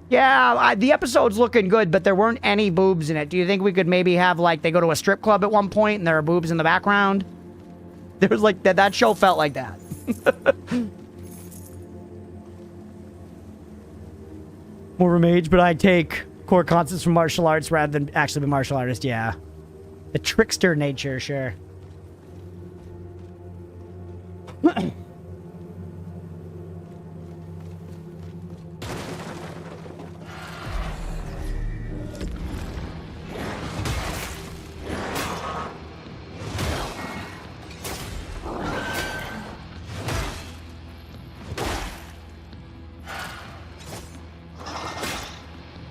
Yeah, the episode's looking good, but there weren't any boobs in it. Do you think we could maybe have, like, they go to a strip club at one point and there are boobs in the background? There was, like, that show felt like that. More of a mage, but I take core concepts from martial arts rather than actually be a martial artist, yeah. The trickster nature, sure.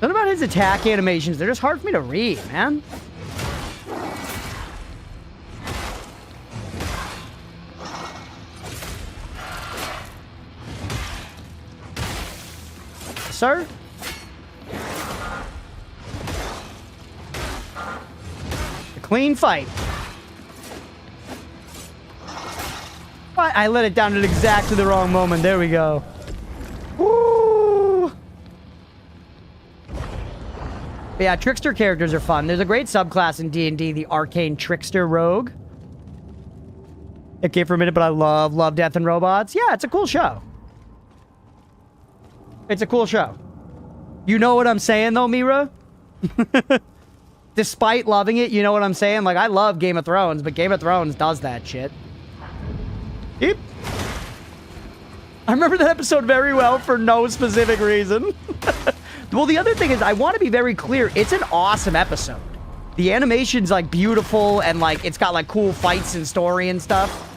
Something about his attack animations, they're just hard for me to read, man. sir. A clean fight. I let it down at exactly the wrong moment. There we go. Woo! But yeah, trickster characters are fun. There's a great subclass in D&D, the Arcane Trickster Rogue. It came for a minute, but I love Death and Robots. Yeah, it's a cool show. It's a cool show. You know what I'm saying, though, Mira? Despite loving it, you know what I'm saying? Like, I love Game of Thrones, but Game of Thrones does that shit. Yep. I remember that episode very well for no specific reason. Well, the other thing is, I want to be very clear. It's an awesome episode. The animation's, like, beautiful, and, like, it's got, like, cool fights and story and stuff.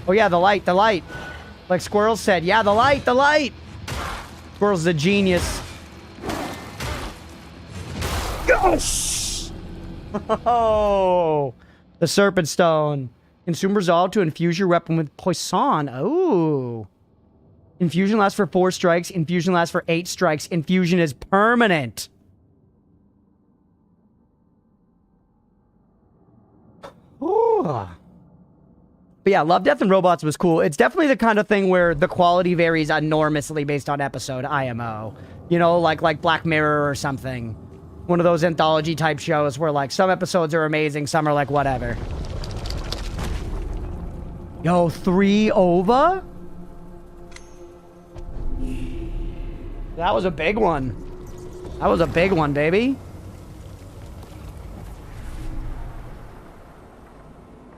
Oh, yeah, the light, the light. Like Squirrel said, yeah, the light, the light. Squirrel's a genius. Yes! Oh, the Serpent Stone. Consume resolve to infuse your weapon with poison. Oh. Infusion lasts for 4 strikes. Infusion lasts for 8 strikes. Infusion is permanent. Oh. But yeah, Love, Death, and Robots was cool. It's definitely the kind of thing where the quality varies enormously based on episode, IMO. You know, like Black Mirror or something. One of those anthology type shows where, like, some episodes are amazing, some are like, whatever. Yo, 3 over? That was a big one. That was a big one, baby.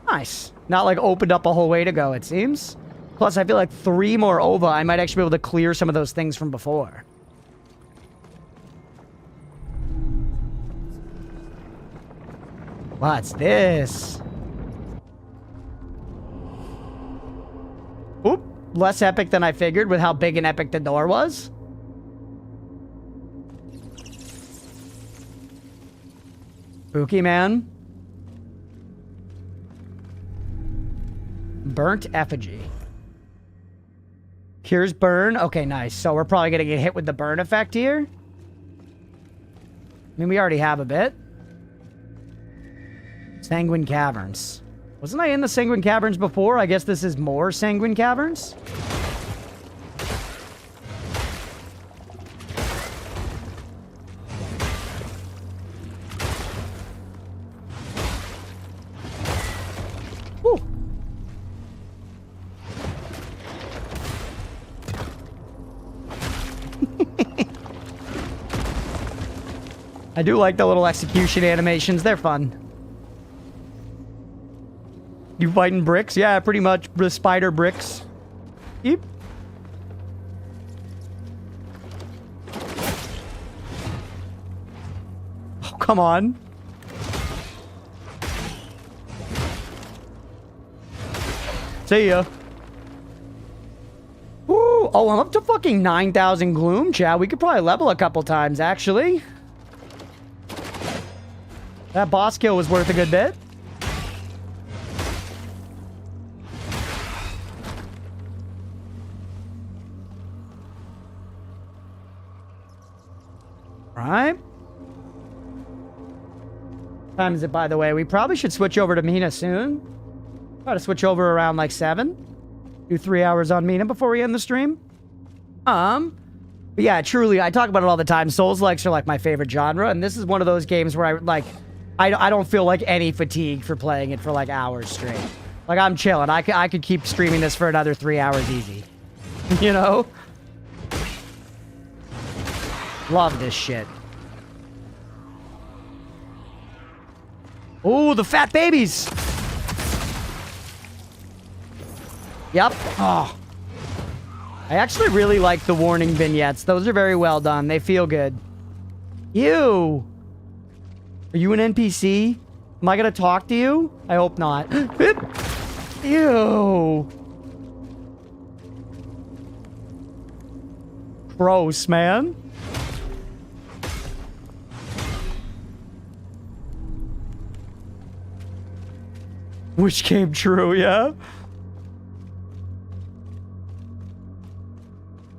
Nice. Not like opened up a whole way to go, it seems. Plus, I feel like 3 more over, I might actually be able to clear some of those things from before. What's this? Oop. Less epic than I figured with how big and epic the door was. Spooky, man. Burnt effigy. Cures burn. Okay, nice. So we're probably gonna get hit with the burn effect here. I mean, we already have a bit. Sanguine Caverns. Wasn't I in the Sanguine Caverns before? I guess this is more Sanguine Caverns. I do like the little execution animations. They're fun. You fighting bricks? Yeah, pretty much. The spider bricks. Yep. Oh, come on. See ya. Ooh. Oh, I'm up to fucking 9,000 gloom, chat. We could probably level a couple times, actually. That boss kill was worth a good bit. Right. Time is it, by the way? We probably should switch over to Mina soon. Try to switch over around like 7. Do 3 hours on Mina before we end the stream. But yeah, truly, I talk about it all the time. Souls-likes are like my favorite genre, and this is one of those games where I don't feel like any fatigue for playing it for like hours straight. Like, I'm chilling. I could keep streaming this for another 3 hours easy. You know? Love this shit. Ooh, the fat babies! Yep. Oh. I actually really like the warning vignettes. Those are very well done. They feel good. Ew. Are you an NPC? Am I gonna talk to you? I hope not. Ew. Gross, man. Which came true, yeah?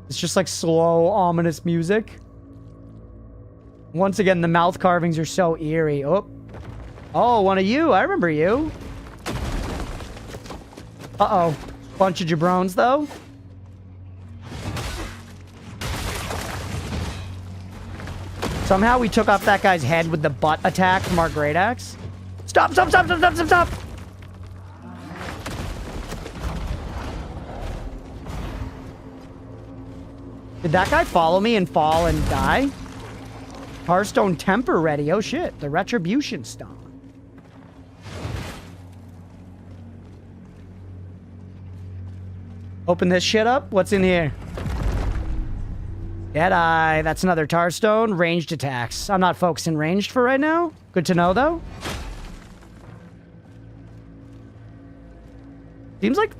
It's just like slow, ominous music. Once again, the mouth carvings are so eerie. Oh. Oh, one of you. I remember you. Uh-oh. Bunch of jabrones, though. Somehow we took off that guy's head with the butt attack from our great axe. Stop, stop, stop, stop, stop, stop, stop! Did that guy follow me and fall and die? Hearthstone Temper ready. Oh shit, the Retribution Stone. Open this shit up. What's in here? Deadeye. That's another Tarstone. Ranged attacks. I'm not focusing ranged for right now. Good to know, though.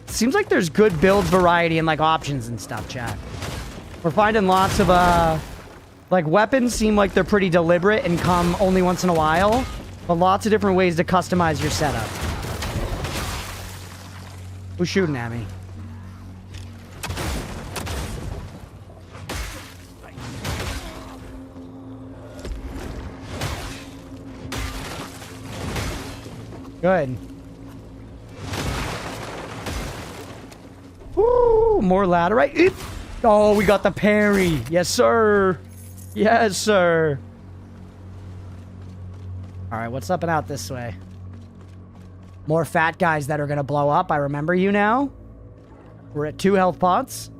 Seems like there's good build variety and like options and stuff, chat. We're finding lots of like weapons seem like they're pretty deliberate and come only once in a while, but lots of different ways to customize your setup. Who's shooting at me? Good. Woo! More laterite. Oh, we got the parry. Yes, sir. Yes, sir. All right, what's up and out this way? More fat guys that are going to blow up. I remember you now. We're at 2 health pots.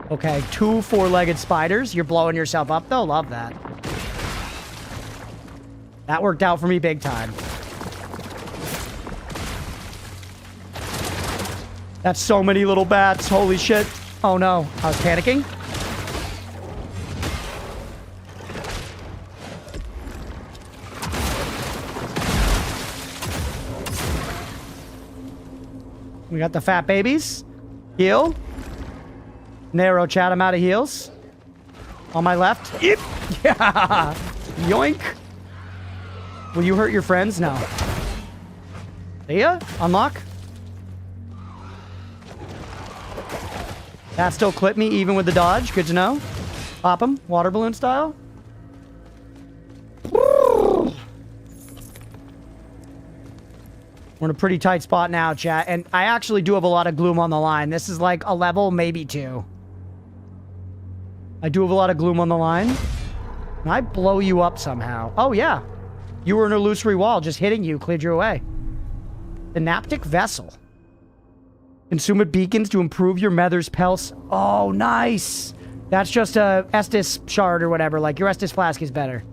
Okay, 2 4-legged spiders. You're blowing yourself up, though. Love that. That worked out for me big time. That's so many little bats. Holy shit. Oh no. I was panicking. We got the fat babies. Heal. Narrow chat. I'm out of heals. On my left. Yep. Yeah. Yoink. Will you hurt your friends? No. See ya? Unlock. That still clipped me even with the dodge. Good to know. Pop him. Water balloon style. We're in a pretty tight spot now, chat. And I actually do have a lot of gloom on the line. This is like a level, maybe 2. I do have a lot of gloom on the line. Can I blow you up somehow? Oh, yeah. You were in an illusory wall. Just hitting you cleared you away. Synaptic Vessel. Consume beacons to improve your Mether's Pulse. Oh, nice. That's just a Estus shard or whatever. Like, your Estus flask is better.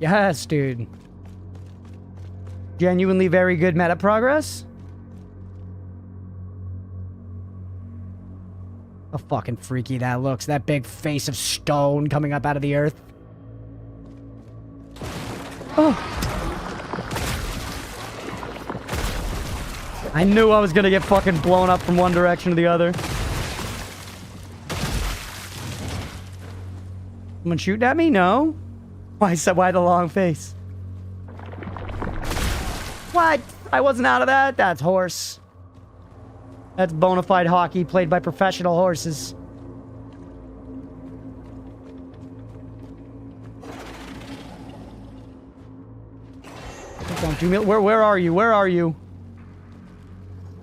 Yes, dude. Genuinely very good meta progress. How fucking freaky that looks. That big face of stone coming up out of the earth. Oh. I knew I was gonna get fucking blown up from one direction to the other. Someone shooting at me? No. Why the long face? What? I wasn't out of that? That's horse. That's bona fide hockey played by professional horses. Don't do me. Where are you? Where are you?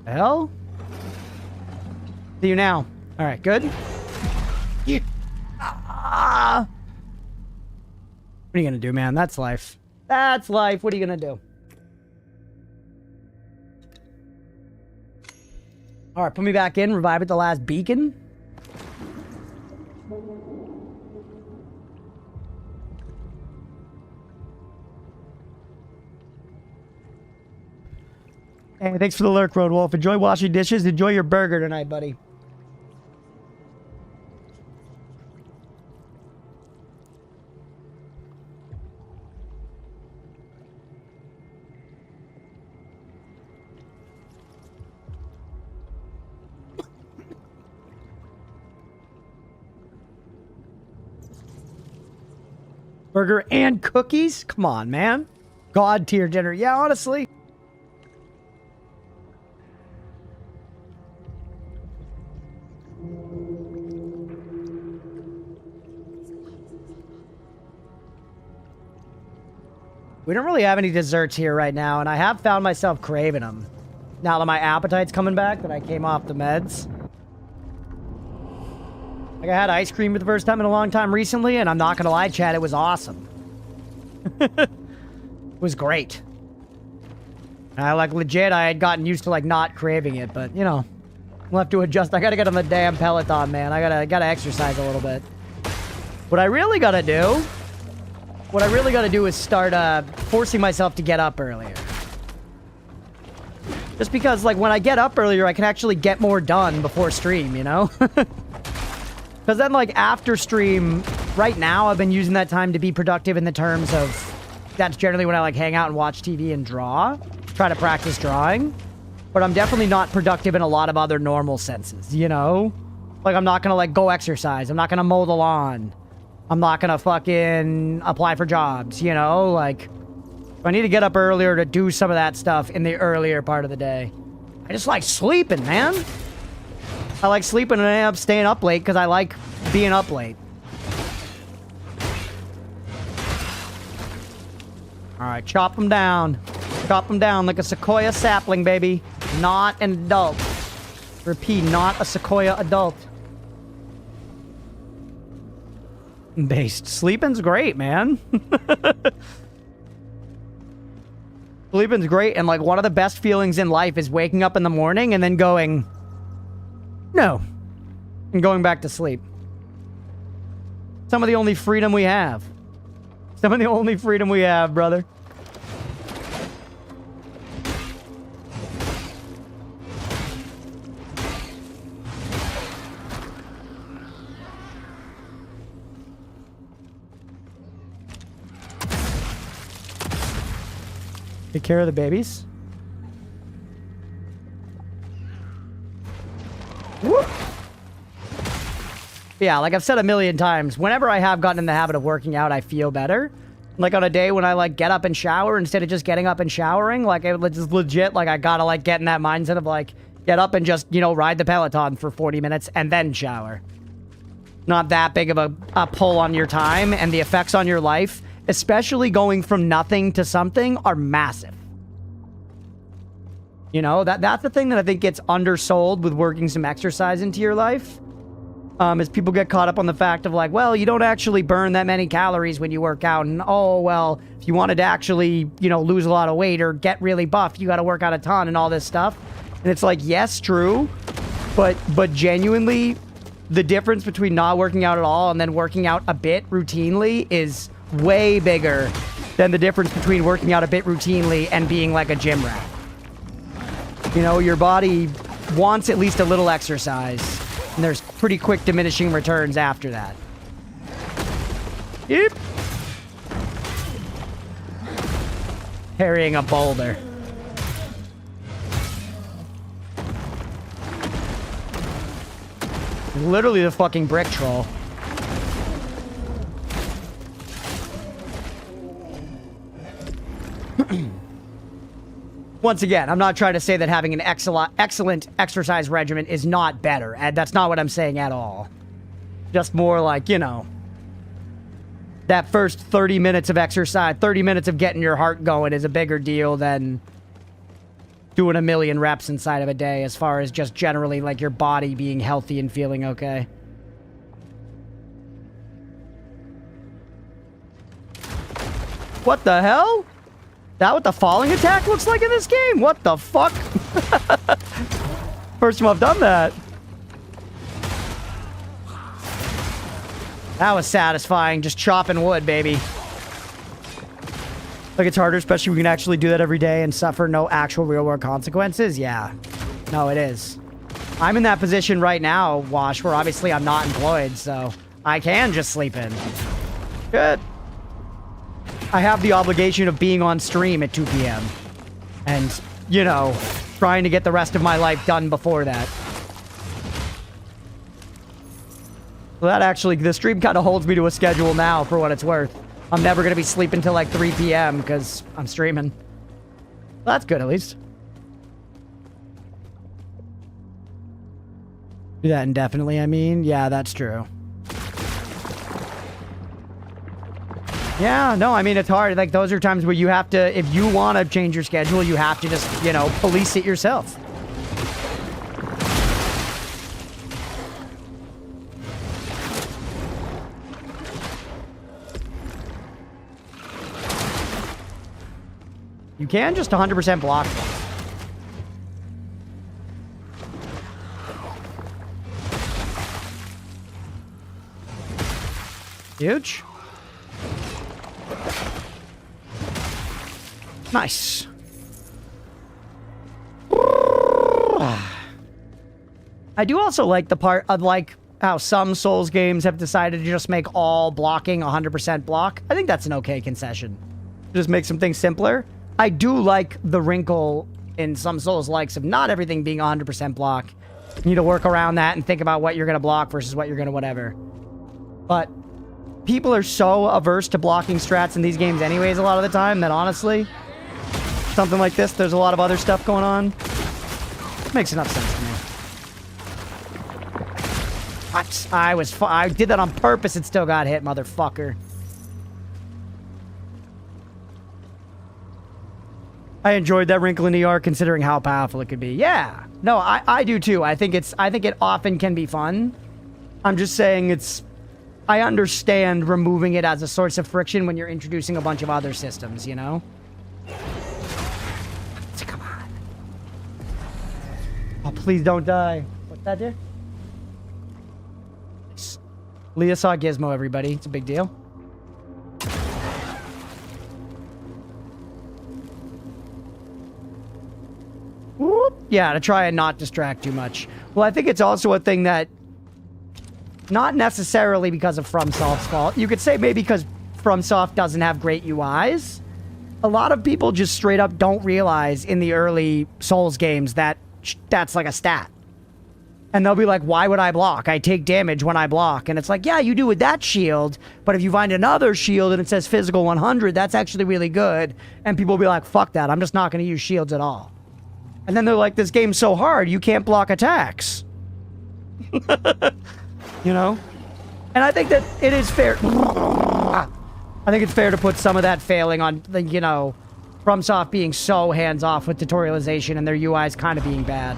The hell? See you now. All right, good. Yeah. Ah. What are you gonna do, man? That's life. That's life. What are you gonna do? All right, put me back in. Revive at the last beacon. Hey, thanks for the lurk, Road Wolf. Enjoy washing dishes. Enjoy your burger tonight, buddy. Burger and cookies? Come on, man. God tier dinner. Yeah, honestly. We don't really have any desserts here right now, and I have found myself craving them. Now that my appetite's coming back, that I came off the meds. Like, I had ice cream for the first time in a long time recently, and I'm not gonna lie, Chad, it was awesome. It was great. I, like, legit, I had gotten used to, like, not craving it, but, you know, we'll have to adjust. I gotta get on the damn Peloton, man. I gotta exercise a little bit. What I really gotta do is start forcing myself to get up earlier. Just because, like, when I get up earlier, I can actually get more done before stream, you know? Because then, like, after stream, right now, I've been using that time to be productive in the terms of... That's generally when I, like, hang out and watch TV and draw. Try to practice drawing. But I'm definitely not productive in a lot of other normal senses, you know? Like, I'm not gonna, like, go exercise. I'm not gonna mow the lawn. I'm not gonna fucking apply for jobs, you know? Like, I need to get up earlier to do some of that stuff in the earlier part of the day. I just like sleeping, man. I like sleeping and I end up staying up late because I like being up late. Alright, chop them down. Chop them down like a sequoia sapling, baby. Not an adult. Repeat, not a sequoia adult. Based. Sleeping's great, man. Sleeping's great, and like one of the best feelings in life is waking up in the morning and then going, no, and going back to sleep. Some of the only freedom we have. Some of the only freedom we have, brother. Take care of the babies. Whoop. Yeah, like I've said a million times, whenever I have gotten in the habit of working out, I feel better. Like on a day when I like get up and shower instead of just getting up and showering, like it's legit, like I gotta like get in that mindset of like get up and just, you know, ride the Peloton for 40 minutes and then shower. Not that big of a pull on your time, and the effects on your life, especially going from nothing to something, are massive. You know, that's the thing that I think gets undersold with working some exercise into your life. Is people get caught up on the fact of like, well, you don't actually burn that many calories when you work out. And, oh, well, if you wanted to actually, you know, lose a lot of weight or get really buff, you got to work out a ton and all this stuff. And it's like, yes, true. But genuinely, the difference between not working out at all and then working out a bit routinely is way bigger than the difference between working out a bit routinely and being like a gym rat. You know, your body wants at least a little exercise, and there's pretty quick diminishing returns after that. Yep. Carrying a boulder. Literally the fucking brick troll. Once again, I'm not trying to say that having an excellent exercise regimen is not better. And that's not what I'm saying at all. Just more like, you know, that first 30 minutes of exercise, 30 minutes of getting your heart going is a bigger deal than doing a million reps inside of a day, as far as just generally like your body being healthy and feeling okay. What the hell? That what the falling attack looks like in this game? What the fuck? First time I've done that. That was satisfying, just chopping wood, baby. Like, it's harder, especially when you can actually do that every day and suffer no actual real-world consequences. Yeah. No, it is. I'm in that position right now, Wash, where obviously I'm not employed, so I can just sleep in. Good. I have the obligation of being on stream at 2 p.m. and, you know, trying to get the rest of my life done before that. So that actually, the stream kind of holds me to a schedule now, for what it's worth. I'm never going to be sleeping till like 3 p.m. because I'm streaming. Well, that's good, at least. Do that indefinitely, I mean. Yeah, that's true. Yeah, no, I mean, it's hard. Like, those are times where you have to, if you want to change your schedule, you have to just, you know, police it yourself. You can just 100% block. Huge. Nice. I do also like the part of like how some Souls games have decided to just make all blocking 100% block. I think that's an okay concession. Just make some things simpler. I do like the wrinkle in some Souls likes of not everything being 100% block. You need to work around that and think about what you're going to block versus what you're going to whatever. But people are so averse to blocking strats in these games anyways a lot of the time that honestly, something like this, there's a lot of other stuff going on. Makes enough sense to me. What? I did that on purpose and still got hit, motherfucker. I enjoyed that wrinkle in ER considering how powerful it could be. Yeah. No, I do too. I think it often can be fun. I'm just saying I understand removing it as a source of friction when you're introducing a bunch of other systems, you know? So come on. Oh, please don't die. What's that, dear? Leah saw Gizmo, everybody. It's a big deal. Whoop. Yeah, to try and not distract too much. Well, I think it's also a thing that not necessarily because of FromSoft's fault. You could say maybe because FromSoft doesn't have great UIs. A lot of people just straight up don't realize in the early Souls games that that's like a stat. And they'll be like, why would I block? I take damage when I block. And it's like, yeah, you do with that shield. But if you find another shield and it says physical 100, that's actually really good. And people will be like, fuck that. I'm just not going to use shields at all. And then they're like, this game's so hard, you can't block attacks. You know? And I think that it is fair. I think it's fair to put some of that failing on, the, you know, FromSoft being so hands-off with tutorialization and their UIs kind of being bad.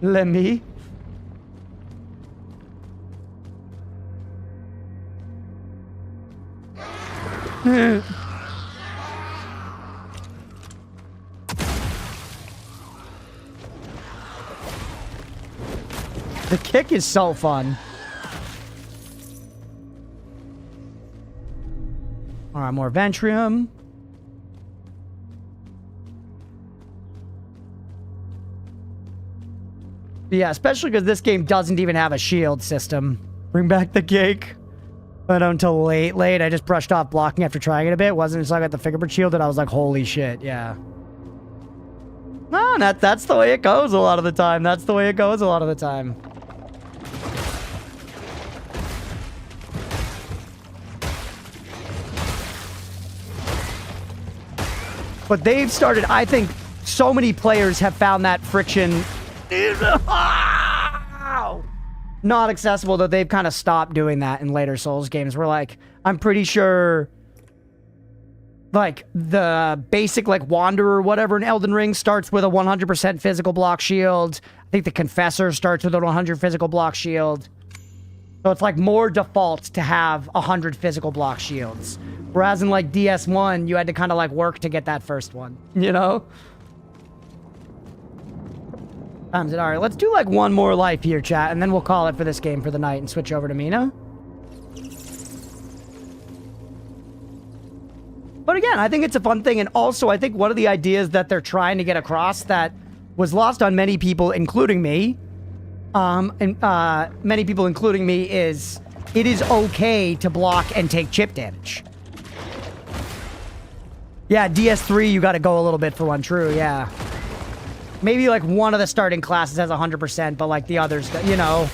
Let me. The kick is so fun. All right, more Ventrium. Yeah, especially because this game doesn't even have a shield system. Bring back the cake. But until late. I just brushed off blocking after trying it a bit. Wasn't until I got the fingerprint shield that I was like, holy shit, yeah. No, that's the way it goes a lot of the time. That's the way it goes a lot of the time. But they've started, I think, so many players have found that friction not accessible that they've kind of stopped doing that in later Souls games. Where, like, I'm pretty sure, like, the basic, like, Wanderer or whatever in Elden Ring starts with a 100% physical block shield. I think the Confessor starts with a 100 physical block shield. So it's, like, more default to have 100 physical block shields. Whereas in, like, DS1, you had to kind of, like, work to get that first one, you know? All right, let's do, like, one more life here, chat, and then we'll call it for this game for the night and switch over to Mina. But again, I think it's a fun thing, and also I think one of the ideas that they're trying to get across that was lost on many people, including me, many people including me, is it is okay to block and take chip damage. Yeah, DS3, you got to go a little bit for one. True, yeah. Maybe like one of the starting classes has 100%, but like the others, you know.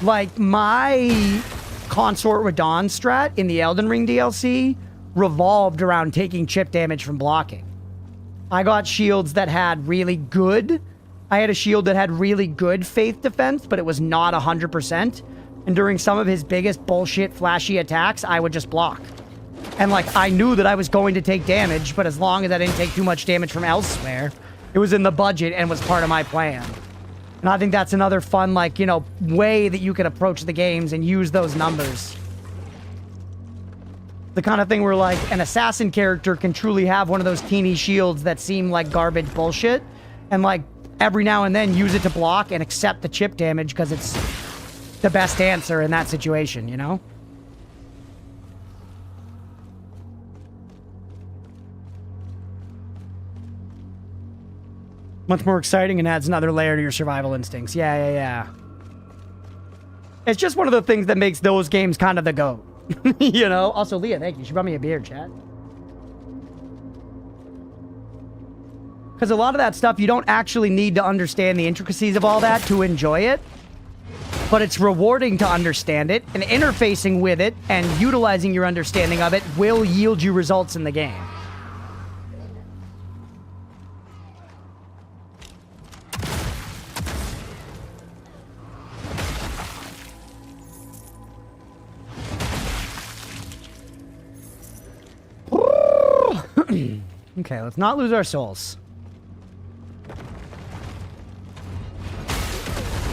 Like my Consort with Dawn strat in the Elden Ring DLC revolved around taking chip damage from blocking. I got shields that had really good. I had a shield that had really good faith defense, but it was not 100%. And during some of his biggest bullshit flashy attacks, I would just block. And like, I knew that I was going to take damage, but as long as I didn't take too much damage from elsewhere, it was in the budget and was part of my plan. And I think that's another fun, like, you know, way that you can approach the games and use those numbers. The kind of thing where, like, an assassin character can truly have one of those teeny shields that seem like garbage bullshit, and, like, every now and then use it to block and accept the chip damage because it's the best answer in that situation, you know? Much more exciting and adds another layer to your survival instincts. Yeah. It's just one of the things that makes those games kind of the GOAT. You know? Also, Leah, thank you. She brought me a beer, chat. Because a lot of that stuff, you don't actually need to understand the intricacies of all that to enjoy it. But it's rewarding to understand it, and interfacing with it and utilizing your understanding of it will yield you results in the game. Okay, let's not lose our souls.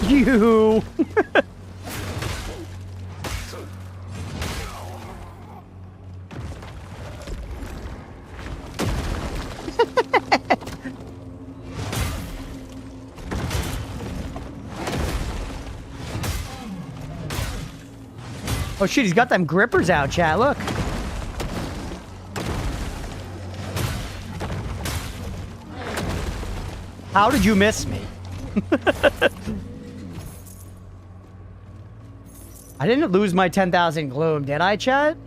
You. Oh shit, he's got them grippers out, chat, look. How did you miss me? I didn't lose my 10,000 gloom, did I, chat?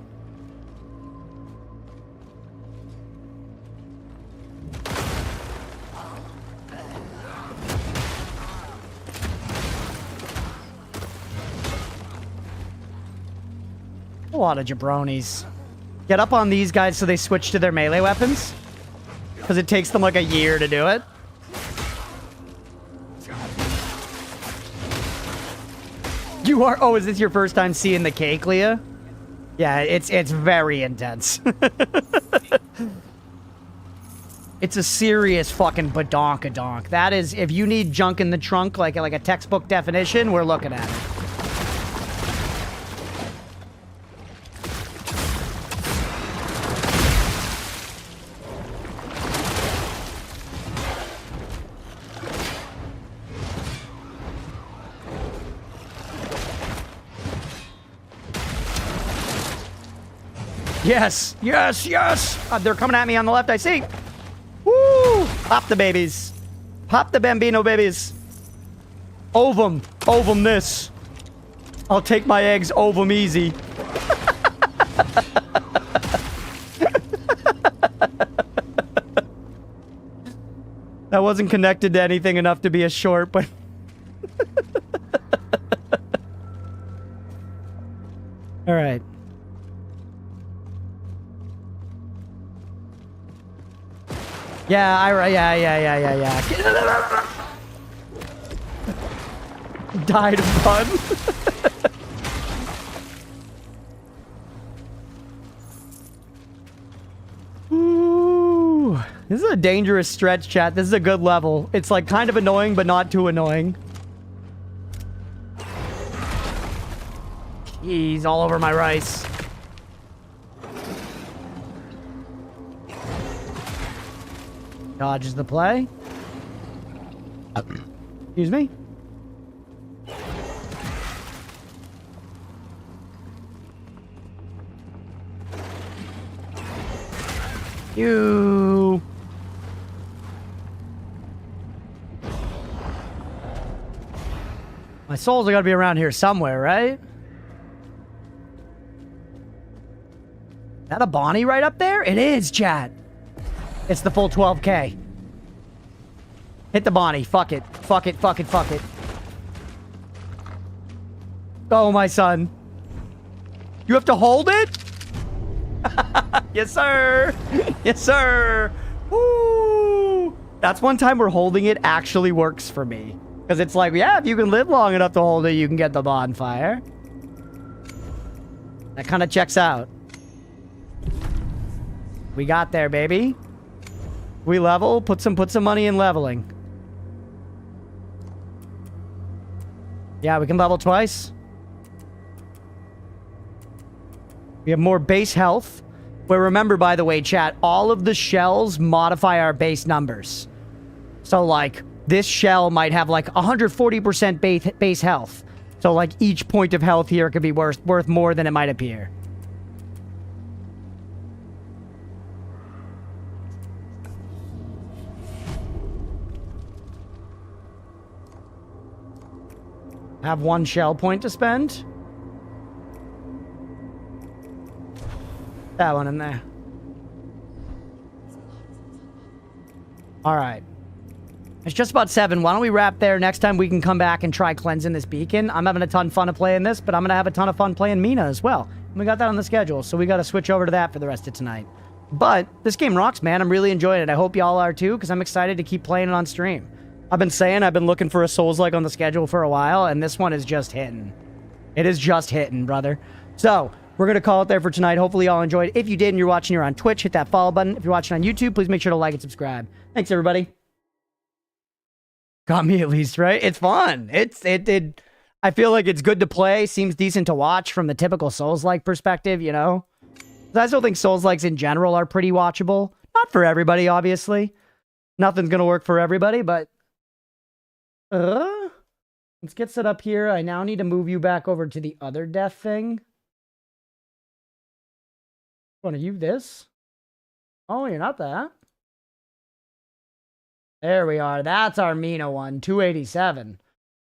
A lot of jabronis. Get up on these guys so they switch to their melee weapons. Because it takes them like a year to do it. You are... Oh, is this your first time seeing the cake, Leah? Yeah, it's very intense. It's a serious fucking badonkadonk. That is, if you need junk in the trunk, like a textbook definition, we're looking at it. Yes, yes, yes! They're coming at me on the left, I see. Woo! Pop the babies. Pop the bambino babies. Ovum. Ovum this. I'll take my eggs ovum easy. That wasn't connected to anything enough to be a short, but... All right. Yeah, yeah. Died of fun. Ooh, this is a dangerous stretch, chat. This is a good level. It's like kind of annoying, but not too annoying. He's all over my rice. Dodges the play. Excuse me. You. My souls are gotta be around here somewhere, right? that a Bonnie right up there? It is, chat. It's the full 12K. Hit the Bonnie. Fuck it. Fuck it. Fuck it. Fuck it. Oh, my son. You have to hold it? Yes, sir. Yes, sir. Woo. That's one time where holding it actually works for me. Because it's like, yeah, if you can live long enough to hold it, you can get the bonfire. That kind of checks out. We got there, baby. We level. Put some money in leveling. Yeah, we can level twice. We have more base health. But remember, by the way, chat, all of the shells modify our base numbers. So, like, this shell might have, like, 140% base health. So, like, each point of health here could be worth more than it might appear. Have one shell point to spend. That one in there. All right. It's just about 7. Why don't we wrap there? Next time we can come back and try cleansing this beacon. I'm having a ton of fun of playing this, but I'm going to have a ton of fun playing Mina as well. And we got that on the schedule, so we got to switch over to that for the rest of tonight. But this game rocks, man. I'm really enjoying it. I hope y'all are too, because I'm excited to keep playing it on stream. I've been saying I've been looking for a Souls-like on the schedule for a while, and this one is just hitting. It is just hitting, brother. So, we're going to call it there for tonight. Hopefully y'all enjoyed. If you did and you're watching here on Twitch, hit that follow button. If you're watching on YouTube, please make sure to like and subscribe. Thanks, everybody. Got me at least, right? It's fun. I feel like it's good to play. Seems decent to watch from the typical Souls-like perspective, you know? I still think Souls-likes in general are pretty watchable. Not for everybody, obviously. Nothing's going to work for everybody, but... let's get set up here. I now need to move you back over to the other death thing. One of you this? Oh, you're not that. There we are. That's our Mina one. 287.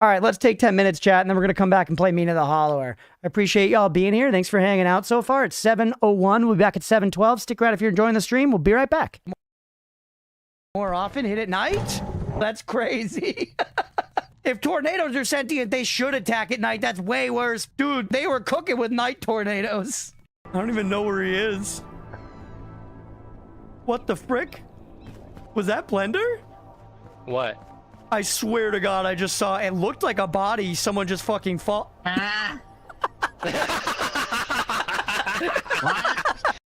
All right, let's take 10 minutes, chat, and then we're going to come back and play Mina the Hollower. I appreciate y'all being here. Thanks for hanging out so far. It's 7:01. We'll be back at 7:12. Stick around if you're enjoying the stream. We'll be right back. More often, hit at night? That's crazy. If tornadoes are sentient, they should attack at night. That's way worse. Dude, they were cooking with night tornadoes. I don't even know where he is. What the frick? Was that Blender? What? I swear to God, I just saw it looked like a body. Someone just fucking fall. I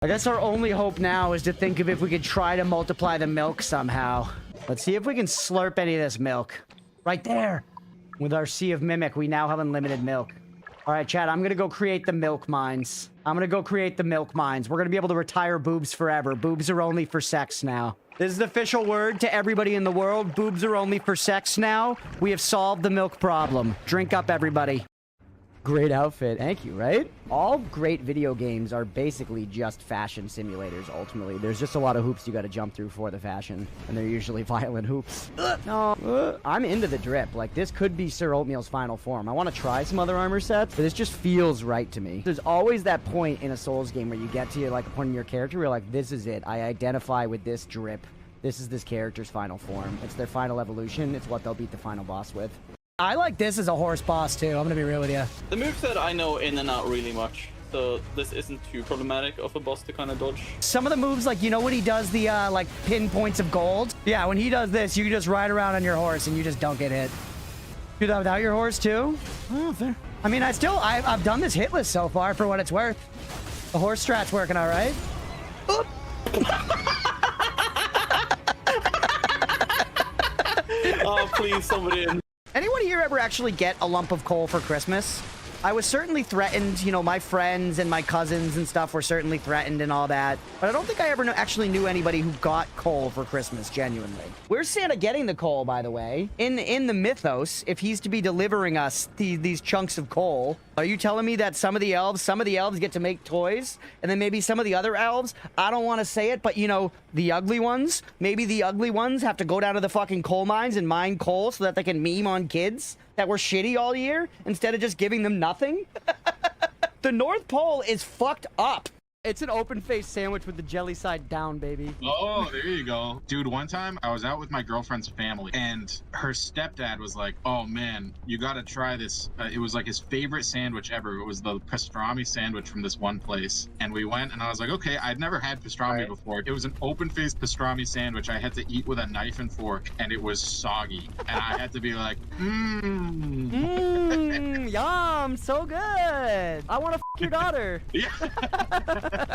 guess our only hope now is to think of if we could try to multiply the milk somehow. Let's see if we can slurp any of this milk. Right there. With our Sea of Mimic, we now have unlimited milk. All right, chat, I'm going to go create the milk mines. We're going to be able to retire boobs forever. Boobs are only for sex now. This is the official word to everybody in the world. Boobs are only for sex now. We have solved the milk problem. Drink up, everybody. Great outfit. Thank you, right? All great video games are basically just fashion simulators, ultimately. There's just a lot of hoops you got to jump through for the fashion, and they're usually violent hoops. No, I'm into the drip. Like, this could be Sir Oatmeal's final form. I want to try some other armor sets, but this just feels right to me. There's always that point in a Souls game where you get to, like, a point in your character where you're like, this is it. I identify with this drip. This is this character's final form. It's their final evolution. It's what they'll beat the final boss with. I like this as a horse boss, too. I'm gonna be real with you. The moveset I know in and out really much, so this isn't too problematic of a boss to kind of dodge. Some of the moves, like, you know when he does the, like, pinpoints of gold? Yeah, when he does this, you can just ride around on your horse and you just don't get hit. Do that without your horse, too? Oh, fair. I mean, I've done this hitless so far, for what it's worth. The horse strat's working all right. Oop. Oh, please, somebody in. Anyone here ever actually get a lump of coal for Christmas? I was certainly threatened, you know, my friends and my cousins and stuff were certainly threatened and all that. But I don't think I ever actually knew anybody who got coal for Christmas, genuinely. Where's Santa getting the coal, by the way? In the mythos, if he's to be delivering us these chunks of coal, are you telling me that some of the elves get to make toys? And then maybe some of the other elves, I don't want to say it, but, you know, the ugly ones, maybe the ugly ones have to go down to the fucking coal mines and mine coal so that they can meme on kids that were shitty all year instead of just giving them nothing? The North Pole is fucked up. It's an open-faced sandwich with the jelly side down, baby. Oh, there you go. Dude, one time I was out with my girlfriend's family and her stepdad was like, oh man, you got to try this. It was like his favorite sandwich ever. It was the pastrami sandwich from this one place. And we went and I was like, okay, I'd never had pastrami before. It was an open-faced pastrami sandwich I had to eat with a knife and fork and it was soggy. And I had to be like, Yum, so good. I want to f your daughter. Yeah.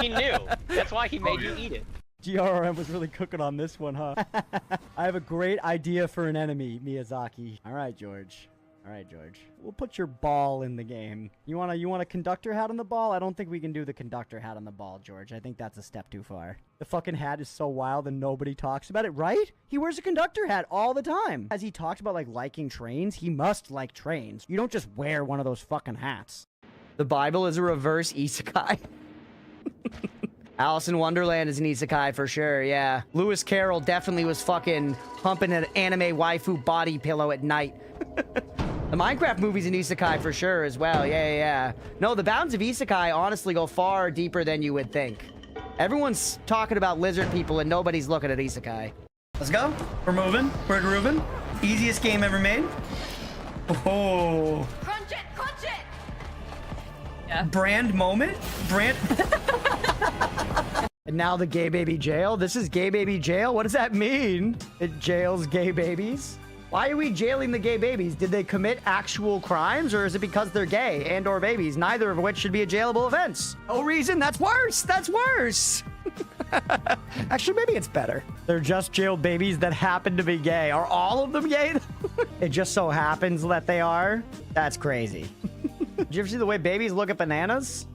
He knew. That's why he made you eat it. GRM was really cooking on this one, huh? I have a great idea for an enemy, Miyazaki. All right, George. All right, George. We'll put your ball in the game. You want a conductor hat on the ball? I don't think we can do the conductor hat on the ball, George. I think that's a step too far. The fucking hat is so wild and nobody talks about it, right? He wears a conductor hat all the time. As he talks about, like, liking trains, he must like trains. You don't just wear one of those fucking hats. The Bible is a reverse isekai. Alice in Wonderland is an isekai for sure, yeah. Lewis Carroll definitely was fucking humping an anime waifu body pillow at night. The Minecraft movie's an isekai for sure as well, yeah. No, the bounds of isekai honestly go far deeper than you would think. Everyone's talking about lizard people and nobody's looking at isekai. Let's go. We're moving. We're grooving. Easiest game ever made. Oh. Crunch it! Crunch it! Yeah. Brand moment? Brand... And now the gay baby jail? This is gay baby jail? What does that mean? It jails gay babies? Why are we jailing the gay babies? Did they commit actual crimes or is it because they're gay and or babies? Neither of which should be a jailable offense. No reason. That's worse. That's worse. Actually, maybe it's better. They're just jailed babies that happen to be gay. Are all of them gay? It just so happens that they are? That's crazy. Did you ever see the way babies look at bananas?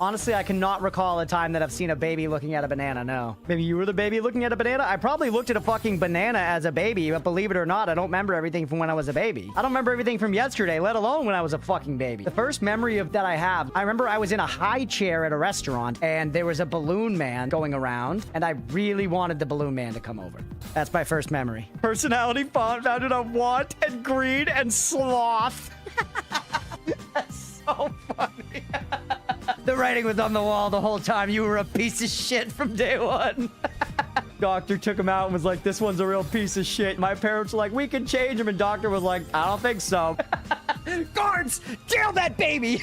Honestly, I cannot recall a time that I've seen a baby looking at a banana, no. Maybe you were the baby looking at a banana? I probably looked at a fucking banana as a baby, but believe it or not, I don't remember everything from when I was a baby. I don't remember everything from yesterday, let alone when I was a fucking baby. The first memory of that I have, I remember I was in a high chair at a restaurant, and there was a balloon man going around, and I really wanted the balloon man to come over. That's my first memory. Personality font founded on want and greed and sloth. That's so funny. The writing was on the wall the whole time. You were a piece of shit from day one. Doctor took him out and was like, this one's a real piece of shit. My parents were like, we can change him. And doctor was like, I don't think so. Guards, jail that baby.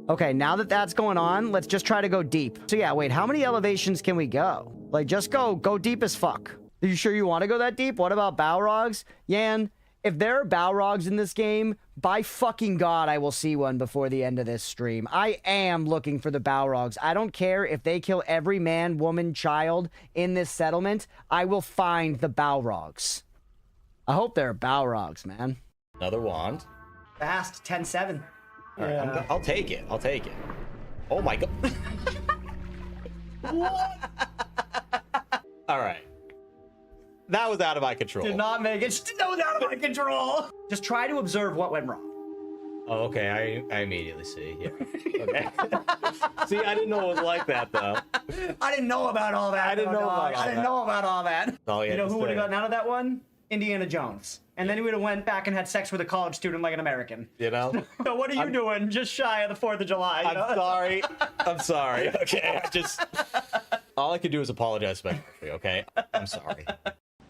Okay, now that that's going on, let's just try to go deep. So yeah, wait, how many elevations can we go? Like, just go deep as fuck. Are you sure you want to go that deep? What about Balrogs? Yan, if there are Balrogs in this game, by fucking God, I will see one before the end of this stream. I am looking for the Balrogs. I don't care if they kill every man, woman, child in this settlement. I will find the Balrogs. I hope there are Balrogs, man. Another wand. Fast, 10-7. All right, I'll take it. I'll take it. Oh my God. What? All right. That was out of my control. Did not make it. That was out of my control. Just try to observe what went wrong. Oh, okay. I immediately see. Yeah. Okay. See, I didn't know it was like that, though. I didn't know about all that. I didn't know about all that. Oh, yeah, you know who would have gotten out of that one? Indiana Jones. And then he would have went back and had sex with a college student like an American. You know? So what are you doing just shy of the 4th of July? I'm sorry. I'm sorry. Okay. All I could do is apologize specifically, okay? I'm sorry.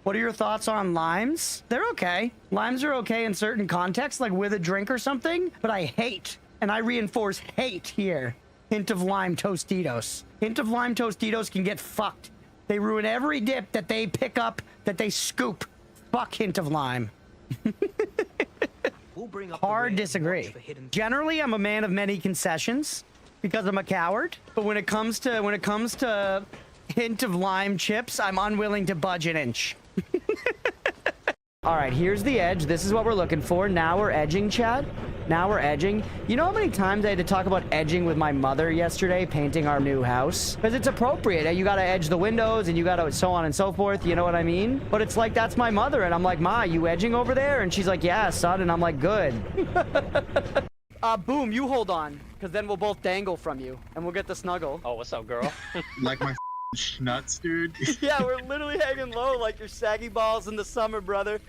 What are your thoughts on limes? They're okay. Limes are okay in certain contexts, like with a drink or something, but I hate, and I reinforce hate here, hint of lime Tostitos. Hint of lime Tostitos can get fucked. They ruin every dip that they pick up, that they scoop. Fuck hint of lime. Hard disagree. Generally, I'm a man of many concessions because I'm a coward, but when it comes to hint of lime chips, I'm unwilling to budge an inch. All right, here's the edge. This is what we're looking for. Now we're edging, Chad. Now we're edging. You know how many times I had to talk about edging with my mother yesterday, painting our new house? Because it's appropriate. You got to edge the windows and you got to so on and so forth. You know what I mean? But it's like, that's my mother. And I'm like, Ma, you edging over there? And she's like, yeah, son. And I'm like, good. Boom, you hold on. Because then we'll both dangle from you. And we'll get the snuggle. Oh, what's up, girl? Like my nuts, dude. Yeah, we're literally hanging low like your saggy balls in the summer, brother.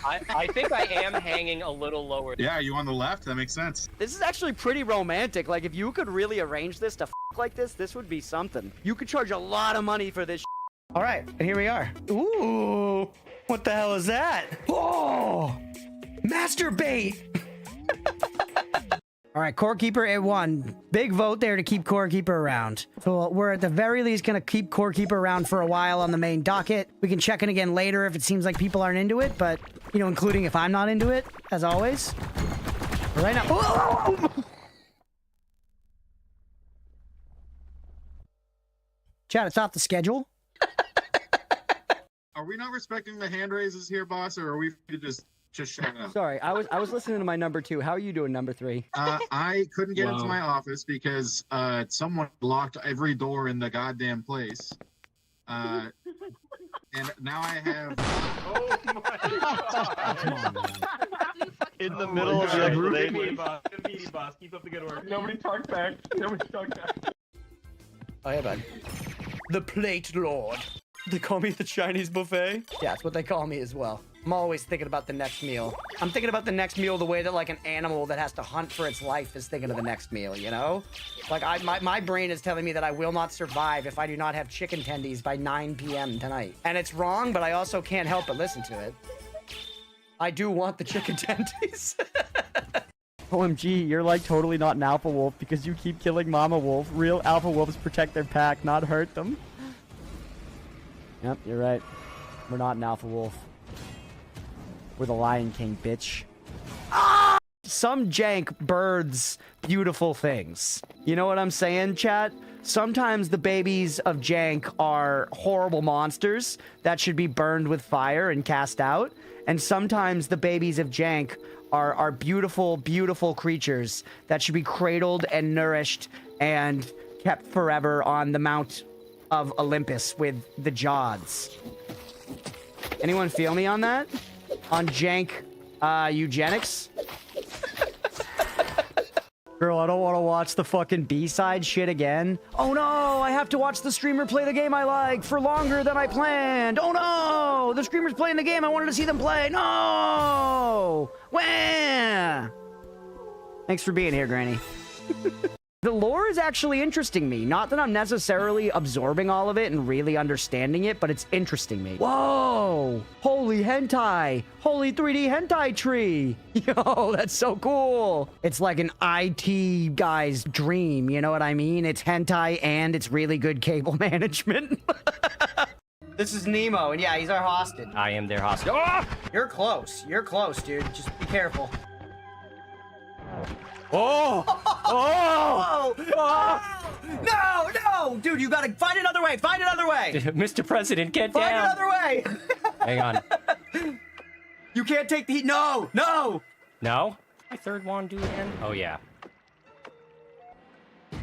I think I am hanging a little lower. Yeah, you on the left? That makes sense. This is actually pretty romantic. Like, if you could really arrange this to like this would be something. You could charge a lot of money for this. All right, and here we are. Ooh, what the hell is that? Oh, masturbate. All right, Core Keeper, it won. Big vote there to keep Core Keeper around. So we're at the very least going to keep Core Keeper around for a while on the main docket. We can check in again later if it seems like people aren't into it, but, you know, including if I'm not into it, as always. But right now... Whoa! Chat, it's off the schedule. Are we not respecting the hand raises here, boss, or are we just shut up? Sorry, I was listening to my number 2. How are you doing, number 3? I couldn't get into my office because someone locked every door in the goddamn place. And now I have. Oh my god! Come on, man. In the middle of the explanation. Boss. Keep up the good work. Nobody talk back. Nobody talk back. Oh yeah, bud. The Plate Lord. They call me the Chinese buffet? Yeah, that's what they call me as well. I'm always thinking about the next meal. I'm thinking about the next meal the way that like an animal that has to hunt for its life is thinking of the next meal, you know? Like my brain is telling me that I will not survive if I do not have chicken tendies by 9 p.m. tonight. And it's wrong, but I also can't help but listen to it. I do want the chicken tendies. OMG, you're like totally not an alpha wolf because you keep killing mama wolf. Real alpha wolves protect their pack, not hurt them. Yep, you're right. We're not an alpha wolf. We're the Lion King, bitch. Ah! Some jank births beautiful things. You know what I'm saying, chat? Sometimes the babies of jank are horrible monsters that should be burned with fire and cast out. And sometimes the babies of jank are beautiful, beautiful creatures that should be cradled and nourished and kept forever on the Mount of Olympus with the Jods. Anyone feel me on that? On jank eugenics? Girl, I don't want to watch the fucking B-side shit again. Oh no, I have to watch the streamer play the game I like for longer than I planned. Oh no, the streamer's playing the game I wanted to see them play. No! Wah! Thanks for being here, Granny. The lore is actually interesting me. Not that I'm necessarily absorbing all of it and really understanding it, but it's interesting me. Whoa! Holy hentai! Holy 3D hentai tree! Yo, that's so cool! It's like an IT guy's dream, you know what I mean? It's hentai and it's really good cable management. This is Nemo, and yeah, he's our hostage. I am their hostage. Oh! You're close. You're close, dude. Just be careful. Oh! Oh! Oh! No! No! Dude, you gotta find another way! Find another way! Mr. President, get Find down! another way! Hang on. You can't take the heat. No! No! No? My third wand do again? Oh, yeah. All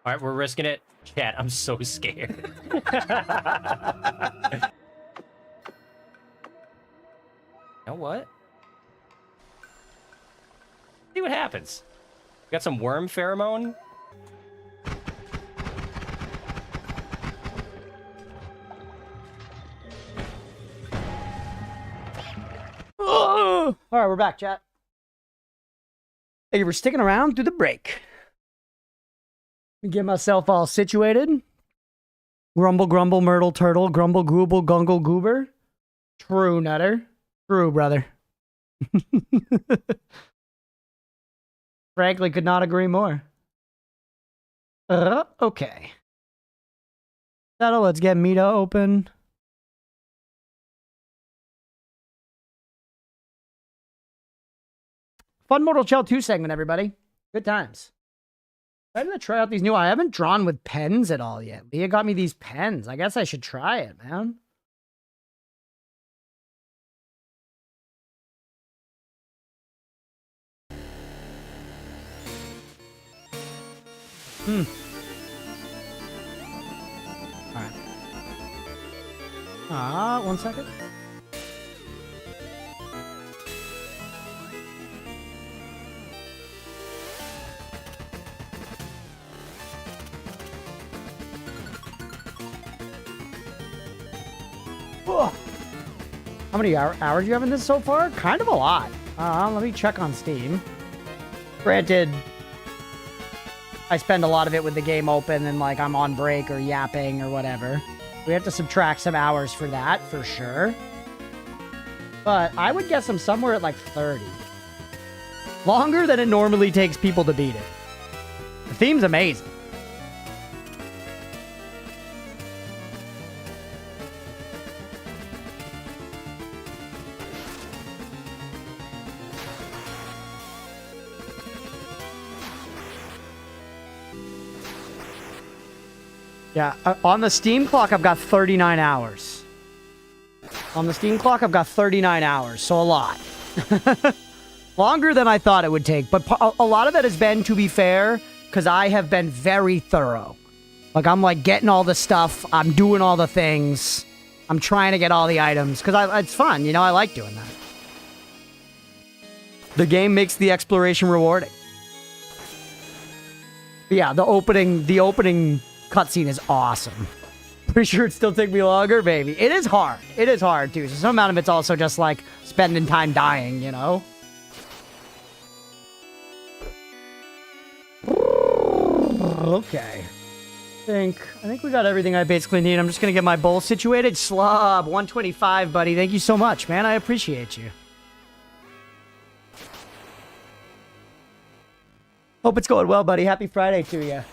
right, we're risking it. Chat, I'm so scared. Now what? See what happens. Got some worm pheromone? Oh! All right, we're back, chat. Thank you for sticking around through the break. Let me get myself all situated. Grumble, grumble, myrtle, turtle, grumble, gooble, gungle, goober. True, nutter. True, brother. Frankly, could not agree more. Okay. Settle, let's get Mina open. Fun Mortal Shell 2 segment, everybody. Good times. I'm gonna try out these new. I haven't drawn with pens at all yet. Leah got me these pens. I guess I should try it, man. Alright. 1 second. Whoa. How many hours you have in this so far? Kind of a lot. Let me check on Steam. Granted, I spend a lot of it with the game open and like I'm on break or yapping or whatever. We have to subtract some hours for that, for sure. But I would guess I'm somewhere at like 30. Longer than it normally takes people to beat it. The theme's amazing. Yeah, on the Steam clock, I've got 39 hours. On the Steam clock, I've got 39 hours, so a lot. Longer than I thought it would take, but a lot of that has been, to be fair, because I have been very thorough. Like, I'm, like, getting all the stuff, I'm doing all the things, I'm trying to get all the items, because it's fun, you know, I like doing that. The game makes the exploration rewarding. But yeah, the opening cutscene is awesome. Pretty sure it'd still take me longer, baby. It is hard. It is hard, too. So some amount of it's also just, like, spending time dying, you know? Okay. I think we got everything I basically need. I'm just gonna get my bowl situated. Slob, 125, buddy. Thank you so much, man. I appreciate you. Hope it's going well, buddy. Happy Friday to you.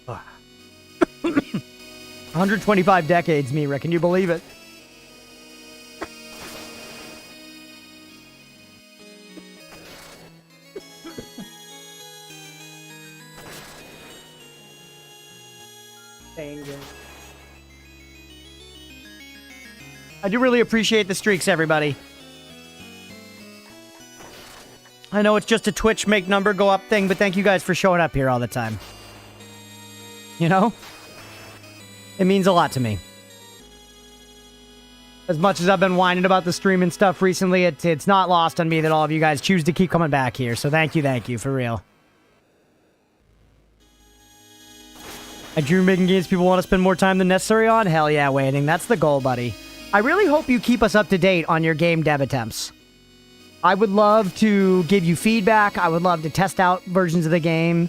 Ah. 125 decades, Mira. Can you believe it? I do really appreciate the streaks, everybody. I know it's just a Twitch make number go up thing, but thank you guys for showing up here all the time. You know? It means a lot to me. As much as I've been whining about the stream and stuff recently, it's not lost on me that all of you guys choose to keep coming back here. So thank you, for real. I dream making games people want to spend more time than necessary on? Hell yeah, waiting. That's the goal, buddy. I really hope you keep us up to date on your game dev attempts. I would love to give you feedback. I would love to test out versions of the game.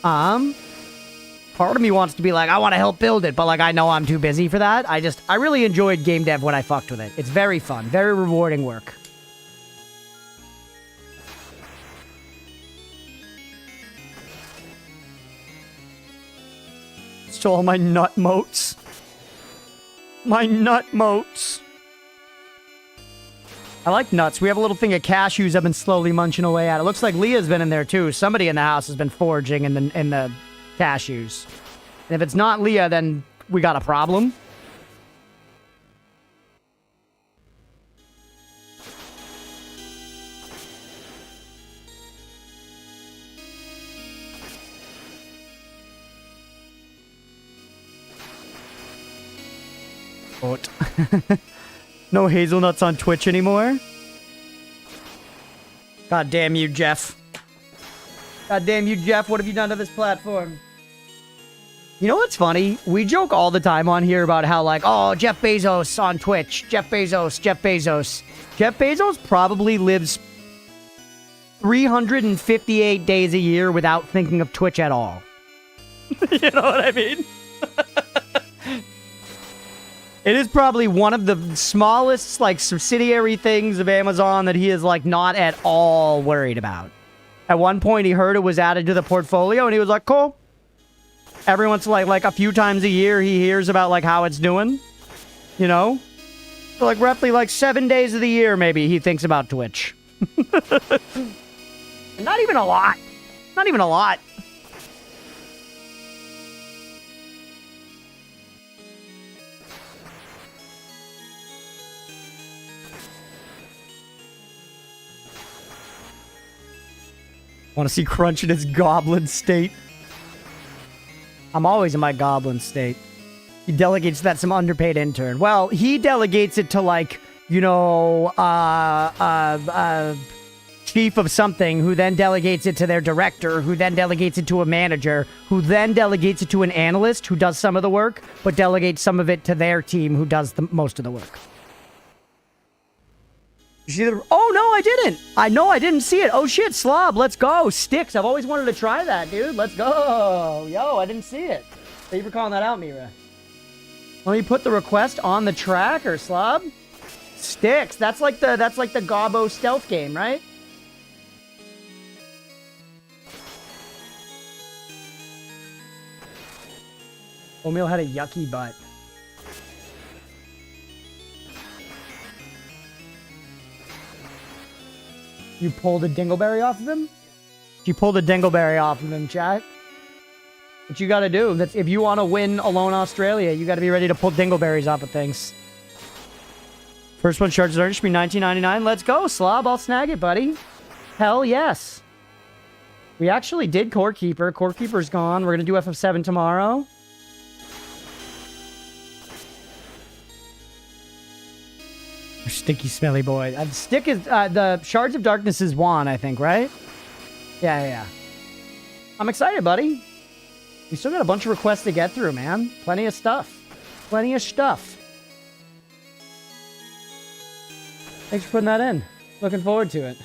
Part of me wants to be like, I want to help build it, but like I know I'm too busy for that. I really enjoyed game dev when I fucked with it. It's very fun, very rewarding work. Stole my nut motes. My nut motes. I like nuts. We have a little thing of cashews I've been slowly munching away at. It looks like Leah's been in there too. Somebody in the house has been foraging in the cashews. And if it's not Leah, then we got a problem. No hazelnuts on Twitch anymore? God damn you, Jeff. God damn you, Jeff. What have you done to this platform? You know what's funny? We joke all the time on here about how, like, oh, Jeff Bezos on Twitch. Jeff Bezos, Jeff Bezos. Jeff Bezos probably lives 358 days a year without thinking of Twitch at all. You know what I mean? It is probably one of the smallest, like, subsidiary things of Amazon that he is, like, not at all worried about. At one point, he heard it was added to the portfolio, and he was like, cool. Every once, like a few times a year, he hears about, like, how it's doing. You know? So, like, roughly, like, 7 days of the year, maybe, he thinks about Twitch. Not even a lot. Not even a lot. Want to see Crunch in his goblin state? I'm always in my goblin state. He delegates that some underpaid intern. Well, he delegates it to, like, you know, chief of something, who then delegates it to their director, who then delegates it to a manager, who then delegates it to an analyst who does some of the work, but delegates some of it to their team who does the most of the work. You see the... Oh, no, I didn't. I didn't see it. Oh, shit, Slob, let's go. Sticks, I've always wanted to try that, dude. Let's go. Yo, I didn't see it. Thank you for calling that out, Mira. Let me put the request on the tracker, Slob. Sticks, that's like the Gobbo stealth game, right? Oatmeal had a yucky butt. You pulled a dingleberry off of him? You pulled a dingleberry off of him, chat. What you gotta do, that's if you want to win Alone Australia, you gotta be ready to pull dingleberries off of things. First one charges are should be $19.99. Let's go, Slob. I'll snag it, buddy. Hell yes. We actually did Core Keeper. Core Keeper's gone. We're gonna do FF7 tomorrow. Sticky, smelly boy. Stick is the Shards of Darkness is Juan, I think, right? Yeah. I'm excited, buddy. We still got a bunch of requests to get through, man. Plenty of stuff. Plenty of stuff. Thanks for putting that in. Looking forward to it.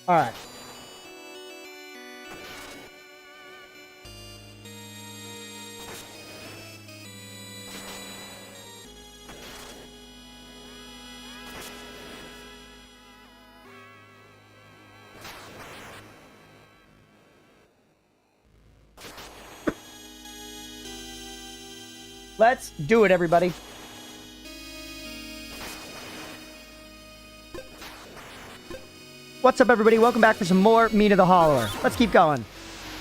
All right. Let's do it, everybody. What's up, everybody? Welcome back for some more Mina the Hollower. Let's keep going.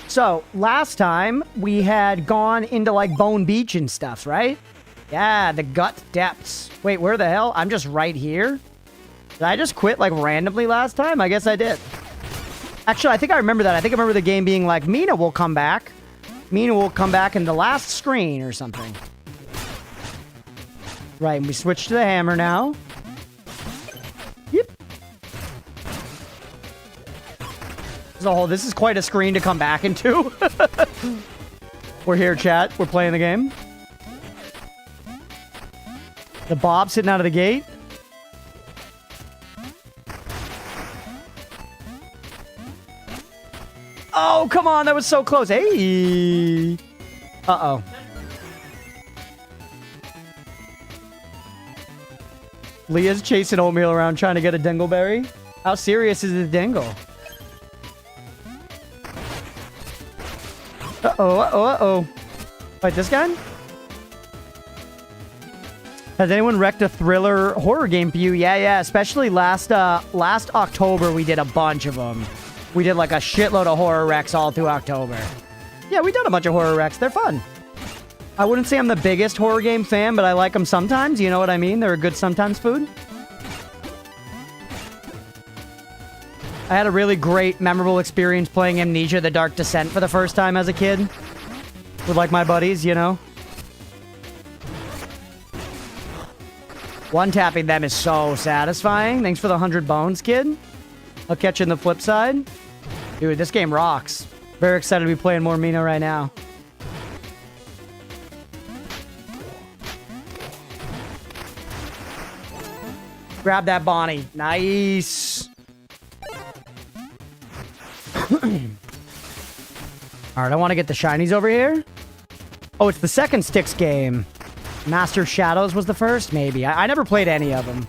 So, last time, we had gone into, like, Bone Beach and stuff, right? Yeah, the gut depths. Wait, where the hell? I'm just right here? Did I just quit, like, randomly last time? I guess I did. Actually, I think I remember that. I think I remember the game being like, Mina will come back. Mina will come back in the last screen or something. Right, and we switch to the hammer now. Yep. This is quite a screen to come back into. We're here, chat. We're playing the game. The Bob sitting out of the gate. Oh, come on. That was so close. Hey. Uh-oh. Leah's chasing Oatmeal around trying to get a dingleberry. How serious is the dingle? Uh-oh. Fight this guy? Has anyone wrecked a thriller horror game for you? Yeah. Especially last October, we did a bunch of them. We did like a shitload of horror wrecks all through October. Yeah, we did a bunch of horror wrecks. They're fun. I wouldn't say I'm the biggest horror game fan, but I like them sometimes. You know what I mean? They're a good sometimes food. I had a really great, memorable experience playing Amnesia: The Dark Descent for the first time as a kid. With, like, my buddies, you know? One-tapping them is so satisfying. Thanks for the 100 bones, kid. I'll catch you in the flip side. Dude, this game rocks. Very excited to be playing more Mina right now. Grab that Bonnie. Nice. Alright, I want to get the shinies over here. Oh, it's the second Styx game. Master of Shadows was the first? Maybe. I never played any of them.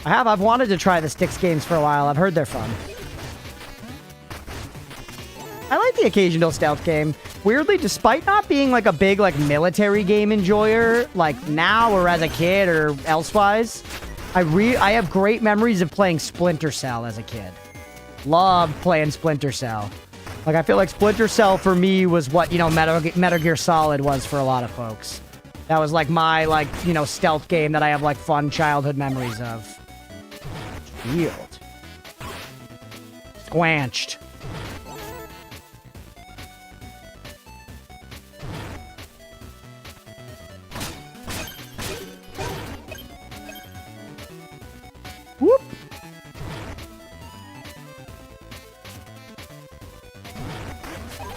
I've wanted to try the Styx games for a while. I've heard they're fun. I like the occasional stealth game. Weirdly, despite not being like a big like military game enjoyer, like now or as a kid or elsewise, I have great memories of playing Splinter Cell as a kid. Loved playing Splinter Cell. Like, I feel like Splinter Cell for me was what, you know, Metal Gear Solid was for a lot of folks. That was like my, like, you know, stealth game that I have like fun childhood memories of. Shield. Squanched. Whoop.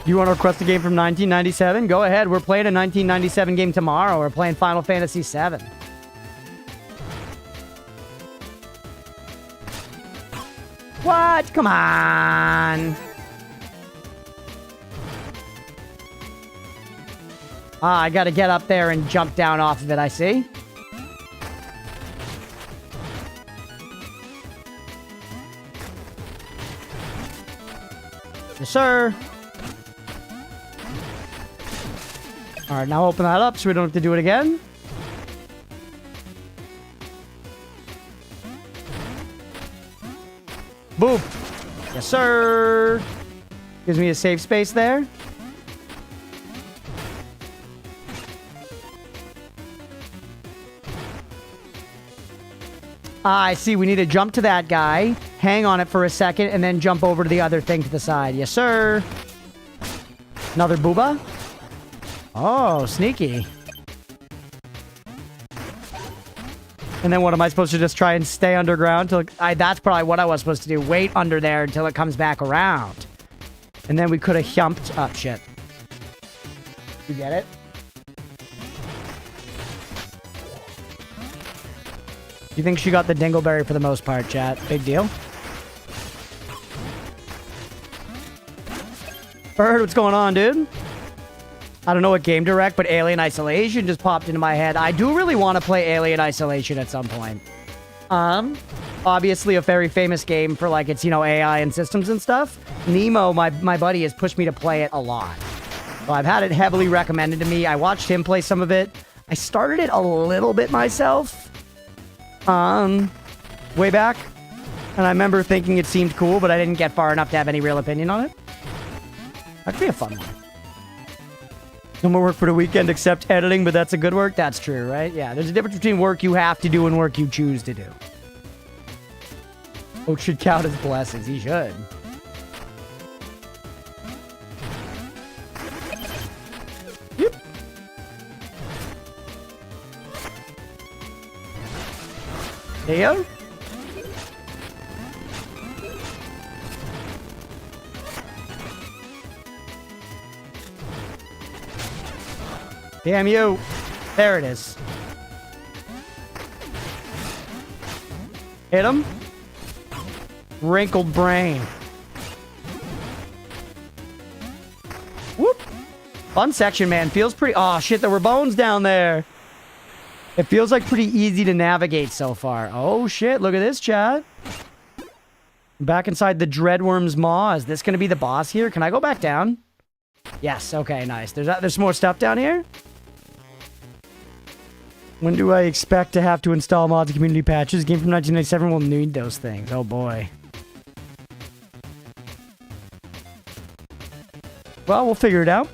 You want to request a game from 1997? Go ahead. We're playing a 1997 game tomorrow. We're playing Final Fantasy VII. What? Come on. Ah, I gotta get up there and jump down off of it, I see. Yes, sir. Alright, now open that up so we don't have to do it again. Boop. Yes, sir. Gives me a safe space there. I see. We need to jump to that guy, hang on it for a second, and then jump over to the other thing to the side. Yes, sir. Another booba. Oh, sneaky. And then what, am I supposed to just try and stay underground till that's probably what I was supposed to do. Wait under there until it comes back around. And then we could have jumped up. Shit. You get it? You think she got the dingleberry for the most part, chat? Big deal. Bird, what's going on, dude? I don't know what game direct, but Alien Isolation just popped into my head. I do really want to play Alien Isolation at some point. Obviously a very famous game for like its, you know, AI and systems and stuff. Nemo, my buddy, has pushed me to play it a lot. So I've had it heavily recommended to me. I watched him play some of it. I started it a little bit myself. Way back. And I remember thinking it seemed cool, but I didn't get far enough to have any real opinion on it. That could be a fun one. No more work for the weekend except editing, but that's a good work. That's true, right? Yeah, there's a difference between work you have to do and work you choose to do. Oak should count as blessings. He should. Yep. There you go. Damn you. There it is. Hit him. Wrinkled brain. Whoop. Fun section, man. Feels pretty... Oh, shit. There were bones down there. It feels like pretty easy to navigate so far. Oh, shit. Look at this, chat. Back inside the Dreadworm's maw. Is this going to be the boss here? Can I go back down? Yes. Okay, nice. There's more stuff down here? When do I expect to have to install mods and community patches? Game from 1997 will need those things. Oh, boy. Well, we'll figure it out.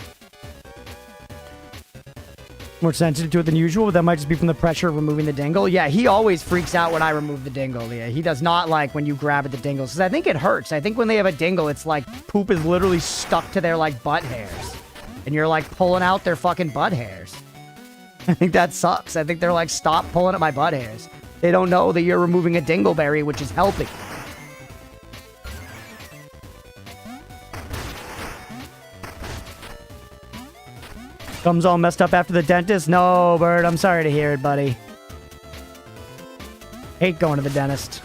More sensitive to it than usual, but that might just be from the pressure of removing the dingle. Yeah, he always freaks out when I remove the dingle. Yeah, he does not like when you grab at the dingles, because I think it hurts. I think when they have a dingle, it's like poop is literally stuck to their, like, butt hairs. And you're, like, pulling out their fucking butt hairs. I think that sucks. I think they're like, stop pulling at my butt hairs. They don't know that you're removing a dingleberry, which is helping. Gum's all messed up after the dentist? No, Bird. I'm sorry to hear it, buddy. Hate going to the dentist.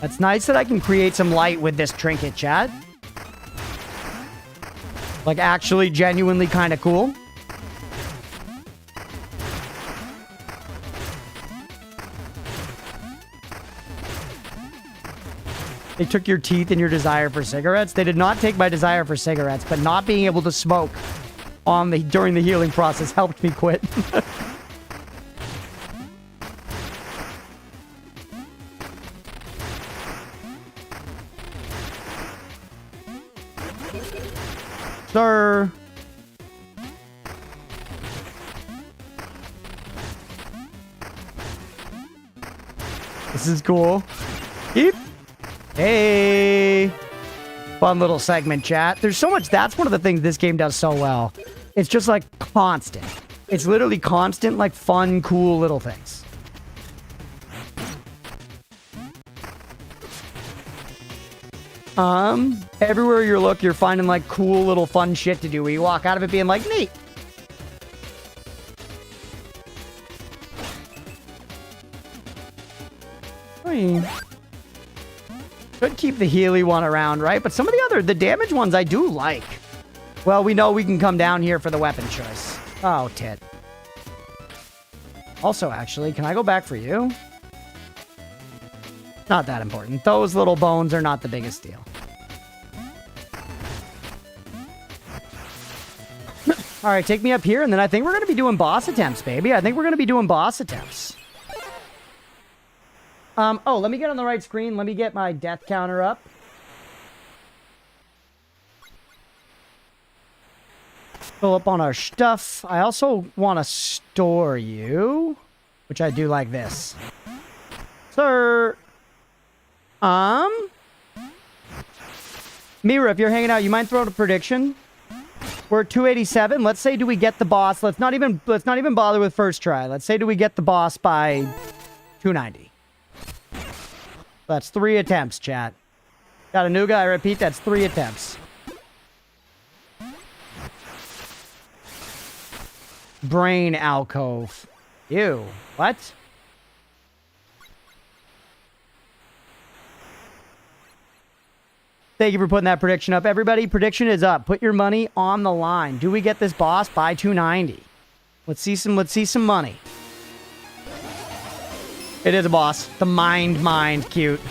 It's nice that I can create some light with this trinket, chat. Like, actually, genuinely kind of cool. They took your teeth and your desire for cigarettes. They did not take my desire for cigarettes, but not being able to smoke during the healing process helped me quit. Sir. This is cool. Eep. Hey. Fun little segment, chat. There's so much. That's one of the things this game does so well. It's just like constant. It's literally constant, like fun, cool little things. Everywhere you look, you're finding like cool little fun shit to do. Where you walk out of it being like, neat. Could keep the Healy one around, right? But some of the damage ones I do like. Well, we know we can come down here for the weapon choice. Oh, tit. Also, actually, can I go back for you? Not that important. Those little bones are not the biggest deal. All right, take me up here, and then I think we're going to be doing boss attempts, baby. I think we're going to be doing boss attempts. Oh, let me get on the right screen. Let me get my death counter up. Fill up on our stuff. I also want to store you, which I do like this. Sir. Mira, if you're hanging out, you mind throwing a prediction? We're at 287. Let's say, do we get the boss? Let's not even bother with first try. Let's say, do we get the boss by 290? That's 3 attempts, chat. Got a new guy. I repeat, that's 3 attempts. Brain alcove. Ew. What? Thank you for putting that prediction up. Everybody, prediction is up. Put your money on the line. Do we get this boss by 290? Let's see some money. It is a boss. The mind, cute.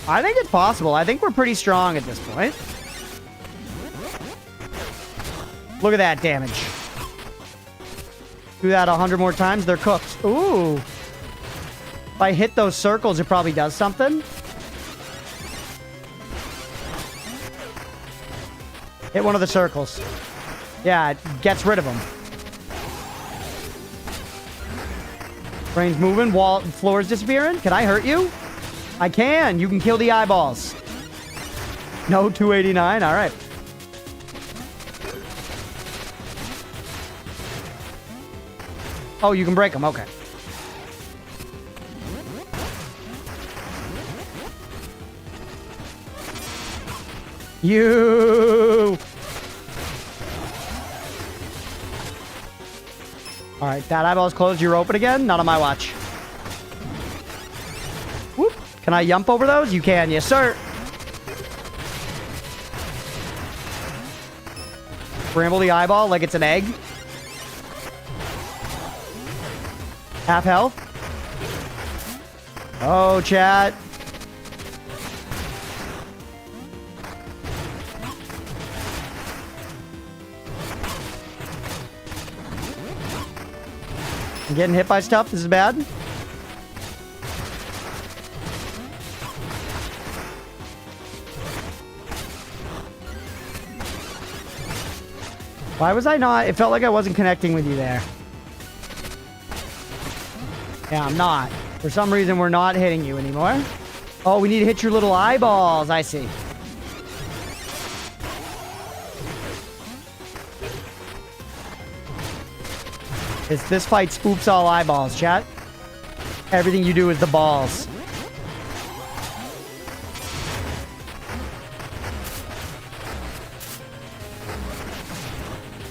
I think it's possible. I think we're pretty strong at this point. Look at that damage. Do that 100 more times, they're cooked. Ooh. If I hit those circles, it probably does something. Hit one of the circles. Yeah, it gets rid of them. Brain's moving, floor's disappearing. Can I hurt you? I can. You can kill the eyeballs. No 289. All right. Oh, you can break them. Okay. You. All right, that eyeball's closed. You're open again. Not on my watch. Whoop. Can I jump over those? You can. Yes, sir. Bramble the eyeball like it's an egg. Half health. Oh, chat. I'm getting hit by stuff. This is bad. Why was I not? It felt like I wasn't connecting with you there. Yeah, I'm not. For some reason, we're not hitting you anymore. Oh, we need to hit your little eyeballs. I see. This fight spoops all eyeballs, chat. Everything you do is the balls.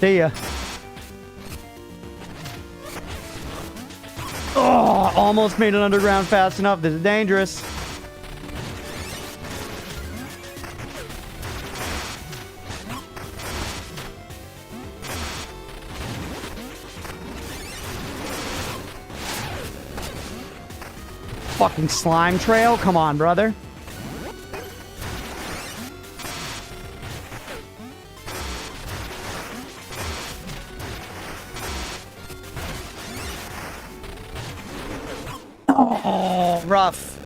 See ya. Oh, almost made it underground fast enough. This is dangerous. Fucking slime trail. Come on, brother. Oh, rough.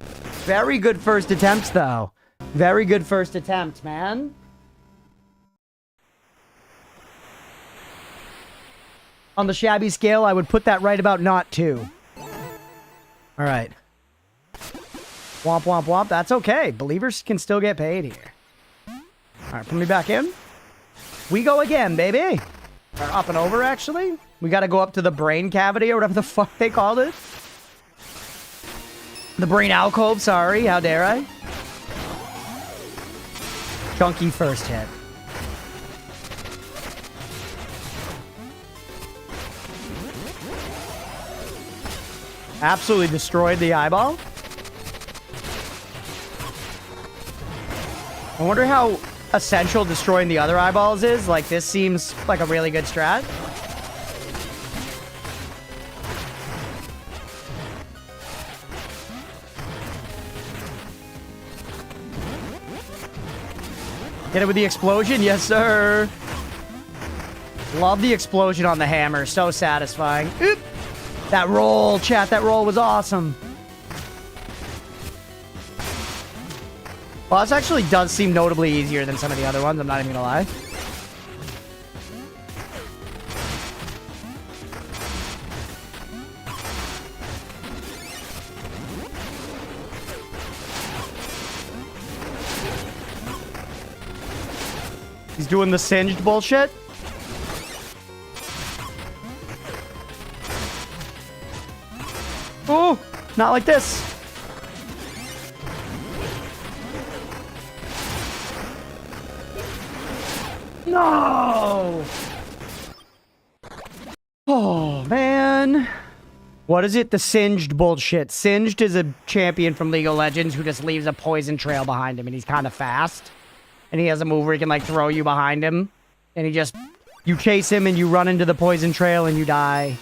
Very good first attempts, though. Very good first attempt, man. On the shabby scale, I would put that right about not 2. All right. Womp, womp, womp. That's okay. Believers can still get paid here. All right, put me back in. We go again, baby. Or up and over, actually. We got to go up to the brain cavity or whatever the fuck they called it. The brain alcove, sorry. How dare I? Chunky first hit. Absolutely destroyed the eyeball. I wonder how essential destroying the other eyeballs is. Like, this seems like a really good strat. Get it with the explosion? Yes, sir. Love the explosion on the hammer. So satisfying. Oop. That roll, chat. That roll was awesome. Well, this actually does seem notably easier than some of the other ones. I'm not even gonna lie. He's doing the singed bullshit. Oh, not like this. No! Oh, man. What is it? The singed bullshit. Singed is a champion from League of Legends who just leaves a poison trail behind him, and he's kind of fast. And he has a move where he can, like, throw you behind him. And he just... You chase him, and you run into the poison trail, and you die.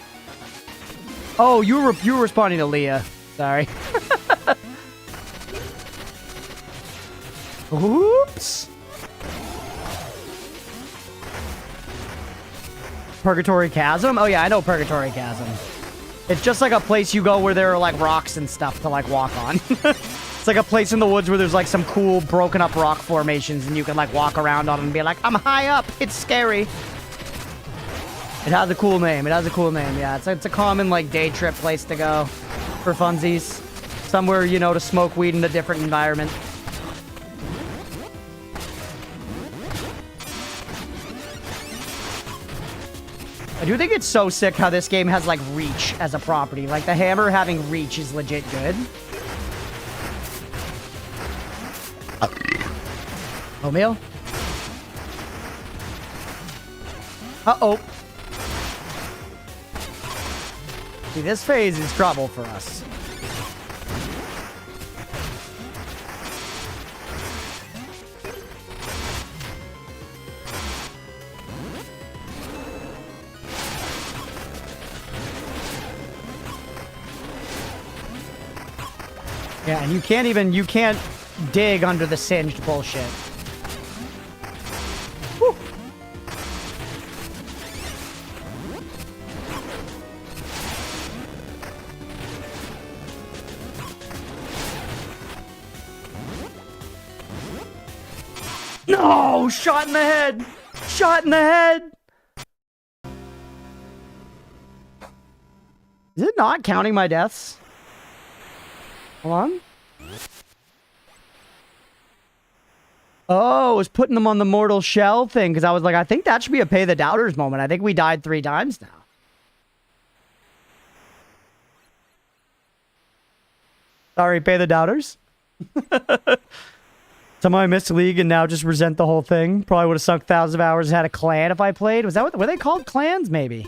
Oh, you were responding to Leah. Sorry. Oops. Purgatory Chasm? Oh, yeah, I know Purgatory Chasm. It's just like a place you go where there are, like, rocks and stuff to, like, walk on. It's like a place in the woods where there's, like, some cool broken up rock formations and you can, like, walk around on and be like, I'm high up. It's scary. It has a cool name. It has a cool name, yeah. It's a common, like, day trip place to go for funsies. Somewhere, you know, to smoke weed in a different environment. I do think it's so sick how this game has, like, reach as a property. Like, the hammer having reach is legit good. Oatmeal? Uh-oh. See, this phase is trouble for us. Yeah, and you can't dig under the singed bullshit. Whew. No! Shot in the head! Shot in the head! Is it not counting my deaths? Hold on. Oh, I was putting them on the mortal shell thing because I was like, I think that should be a pay the doubters moment. I think we died 3 times now. Sorry, pay the doubters. Somehow I missed League and now just resent the whole thing. Probably would have sunk thousands of hours and had a clan if I played. Was that what were they called? Clans, maybe?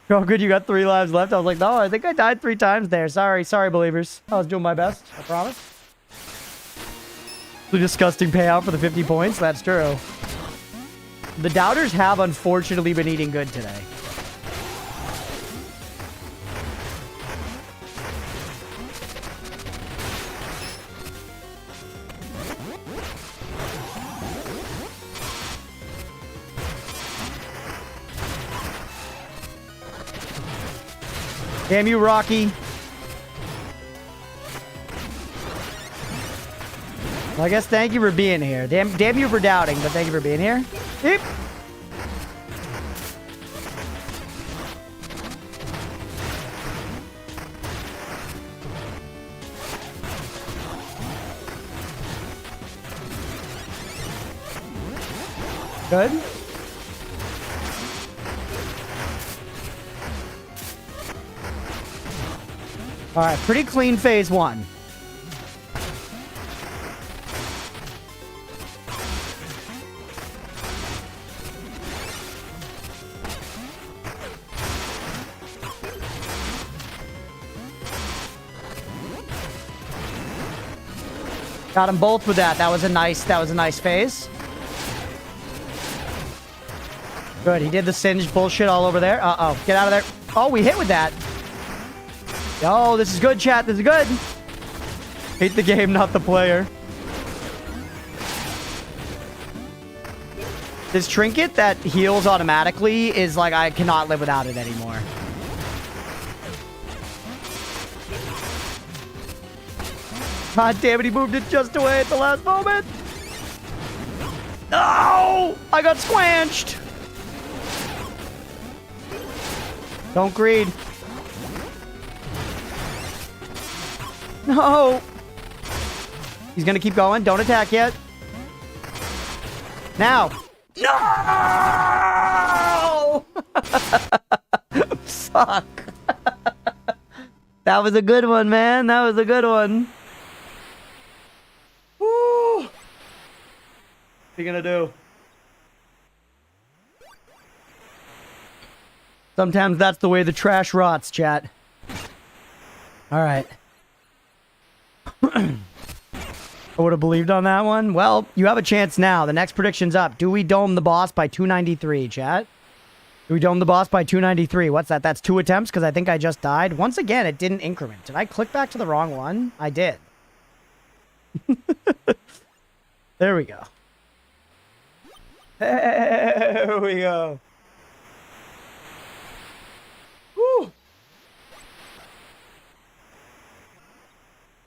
Oh, good, you got 3 lives left. I was like, no, I think I died 3 times there. Sorry, believers. I was doing my best. I promise. The disgusting payout for the 50 points. That's true. The doubters have unfortunately been eating good today. Damn you, Rocky. Well, I guess thank you for being here. Damn you for doubting, but thank you for being here. Yep. Good. All right, pretty clean phase 1. Got them both with that. That was a nice phase. Good. He did the singe bullshit all over there. Uh-oh. Get out of there. Oh, we hit with that. Yo, this is good, chat. This is good. Hate the game, not the player. This trinket that heals automatically is like, I cannot live without it anymore. God damn it, he moved it just away at the last moment. No! I got squanched. Don't greed. No! He's gonna keep going. Don't attack yet. Now! No! Fuck. That was a good one, man. That was a good one. Woo! What are you gonna do? Sometimes that's the way the trash rots, chat. All right. I would have believed on that one. Well, you have a chance now. The next prediction's up. Do we dome the boss by 293, chat? Do we dome the boss by 293? What's that? That's 2 attempts because I think I just died. Once again, it didn't increment. Did I click back to the wrong one? I did. There we go. There we go. Woo.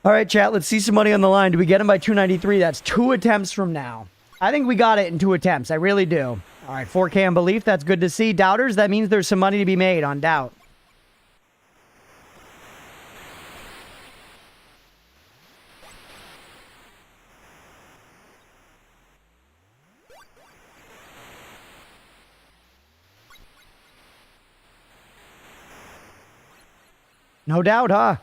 All right, chat, let's see some money on the line. Do we get him by 293? That's 2 attempts from now. I think we got it in 2 attempts. I really do. All right, 4K on belief. That's good to see. Doubters, that means there's some money to be made on doubt. No doubt, huh?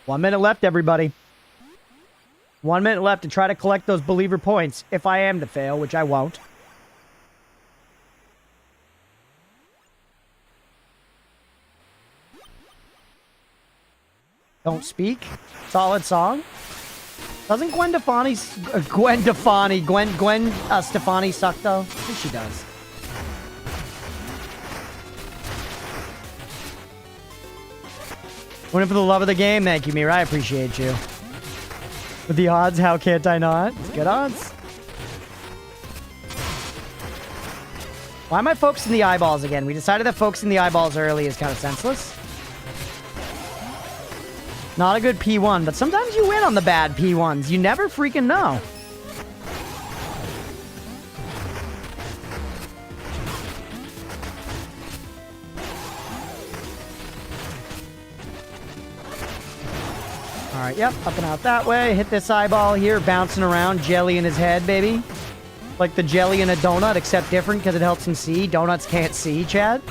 One minute left, everybody. 1 minute left to try to collect those believer points. If I am to fail, which I won't. Don't speak. Solid song. Doesn't Gwen Stefani suck though? I think she does. Winning for the love of the game. Thank you, Mira. I appreciate you. With the odds, how can't I not? It's good odds. Why am I focusing the eyeballs again? We decided that focusing the eyeballs early is kind of senseless. Not a good P1, but sometimes you win on the bad P1s. You never freaking know. Alright, yep, up and out that way. Hit this eyeball here, bouncing around, jelly in his head, baby. Like the jelly in a donut, except different because it helps him see. Donuts can't see, Chad.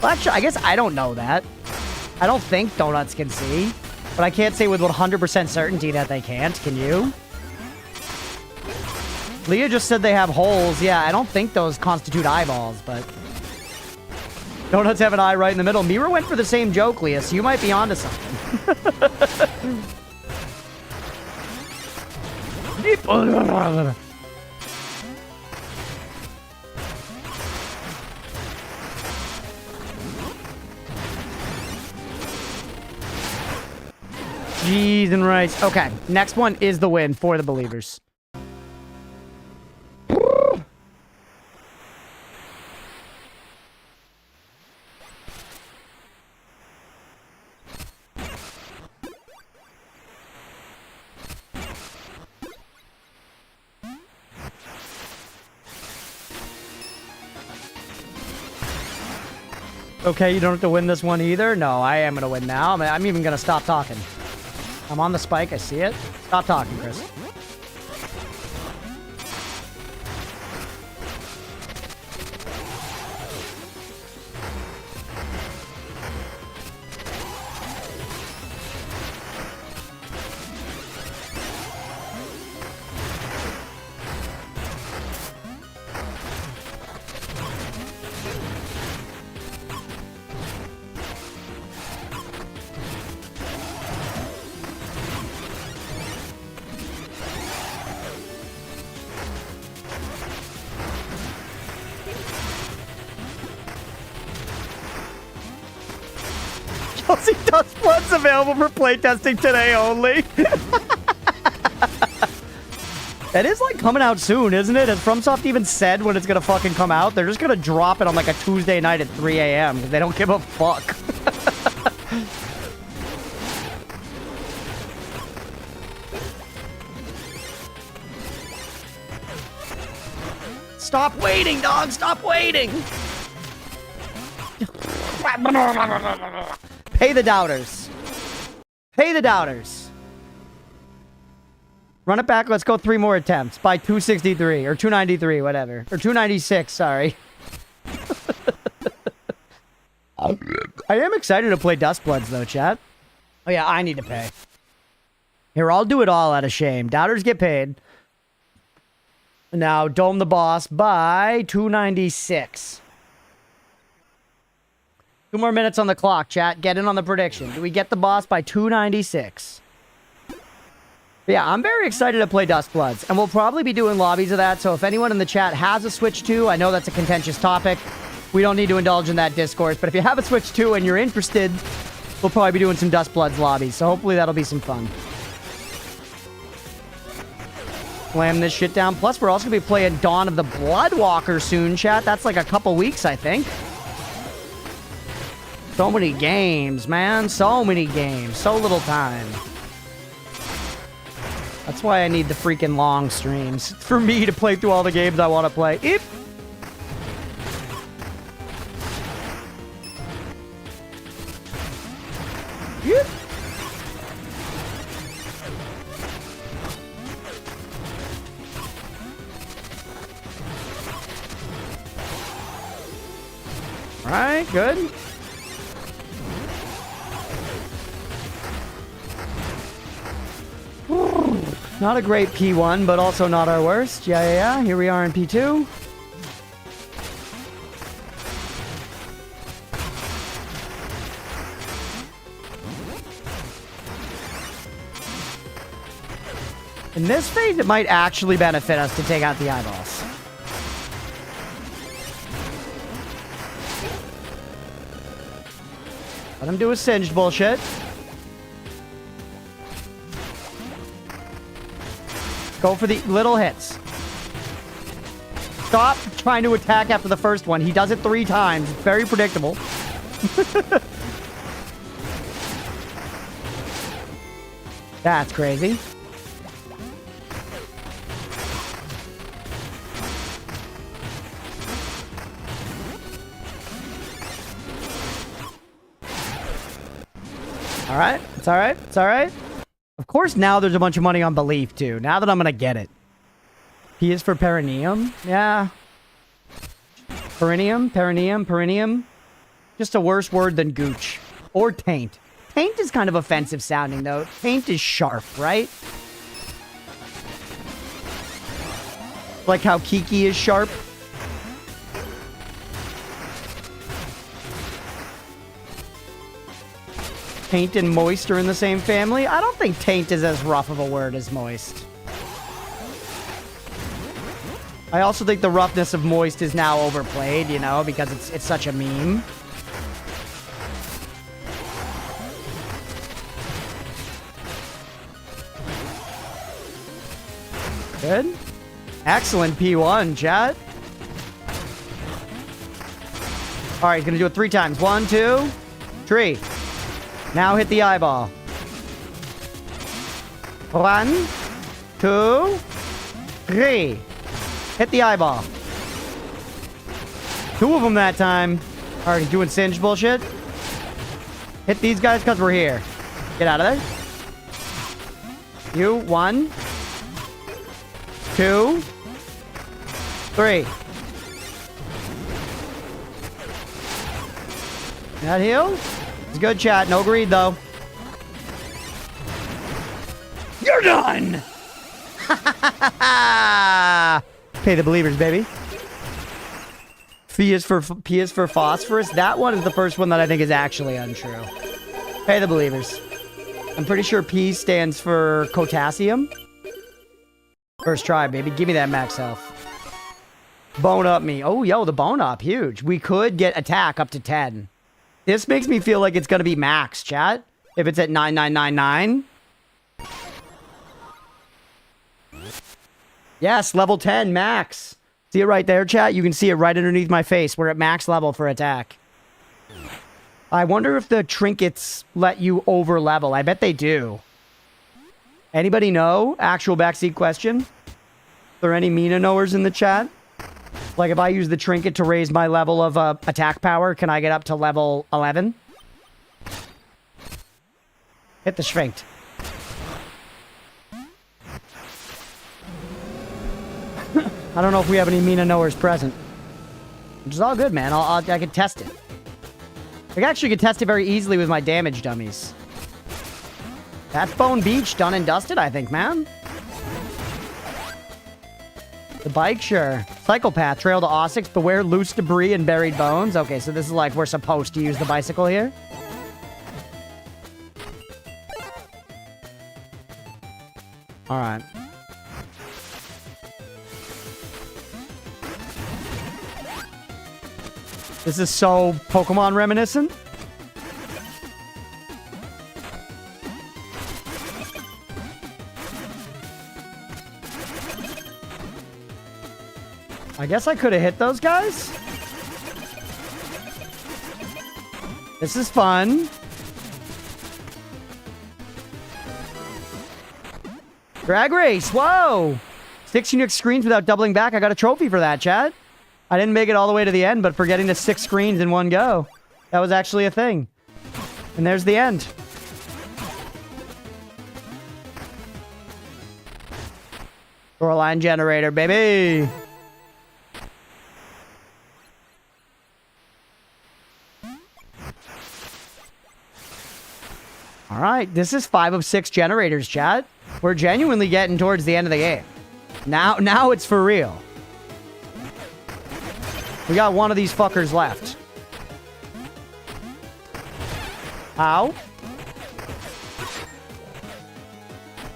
Well, actually, I guess I don't know that. I don't think donuts can see. But I can't say with 100% certainty that they can't. Can you? Leah just said they have holes. Yeah, I don't think those constitute eyeballs, but... Donuts have an eye right in the middle. Mira went for the same joke, Leah, so you might be onto something. Cheese and rice. Okay, next one is the win for the believers. Okay, you don't have to win this one either? No, I am going to win now. I'm even going to stop talking. I'm on the spike. I see it. Stop talking, Chris. Aussie Dustbloods available for playtesting today only. It is like coming out soon, isn't it? Has FromSoft even said when it's gonna fucking come out? They're just gonna drop it on like a Tuesday night at 3 a.m. because they don't give a fuck. Stop waiting, dog! Stop waiting! Pay the doubters. Pay the doubters. Run it back. Let's go 3 more attempts by 263 or 293, whatever. Or 296, sorry. I am excited to play Dustbloods, though, chat. Oh, yeah, I need to pay. Here, I'll do it all out of shame. Doubters get paid. Now, dome the boss by 296. 2 more minutes on the clock, chat. Get in on the prediction. Do we get the boss by 296? Yeah, I'm very excited to play Dustbloods, and we'll probably be doing lobbies of that, so if anyone in the chat has a Switch 2, I know that's a contentious topic. We don't need to indulge in that discourse, but if you have a Switch 2 and you're interested, we'll probably be doing some Dustbloods lobbies, so hopefully that'll be some fun. Slam this shit down. Plus, we're also going to be playing Dawn of the Bloodwalker soon, chat. That's like a couple weeks, I think. So many games, man. So many games. So little time. That's why I need the freaking long streams. For me to play through all the games I want to play. Yep. Yep. Alright, good. Not a great P1, but also not our worst. Yeah. Here we are in P2. In this phase, it might actually benefit us to take out the eyeballs. Let him do his singed bullshit. Go for the little hits. Stop trying to attack after the first one. He does it 3 times. It's very predictable. That's crazy. All right. It's all right. It's all right. Of course, now there's a bunch of money on belief, too. Now that I'm going to get it. P is for perineum? Yeah. Perineum. Just a worse word than gooch. Or taint. Taint is kind of offensive sounding, though. Taint is sharp, right? Like how Kiki is sharp. Taint and moist are in the same family. I don't think taint is as rough of a word as moist. I also think the roughness of moist is now overplayed, you know, because it's such a meme. Good. Excellent P1, chat. All right, gonna do it 3 times. 1, 2, 3. Now hit the eyeball. 1, 2, 3. Hit the eyeball. 2 of them that time. Already doing singe bullshit. Hit these guys because we're here. Get out of there. You. 1, 2, 3. That heal? It's good, chat. No greed, though. You're done! Pay the believers, baby. P is for phosphorus. That one is the first one that I think is actually untrue. Pay the believers. I'm pretty sure P stands for potassium. First try, baby. Give me that max health. Bone up me. Oh, yo, the bone up. Huge. We could get attack up to 10. This makes me feel like it's gonna be max, chat. If it's at 9999. Yes, level 10, max. See it right there, chat? You can see it right underneath my face. We're at max level for attack. I wonder if the trinkets let you over level. I bet they do. Anybody know? Actual backseat question. Are there any Mina knowers in the chat? Like, if I use the trinket to raise my level of attack power, can I get up to level 11? Hit the strength. I don't know if we have any Mina knowers present. Which is all good, man. I can test it. I actually could test it very easily with my damage dummies. That's Bone Beach done and dusted, I think, man. The bike, sure. Psychopath, trail to Ossix, beware loose debris and buried bones. Okay, so this is like we're supposed to use the bicycle here. All right. This is so Pokemon reminiscent. I guess I could have hit those guys. This is fun. Drag race. Whoa. 6 unique screens without doubling back. I got a trophy for that, chat. I didn't make it all the way to the end, but for getting to 6 screens in one go, that was actually a thing. And there's the end. Shoreline generator, baby. All right, this is 5 of 6 generators, chat. We're genuinely getting towards the end of the game. Now it's for real. We got one of these fuckers left. Ow.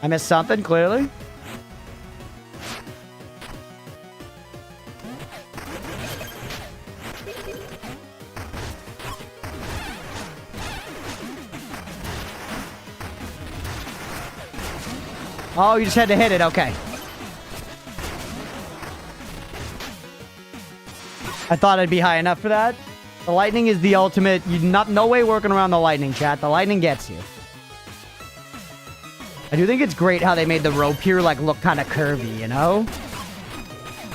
I missed something, clearly. Oh, you just had to hit it. Okay. I thought I'd be high enough for that. The lightning is the ultimate. No way working around the lightning, chat. The lightning gets you. I do think it's great how they made the rope here like look kind of curvy, you know?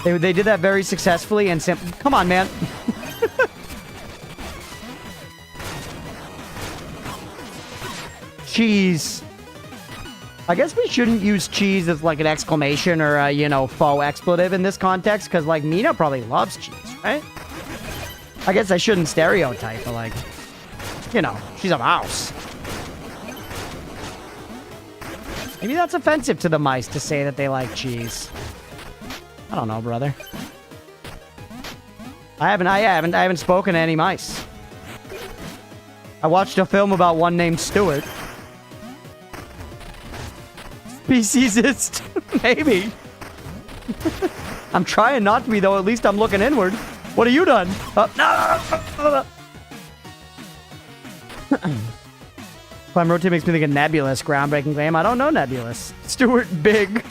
They did that very successfully and simple. Come on, man. Cheese. I guess we shouldn't use cheese as like an exclamation or a, you know, faux expletive in this context, because like Mina probably loves cheese, right? I guess I shouldn't stereotype, but like, you know, she's a mouse. Maybe that's offensive to the mice to say that they like cheese. I don't know, brother. I haven't spoken to any mice. I watched a film about one named Stuart. Speciesist. Maybe. I'm trying not to be, though. At least I'm looking inward. What have you done? No. Climb rotate makes me think of Nebulous. Groundbreaking game. I don't know Nebulous. Stuart Big.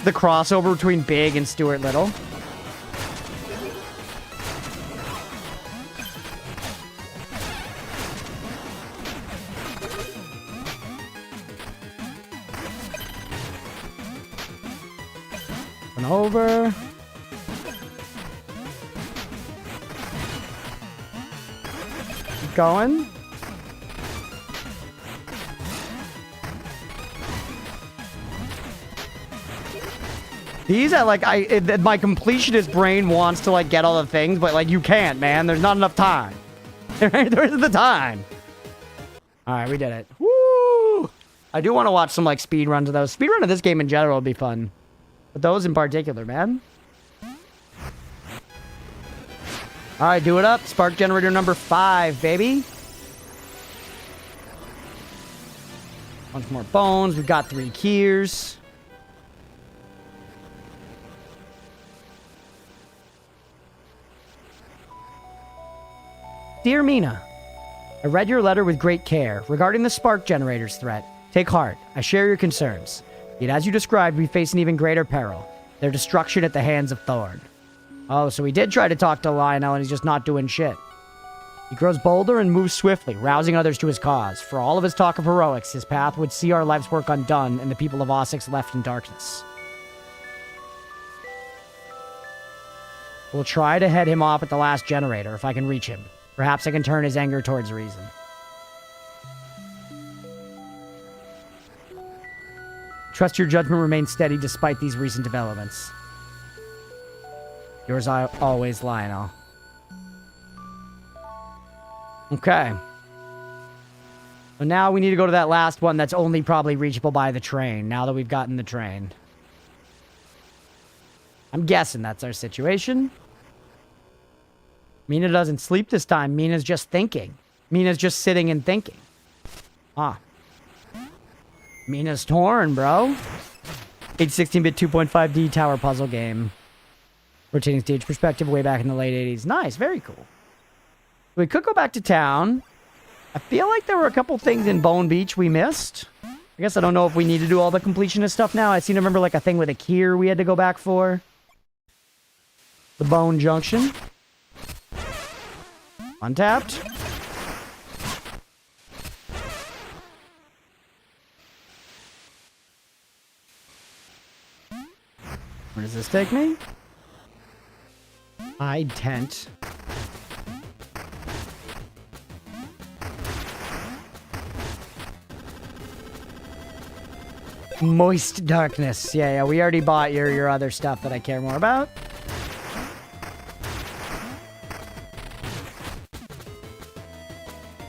The crossover between Big and Stuart Little. Over. Keep going. These are like my completionist brain wants to like get all the things, but like you can't, man. There's not enough time. There isn't the time. All right, we did it. Woo! I do want to watch some like speed runs of those. Speed run of this game in general would be fun. But those in particular, man. All right, do it up. Spark generator number 5, baby. Bunch more bones. We've got 3 keys. Dear Mina, I read your letter with great care regarding the spark generator's threat. Take heart. I share your concerns. Yet as you described, we face an even greater peril. Their destruction at the hands of Thorn. Oh, so he did try to talk to Lionel and he's just not doing shit. He grows bolder and moves swiftly, rousing others to his cause. For all of his talk of heroics, his path would see our life's work undone and the people of Osix left in darkness. We'll try to head him off at the last generator if I can reach him. Perhaps I can turn his anger towards reason. Trust your judgment remains steady despite these recent developments. Yours always, Lionel. Okay. So now we need to go to that last one that's only probably reachable by the train, now that we've gotten the train. I'm guessing that's our situation. Mina doesn't sleep this time. Mina's just thinking. Mina's just sitting and thinking. Ah. Mina's torn, bro. Age 16-bit 2.5D tower puzzle game. Rotating stage perspective way back in the late 80s. Nice, very cool. We could go back to town. I feel like there were a couple things in Bone Beach we missed. I guess I don't know if we need to do all the completionist stuff now. I seem to remember like a thing with a Kier we had to go back for. The Bone Junction. Untapped. Where does this take me? Hide tent. Moist darkness. Yeah, we already bought your other stuff that I care more about.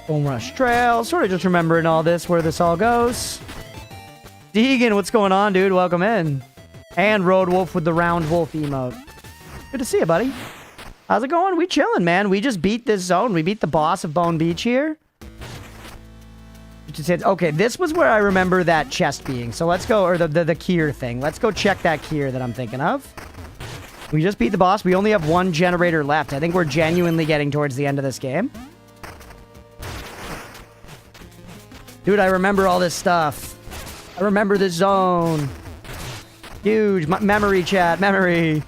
Bone Rush Trail. Sort of just remembering all this, where this all goes. Deegan, what's going on, dude? Welcome in. And Road Wolf with the round wolf emote. Good to see you, buddy. How's it going? We chilling, man. We just beat this zone. We beat the boss of Bone Beach here. Okay, this was where I remember that chest being. So let's go, or the Kier thing. Let's go check that Kier that I'm thinking of. We just beat the boss. We only have one generator left. I think we're genuinely getting towards the end of this game. Dude, I remember all this stuff. I remember this zone. Huge. Memory, chat. Memory.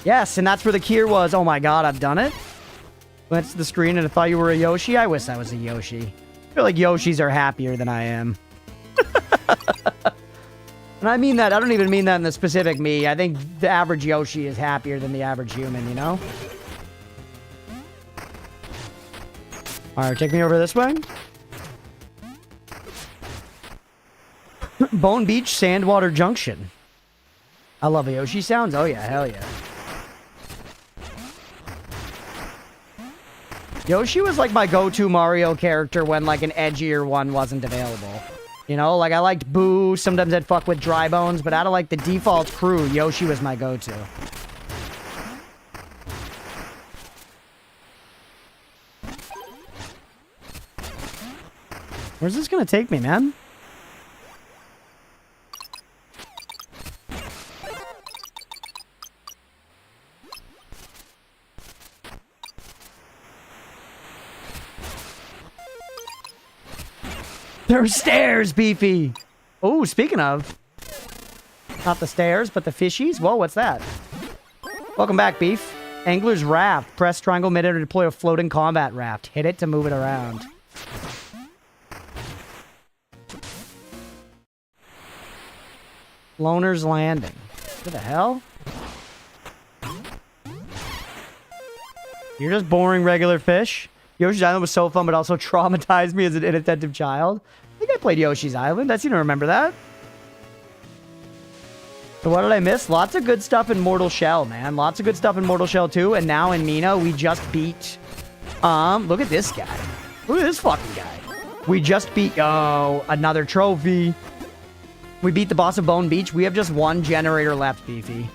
Yes, and that's where the Kier was. Oh my god, I've done it. Went to the screen and I thought you were a Yoshi. I wish I was a Yoshi. I feel like Yoshis are happier than I am. And I mean that. I don't even mean that in the specific me. I think the average Yoshi is happier than the average human, you know? Alright, take me over this way. Bone Beach Sandwater Junction. I love a Yoshi sounds. Oh yeah, hell yeah. Yoshi was like my go-to Mario character when like an edgier one wasn't available. You know, like I liked Boo, sometimes I'd fuck with Dry Bones, but out of like the default crew, Yoshi was my go-to. Where's this gonna take me, man? There are stairs, Beefy! Oh, speaking of. Not the stairs, but the fishies. Whoa, what's that? Welcome back, Beef. Angler's Raft. Press triangle mid-air to deploy a floating combat raft. Hit it to move it around. Loner's Landing. What the hell? You're just boring regular fish? Yoshi's Island was so fun, but also traumatized me as an inattentive child. I think I played Yoshi's Island. I seem to remember that. So what did I miss? Lots of good stuff in Mortal Shell, man. Lots of good stuff in Mortal Shell 2. And now in Mina, we just beat... look at this guy. Look at this fucking guy. We just beat... Oh, another trophy. We beat the boss of Bone Beach. We have just one generator left, Beefy.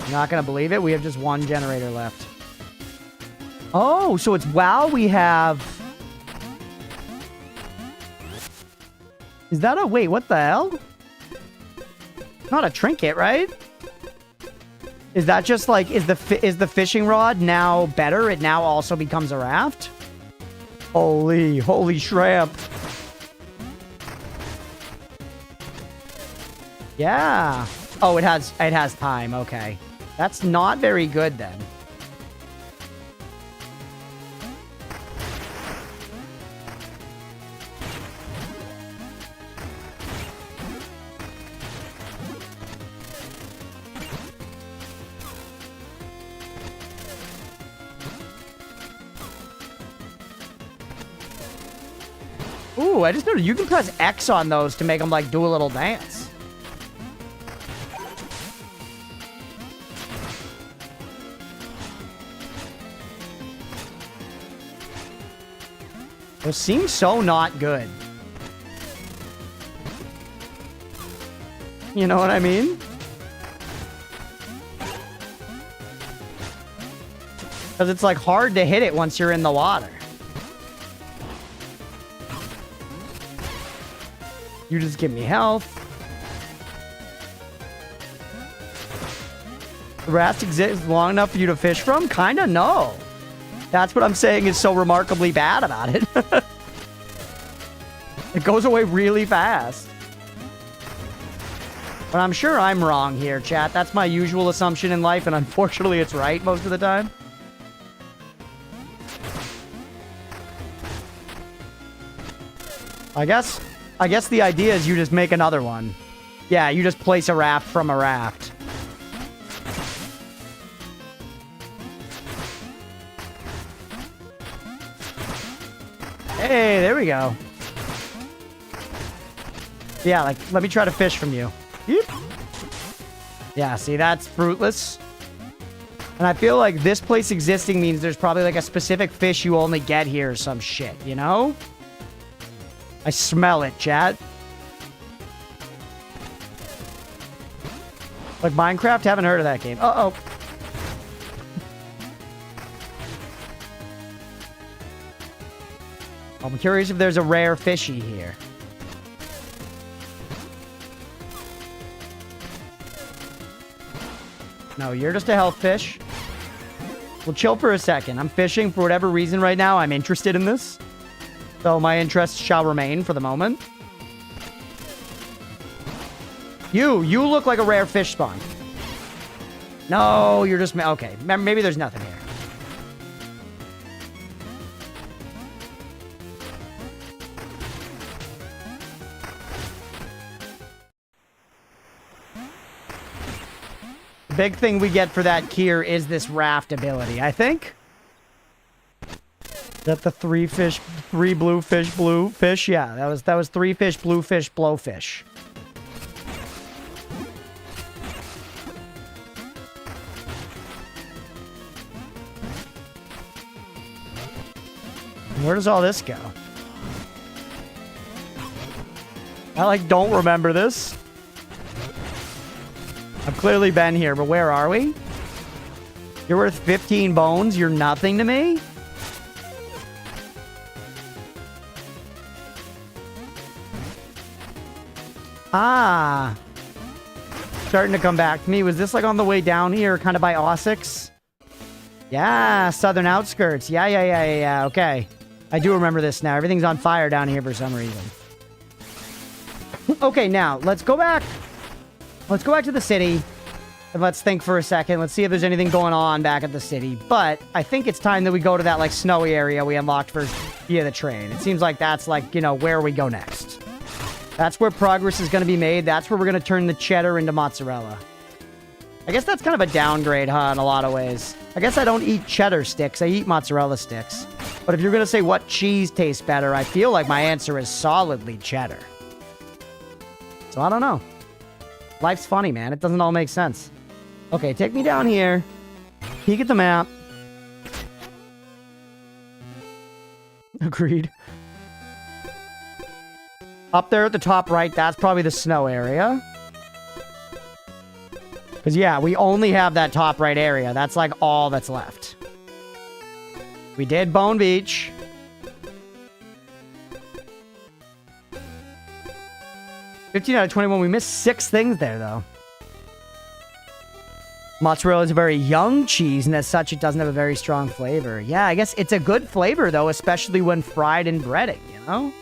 You're not gonna believe it. We have just one generator left. Oh, so it's WoW we have... Is that a... Wait, what the hell? Not a trinket, right? Is that just like, is the fishing rod now better? It now also becomes a raft? Holy shrimp. Yeah. Oh, it has time. Okay. That's not very good then. Ooh, I just noticed you can press X on those to make them like do a little dance. Those seem so not good. You know what I mean? Because it's like hard to hit it once you're in the water. You just give me health. The raft exists long enough for you to fish from? Kinda, no. That's what I'm saying is so remarkably bad about it. It goes away really fast. But I'm sure I'm wrong here, chat. That's my usual assumption in life, and unfortunately it's right most of the time. I guess the idea is you just make another one. Yeah, you just place a raft from a raft. Hey, there we go. Yeah, like, let me try to fish from you. Yeep. Yeah, see, that's fruitless. And I feel like this place existing means there's probably like a specific fish you only get here or some shit, you know? I smell it, chat. Like Minecraft? Haven't heard of that game. Uh-oh. I'm curious if there's a rare fishy here. No, you're just a health fish. Well, chill for a second. I'm fishing for whatever reason right now. I'm interested in this. So my interest shall remain for the moment. You look like a rare fish spawn. No, you're just... Okay, maybe there's nothing here. The big thing we get for that Kier is this raft ability, I think. That the three blue fish. Yeah, that was 3 fish, blue fish, blowfish. Where does all this go? I like don't remember this. I've clearly been here, but where are we? You're worth 15 bones. You're nothing to me. Ah. Starting to come back to me. Was this like on the way down here, kind of by Ossex? Yeah, southern outskirts. Yeah. Okay. I do remember this now. Everything's on fire down here for some reason. Okay, now, let's go back. Let's go back to the city. And let's think for a second. Let's see if there's anything going on back at the city. But I think it's time that we go to that, like, snowy area we unlocked via the train. It seems like that's, like, you know, where we go next. That's where progress is going to be made. That's where we're going to turn the cheddar into mozzarella. I guess that's kind of a downgrade, huh, in a lot of ways. I guess I don't eat cheddar sticks. I eat mozzarella sticks. But if you're going to say what cheese tastes better, I feel like my answer is solidly cheddar. So I don't know. Life's funny, man. It doesn't all make sense. Okay, take me down here. Peek at the map. Agreed. Up there at the top right, that's probably the snow area. Because, yeah, we only have that top right area. That's, like, all that's left. We did Bone Beach. $15 out of 21. We missed 6 things there, though. Mozzarella is a very young cheese, and as such, it doesn't have a very strong flavor. Yeah, I guess it's a good flavor, though, especially when fried in breading, you know?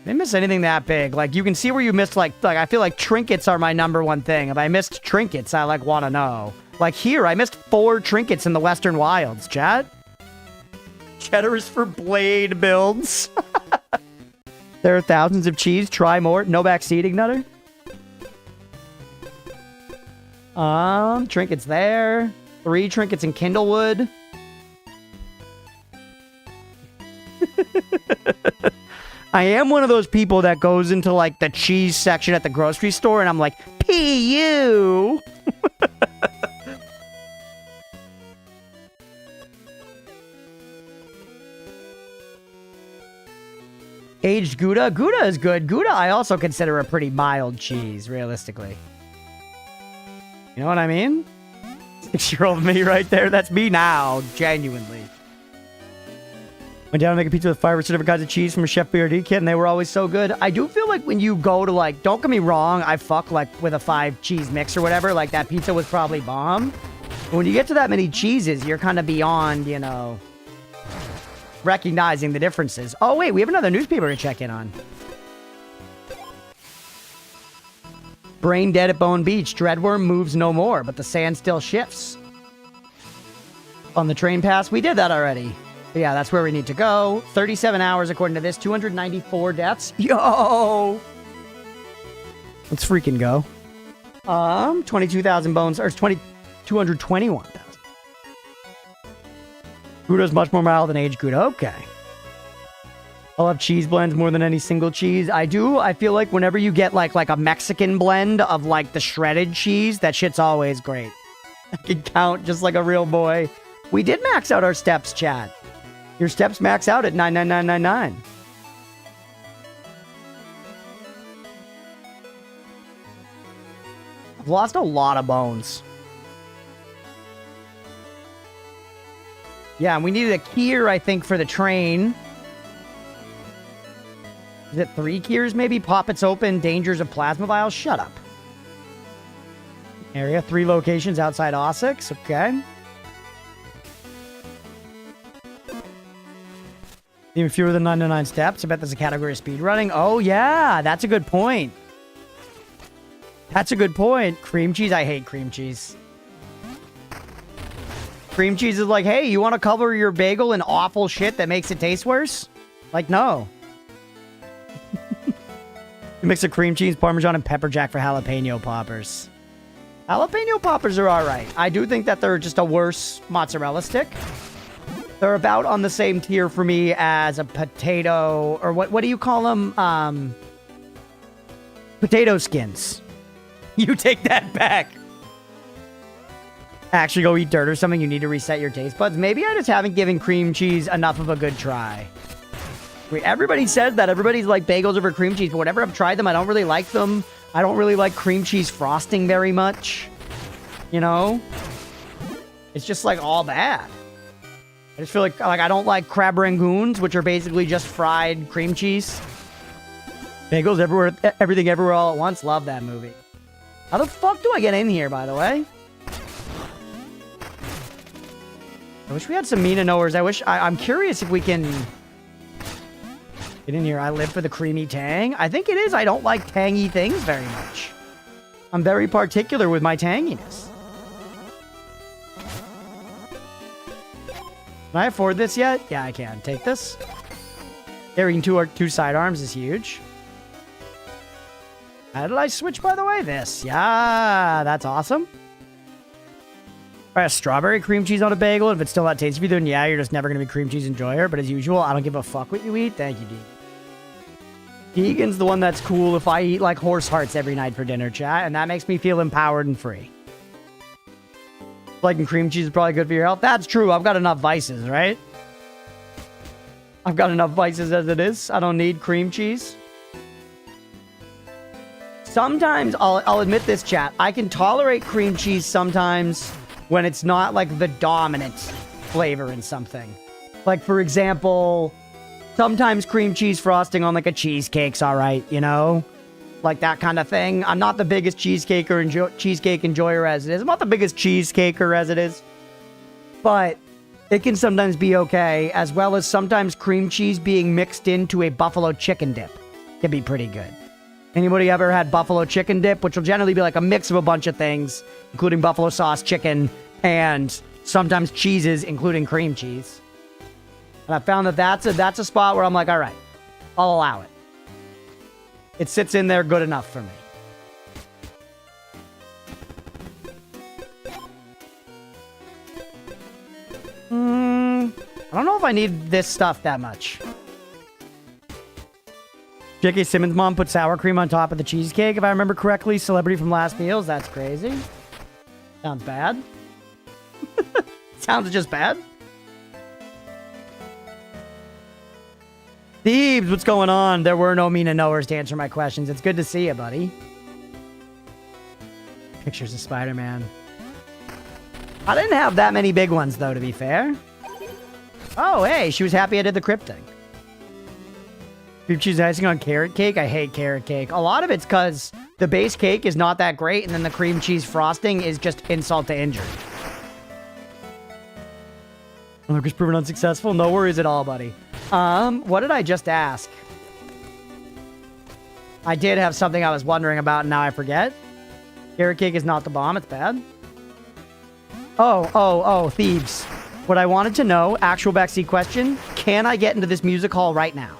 Didn't miss anything that big. Like, you can see where you missed, like, I feel like trinkets are my #1 thing. If I missed trinkets, I, like, want to know. Like, here, I missed 4 trinkets in the Western Wilds, chat. Cheddar is for blade builds. There are thousands of cheese. Try more. No backseating, Nutter. Trinkets there. 3 trinkets in Kindlewood. I am one of those people that goes into, like, the cheese section at the grocery store, and I'm like, P.U. Aged Gouda? Gouda is good. Gouda I also consider a pretty mild cheese, realistically. You know what I mean? 6-year-old me right there. That's me now, genuinely. Went down to make a pizza with 5 or 6 different kinds of cheese from a Chef Boyardee kit, and they were always so good. I do feel like when you go to, like, don't get me wrong, I fuck, like, with a 5-cheese mix or whatever. Like, that pizza was probably bomb. But when you get to that many cheeses, you're kind of beyond, you know, recognizing the differences. Oh, wait, we have another newspaper to check in on. Brain dead at Bone Beach. Dreadworm moves no more, but the sand still shifts. On the train pass, we did that already. But yeah, that's where we need to go. 37 hours according to this. 294 deaths. Yo! Let's freaking go. 22,000 bones, or 221,000. Gouda's much more mild than aged Gouda. Okay. I love cheese blends more than any single cheese. I do. I feel like whenever you get like a Mexican blend of like the shredded cheese, that shit's always great. I can count just like a real boy. We did max out our steps, chat. Your steps max out at 99999. I've lost a lot of bones. Yeah, and we needed a keyer, I think, for the train. Is it 3 keyers, maybe? Poppets open, dangers of plasma vials. Shut up. Area, 3 locations outside Ossex. Okay. Even fewer than 909 steps. I bet there's a category of speed running. Oh, yeah. That's a good point. That's a good point. Cream cheese. I hate cream cheese. Cream cheese is like, hey, you want to cover your bagel in awful shit that makes it taste worse? Like, no. You mix of cream cheese, Parmesan, and pepper jack for jalapeno poppers. Jalapeno poppers are all right. I do think that they're just a worse mozzarella stick. They're about on the same tier for me as a potato, or what do you call them? Potato skins. You take that back. Actually go eat dirt or something, you need to reset your taste buds. Maybe I just haven't given cream cheese enough of a good try. Everybody says that. Everybody's like bagels over cream cheese, but whenever I've tried them, I don't really like them. I don't really like cream cheese frosting very much. You know? It's just like all bad. I just feel like I don't like crab rangoons, which are basically just fried cream cheese. Bagels everywhere, everything everywhere all at once. Love that movie. How the fuck do I get in here, by the way? I wish we had some Mina knowers. I'm curious if we can get in here. I live for the creamy tang. I think it is. I don't like tangy things very much. I'm very particular with my tanginess. Can I afford this yet? Yeah, I can. Take this. Carrying two sidearms is huge. How did I switch, by the way? This. Yeah, that's awesome. All right, strawberry cream cheese on a bagel. If it's still not tasty for you, then yeah, you're just never going to be cream cheese enjoyer. But as usual, I don't give a fuck what you eat. Thank you, Deegan. Deegan's the one that's cool if I eat like horse hearts every night for dinner, chat. And that makes me feel empowered and free. Liking cream cheese is probably good for your health. That's true. I've got enough vices, right? I've got enough vices as it is. I don't need cream cheese. Sometimes, I'll admit this, chat. I can tolerate cream cheese sometimes when it's not like the dominant flavor in something. Like, for example, sometimes cream cheese frosting on like a cheesecake's all right, you know? like that kind of thing. I'm not the biggest cheesecake enjoyer as it is. I'm not the biggest cheesecaker as it is. But it can sometimes be okay, as well as sometimes cream cheese being mixed into a buffalo chicken dip can be pretty good. Anybody ever had buffalo chicken dip, which will generally be like a mix of a bunch of things, including buffalo sauce, chicken, and sometimes cheeses, including cream cheese. And I found that that's a spot where I'm like, all right, I'll allow it. It sits in there good enough for me. I don't know if I need this stuff that much. J.K. Simmons' mom put sour cream on top of the cheesecake, if I remember correctly. Celebrity from Last Meals. That's crazy. Sounds bad. Sounds just bad. Thebes, what's going on? There were no Mina knowers to answer my questions. It's good to see you, buddy. Pictures of Spider-Man. I didn't have that many big ones, though, to be fair. Oh, hey, she was happy I did the crypt thing. Cream cheese icing on carrot cake? I hate carrot cake. A lot of it's because the base cake is not that great, and then the cream cheese frosting is just insult to injury. Lucas proven unsuccessful? No worries at all, buddy. What did I just ask? I did have something I was wondering about, and now I forget. Carrot cake is not the bomb. It's bad. Oh, Thebes. What I wanted to know, actual backseat question, can I get into this music hall right now?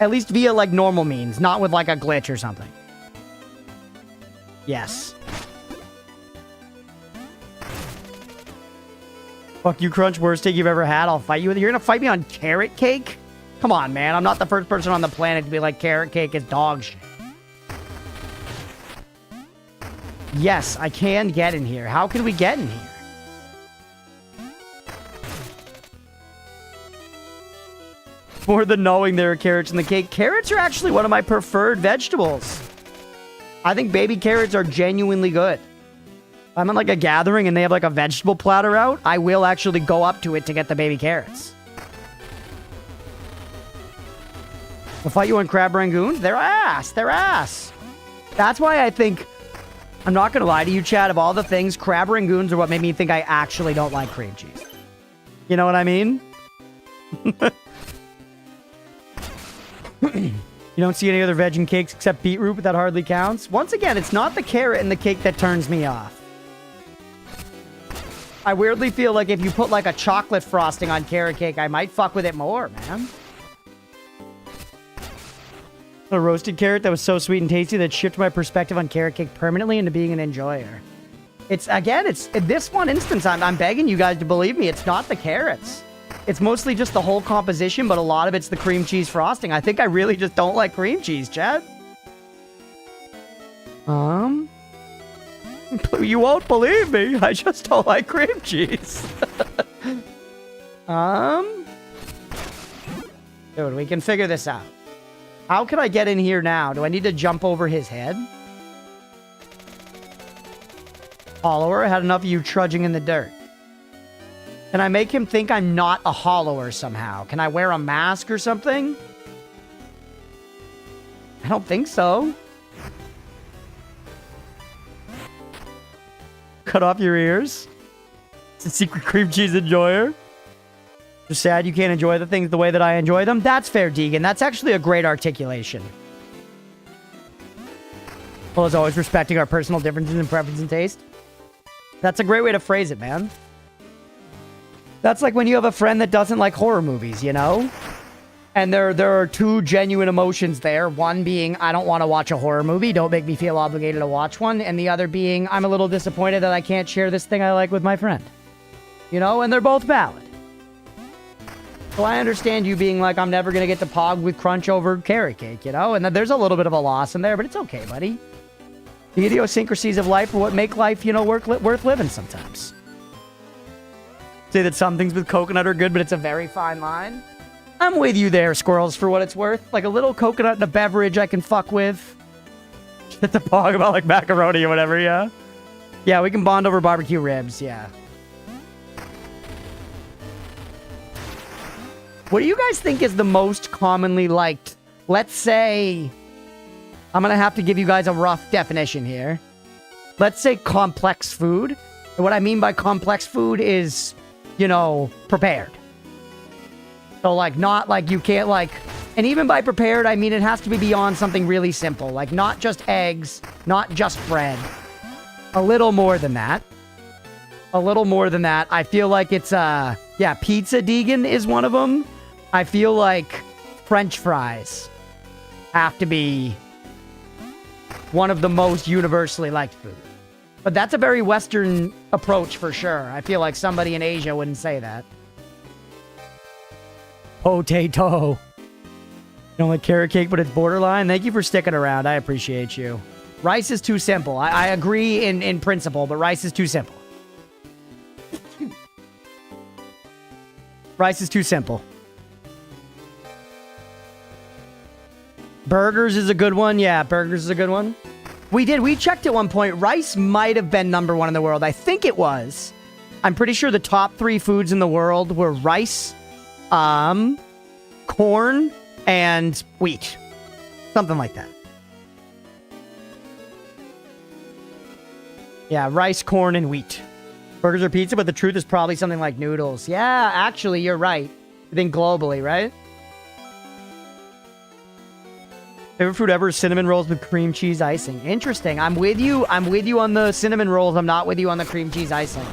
At least via, like, normal means, not with, like, a glitch or something. Yes. Fuck you, Crunch. Worst take you've ever had. I'll fight you with it. You're gonna fight me on carrot cake? Come on, man. I'm not the first person on the planet to be like, carrot cake is dog shit. Yes, I can get in here. How can we get in here? More than knowing there are carrots in the cake. Carrots are actually one of my preferred vegetables. I think baby carrots are genuinely good. If I'm in like a gathering and they have like a vegetable platter out, I will actually go up to it to get the baby carrots. I'll fight you on crab rangoons. They're ass. They're ass. That's why I think, I'm not going to lie to you, Chad, of all the things, crab rangoons are what made me think I actually don't like cream cheese. You know what I mean? You don't see any other veg in cakes except beetroot, but that hardly counts. Once again, it's not the carrot in the cake that turns me off. I weirdly feel like if you put like a chocolate frosting on carrot cake, I might fuck with it more, man. A roasted carrot that was so sweet and tasty that shifted my perspective on carrot cake permanently into being an enjoyer. It's, again, it's in this one instance, I'm begging you guys to believe me, it's not the carrots. It's mostly just the whole composition, but a lot of it's the cream cheese frosting. I think I really just don't like cream cheese, Chad. You won't believe me. I just don't like cream cheese. Dude, we can figure this out. How can I get in here now? Do I need to jump over his head? Follower, I had enough of you trudging in the dirt. Can I make him think I'm not a hollower somehow? Can I wear a mask or something? I don't think so. Cut off your ears? It's a secret cream cheese enjoyer. Just sad you can't enjoy the things the way that I enjoy them. That's fair, Deegan. That's actually a great articulation. Well, as always, respecting our personal differences in preference and taste. That's a great way to phrase it, man. That's like when you have a friend that doesn't like horror movies, you know? And there are two genuine emotions there. One being, I don't want to watch a horror movie. Don't make me feel obligated to watch one. And the other being, I'm a little disappointed that I can't share this thing I like with my friend. You know? And they're both valid. So I understand you being like, I'm never going to get to pog with Crunch over carrot cake, you know? And then there's a little bit of a loss in there, but it's okay, buddy. The idiosyncrasies of life are what make life, you know, worth living sometimes. Say that some things with coconut are good, but it's a very fine line. I'm with you there, squirrels, for what it's worth. Like a little coconut in a beverage I can fuck with. Get the pog about like macaroni or whatever, yeah? Yeah, we can bond over barbecue ribs, yeah. What do you guys think is the most commonly liked? Let's say I'm gonna have to give you guys a rough definition here. Let's say complex food. And what I mean by complex food is, you know, prepared. So, like, not like you can't, like... And even by prepared, I mean it has to be beyond something really simple. Like, not just eggs, not just bread. A little more than that. A little more than that. I feel like it's, yeah, pizza Deegan is one of them. I feel like French fries have to be one of the most universally liked food. But that's a very Western approach for sure. I feel like somebody in Asia wouldn't say that. Potato. You don't like carrot cake, but it's borderline? Thank you for sticking around. I appreciate you. Rice is too simple. I agree in principle, but rice is too simple. Rice is too simple. Burgers is a good one. Yeah, burgers is a good one. We checked at one point. Rice might have been #1 in the world. I think it was. I'm pretty sure the top 3 foods in the world were rice, corn, and wheat. Something like that. Yeah, rice, corn, and wheat. Burgers or pizza, but the truth is probably something like noodles. Yeah, actually, you're right. I think globally, right? Favorite food ever is cinnamon rolls with cream cheese icing. Interesting. I'm with you. I'm with you on the cinnamon rolls. I'm not with you on the cream cheese icing.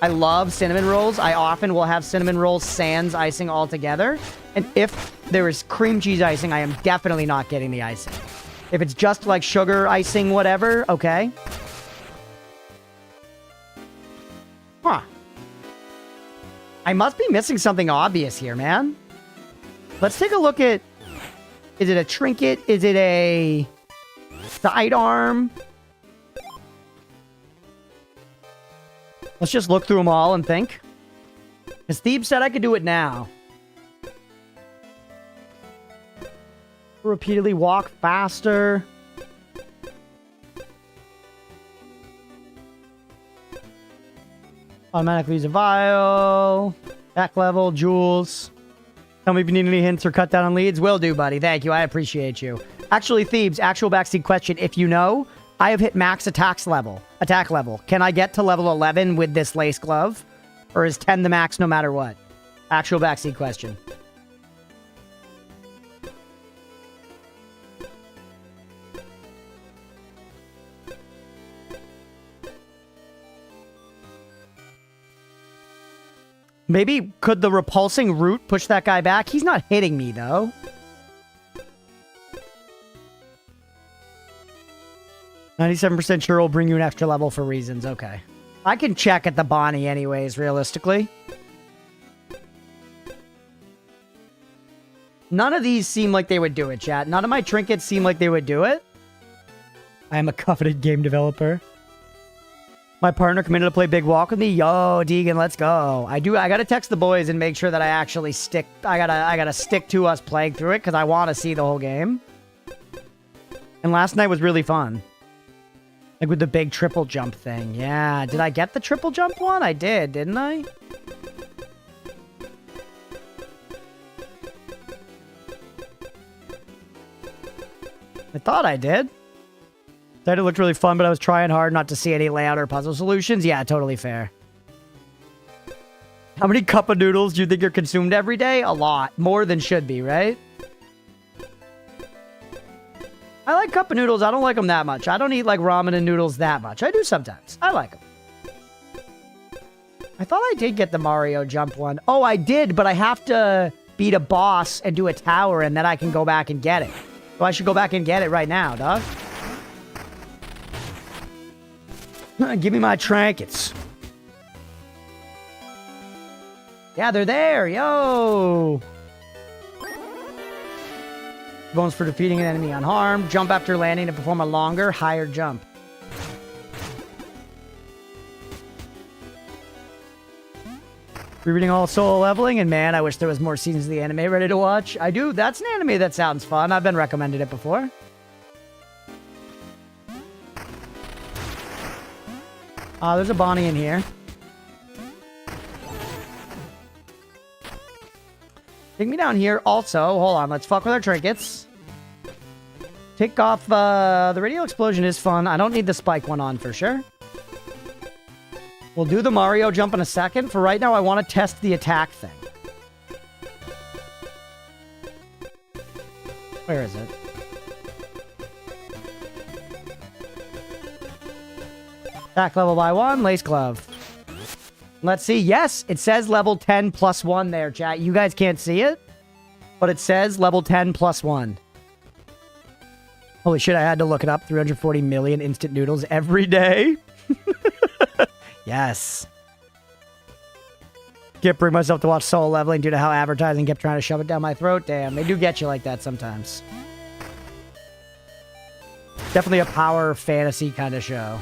I love cinnamon rolls. I often will have cinnamon rolls sans icing altogether. And if there is cream cheese icing, I am definitely not getting the icing. If it's just like sugar icing, whatever, okay. Huh. I must be missing something obvious here, man. Let's take a look at... Is it a trinket? Is it a sidearm? Let's just look through them all and think. Because Thebes said I could do it now. Repeatedly walk faster. Automatically use a vial. Back level, jewels. Tell me if you need any hints or cut down on leads. Will do, buddy. Thank you. I appreciate you. Actually, Thebes, actual backseat question. If you know, I have hit max attack level. Can I get to level 11 with this lace glove? Or is 10 the max no matter what? Actual backseat question. Maybe could the repulsing root push that guy back? He's not hitting me, though. "97% sure will bring you an extra level for reasons." Okay. I can check at the Bonnie anyways, realistically. None of these seem like they would do it, chat. None of my trinkets seem like they would do it. I am a coveted game developer. My partner committed to play Big Walk with me. Yo, Deegan, let's go. I gotta text the boys and make sure that I actually stick. I gotta stick to us playing through it because I want to see the whole game. And last night was really fun. Like with the big triple jump thing. Yeah, did I get the triple jump one? I did, didn't I? I thought I did. That it looked really fun, but I was trying hard not to see any layout or puzzle solutions. Yeah, totally fair. How many cup of noodles do you think are consumed every day? A lot. More than should be, right? I like cup of noodles. I don't like them that much. I don't eat like ramen and noodles that much. I do sometimes. I like them. I thought I did get the Mario jump one. Oh, I did, but I have to beat a boss and do a tower, and then I can go back and get it. So I should go back and get it right now, dog. Give me my trinkets. Yeah, they're there. Yo. Bonus for defeating an enemy unharmed. Jump after landing to perform a longer, higher jump. Rereading all solo leveling, and man, I wish there was more seasons of the anime ready to watch. I do. That's an anime that sounds fun. I've been recommended it before. There's a Bonnie in here. Take me down here. Also, hold on. Let's fuck with our trinkets. Pick off, the radial explosion is fun. I don't need the spike one on for sure. We'll do the Mario jump in a second. For right now, I want to test the attack thing. Where is it? Attack level by 1, lace glove. Let's see. Yes, it says level 10 plus 1 there, chat. You guys can't see it, but it says level 10 plus 1. Holy shit, I had to look it up. 340 million instant noodles every day. Yes. Can't bring myself to watch Soul Leveling due to how advertising kept trying to shove it down my throat. Damn, they do get you like that sometimes. Definitely a power fantasy kind of show.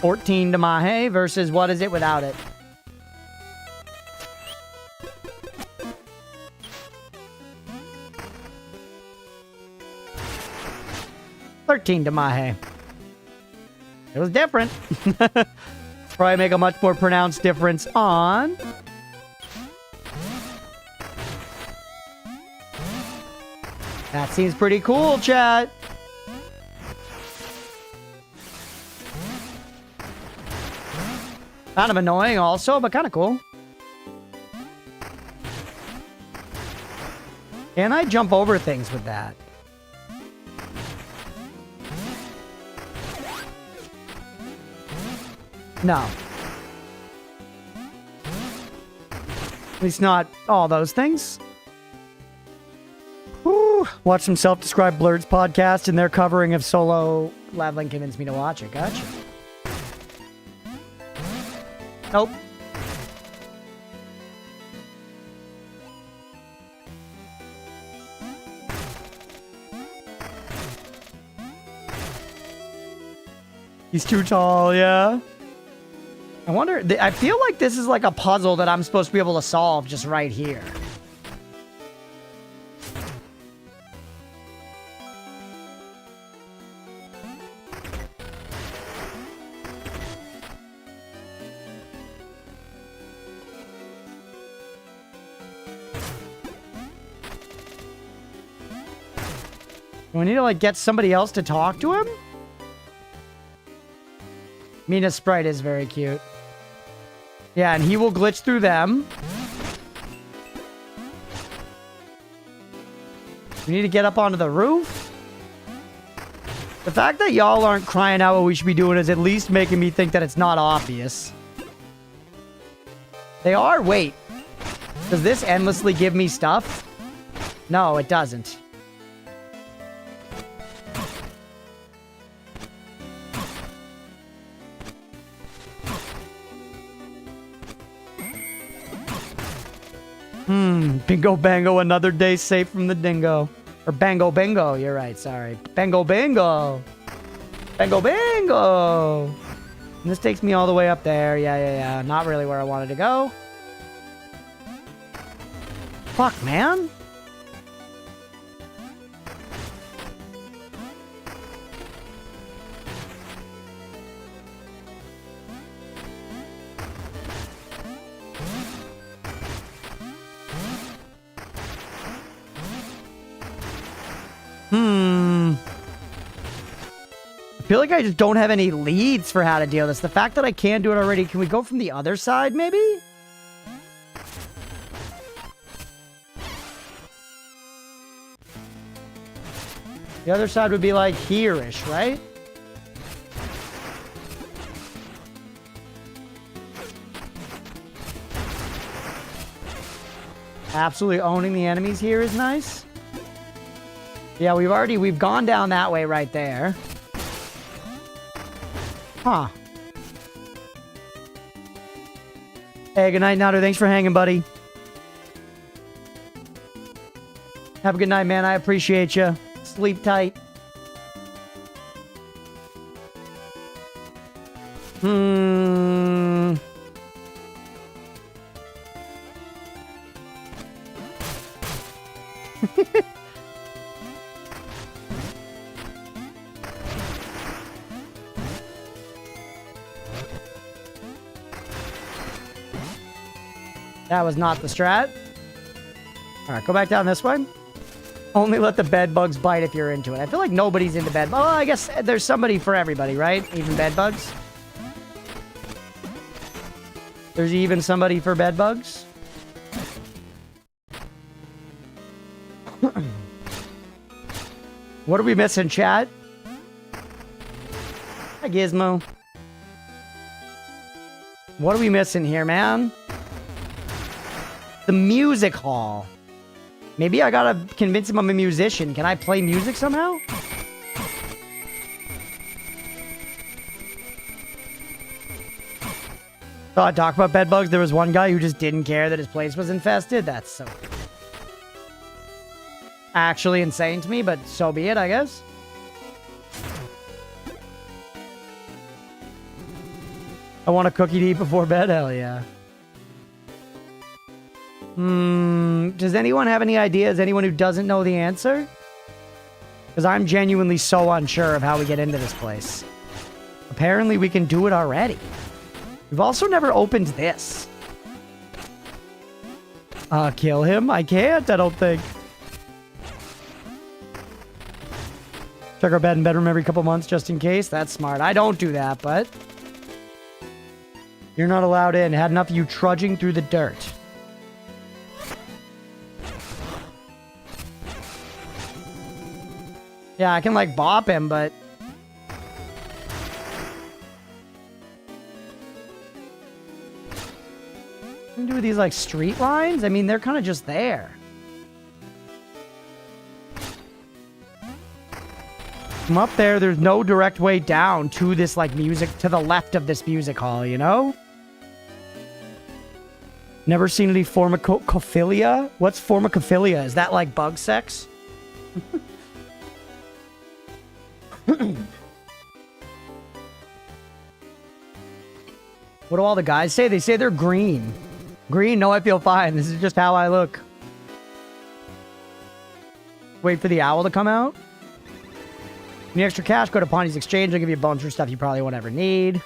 14 to Mahe versus what is it without it? $13 to Mahe. It was different. Probably make a much more pronounced difference on... That seems pretty cool, chat. Kind of annoying also, but kind of cool. Can I jump over things with that? No. At least not all those things. Whew. Watch some self-described Blurred's podcast and their covering of Solo Leveling convinced me to watch it. Gotcha. Nope. He's too tall, yeah. I wonder, I feel like this is like a puzzle that I'm supposed to be able to solve just right here. Do we need to like get somebody else to talk to him? Mina's sprite is very cute. Yeah, and he will glitch through them. We need to get up onto the roof. The fact that y'all aren't crying out what we should be doing is at least making me think that it's not obvious. They are? Wait. Does this endlessly give me stuff? No, it doesn't. Bingo bango, another day safe from the dingo. Or bango bingo, you're right, sorry. Bango bingo. Bango bingo. And this takes me all the way up there. Yeah. Not really where I wanted to go. Fuck, man. I feel like I just don't have any leads for how to deal with this. The fact that I can do it already, can we go from the other side, maybe? The other side would be like here-ish, right? Absolutely owning the enemies here is nice. Yeah, we've gone down that way right there. Huh. Hey, good night, Nader. Thanks for hanging, buddy. Have a good night, man. I appreciate you. Sleep tight. That was not the strat. Alright, go back down this way. Only let the bed bugs bite if you're into it. I feel like nobody's into bed. Oh, I guess there's somebody for everybody, right? Even bed bugs. There's even somebody for bed bugs. What are we missing, chat? Hi, Gizmo. What are we missing here, man? The music hall. Maybe I gotta convince him I'm a musician. Can I play music somehow? Thought I'd talk about bedbugs. There was one guy who just didn't care that his place was infested. That's so actually insane to me, but so be it, I guess. I want a cookie to eat before bed. Hell yeah. Does anyone have any ideas? Anyone who doesn't know the answer? Because I'm genuinely so unsure of how we get into this place. Apparently we can do it already. We've also never opened this. Kill him? I can't, I don't think. Check our bed and bedroom every couple months just in case. That's smart. I don't do that, but... You're not allowed in. Had enough of you trudging through the dirt. Yeah, I can, like, bop him, but... What do we do with these, like, street lines? I mean, they're kind of just there. From up there, there's no direct way down to this, like, music... To the left of this music hall, you know? Never seen any formicophilia? What's formicophilia? Is that, like, bug sex? What do all the guys say? They say they're green. Green? No, I feel fine. This is just how I look. Wait for the owl to come out. Need extra cash? Go to Pawnee's Exchange. I'll give you bones for stuff you probably won't ever need.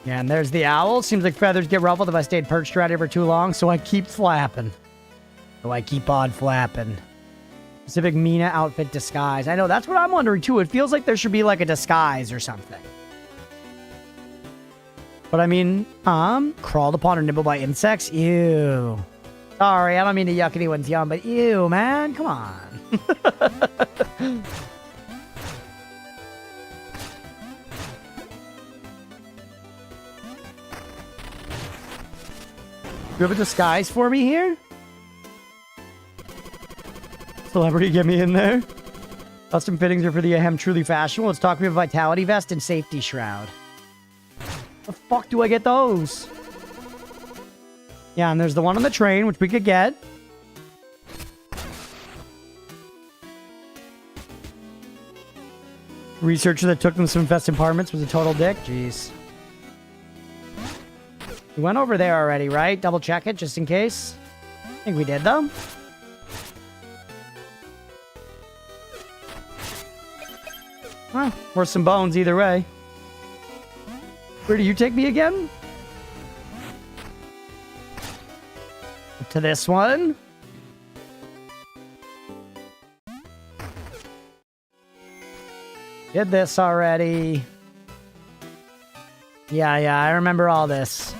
Yeah, and there's the owl. Seems like feathers get ruffled if I stayed perched around here for too long, so I keep flapping. So I keep on flapping. Specific Mina outfit disguise. I know, that's what I'm wondering too. It feels like there should be like a disguise or something. But I mean, crawled upon or nibbled by insects? Ew. Sorry, I don't mean to yuck anyone's yum, but ew, man. Come on. You have a disguise for me here? Celebrity, get me in there. Custom fittings are for the ahem truly fashionable. Let's talk to me about vitality vest and safety shroud. The fuck do I get those? Yeah, and there's the one on the train, which we could get. Researcher that took them some infested apartments was a total dick. Jeez. We went over there already, right? Double check it, just in case. I think we did, though. Well, worth some bones either way. Where do you take me again? To this one. Did this already. Yeah, I remember all this.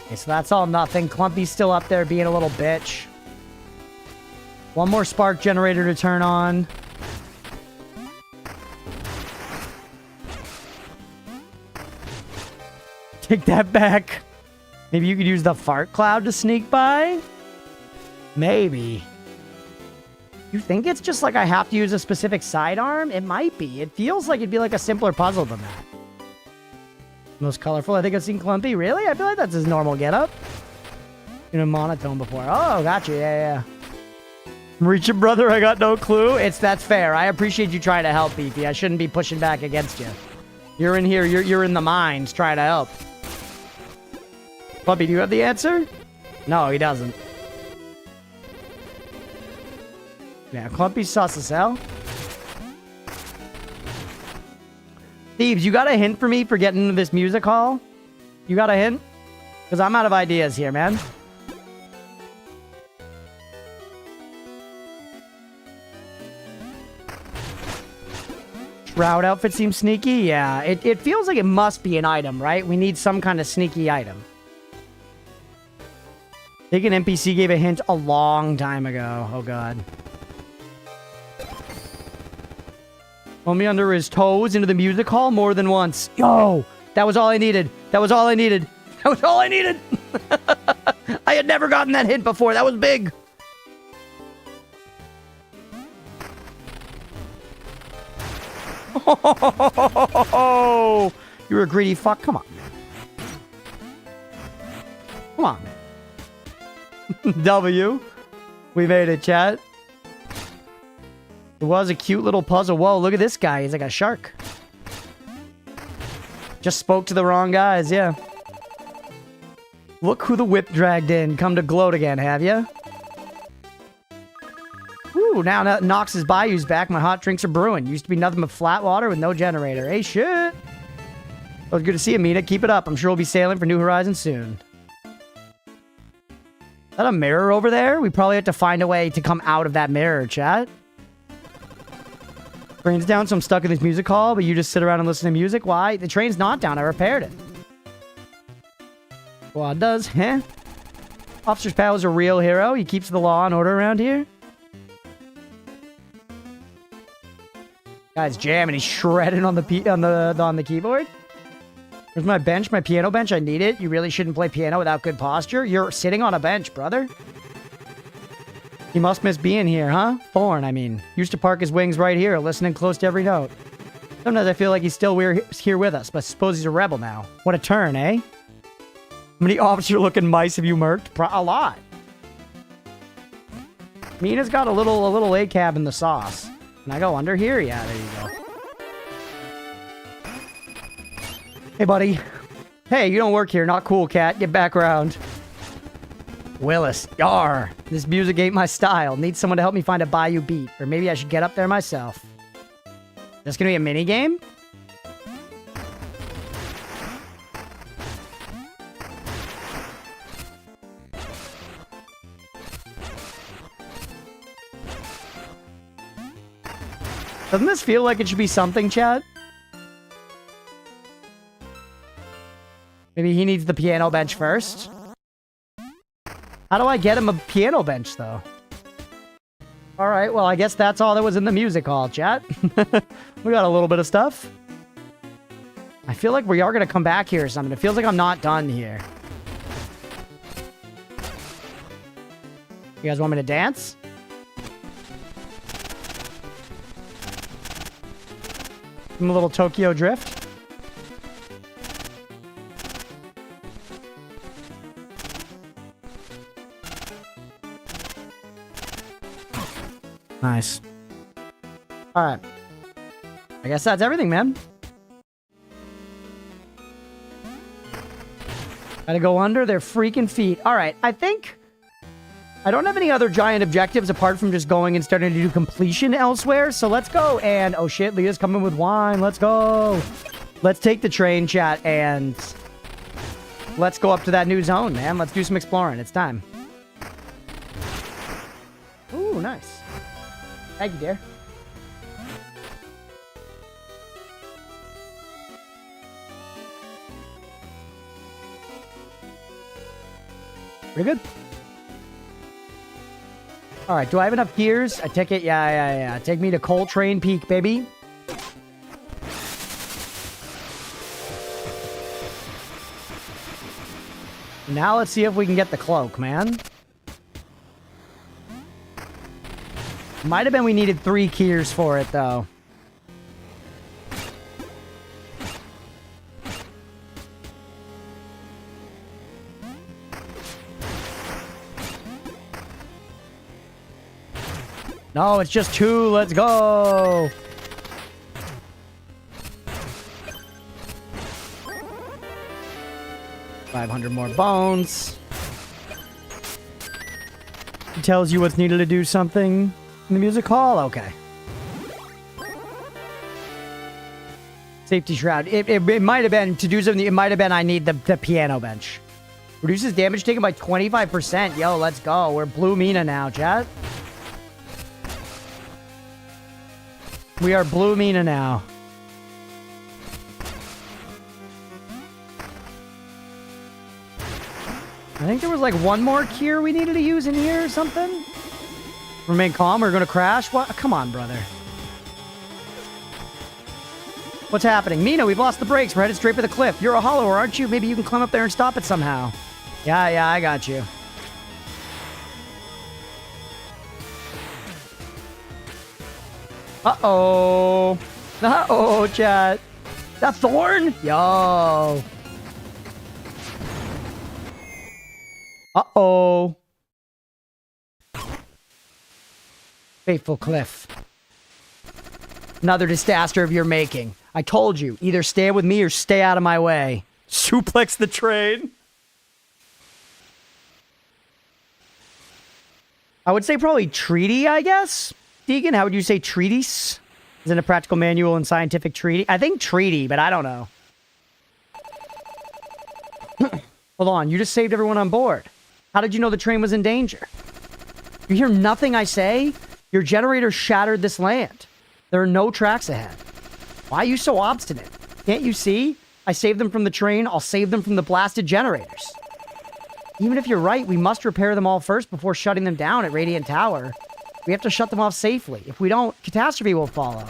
Okay, so that's all nothing. Clumpy's still up there being a little bitch. One more spark generator to turn on. Take that back. Maybe you could use the fart cloud to sneak by? Maybe. You think it's just like I have to use a specific sidearm? It might be. It feels like it'd be like a simpler puzzle than that. Most colorful I think I've seen Clumpy. Really? I feel like that's his normal getup. In a monotone before. Oh, gotcha. Yeah. Reach it, brother. I got no clue. That's fair. I appreciate you trying to help, Beefy. I shouldn't be pushing back against you. You're in here. You're in the mines trying to help. Puppy, do you have the answer? No, he doesn't. Yeah, clumpy sauce as hell. Thebes, you got a hint for me for getting into this music hall? You got a hint? Because I'm out of ideas here, man. Shroud outfit seems sneaky? Yeah, it feels like it must be an item, right? We need some kind of sneaky item. I think an NPC gave a hint a long time ago. Oh, God. Pull me under his toes into the music hall more than once. Yo, that was all I needed. That was all I needed. That was all I needed. I had never gotten that hint before. That was big. Oh, you're a greedy fuck. Come on. Come on. W. We made it, chat. It was a cute little puzzle. Whoa, look at this guy. He's like a shark. Just spoke to the wrong guys, yeah. Look who the whip dragged in. Come to gloat again, have ya? Ooh, now Nox's Bayou's back. My hot drinks are brewing. Used to be nothing but flat water with no generator. Hey, shit. Well, it's good to see you, Mina. Keep it up. I'm sure we'll be sailing for new horizons soon. Is that a mirror over there? We probably have to find a way to come out of that mirror, chat. Train's down, so I'm stuck in this music hall, but you just sit around and listen to music? Why? The train's not down. I repaired it. Well, it does, huh? Officer's Pal is a real hero. He keeps the law and order around here. Guy's jamming. He's shredding on the keyboard. Here's my bench, my piano bench. I need it. You really shouldn't play piano without good posture. You're sitting on a bench, brother. He must miss being here, huh? Thorn, I mean. Used to park his wings right here, listening close to every note. Sometimes I feel like he's still here with us, but I suppose he's a rebel now. What a turn, eh? How many officer-looking mice have you murked? A lot. Mina's got a little ACAB in the sauce. Can I go under here? Yeah, there you go. Hey, buddy. Hey, you don't work here. Not cool, cat. Get back around. Willis. Yar. This music ain't my style. Need someone to help me find a Bayou beat. Or maybe I should get up there myself. This gonna be a mini game? Doesn't this feel like it should be something, chat? Maybe he needs the piano bench first? How do I get him a piano bench, though? Alright, well, I guess that's all that was in the music hall, chat. We got a little bit of stuff. I feel like we are going to come back here or something. It feels like I'm not done here. You guys want me to dance? Give him a little Tokyo Drift. Nice. Alright. I guess that's everything, man. Gotta go under their freaking feet. Alright, I think... I don't have any other giant objectives apart from just going and starting to do completion elsewhere. So let's go and... Oh shit, Leah's coming with wine. Let's go. Let's take the train, chat, and... Let's go up to that new zone, man. Let's do some exploring. It's time. Ooh, nice. Thank you, dear. Pretty good. Alright, do I have enough gears? A ticket? Yeah. Take me to Coltrane Peak, baby. Now let's see if we can get the cloak, man. Might have been we needed 3 gears for it, though. No, it's just 2. Let's go. $500 more bones. It tells you what's needed to do something. In the music hall? Okay. Safety shroud. It might have been, to do something, it might have been I need the piano bench. Reduces damage taken by 25%. Yo, let's go. We're Blue Mina now, chat. We are Blue Mina now. I think there was like one more cure we needed to use in here or something. Remain calm. We're going to crash. What? Come on, brother. What's happening? Mina, we've lost the brakes. We're headed straight for the cliff. You're a hollower, aren't you? Maybe you can climb up there and stop it somehow. Yeah, I got you. Uh-oh. Uh-oh, chat. That Thorn? Yo. Uh-oh. Fateful cliff. Another disaster of your making. I told you, either stay with me or stay out of my way. Suplex the train. I would say probably treaty, I guess. Deegan, how would you say treatise? Isn't a practical manual and scientific treaty? I think treaty, but I don't know. Hold on, you just saved everyone on board. How did you know the train was in danger? You hear nothing I say? Your generator shattered this land. There are no tracks ahead. Why are you so obstinate? Can't you see? I saved them from the train. I'll save them from the blasted generators. Even if you're right, we must repair them all first before shutting them down at Radiant Tower. We have to shut them off safely. If we don't, catastrophe will follow.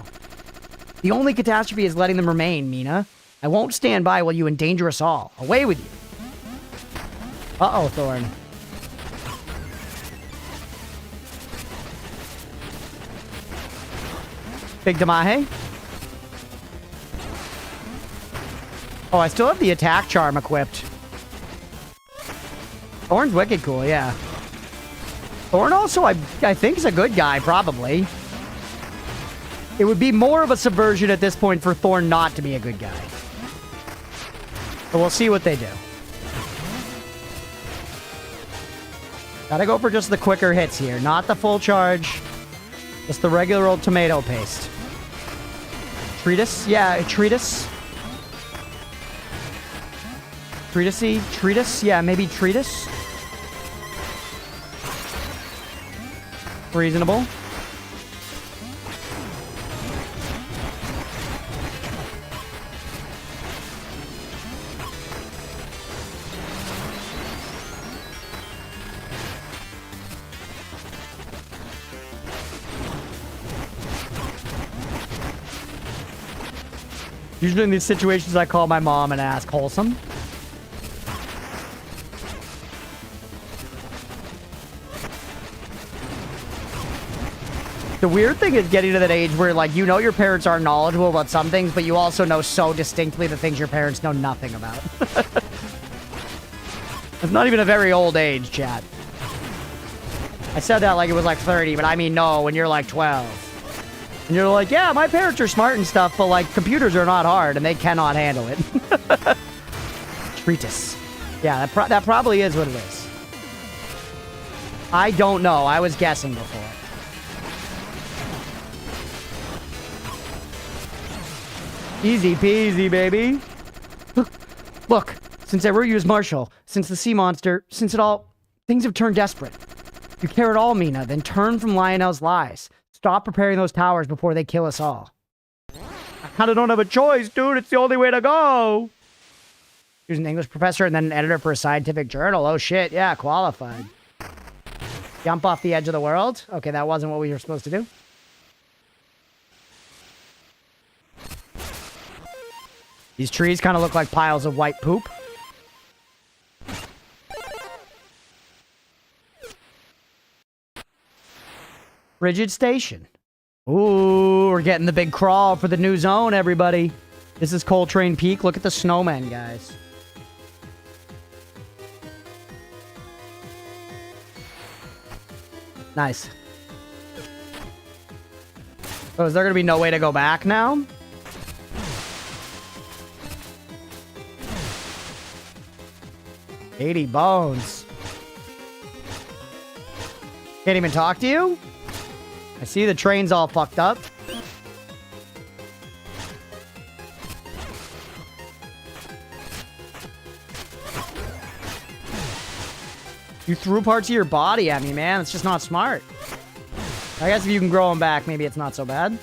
The only catastrophe is letting them remain, Mina. I won't stand by while you endanger us all. Away with you. Uh-oh, Thorn. Big Damahe. Oh, I still have the attack charm equipped. Thorn's wicked cool, yeah. Thorn also, I think, is a good guy, probably. It would be more of a subversion at this point for Thorn not to be a good guy. But we'll see what they do. Gotta go for just the quicker hits here. Not the full charge. Just the regular old tomato paste. Treatise? Yeah, treatise. Treatise-y? Treatise? Yeah, maybe treatise. Reasonable. Usually in these situations, I call my mom and ask, wholesome? The weird thing is getting to that age where, like, you know your parents are knowledgeable about some things, but you also know so distinctly the things your parents know nothing about. It's not even a very old age, chat. I said that like it was like 30, but I mean, no, when you're like 12. And you're like, yeah, my parents are smart and stuff, but, like, computers are not hard, and they cannot handle it. Treatise. Yeah, that probably is what it is. I don't know. I was guessing before. Easy peasy, baby. Look, since I wrote you as Marshall, since the sea monster, since it all... Things have turned desperate. You care at all, Mina, then turn from Lionel's lies. Stop preparing those towers before they kill us all. I kinda don't have a choice, dude. It's the only way to go. He was an English professor and then an editor for a scientific journal. Oh, shit. Yeah, qualified. Jump off the edge of the world? Okay, that wasn't what we were supposed to do. These trees kind of look like piles of white poop. Rigid Station. Ooh, we're getting the big crawl for the new zone, everybody. This is Coltrane Peak. Look at the snowmen, guys. Nice. Oh, is there going to be no way to go back now? $80 bones. Can't even talk to you? I see the train's all fucked up. You threw parts of your body at me, man. It's just not smart. I guess if you can grow them back, maybe it's not so bad.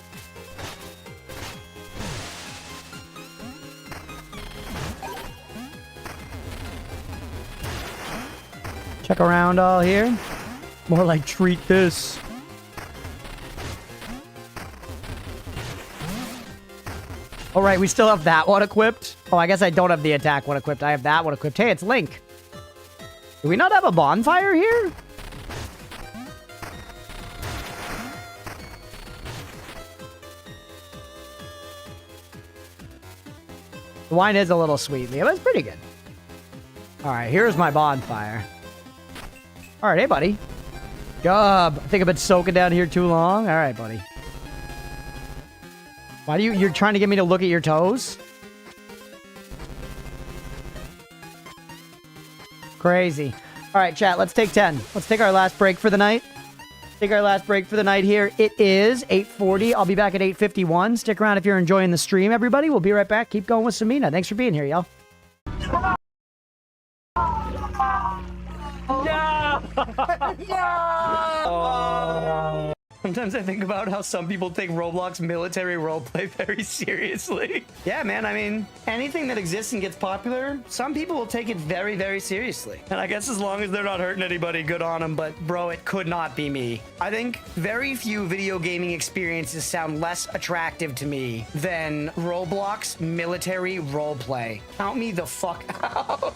Check around all here. More like treat this. All right, we still have that one equipped. Oh, I guess I don't have the attack one equipped. I have that one equipped. Hey, it's Link. Do we not have a bonfire here? The wine is a little sweet, Leo. That's pretty good. All right, here's my bonfire. All right, hey, buddy. Job. I think I've been soaking down here too long. All right, buddy. Why do you're trying to get me to look at your toes? Crazy. All right, chat, let's take 10. Let's take our last break for the night. Take our last break for the night here. It is 8:40. I'll be back at 8:51. Stick around if you're enjoying the stream, everybody. We'll be right back. Keep going with some Mina. Thanks for being here, y'all. No! No! Sometimes I think about how some people take Roblox military roleplay very seriously. Yeah, man, I mean, anything that exists and gets popular, some people will take it very, very seriously. And I guess as long as they're not hurting anybody, good on them, but bro, it could not be me. I think very few video gaming experiences sound less attractive to me than Roblox military roleplay. Count me the fuck out.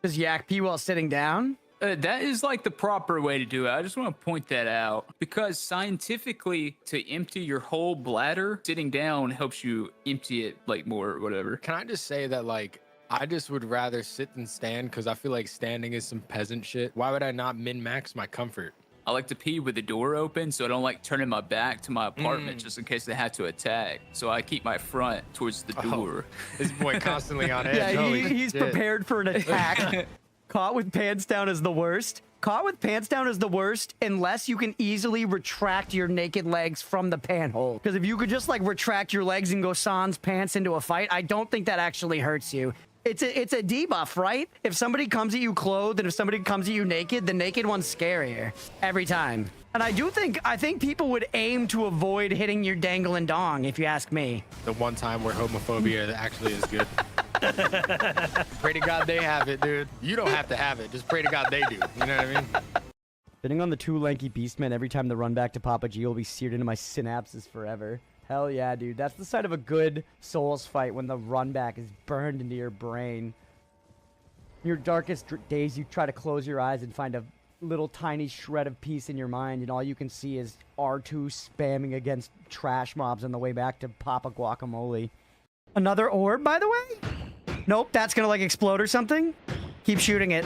Does Yak pee while sitting down? That is like the proper way to do it. I just want to point that out because scientifically, to empty your whole bladder, sitting down helps you empty it like more or whatever. Can I just say that like I just would rather sit than stand because I feel like standing is some peasant shit. Why would I not min-max my comfort? I like to pee with the door open so I don't like turning my back to my apartment just in case they have to attack. So I keep my front towards the door. This boy constantly on edge. Yeah, he's prepared for an attack. Caught with pants down is the worst. Caught with pants down is the worst unless you can easily retract your naked legs from the pant hole. Because if you could just like retract your legs and go sans pants into a fight, I don't think that actually hurts you. It's a debuff, right? If somebody comes at you clothed and if somebody comes at you naked, the naked one's scarier every time. And I think people would aim to avoid hitting your dangling dong, if you ask me. The one time where homophobia actually is good. Pray to God they have it, dude. You don't have to have it. Just pray to God they do. You know what I mean? Sitting on the two lanky beastmen every time the run back to Papa G will be seared into my synapses forever. Hell yeah, dude. That's the side of a good Souls fight when the run back is burned into your brain. In your darkest days, you try to close your eyes and find a little tiny shred of peace in your mind, and all you can see is R2 spamming against trash mobs on the way back to Papa Guacamole. Another orb, by the way? Nope, that's gonna like explode or something. Keep shooting it.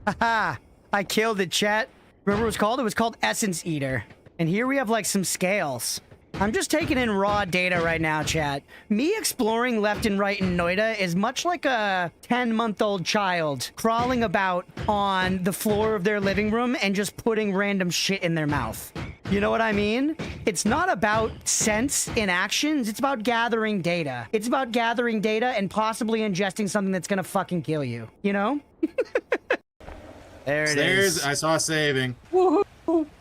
Haha, I killed it, chat. Remember what it was called? It was called Essence Eater. And here we have like some scales. I'm just taking in raw data right now, chat. Me exploring left and right in Noida is much like a 10-month-old child crawling about on the floor of their living room and just putting random shit in their mouth. You know what I mean? It's not about sense in actions. It's about gathering data. It's about gathering data and possibly ingesting something that's gonna fucking kill you. You know? There it is. I saw saving. Woohoo!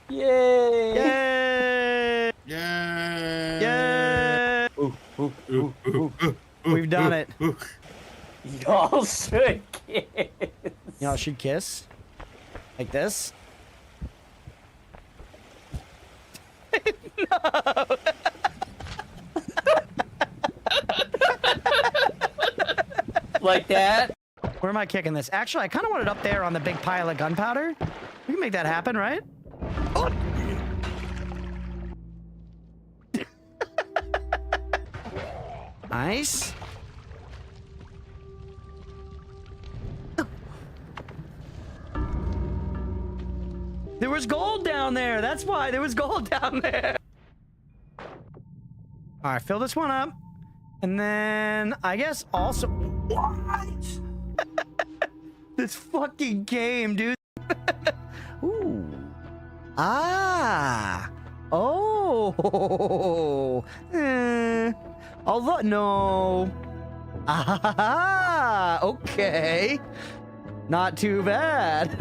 Yay! Yay! Yay! Yay! We've done it. Y'all should kiss. Y'all should kiss? Like this? No! Like that? Where am I kicking this? Actually, I kind of want it up there on the big pile of gunpowder. We can make that happen, right? Oh! Nice. There was gold down there. That's why there was gold down there. All right, fill this one up. And then I guess also... What? This fucking game, dude. Ooh. Ah. Oh. Although, no. Ah, okay. Not too bad.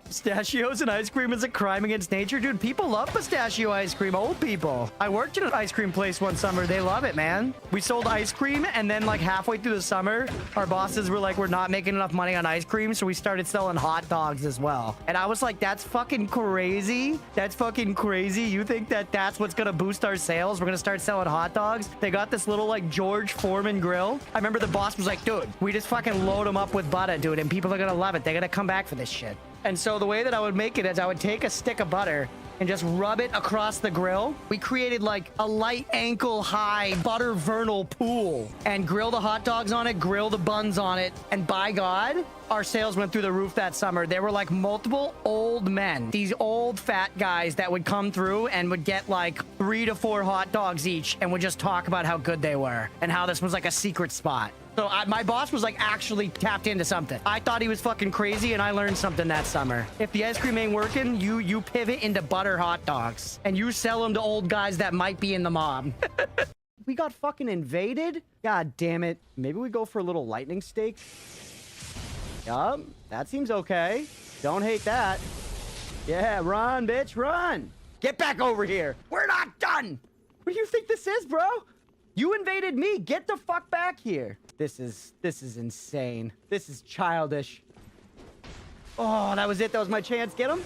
Pistachios and ice cream is a crime against nature? Dude, people love pistachio ice cream. Old people. I worked at an ice cream place one summer. They love it, man. We sold ice cream, and then like halfway through the summer, our bosses were like, we're not making enough money on ice cream, so we started selling hot dogs as well. And I was like, that's fucking crazy. That's fucking crazy. You think that that's what's gonna boost our sales? We're gonna start selling hot dogs? They got this little like George Foreman grill. I remember the boss was like, dude, we just fucking load them up with butter, dude, and people are gonna love it. They're gonna come back for this shit. And so the way that I would make it is I would take a stick of butter and just rub it across the grill. We created like a light ankle high butter vernal pool and grill the hot dogs on it, grill the buns on it. And by God, our sales went through the roof that summer. There were like multiple old men, these old fat guys that would come through and would get like 3 to 4 hot dogs each and would just talk about how good they were and how this was like a secret spot. So my boss was like actually tapped into something. I thought he was fucking crazy, and I learned something that summer. If the ice cream ain't working, you pivot into butter hot dogs, and you sell them to old guys that might be in the mob. We got fucking invaded? God damn it. Maybe we go for a little lightning steak? Yup, that seems okay. Don't hate that. Yeah, run, bitch, run. Get back over here. We're not done. What do you think this is, bro? You invaded me. Get the fuck back here. This is insane. This is childish. Oh, that was it. That was my chance. Get him.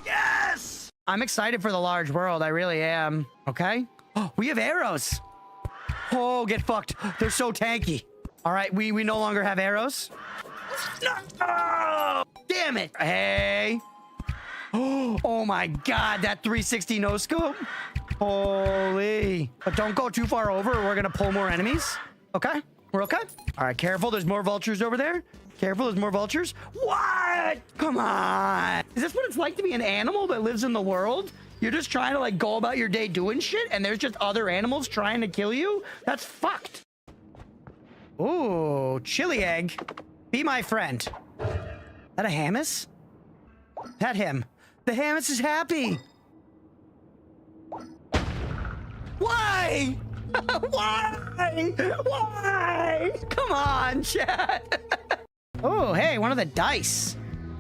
Yes! I'm excited for the large world. I really am. Okay. Oh, we have arrows. Oh, get fucked. They're so tanky. All right, we no longer have arrows. No! Damn it. Hey. Oh my God, that 360 no scope. Holy. But don't go too far over or we're gonna pull more enemies. Okay, we're okay. All right, careful. There's more vultures over there. Careful, there's more vultures. What? Come on. Is this what it's like to be an animal that lives in the world? You're just trying to like go about your day doing shit and there's just other animals trying to kill you? That's fucked. Ooh, chili egg. Be my friend. That a Hamas? Pet him. The Hamas is happy. Why? Why? Why? Come on, chat. Oh, hey, one of the dice.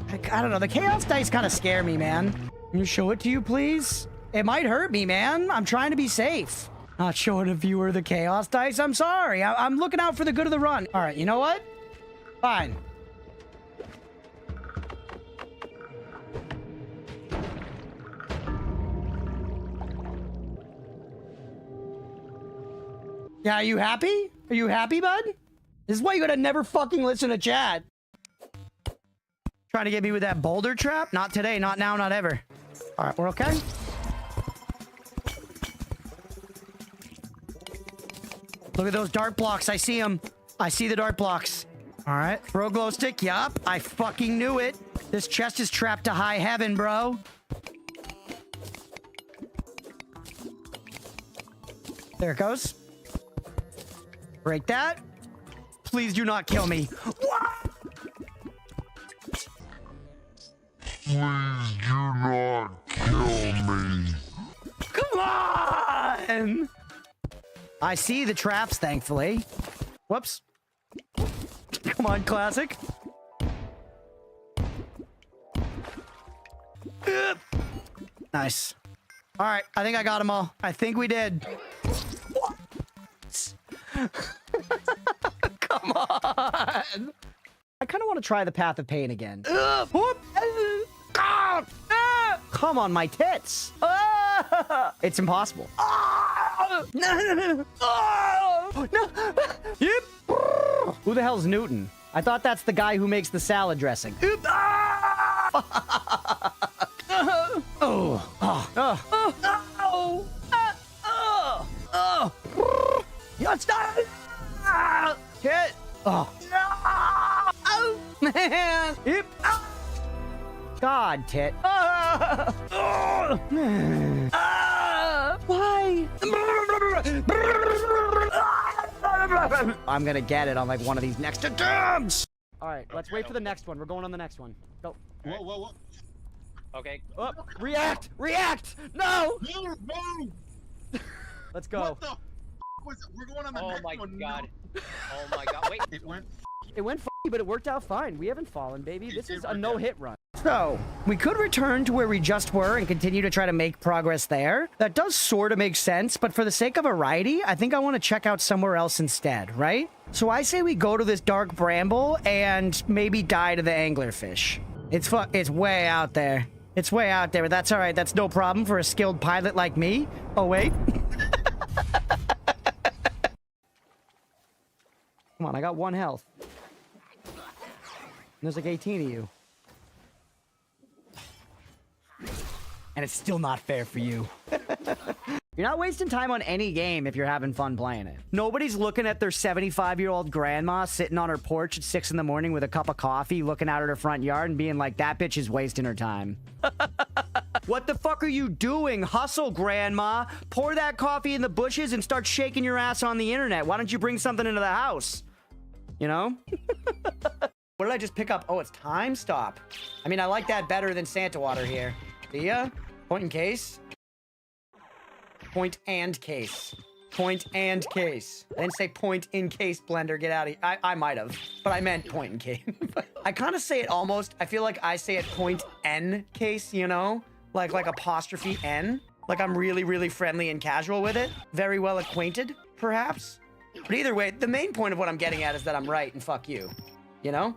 I don't know. The chaos dice kind of scare me, man. Can you show it to you, please? It might hurt me, man. I'm trying to be safe. Not showing a viewer the chaos dice. I'm sorry. I'm looking out for the good of the run. All right, you know what? Fine. Yeah, are you happy? Are you happy, bud? This is why you gotta never fucking listen to chat. Trying to get me with that boulder trap? Not today, not now, not ever. All right, we're okay. Look at those dart blocks. I see them. I see the dart blocks. All right, throw glow stick. Yup, I fucking knew it. This chest is trapped to high heaven, bro. There it goes. Break that. Please do not kill me. What? Please do not kill me. Come on! I see the traps, thankfully. Whoops. Come on, classic. Nice. All right, I think I got them all. I think we did. What? Come on. I kind of want to try the path of pain again. Come on, my tits. It's impossible. No. Yep. Who the hell's Newton? I thought that's the guy who makes the salad dressing. Shit. Oh. Oh, man. Yep. God, tit. Why? I'm gonna get it on like one of these next attempts. All right, let's wait for the next one. We're going on the next one. Go. Whoa. Okay. Oh, react! React! No! Move! Move! Let's go. What the was it? We're going on the next my one. god. No. Oh my god. Wait. It went. It went but it worked out fine. We haven't fallen, baby. This is a work no-hit run. So, we could return to where we just were and continue to try to make progress there. That does sort of make sense, but for the sake of variety, I think I want to check out somewhere else instead, right? So I say we go to this dark bramble and maybe die to the anglerfish. It's way out there. It's way out there, but that's all right. That's no problem for a skilled pilot like me. Oh, wait. Come on, I got 1 health. And there's like 18 of you. And it's still not fair for you. You're not wasting time on any game if you're having fun playing it. Nobody's looking at their 75-year-old grandma sitting on her porch at 6 in the morning with a cup of coffee, looking out at her front yard and being like, that bitch is wasting her time. What the fuck are you doing? Hustle, grandma. Pour that coffee in the bushes and start shaking your ass on the internet. Why don't you bring something into the house? You know? What did I just pick up? Oh, it's time stop. I mean, I like that better than Santa water here. See ya? Point and case. Point and case. Point and case. I didn't say point in case, blender. Get out of here. I might have, but I meant point in case. I kind of say it almost. I feel like I say it point n case, you know? Like apostrophe n. Like I'm really, really friendly and casual with it. Very well acquainted, perhaps. But either way, the main point of what I'm getting at is that I'm right and fuck you. You know?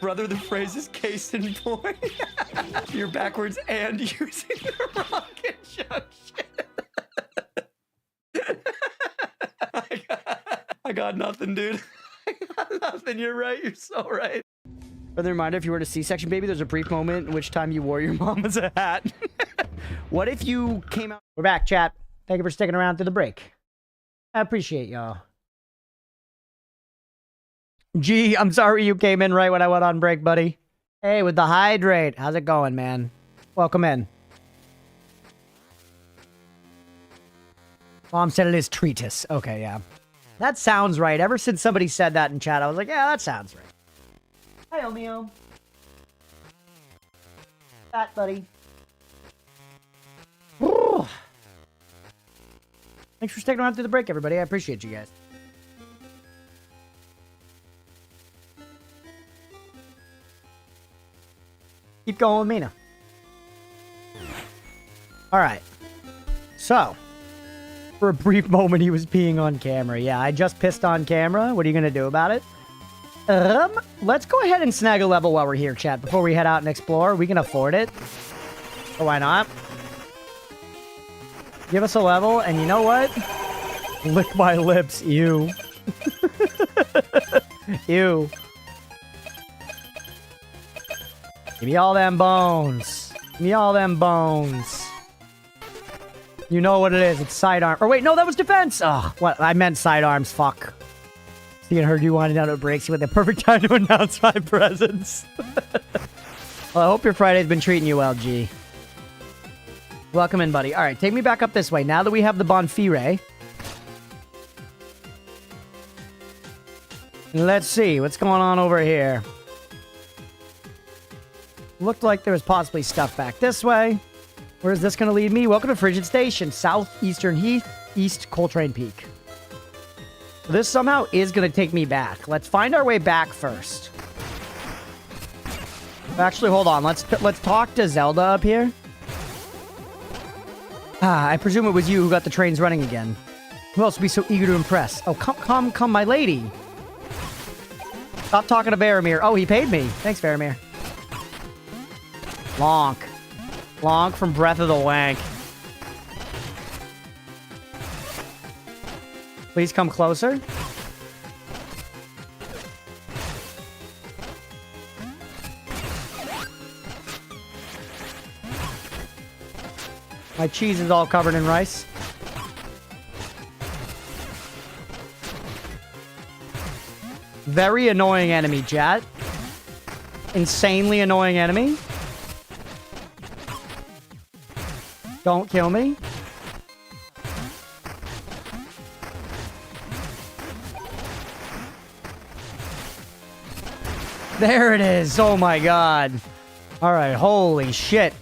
Brother, the phrase is case in point. You're backwards and using the wrong conjunction. I got nothing, dude. I got nothing. You're right. You're so right. Further reminder, if you were a C-section baby, there's a brief moment in which time you wore your mom as a hat. What if you came out... We're back, chat. Thank you for sticking around through the break. I appreciate y'all. Gee, I'm sorry you came in right when I went on break, buddy. Hey, with the hydrate. How's it going, man? Welcome in. Mom said it is treatise. Okay, yeah. That sounds right. Ever since somebody said that in chat, I was like, yeah, that sounds right. Hi, Omeo. Fat, buddy. Ooh. Thanks for sticking around through the break, everybody. I appreciate you guys. Keep going, Mina. All right. So, for a brief moment, he was peeing on camera. Yeah, I just pissed on camera. What are you going to do about it? Let's go ahead and snag a level while we're here, chat, before we head out and explore. We can afford it. So why not? Give us a level, and you know what? Lick my lips, ew. Ew. Give me all them bones. Give me all them bones. You know what it is. It's sidearm. Or wait, no, that was defense. Oh, what? I meant sidearms. Fuck. See, I heard you wanted out of breaks with the perfect time to announce my presence. Well, I hope your Friday's been treating you well, G. Welcome in, buddy. All right, take me back up this way. Now that we have the Bonfire. Let's see. What's going on over here? Looked like there was possibly stuff back this way. Where is this going to lead me? Welcome to Frigid Station, Southeastern Heath, East Coltrane Peak. This somehow is going to take me back. Let's find our way back first. Actually, hold on. Let's talk to Zelda up here. Ah, I presume it was you who got the trains running again. Who else would be so eager to impress? Oh, come, my lady. Stop talking to Faramir. Oh, he paid me. Thanks, Faramir. Lonk. Lonk from Breath of the Wank. Please come closer. My cheese is all covered in rice. Very annoying enemy, chat. Insanely annoying enemy. Don't kill me. There it is. Oh my god. All right. Holy shit.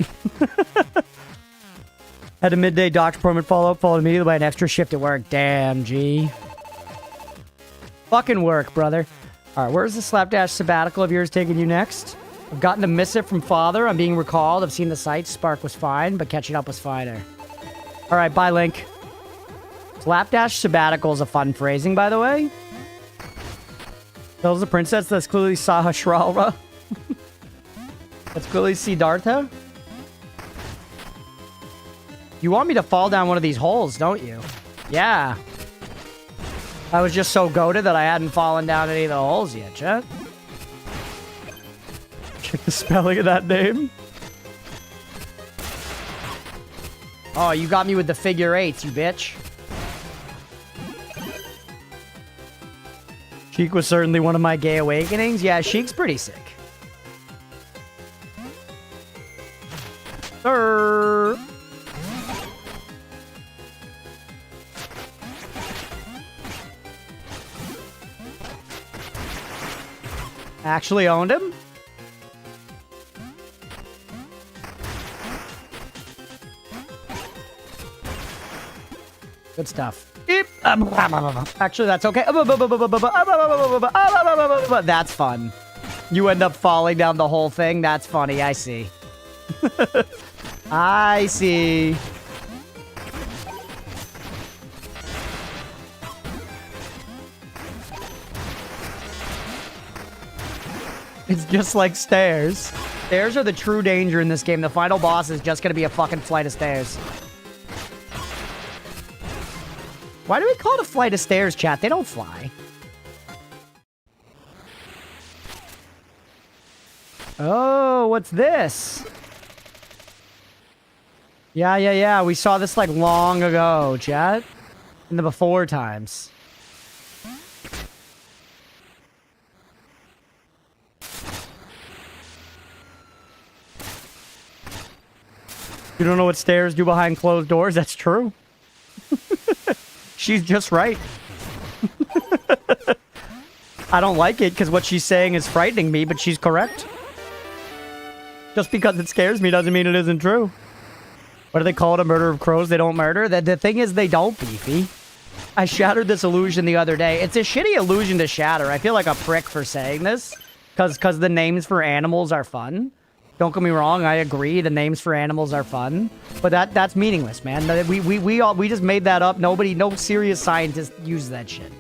Had a midday doctor appointment follow-up, followed immediately by an extra shift at work. Damn, G. Fucking work, brother. All right, where's the slapdash sabbatical of yours taking you next? I've gotten to miss it from father. I'm being recalled. I've seen the sights. Spark was fine, but catching up was finer. All right, bye, Link. Slapdash sabbatical is a fun phrasing, by the way. Tells the princess that's clearly Sahasrara. That's clearly Siddhartha. You want me to fall down one of these holes, don't you? Yeah. I was just so goated that I hadn't fallen down any of the holes yet, chat. Check the spelling of that name. Oh, you got me with the figure eights, you bitch. Sheik was certainly one of my gay awakenings. Yeah, Sheik's pretty sick. Sir. Actually owned him? Good stuff. Actually, that's okay. That's fun. You end up falling down the whole thing. That's funny. I see. I see. It's just like stairs. Stairs are the true danger in this game. The final boss is just going to be a fucking flight of stairs. Why do we call it a flight of stairs, chat? They don't fly. Oh, what's this? Yeah. We saw this like long ago, chat. In the before times. You don't know what stairs do behind closed doors? That's true. She's just right. I don't like it because what she's saying is frightening me, but she's correct. Just because it scares me doesn't mean it isn't true. What do they call it? A murder of crows? They don't murder? The thing is, they don't, Beefy. I shattered this illusion the other day. It's a shitty illusion to shatter. I feel like a prick for saying this because the names for animals are fun. Don't get me wrong, I agree. The names for animals are fun, but that's meaningless, man. We just made that up. No serious scientist used that shit.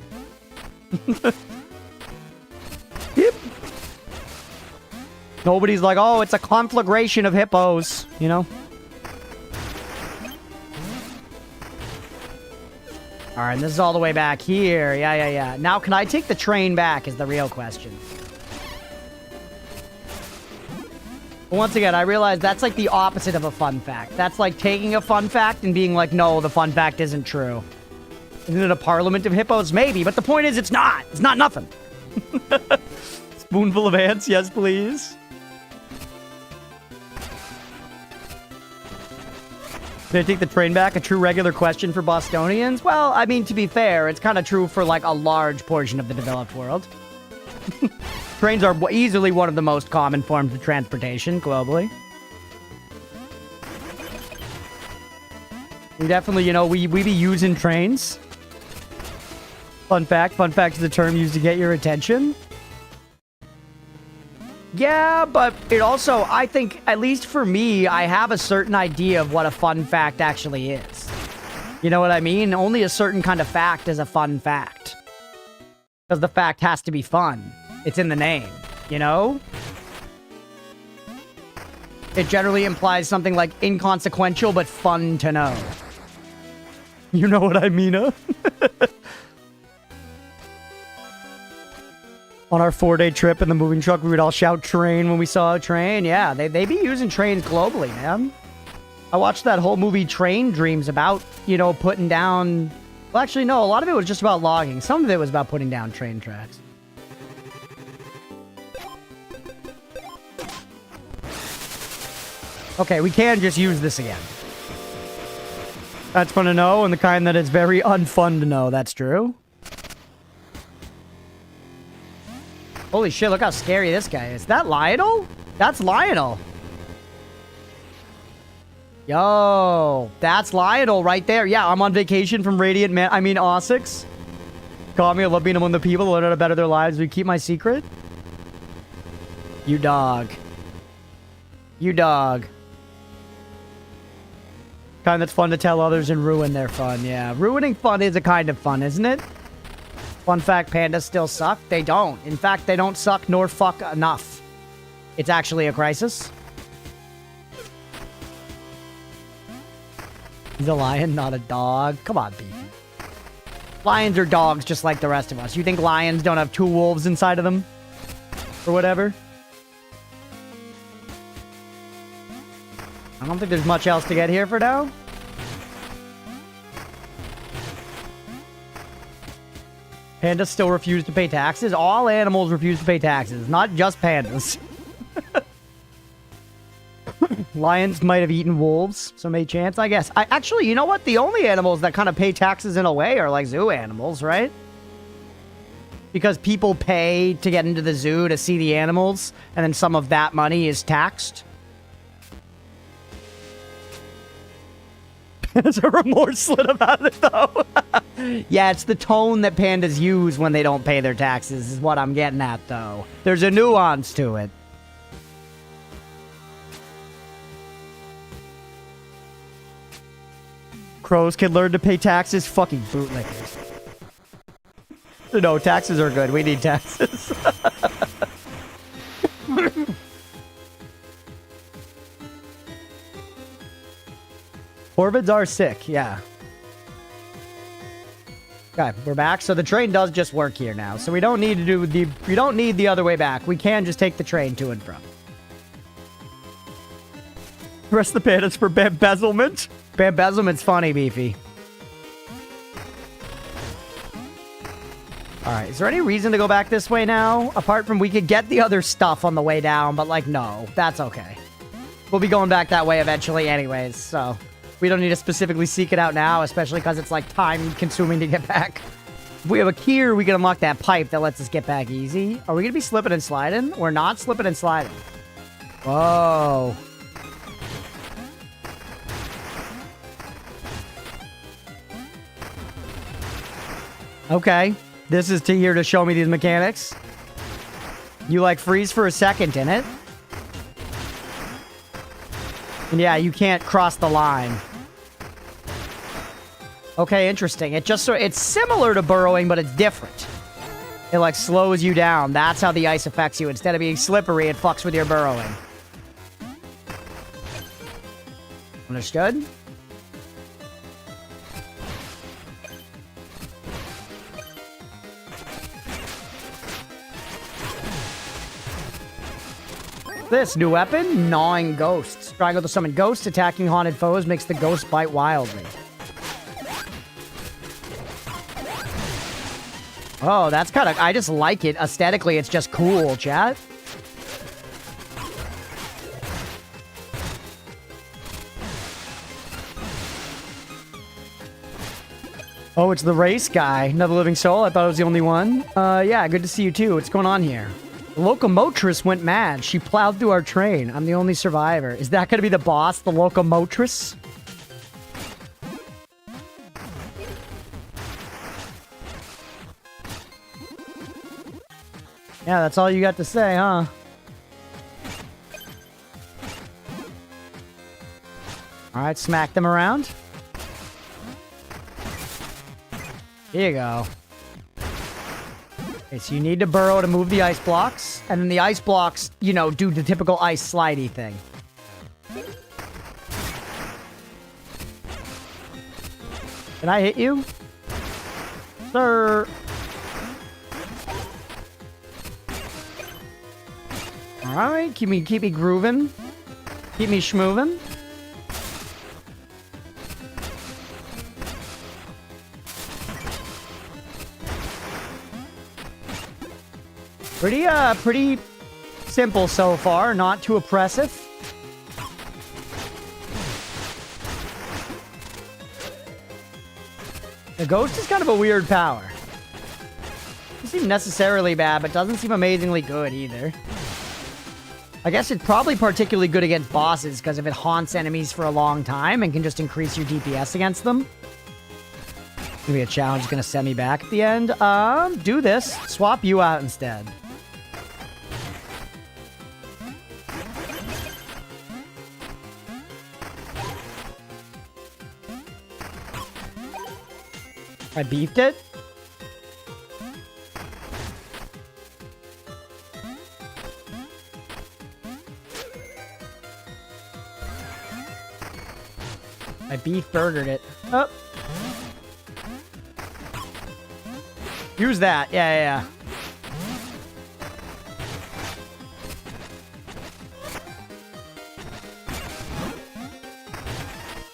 Yep. Nobody's like, oh, it's a conflagration of hippos, you know? All right, and this is all the way back here. Yeah. Now, can I take the train back is the real question. But once again, I realize that's like the opposite of a fun fact. That's like taking a fun fact and being like, no, the fun fact isn't true. Isn't it a parliament of hippos? Maybe, but the point is it's not. It's not nothing. Spoonful of ants, yes, please. Did I take the train back? A true regular question for Bostonians? Well, I mean, to be fair, it's kind of true for like a large portion of the developed world. Trains are easily one of the most common forms of transportation globally. We definitely, you know, we be using trains. Fun fact is the term used to get your attention. Yeah, but it also, I think, at least for me, I have a certain idea of what a fun fact actually is. You know what I mean? Only a certain kind of fact is a fun fact. Because the fact has to be fun. It's in the name, you know? It generally implies something like inconsequential but fun to know. You know what I mean, huh? On our 4-day trip in the moving truck, we would all shout train when we saw a train. Yeah, they be using trains globally, man. I watched that whole movie Train Dreams about, you know, putting down... Well, actually, no, a lot of it was just about logging. Some of it was about putting down train tracks. Okay, we can just use this again. That's fun to know, and the kind that is very unfun to know. That's true. Holy shit, look how scary this guy is. Is that Lionel? That's Lionel. Yo, that's Lionel right there. Yeah, I'm on vacation from Radiant Man. I mean, Ossix. Call me. I love being among the people. Learn how to better their lives. We keep my secret. You dog. You dog. Kind that's fun to tell others and ruin their fun. Yeah, ruining fun is a kind of fun, isn't it? Fun fact, pandas still suck. They don't. In fact, they don't suck nor fuck enough. It's actually a crisis. He's a lion, not a dog. Come on, Beefy. Lions are dogs just like the rest of us. You think lions don't have 2 wolves inside of them? Or whatever? I don't think there's much else to get here for now. Pandas still refuse to pay taxes. All animals refuse to pay taxes, not just pandas. Lions might have eaten wolves, so may chance, I guess. Actually, you know what? The only animals that kind of pay taxes in a way are like zoo animals, right? Because people pay to get into the zoo to see the animals, and then some of that money is taxed. There's a remorseless about it, though. Yeah, it's the tone that pandas use when they don't pay their taxes is what I'm getting at, though. There's a nuance to it. Crows can learn to pay taxes. Fucking bootlickers. No, taxes are good. We need taxes. Corvids are sick, yeah. Okay, we're back. So the train does just work here now. So we don't need to do the... We don't need the other way back. We can just take the train to and from. Press the pandas for bambezzlement. Bambezzlement's funny, Beefy. Alright, is there any reason to go back this way now? Apart from we could get the other stuff on the way down, but like, no. That's okay. We'll be going back that way eventually anyways, so... We don't need to specifically seek it out now, especially because it's, like, time-consuming to get back. If we have a key, we can unlock that pipe that lets us get back easy. Are we going to be slipping and sliding? We're not slipping and sliding. Whoa. Okay. This is here to show me these mechanics. You, like, freeze for a second in it. And yeah, you can't cross the line. Okay, interesting. It's similar to burrowing, but it's different. It like slows you down. That's how the ice affects you. Instead of being slippery, it fucks with your burrowing. Understood? This new weapon, Gnawing Ghosts. Struggle to summon ghosts. Attacking haunted foes makes the ghost bite wildly. Oh, that's kind of... I just like it. Aesthetically, it's just cool, chat. Oh, it's the race guy. Another living soul. I thought it was the only one. Yeah, good to see you too. What's going on here? The locomotress went mad. She plowed through our train. I'm the only survivor. Is that going to be the boss, the locomotress? Yeah, that's all you got to say, huh? Alright, smack them around. Here you go. Okay, so you need to burrow to move the ice blocks, and then the ice blocks, you know, do the typical ice slidey thing. Can I hit you? Sir. Alright, keep me grooving. Keep me schmoovin'. Pretty simple so far, not too oppressive. The ghost is kind of a weird power. Doesn't seem necessarily bad, but doesn't seem amazingly good either. I guess it's probably particularly good against bosses because if it haunts enemies for a long time and can just increase your DPS against them. Maybe a challenge is going to send me back at the end. Do this. Swap you out instead. I beefed it. I beef burgered it. Oh. Use that. Yeah.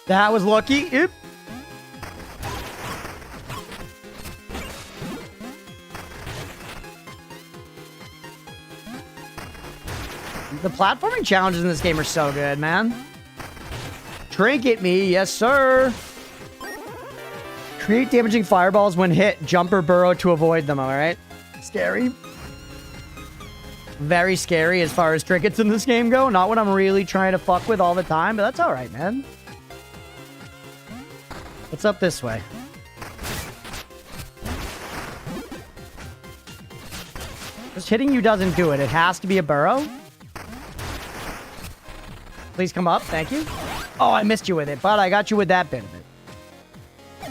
That was lucky. Oop. The platforming challenges in this game are so good, man. Trinket me, yes sir. Create damaging fireballs when hit. Jump or burrow to avoid them, alright? Scary. Very scary as far as trinkets in this game go. Not what I'm really trying to fuck with all the time, but that's alright, man. What's up this way? Just hitting you doesn't do it. It has to be a burrow. Please come up. Thank you. Oh, I missed you with it, but I got you with that bit of it.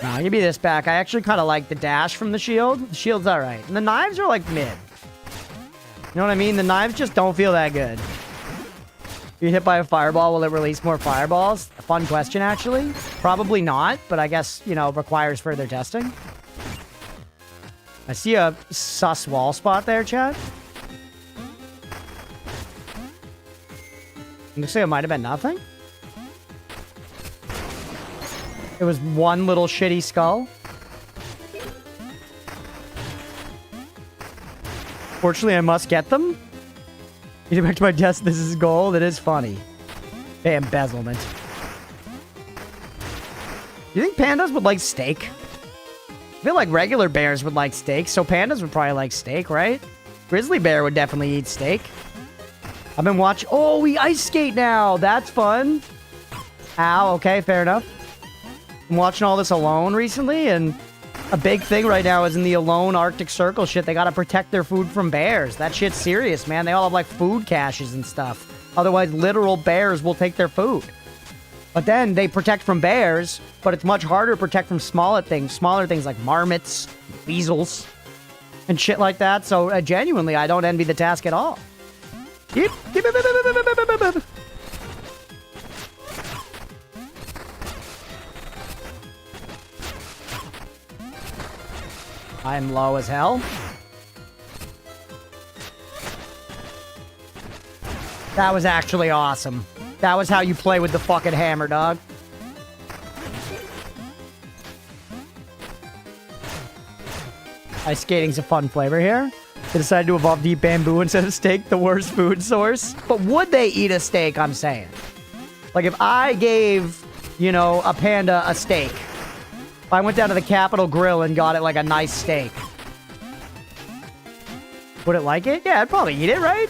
Nah, give me this back. I actually kind of like the dash from the shield. The shield's all right. And the knives are like mid. You know what I mean? The knives just don't feel that good. You hit by a fireball, will it release more fireballs? A fun question, actually. Probably not, but I guess, you know, requires further testing. I see a sus wall spot there, chat. Looks like it might have been nothing. It was one little shitty skull. Fortunately, I must get them. Get back to my desk. This is gold. It is funny. Hey, embezzlement. You think pandas would like steak? I feel like regular bears would like steak, so pandas would probably like steak, right? Grizzly bear would definitely eat steak. I've been watching... Oh, we ice skate now. That's fun. Ow, okay, fair enough. I'm watching all this alone recently, and a big thing right now is in the alone Arctic Circle shit. They gotta protect their food from bears. That shit's serious, man. They all have, like, food caches and stuff. Otherwise, literal bears will take their food. But then they protect from bears, but it's much harder to protect from smaller things like marmots, weasels, and shit like that. So, genuinely, I don't envy the task at all. Yep. I'm low as hell. That was actually awesome. That was how you play with the fucking hammer, dog. Ice skating's a fun flavor here. They decided to evolve deep bamboo instead of steak, the worst food source. But would they eat a steak, I'm saying? Like, if I gave, you know, a panda a steak, if I went down to the Capitol Grill and got it like a nice steak, would it like it? Yeah, I'd probably eat it, right?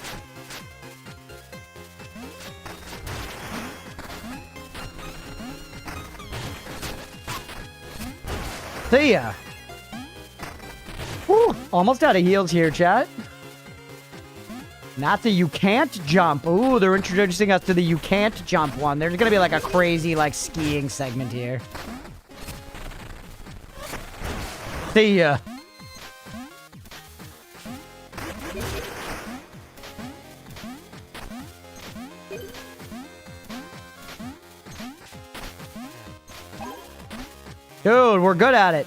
See ya. Whew, almost out of heals here, chat. Not the you can't jump. Ooh, they're introducing us to the you can't jump one. There's gonna be like a crazy, like, skiing segment here. See ya. Dude, we're good at it.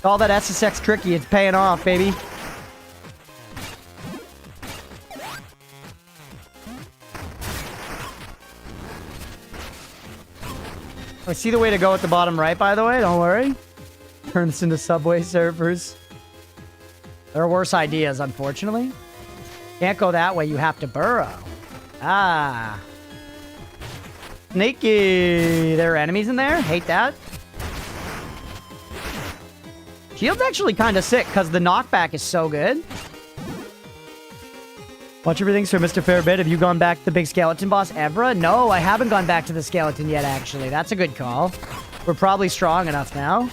All that SSX tricky, it's paying off, baby. I see the way to go at the bottom right, by the way. Don't worry. Turn this into Subway Surfers. There are worse ideas, unfortunately. Can't go that way. You have to burrow. Ah. Sneaky. There are enemies in there. Hate that. Shield's actually kind of sick because the knockback is so good. Watch everything, Sir Mr. Fairbit. Have you gone back to the big skeleton boss, Evra? No, I haven't gone back to the skeleton yet, actually. That's a good call. We're probably strong enough now.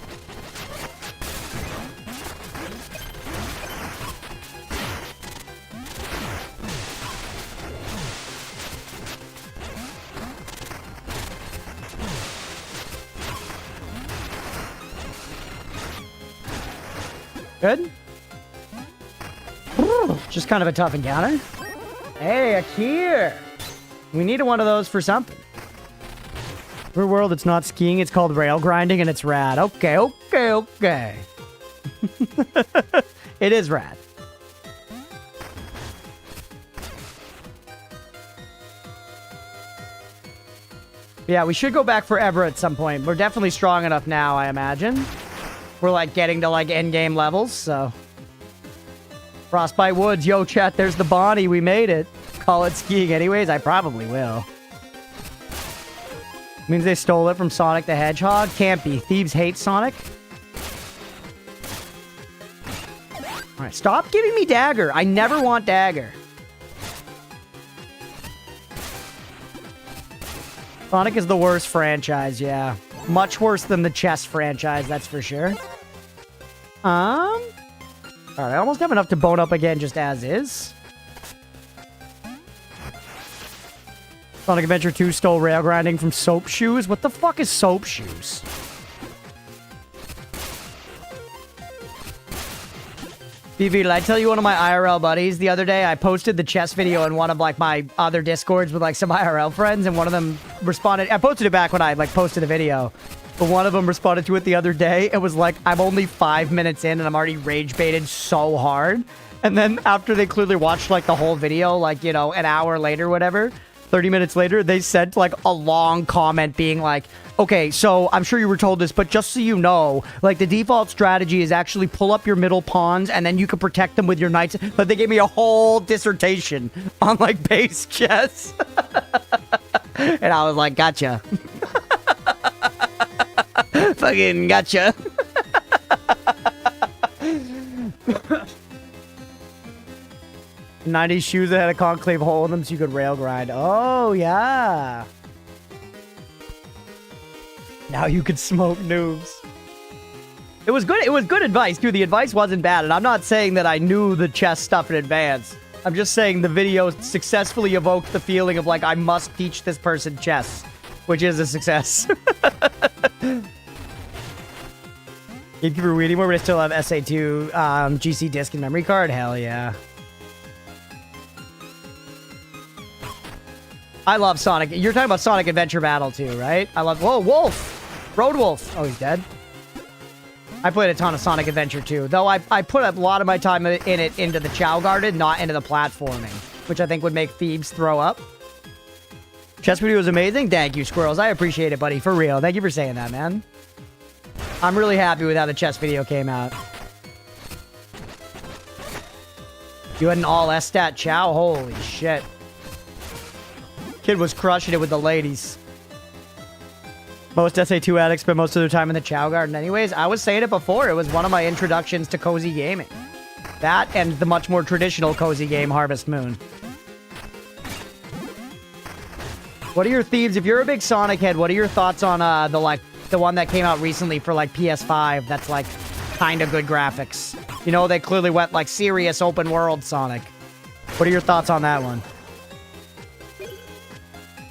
Good. Ooh, just kind of a tough encounter. Hey, a Kier. We needed one of those for something. For a world, it's not skiing, it's called rail grinding, and it's rad. Okay, okay, okay. It is rad. Yeah, we should go back forever at some point. We're definitely strong enough now, I imagine. We're like getting to like end game levels, so. Frostbite Woods, yo chat, there's the Bonnie, we made it. Call it skiing anyways, I probably will. Means they stole it from Sonic the Hedgehog? Can't be. Thieves hate Sonic. Alright, stop giving me dagger. I never want dagger. Sonic is the worst franchise, yeah. Much worse than the chess franchise, that's for sure. Alright, I almost have enough to bone up again just as is. Sonic Adventure 2 stole rail grinding from Soap Shoes? What the fuck is Soap Shoes? BV, did I tell you one of my IRL buddies the other day? I posted the chess video in one of like my other Discords with like some IRL friends, and one of them responded. I posted it back when I like posted the video. But one of them responded to it the other day. It was like, I'm only 5 minutes in and I'm already rage baited so hard. And then after they clearly watched like the whole video, like, you know, an hour later, whatever, 30 minutes later, they sent like a long comment being like, okay, so I'm sure you were told this, but just so you know, like the default strategy is actually pull up your middle pawns and then you can protect them with your knights. But they gave me a whole dissertation on like base chess. And I was like, gotcha. Fucking gotcha. '90s shoes that had a concave hole in them so you could rail grind. Oh, yeah. Now you could smoke noobs. It was good. It was good advice, too. The advice wasn't bad. And I'm not saying that I knew the chess stuff in advance. I'm just saying the video successfully evoked the feeling of, like, I must teach this person chess. Which is a success. Gatekeeper Weedy more, but I still have SA2 GC disc and memory card. Hell yeah. I love Sonic. You're talking about Sonic Adventure Battle too, right? I love... Whoa, Wolf! Road Wolf. Oh, he's dead. I played a ton of Sonic Adventure 2, though I put a lot of my time in it into the Chow Garden, not into the platforming, which I think would make Thebes throw up. Chess video was amazing. Thank you, Squirrels. I appreciate it, buddy. For real. Thank you for saying that, man. I'm really happy with how the chess video came out. You had an all S-stat Chow? Holy shit. Kid was crushing it with the ladies. Most SA2 addicts spend most of their time in the Chow Garden anyways. I was saying it before. It was one of my introductions to cozy gaming. That and the much more traditional cozy game, Harvest Moon. What are your themes? If you're a big Sonic head, what are your thoughts on the one that came out recently for like PS5 that's like kind of good graphics? You know, they clearly went like serious open world Sonic. What are your thoughts on that one?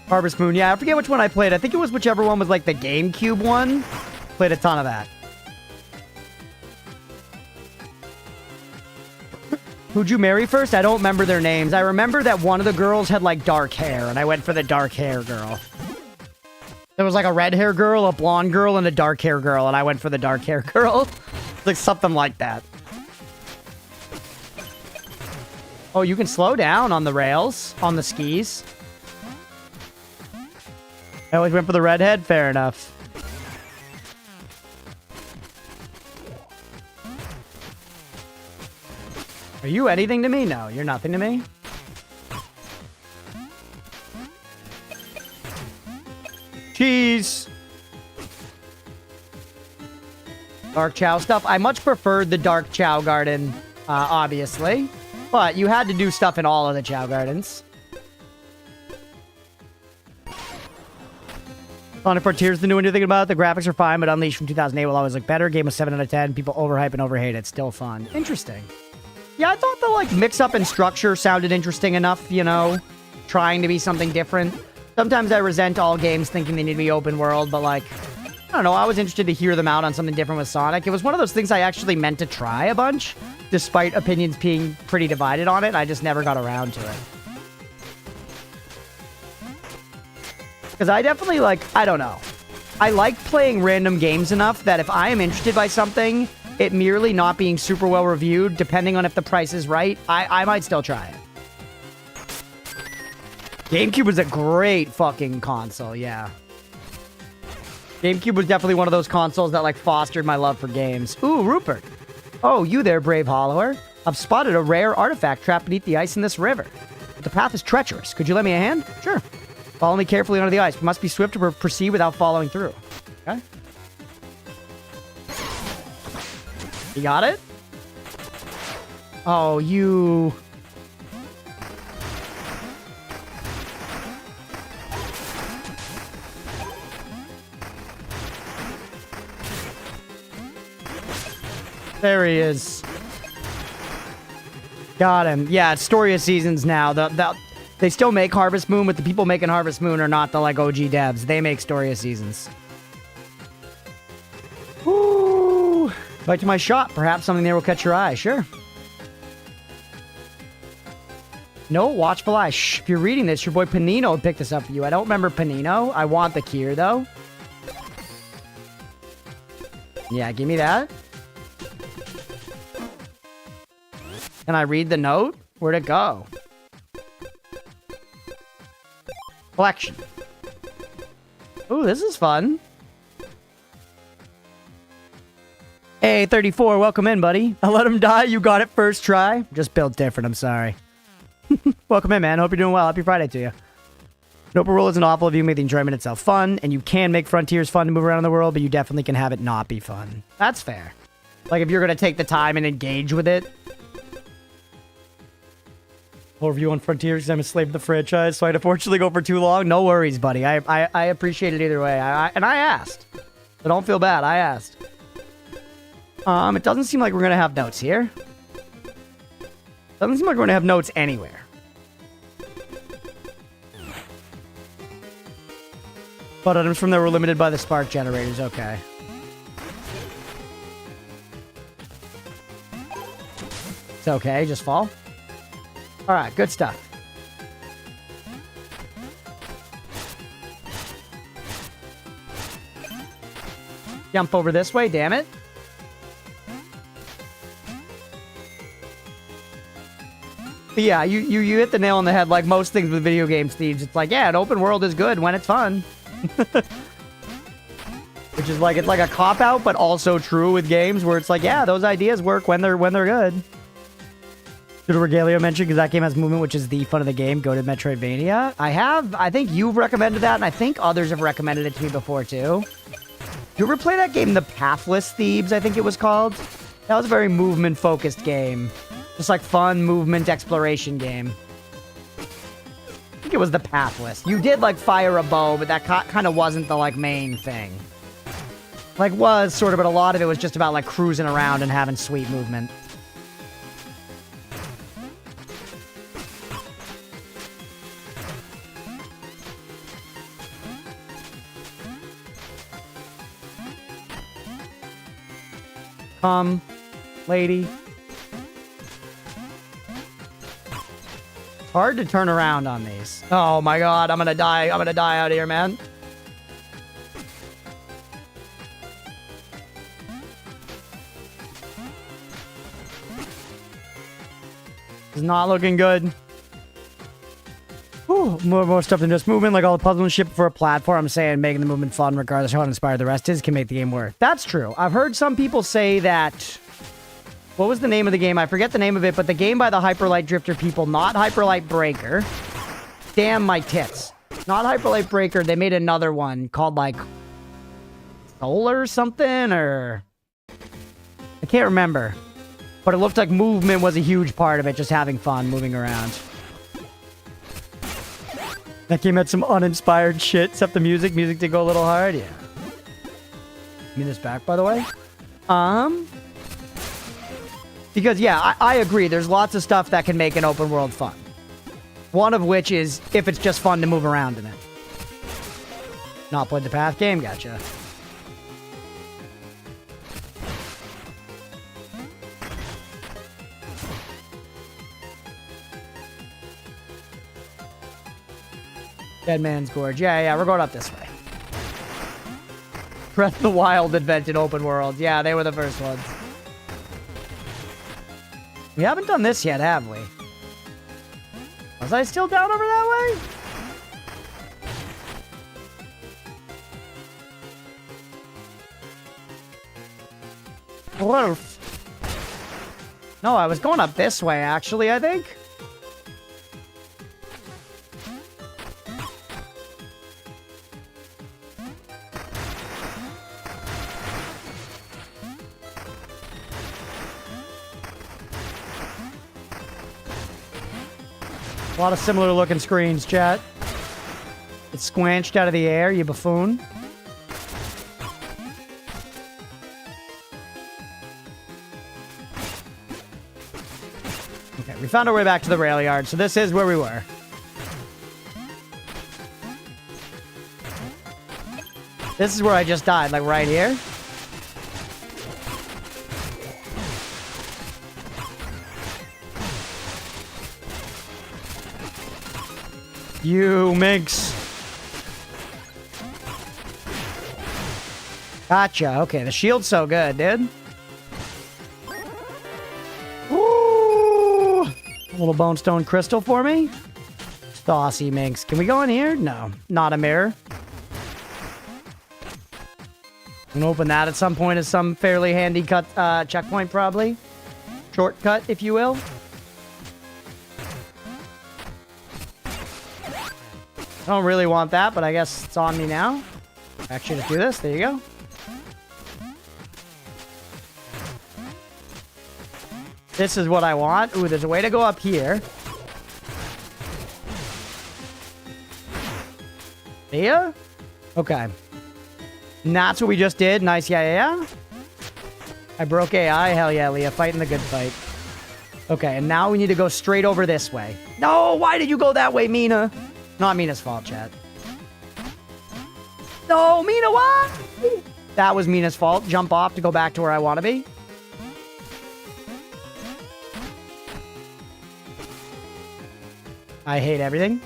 Harvest Moon, yeah, I forget which one I played. I think it was whichever one was like the GameCube one. Played a ton of that. Who'd you marry first? I don't remember their names. I remember that one of the girls had like dark hair, and I went for the dark hair girl. There was like a red hair girl, a blonde girl, and a dark hair girl, and I went for the dark hair girl. Like something like that. Oh, you can slow down on the rails, on the skis. I always went for the redhead? Fair enough. Are you anything to me? No, you're nothing to me. Cheese! Dark Chow stuff. I much preferred the Dark Chow Garden, obviously. But you had to do stuff in all of the Chow Gardens. Sonic Frontiers, the new one you're thinking about. The graphics are fine, but Unleashed from 2008 will always look better. Game was 7 out of 10. People overhype and overhate it. Still fun. Interesting. Yeah, I thought the, like, mix-up and structure sounded interesting enough, you know? Trying to be something different. Sometimes I resent all games thinking they need to be open world, but, like, I don't know. I was interested to hear them out on something different with Sonic. It was one of those things I actually meant to try a bunch, despite opinions being pretty divided on it. I just never got around to it. Because I definitely, like, I don't know. I like playing random games enough that if I am interested by something, it merely not being super well reviewed, depending on if the price is right, I might still try it. GameCube was a great fucking console, yeah. GameCube was definitely one of those consoles that, like, fostered my love for games. Ooh, Rupert. Oh, you there, brave hollower. I've spotted a rare artifact trapped beneath the ice in this river. But the path is treacherous. Could you lend me a hand? Sure. Follow me carefully under the ice. We must be swift to proceed without following through. Okay. You got it? Oh, you... There he is. Got him. Yeah, it's Story of Seasons now. They still make Harvest Moon, but the people making Harvest Moon are not the, like, OG devs. They make Story of Seasons. Woo! Right to my shop. Perhaps something there will catch your eye. Sure. No, watchful eye. Shh. If you're reading this, your boy Panino picked this up for you. I don't remember Panino. I want the Kier, though. Yeah, give me that. Can I read the note? Where'd it go? Collection. Ooh, this is fun. Hey, 34, welcome in, buddy. I let him die. You got it first try. Just built different, I'm sorry. Welcome in, man. Hope you're doing well. Happy Friday to you. An open world isn't awful if you make the enjoyment itself fun, and you can make Frontiers fun to move around in the world, but you definitely can have it not be fun. That's fair. Like, if you're going to take the time and engage with it. Overview on Frontiers, I'm a slave to the franchise, so I'd unfortunately go for too long. No worries, buddy. I appreciate it either way. And I asked. So don't feel bad. I asked. It doesn't seem like we're going to have notes here. Doesn't seem like we're going to have notes anywhere. But items from there were limited by the spark generators. Okay. It's okay. Just fall. All right, good stuff. Jump over this way, damn it. But yeah, you hit the nail on the head like most things with video games, Thieves. It's like, yeah, an open world is good when it's fun. Which is like, it's like a cop-out, but also true with games where it's like, yeah, those ideas work when they're good. Did Regalia mention, because that game has movement, which is the fun of the game, go to Metroidvania. I think you've recommended that, and I think others have recommended it to me before, too. You ever play that game, The Pathless Thieves, I think it was called? That was a very movement-focused game. Just like fun movement exploration game. I think it was The Pathless. You did, like, fire a bow, but that kind of wasn't the, like, main thing. Like, was, sort of, but a lot of it was just about, like, cruising around and having sweet movement. Come, lady. It's hard to turn around on these. Oh my god, I'm gonna die. I'm gonna die out here, man. It's not looking good. Ooh, more stuff than just movement, like all the puzzle and shit for a platform. I'm saying making the movement fun, regardless of how inspired the rest is, can make the game work. That's true. I've heard some people say that... What was the name of the game? I forget the name of it, but the game by the Hyperlight Drifter people, not Hyperlight Breaker. Damn my tits. Not Hyperlight Breaker. They made another one called, like... Solar something, or... I can't remember. But it looked like movement was a huge part of it, just having fun, moving around. That game had some uninspired shit, except the music. Music did go a little hard, yeah. Give me this back, by the way. Because, yeah, I agree. There's lots of stuff that can make an open world fun. One of which is if it's just fun to move around in it. Not played the path game, gotcha. Dead Man's Gorge. Yeah, we're going up this way. Breath of the Wild invented open world. Yeah, they were the first ones. We haven't done this yet, have we? Was I still down over that way? Whoa. No, I was going up this way, actually, I think. A lot of similar looking screens, chat. It's squanched out of the air, you buffoon. Okay, we found our way back to the rail yard, so this is where we were. This is where I just died, like right here. You minx. Gotcha. Okay, the shield's so good, dude. Ooh. A little bone stone crystal for me. Saucy minx. Can we go in here? No, not a mirror. I'm gonna open that at some point as some fairly handy cut checkpoint, probably. Shortcut, if you will. I don't really want that, but I guess it's on me now. Actually, just do this. There you go. This is what I want. Ooh, there's a way to go up here. Yeah? Okay. And that's what we just did. Nice, yeah. I broke AI. Hell yeah, Leah. Fighting the good fight. Okay, and now we need to go straight over this way. No, why did you go that way, Mina? Not Mina's fault, chat. No, Mina, why? That was Mina's fault. Jump off to go back to where I want to be. I hate everything.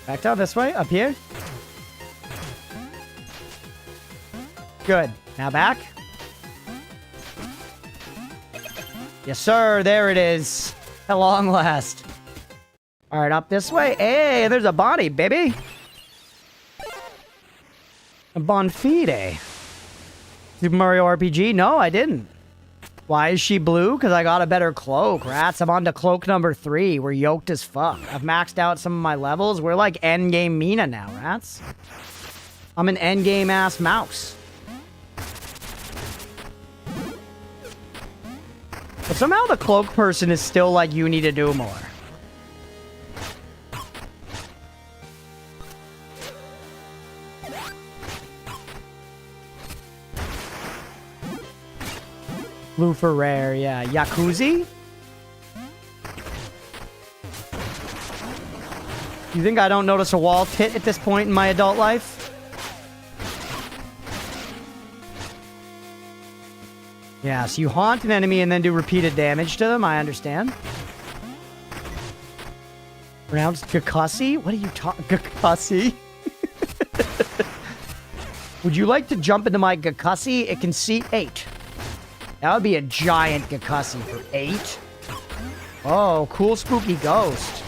Back down this way, up here. Good. Now back. Yes, sir. There it is. At long last. All right, up this way. Hey, there's a body, baby. A Bonfide. Super Mario RPG? No, I didn't. Why is she blue? Because I got a better cloak, rats. I'm on to cloak number 3. We're yoked as fuck. I've maxed out some of my levels. We're like endgame Mina now, rats. I'm an endgame ass mouse. But somehow the cloak person is still like, you need to do more. Blue for rare, yeah. Yakuza? You think I don't notice a wall tit at this point in my adult life? Yeah, so you haunt an enemy and then do repeated damage to them, I understand. Pronounced Gakasi? What are you talking? Gakasi? Would you like to jump into my Gakasi? It can seat 8. That would be a giant Gakasi for 8. Oh, cool spooky ghost.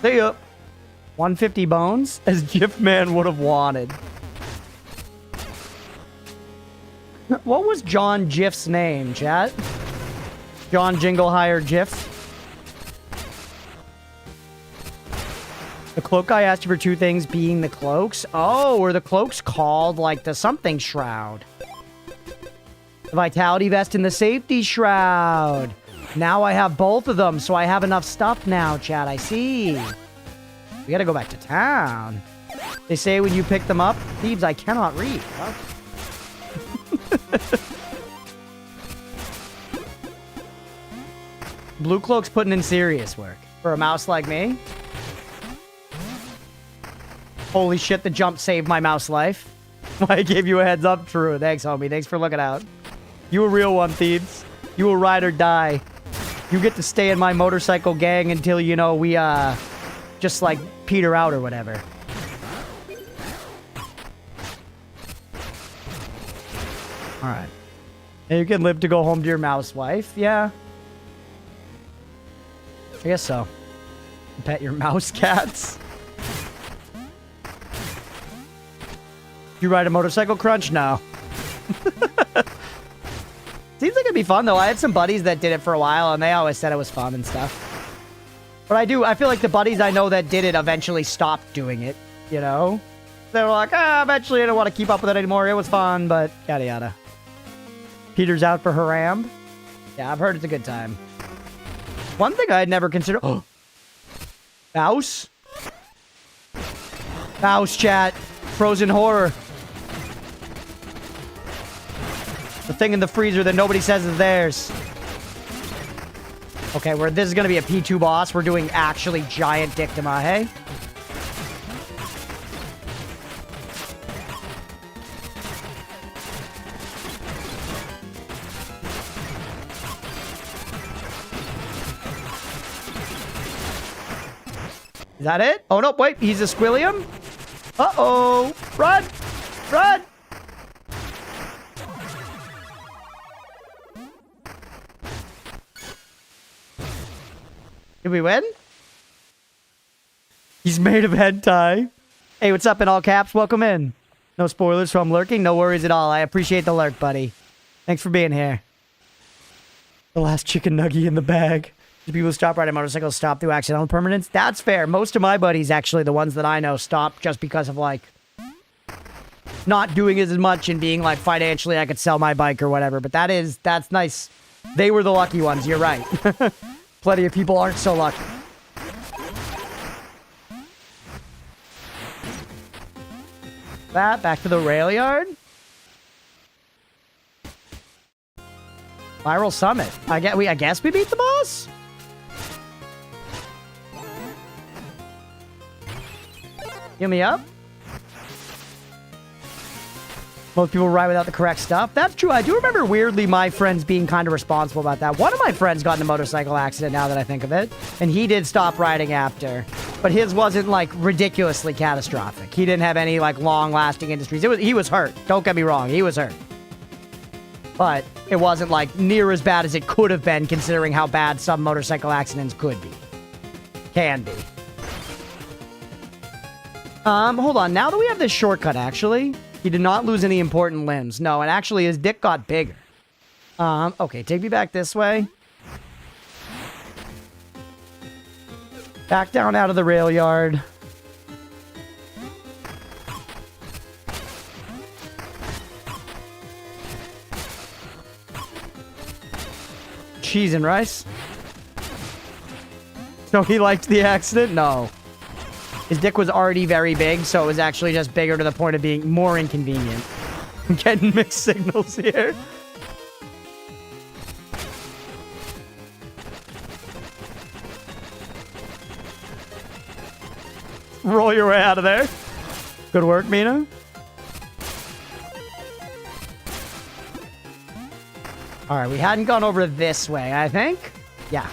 See ya. 150 bones, as GIF Man would have wanted. What was John GIF's name, chat? John Jinglehire GIF? The cloak guy asked you for 2 things, being the cloaks. Oh, were the cloaks called, like, the something shroud? The vitality vest and the safety shroud. Now I have both of them, so I have enough stuff now, chat. I see. We gotta go back to town. They say when you pick them up, Thebes, I cannot read. What? Blue Cloak's putting in serious work. For a mouse like me. Holy shit, the jump saved my mouse life. I gave you a heads up, True. Thanks, homie. Thanks for looking out. You a real one, Thebes. You will ride or die. You get to stay in my motorcycle gang until, you know, we, just, like, peter out or whatever. Alright. And you can live to go home to your mouse wife. Yeah. I guess so. Pet your mouse cats. You ride a motorcycle, Crunch? No. Seems like it'd be fun, though. I had some buddies that did it for a while, and they always said it was fun and stuff. But I feel like the buddies I know that did it eventually stopped doing it, you know? They were like, eventually I don't want to keep up with it anymore. It was fun, but yada yada. Peter's out for Haram. Yeah, I've heard it's a good time. One thing I'd never considered... Oh. Mouse? Mouse, chat. Frozen horror. The thing in the freezer that nobody says is theirs. Okay, this is going to be a P2 boss. We're doing actually giant dick Damahe. Is that it? Oh, no, wait. He's a Squillium? Uh-oh. Run! Run! Did we win? He's made of hentai. Hey, what's up in all caps? Welcome in. No spoilers from lurking. No worries at all. I appreciate the lurk, buddy. Thanks for being here. The last chicken nugget in the bag. Do people stop riding motorcycles stop through accidental permanence? That's fair. Most of my buddies, actually, the ones that I know, stop just because of, like, not doing as much and being, like, financially I could sell my bike or whatever. But that's nice. They were the lucky ones. You're right. Plenty of people aren't so lucky. Back to the rail yard. Viral Summit. I guess we beat the boss? Give me up. Most people ride without the correct stuff. That's true. I do remember weirdly my friends being kind of responsible about that. One of my friends got in a motorcycle accident now that I think of it. And he did stop riding after. But his wasn't like ridiculously catastrophic. He didn't have any like long-lasting injuries. He was hurt. Don't get me wrong. He was hurt. But it wasn't like near as bad as it could have been considering how bad some motorcycle accidents could be. Can be. Hold on. Now that we have this shortcut, actually... He did not lose any important limbs. No, and actually his dick got bigger. Okay, take me back this way. Back down out of the rail yard. Cheese and rice. So he liked the accident? No. His dick was already very big, so it was actually just bigger to the point of being more inconvenient. I'm getting mixed signals here. Roll your way out of there. Good work, Mina. All right, we hadn't gone over this way, I think. Yeah.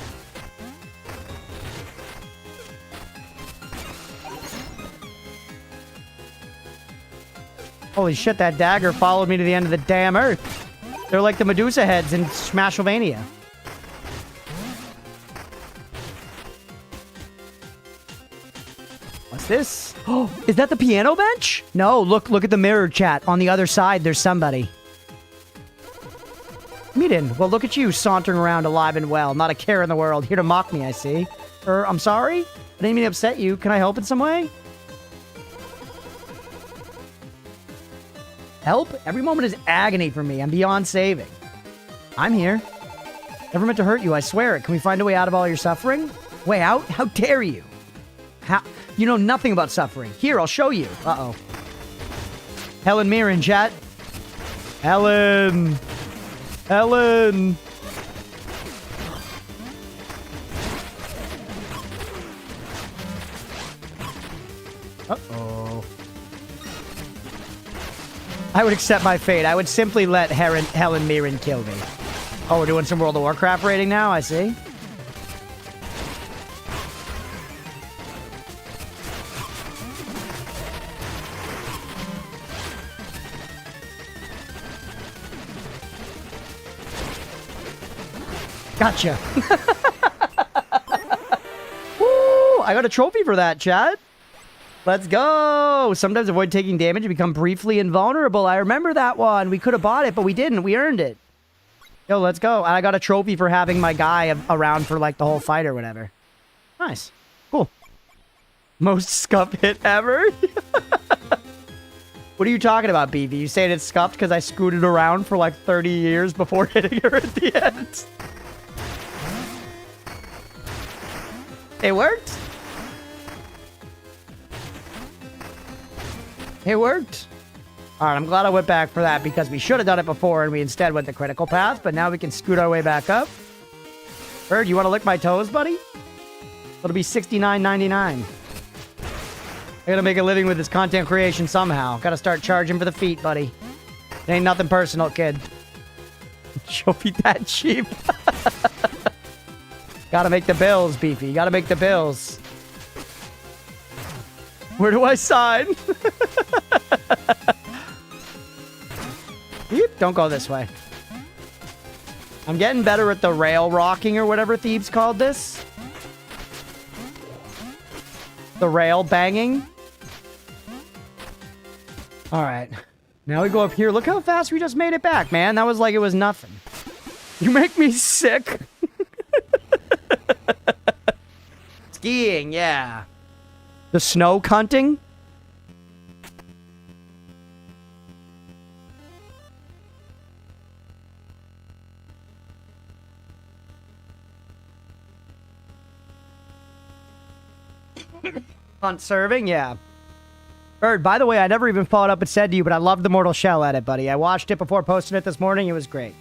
Holy shit, that dagger followed me to the end of the damn earth. They're like the Medusa heads in Smashvania. What's this? Oh, is that the piano bench? No, look at the mirror, chat. On the other side, there's somebody. Meetin, well, look at you sauntering around alive and well. Not a care in the world. Here to mock me, I see. I'm sorry? I didn't mean to upset you. Can I help in some way? Help? Every moment is agony for me. I'm beyond saving. I'm here. Never meant to hurt you, I swear it. Can we find a way out of all your suffering? Way out? How dare you? How? You know nothing about suffering. Here, I'll show you. Uh-oh. Helen Mirren, chat. Helen. Helen. Uh-oh. I would accept my fate. I would simply let Helen Mirren kill me. Oh, we're doing some World of Warcraft raiding now? I see. Gotcha. Woo! I got a trophy for that, chat. Let's go. Sometimes avoid taking damage and become briefly invulnerable. I remember that one. We could have bought it, but we didn't. We earned it. Yo, let's go. I got a trophy for having my guy around for like the whole fight or whatever. Nice. Cool. Most scuff hit ever? What are you talking about, BB? You saying it's scuffed because I scooted around for like 30 years before hitting her at the end? It worked? It worked. All right, I'm glad I went back for that because we should have done it before and we instead went the critical path, but now we can scoot our way back up. Bird, you want to lick my toes, buddy? It'll be $69.99. I gotta make a living with this content creation somehow. Gotta start charging for the feet, buddy. It ain't nothing personal, kid. She'll be that cheap. Gotta make the bills, Beefy. Gotta make the bills. Where do I sign? Don't go this way. I'm getting better at the rail rocking or whatever Thebes called this. The rail banging. All right. Now we go up here. Look how fast we just made it back, man. That was like it was nothing. You make me sick. Skiing, yeah. The snow cunting? Hunt serving, yeah. Bird, by the way, I never even followed up and said to you, but I love the Mortal Shell edit, buddy. I watched it before posting it this morning. It was great.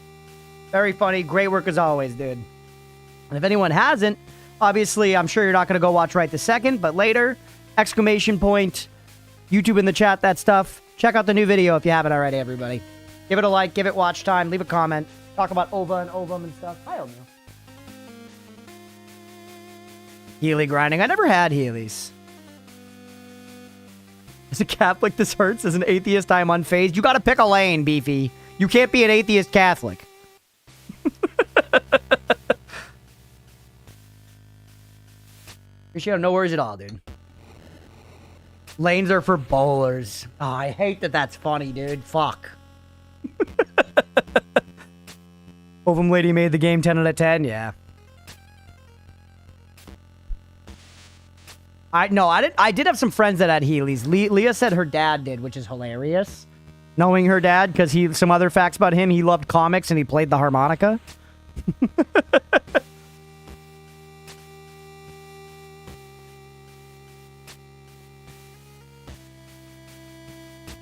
Very funny. Great work as always, dude. And if anyone hasn't, obviously, I'm sure you're not going to go watch right this second, but later, exclamation point, YouTube in the chat, that stuff. Check out the new video if you haven't already, everybody. Give it a like, give it watch time, leave a comment. Talk about OVA and OVUM and stuff. Hi, O'Neil. Healy grinding. I never had Heelys. As a Catholic, this hurts. As an atheist, I am unfazed. You gotta pick a lane, Beefy. You can't be an atheist Catholic. Appreciate it. No worries at all, dude. Lanes are for bowlers. Oh, I hate that that's funny, dude. Fuck. Ovum Lady made the game 10 out of 10. Yeah. I did have some friends that had Heelys. Leah said her dad did, which is hilarious. Knowing her dad, because some other facts about him, he loved comics and he played the harmonica.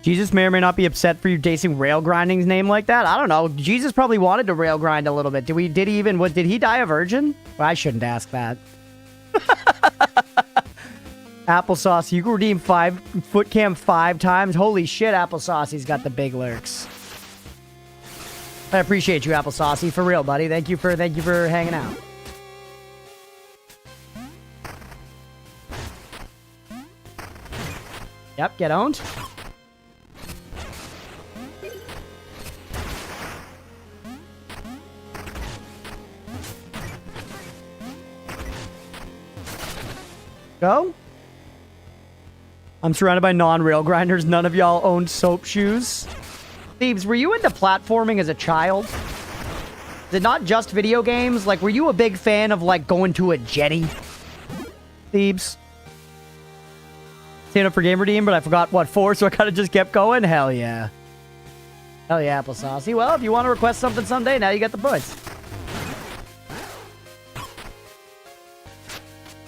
Jesus may or may not be upset for you dacing rail grinding's name like that. I don't know. Jesus probably wanted to rail grind a little bit. Did he die a virgin? Well, I shouldn't ask that. Applesauce, you can redeem foot cam 5 times. Holy shit, Applesaucy's got the big lurks. I appreciate you, Applesaucy, for real, buddy. Thank you for hanging out. Yep, get owned. Go. I'm surrounded by non-rail grinders. None of y'all own soap shoes. Thebes, were you into platforming as a child? Is it not just video games? Like, were you a big fan of, like, going to a jetty? Thebes? Stand up for game redeem, but I forgot what for, so I kind of just kept going. Hell yeah. Hell yeah, applesauce. Well, if you want to request something someday, now you got the points.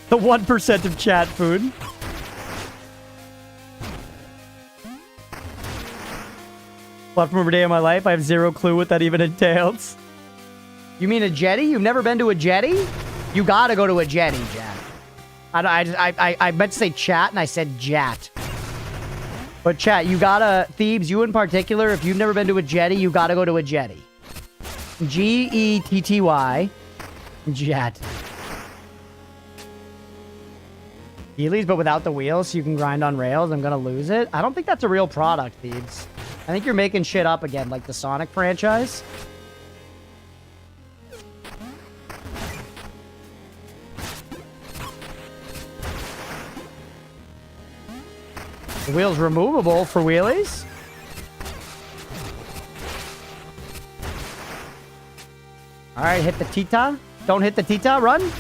The 1% of chat food. Platform every day of my life. I have zero clue what that even entails. You mean a jetty? You've never been to a jetty? You gotta go to a jetty, Jack. I meant to say chat and I said jat. But chat, you gotta, Thebes, you in particular, if you've never been to a jetty, you gotta go to a jetty. G-E-T-T-Y. Jet. Heelys, but without the wheels, so you can grind on rails. I'm gonna lose it. I don't think that's a real product, Thebes. I think you're making shit up again, like the Sonic franchise. The wheel's removable for wheelies. All right, hit the Tita. Don't hit the Tita, run.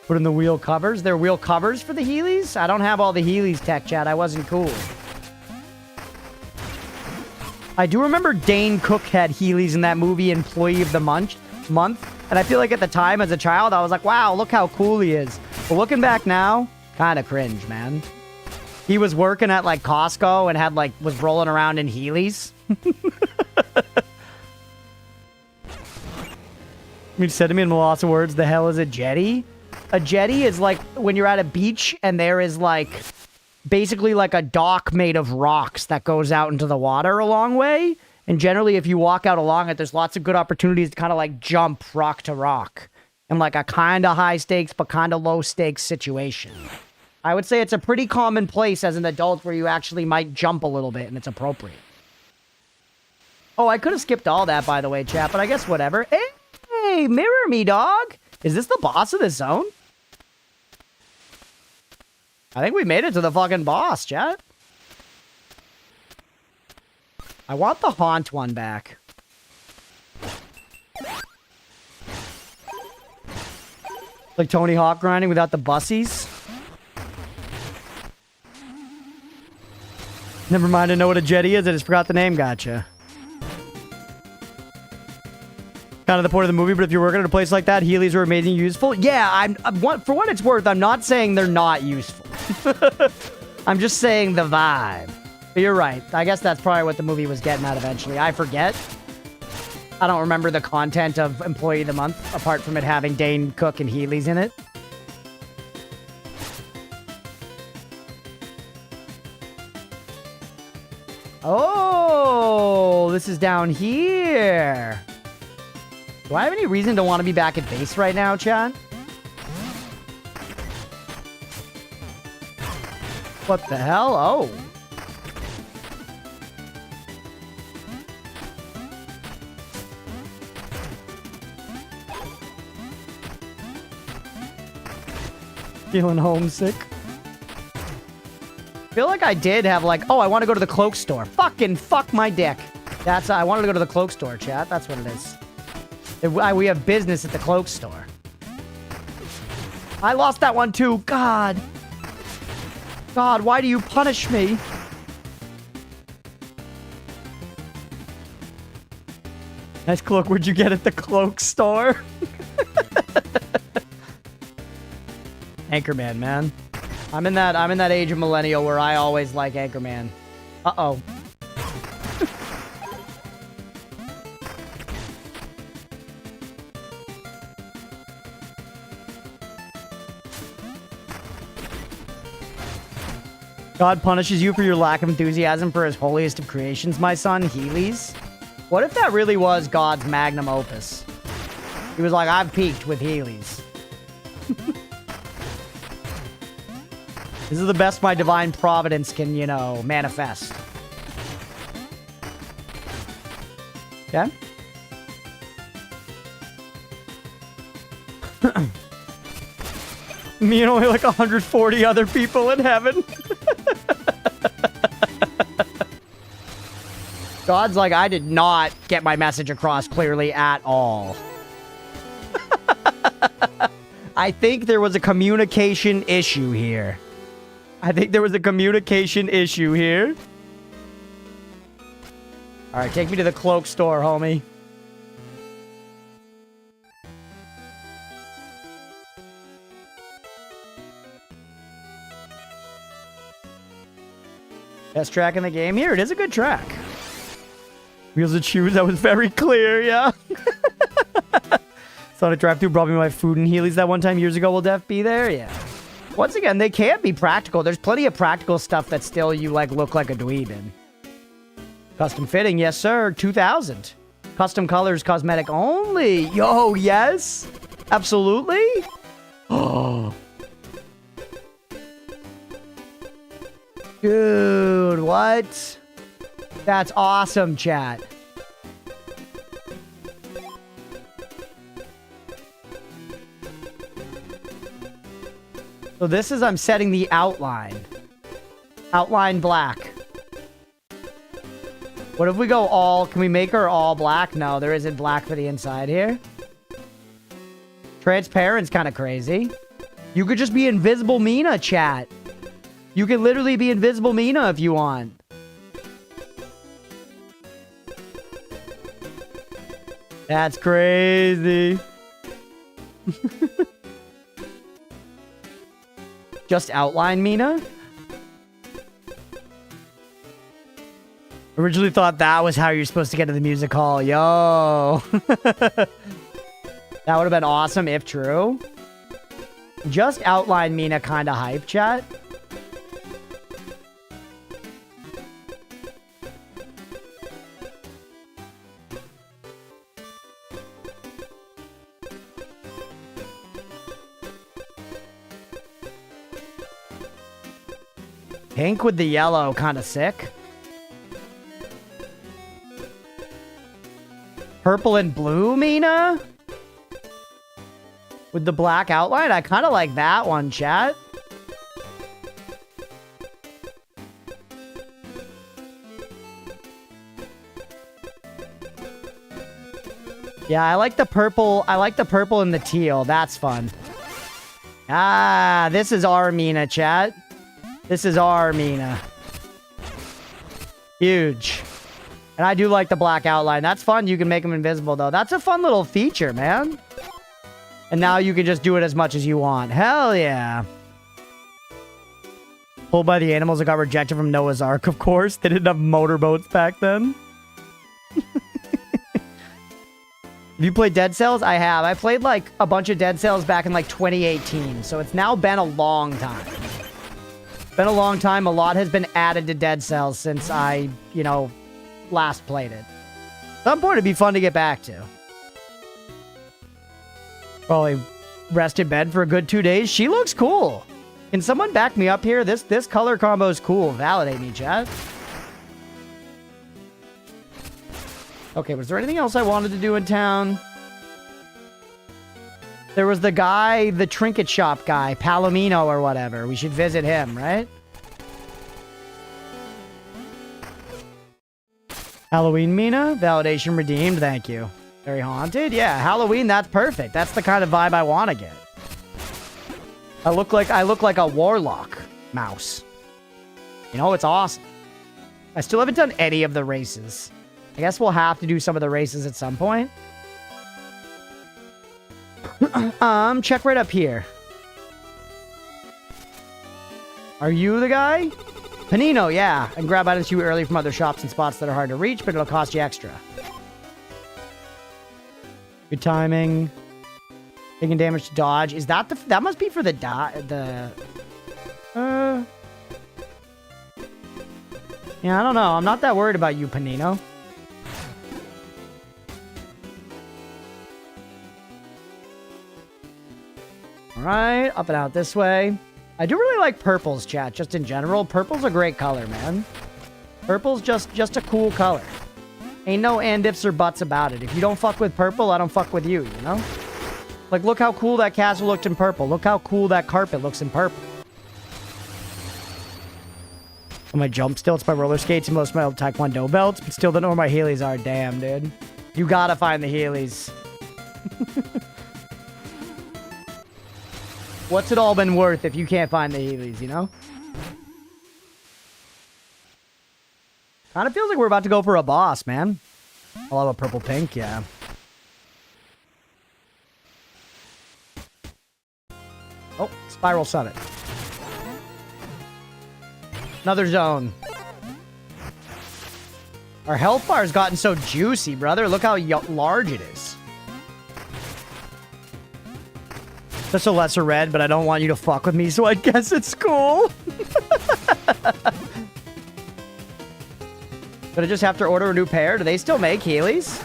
Put in the wheel covers. There are wheel covers for the Heelys? I don't have all the Heelys tech, chat. I wasn't cool. I do remember Dane Cook had Heelys in that movie, Employee of the Month. And I feel like at the time as a child, I was like, wow, look how cool he is. But looking back now, kind of cringe, man. He was working at like Costco and had like, was rolling around in Heelys. You said to me in lots of words, the hell is a jetty? A jetty is like when you're at a beach and there is like basically like a dock made of rocks that goes out into the water a long way. And generally, if you walk out along it, there's lots of good opportunities to kind of like jump rock to rock in like a kind of high stakes but kind of low stakes situation. I would say it's a pretty common place as an adult where you actually might jump a little bit and it's appropriate. Oh, I could have skipped all that, by the way, chat, but I guess whatever. Hey, mirror me, dog. Is this the boss of the zone? I think we made it to the fucking boss, chat. I want the haunt one back. Like Tony Hawk grinding without the bussies. Never mind, I know what a jetty is. I just forgot the name. Gotcha. Kind of the point of the movie, but if you're working at a place like that, Heelys are amazing, useful. Yeah, for what it's worth, I'm not saying they're not useful. I'm just saying the vibe. But you're right. I guess that's probably what the movie was getting at eventually. I forget. I don't remember the content of Employee of the Month, apart from it having Dane Cook and Heelys in it. Oh, this is down here. Do I have any reason to want to be back at base right now, chat? What the hell? Oh. Feeling homesick. Feel like I did have like, oh, I want to go to the cloak store. Fucking fuck my dick. That's, I wanted to go to the cloak store, chat. That's what it is. We have business at the cloak store. I lost that one too. God. God, why do you punish me? Nice cloak. Where'd you get at the cloak store? Anchorman, man. I'm in that age of millennial where I always like Anchorman. Uh-oh. God punishes you for your lack of enthusiasm for his holiest of creations, my son, Heelys. What if that really was God's magnum opus? He was like, I've peaked with Heelys. This is the best my divine providence can, you know, manifest. Okay? Me and only like 140 other people in heaven. God's like, I did not get my message across clearly at all. I think there was a communication issue here. All right, take me to the cloak store, homie. Best track in the game here. It is a good track. Wheels of shoes. That was very clear. Yeah. Sonic drive-thru brought me my food and Heelys that one time years ago. Will Def be there? Yeah. Once again, they can be practical. There's plenty of practical stuff that still you like look like a dweeb in. Custom fitting, yes sir. 2,000. Custom colors, cosmetic only. Yo, yes. Absolutely. Oh. Dude, what? That's awesome, chat. So this is, I'm setting the outline. Outline black. What if we go all, can we make her all black? No, there isn't black for the inside here. Transparent's kind of crazy. You could just be invisible Mina, chat. You can literally be invisible Mina if you want. That's crazy. Just outline Mina? Originally thought that was how you're supposed to get to the music hall. Yo. That would have been awesome if true. Just outline Mina kind of hype, chat. Pink with the yellow, kind of sick. Purple and blue, Mina? With the black outline? I kind of like that one, chat. Yeah, I like the purple. I like the purple and the teal. That's fun. Ah, this is our Mina, chat. This is our Mina. Huge. And I do like the black outline. That's fun. You can make them invisible, though. That's a fun little feature, man. And now you can just do it as much as you want. Hell yeah. Pulled by the animals that got rejected from Noah's Ark, of course. They didn't have motorboats back then. Have you played Dead Cells? I have. I played, like, a bunch of Dead Cells back in, like, 2018. So it's now been a long time. Been a long time. A lot has been added to Dead Cells since I, you know, last played it. At some point, it'd be fun to get back to. Probably rest in bed for a good 2 days. She looks cool. Can someone back me up here? This color combo is cool. Validate me, chat. Okay, was there anything else I wanted to do in town? There was the guy, the trinket shop guy, Palomino or whatever. We should visit him, right? Halloween Mina, validation redeemed, thank you. Very haunted? Yeah, Halloween, that's perfect. That's the kind of vibe I want to get. I look like a warlock mouse. You know, it's awesome. I still haven't done any of the races. I guess we'll have to do some of the races at some point. Check right up here. Are you the guy? Panino, yeah. And grab items too early from other shops and spots that are hard to reach, but it'll cost you extra. Good timing. Taking damage to dodge. Is that the... That must be for the... Yeah, I don't know. I'm not that worried about you, Panino. Alright, up and out this way. I do really like purples, chat, just in general. Purple's a great color, man. Purple's just a cool color. Ain't no and ifs or buts about it. If you don't fuck with purple, I don't fuck with you, you know? Like, look how cool that castle looked in purple. Look how cool that carpet looks in purple. On my jump stilts, my roller skates, and most of my old taekwondo belts, but still don't know where my Heelys are. Damn, dude. You gotta find the Heelys. What's it all been worth if you can't find the Heelys, you know? Kind of feels like we're about to go for a boss, man. I'll have a purple pink, yeah. Oh, Spiral Summit. Another zone. Our health bar has gotten so juicy, brother. Look how large it is. Just a lesser red, but I don't want you to fuck with me, so I guess it's cool. But I just have to order a new pair? Do they still make Heelys?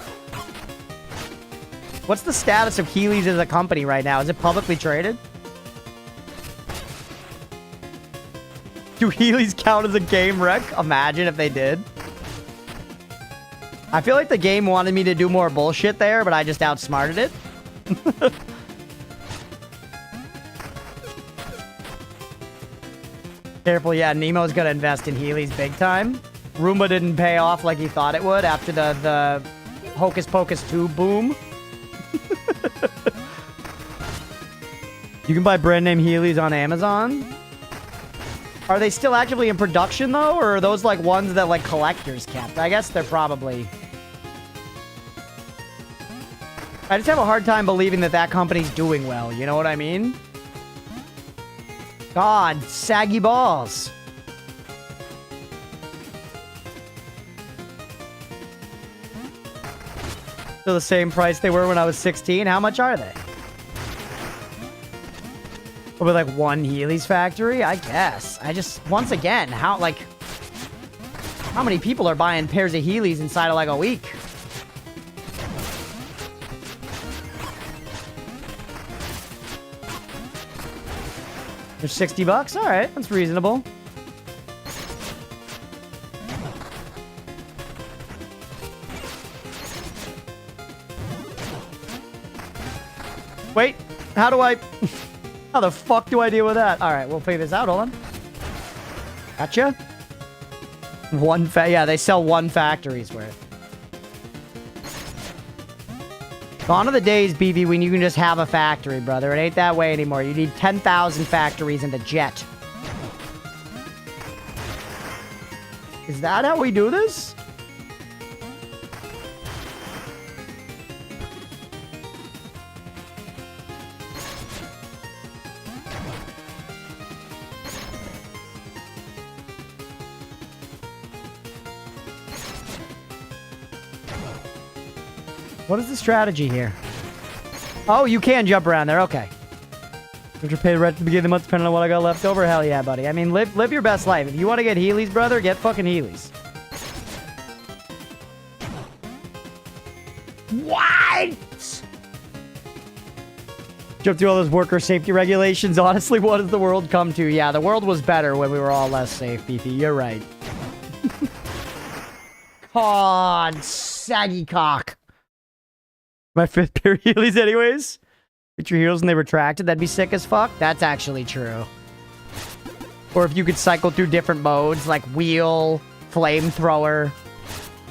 What's the status of Heelys as a company right now? Is it publicly traded? Do Heelys count as a game wreck? Imagine if they did. I feel like the game wanted me to do more bullshit there, but I just outsmarted it. Careful, yeah, Nemo's gonna invest in Heelys big time. Roomba didn't pay off like he thought it would after the Hocus Pocus 2 boom. You can buy brand name Heelys on Amazon. Are they still actively in production, though? Or are those, like, ones that, like, collectors kept? I guess they're probably... I just have a hard time believing that that company's doing well. You know what I mean? God, saggy balls. Still the same price they were when I was 16? How much are they? Probably like one Heelys factory, I guess. I just, once again, how many people are buying pairs of Heelys inside of like a week? They're 60 bucks? All right, that's reasonable. Wait, how do I... How the fuck do I deal with that? All right, we'll figure this out. Hold on. Gotcha. Yeah, they sell one factory's worth. Gone are the days, BB, when you can just have a factory, brother. It ain't that way anymore. You need 10,000 factories and a jet. Is that how we do this? What is the strategy here? Oh, you can jump around there. Okay. Would you pay the rent at the beginning of the month depending on what I got left over? Hell yeah, buddy. I mean, live your best life. If you want to get Heelys, brother, get fucking Heelys. What? Jump through all those worker safety regulations. Honestly, what does the world come to? Yeah, the world was better when we were all less safe, Beefy. You're right. God, saggy cock. My 5th pair of Heelys anyways. Get your heels and they retracted. That'd be sick as fuck. That's actually true. Or if you could cycle through different modes like wheel, flamethrower,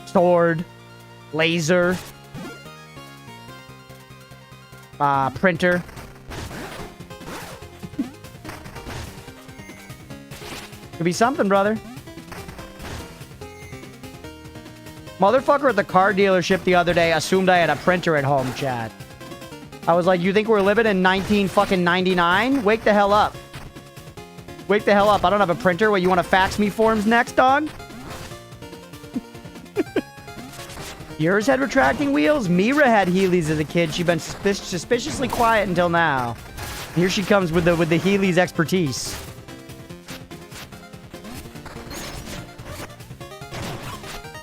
sword, laser, printer. Could be something, brother. Motherfucker at the car dealership the other day assumed I had a printer at home, chat. I was like, you think we're living in 1999? Wake the hell up. Wake the hell up. I don't have a printer. What, you want to fax me forms next, dog? Yours had retracting wheels? Mira had Heelys as a kid. She'd been suspiciously quiet until now. Here she comes with the Heelys expertise.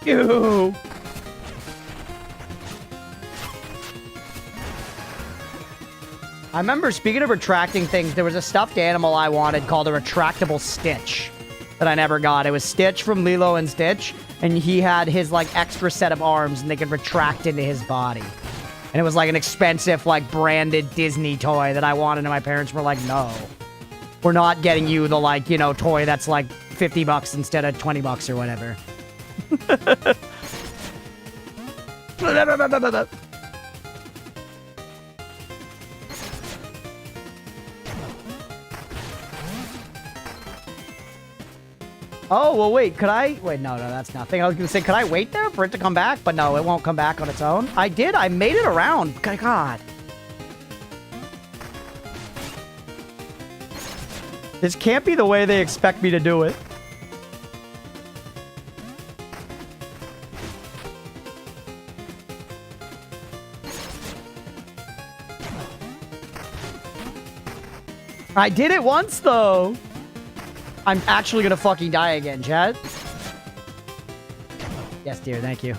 Ew. I remember, speaking of retracting things, there was a stuffed animal I wanted called a retractable Stitch that I never got. It was Stitch from Lilo and Stitch, and he had his, like, extra set of arms, and they could retract into his body. And it was, like, an expensive, like, branded Disney toy that I wanted, and my parents were like, no. We're not getting you the, like, you know, toy that's, like, 50 bucks instead of 20 bucks or whatever. Oh, well, wait. Could I? Wait, no, that's nothing. I was going to say, could I wait there for it to come back? But no, it won't come back on its own. I did. I made it around. God. This can't be the way they expect me to do it. I did it once, though. I'm actually gonna fucking die again, Chad. Yes, dear, thank you.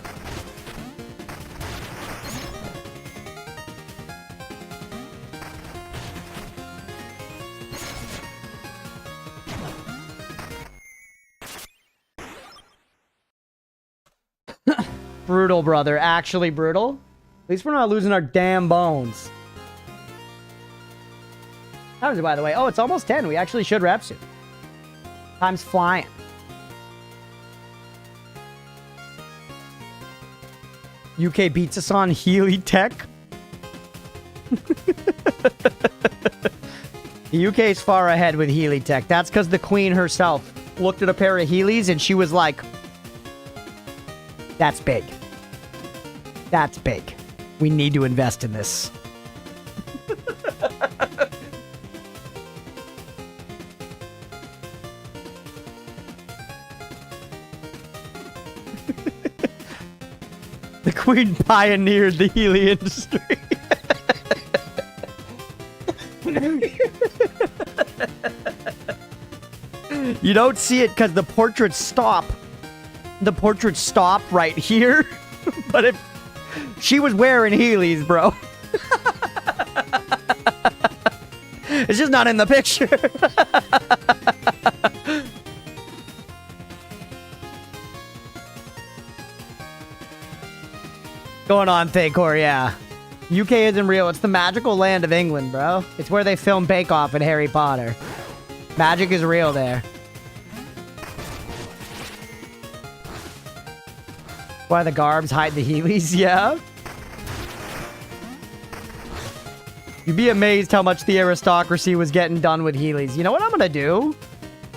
Brutal, brother. Actually brutal. At least we're not losing our damn bones. How is it, by the way? Oh, it's almost 10. We actually should wrap soon. Time's flying. UK beats us on Healy Tech. The UK is far ahead with Healy Tech. That's because the queen herself looked at a pair of Heelys and she was like, that's big. That's big. We need to invest in this. The queen pioneered the Healy industry. You don't see it because the portraits stop. The portraits stop right here. But if she was wearing Heelys, bro. It's just not in the picture. Going on, Thacor, yeah. UK isn't real. It's the magical land of England, bro. It's where they film Bake Off and Harry Potter. Magic is real there. Why the Garbs hide the Heelys, yeah. You'd be amazed how much the aristocracy was getting done with Heelys. You know what I'm gonna do?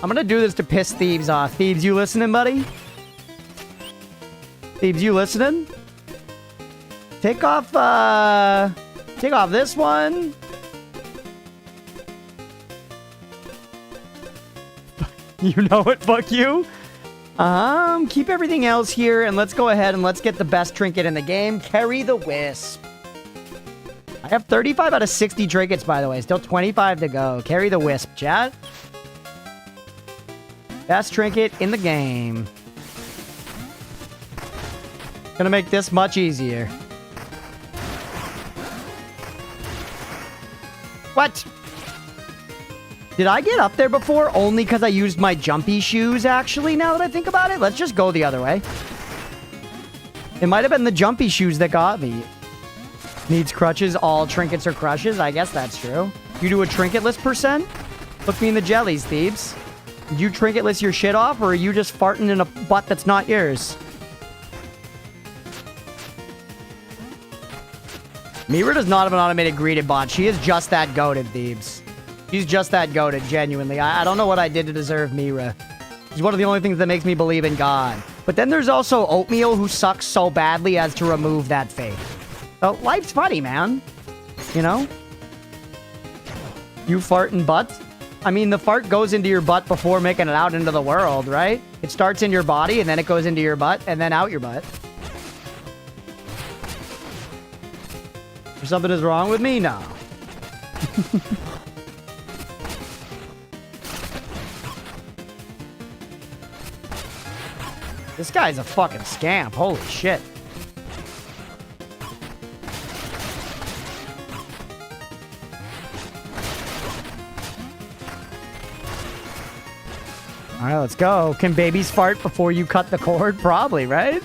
I'm gonna do this to piss Thebes off. Thebes, you listening, buddy? Thebes, you listening? Take off this one. You know it, fuck you. Keep everything else here, and let's go ahead and let's get the best trinket in the game. Carry the Wisp. I have 35 out of 60 trinkets, by the way. Still 25 to go. Carry the Wisp, chat. Best trinket in the game. Gonna make this much easier. What? Did I get up there before only because I used my jumpy shoes, actually, now that I think about it? Let's just go the other way. It might have been the jumpy shoes that got me. Needs crutches, all trinkets are crushes. I guess that's true. You do a trinketless percent? Look me in the jellies, Thebes. Did you trinketless your shit off, or are you just farting in a butt that's not yours? Mira does not have an automated greeted bot. She is just that goated, Thebes. She's just that goated, genuinely. I don't know what I did to deserve Mira. She's one of the only things that makes me believe in God. But then there's also Oatmeal, who sucks so badly as to remove that faith. So life's funny, man. You know? You fart in butt? I mean, the fart goes into your butt before making it out into the world, right? It starts in your body, and then it goes into your butt, and then out your butt. Something is wrong with me now. This guy's a fucking scamp. Holy shit. All right, let's go. Can babies fart before you cut the cord? Probably, right?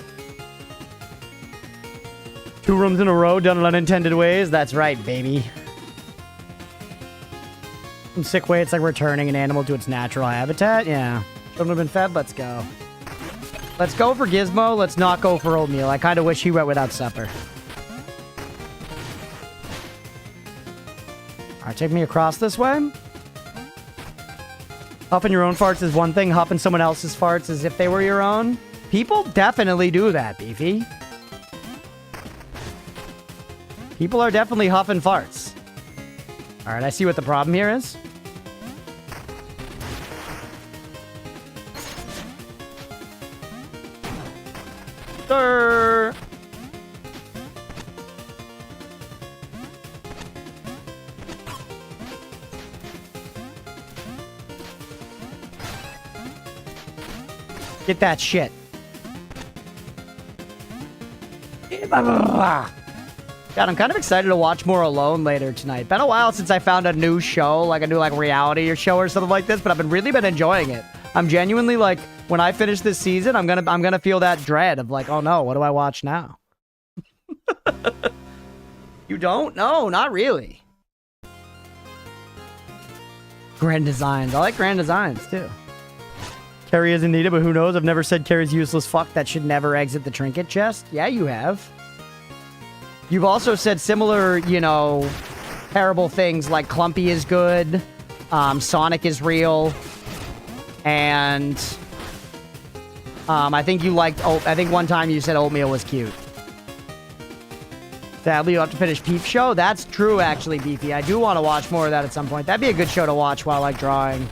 2 rooms in a row done in unintended ways. That's right, baby. Some sick way, it's like returning an animal to its natural habitat. Yeah. Shouldn't have been fed. Let's go. Let's go for Gizmo. Let's not go for Oatmeal. I kind of wish he went without supper. All right, take me across this way. Huffing your own farts is one thing. Huffing someone else's farts as if they were your own. People definitely do that, Beefy. People are definitely huffing farts. All right, I see what the problem here is. Sir. Get that shit. God, I'm kind of excited to watch more Alone later tonight. Been a while since I found a new show, like a new reality or show or something like this, but I've really been enjoying it. I'm genuinely like, when I finish this season, I'm gonna feel that dread of like, oh no, what do I watch now? You don't? No, not really. Grand Designs. I like Grand Designs too. Carrie isn't needed, but who knows? I've never said Carrie's useless fuck that should never exit the trinket chest. Yeah, you have. You've also said similar, you know, terrible things like Clumpy is good, Sonic is real, and I think you liked. Oh, I think one time you said Oatmeal was cute. Sadly, you have to finish Peep Show. That's true, actually, Beefy. I do want to watch more of that at some point. That'd be a good show to watch while like drawing.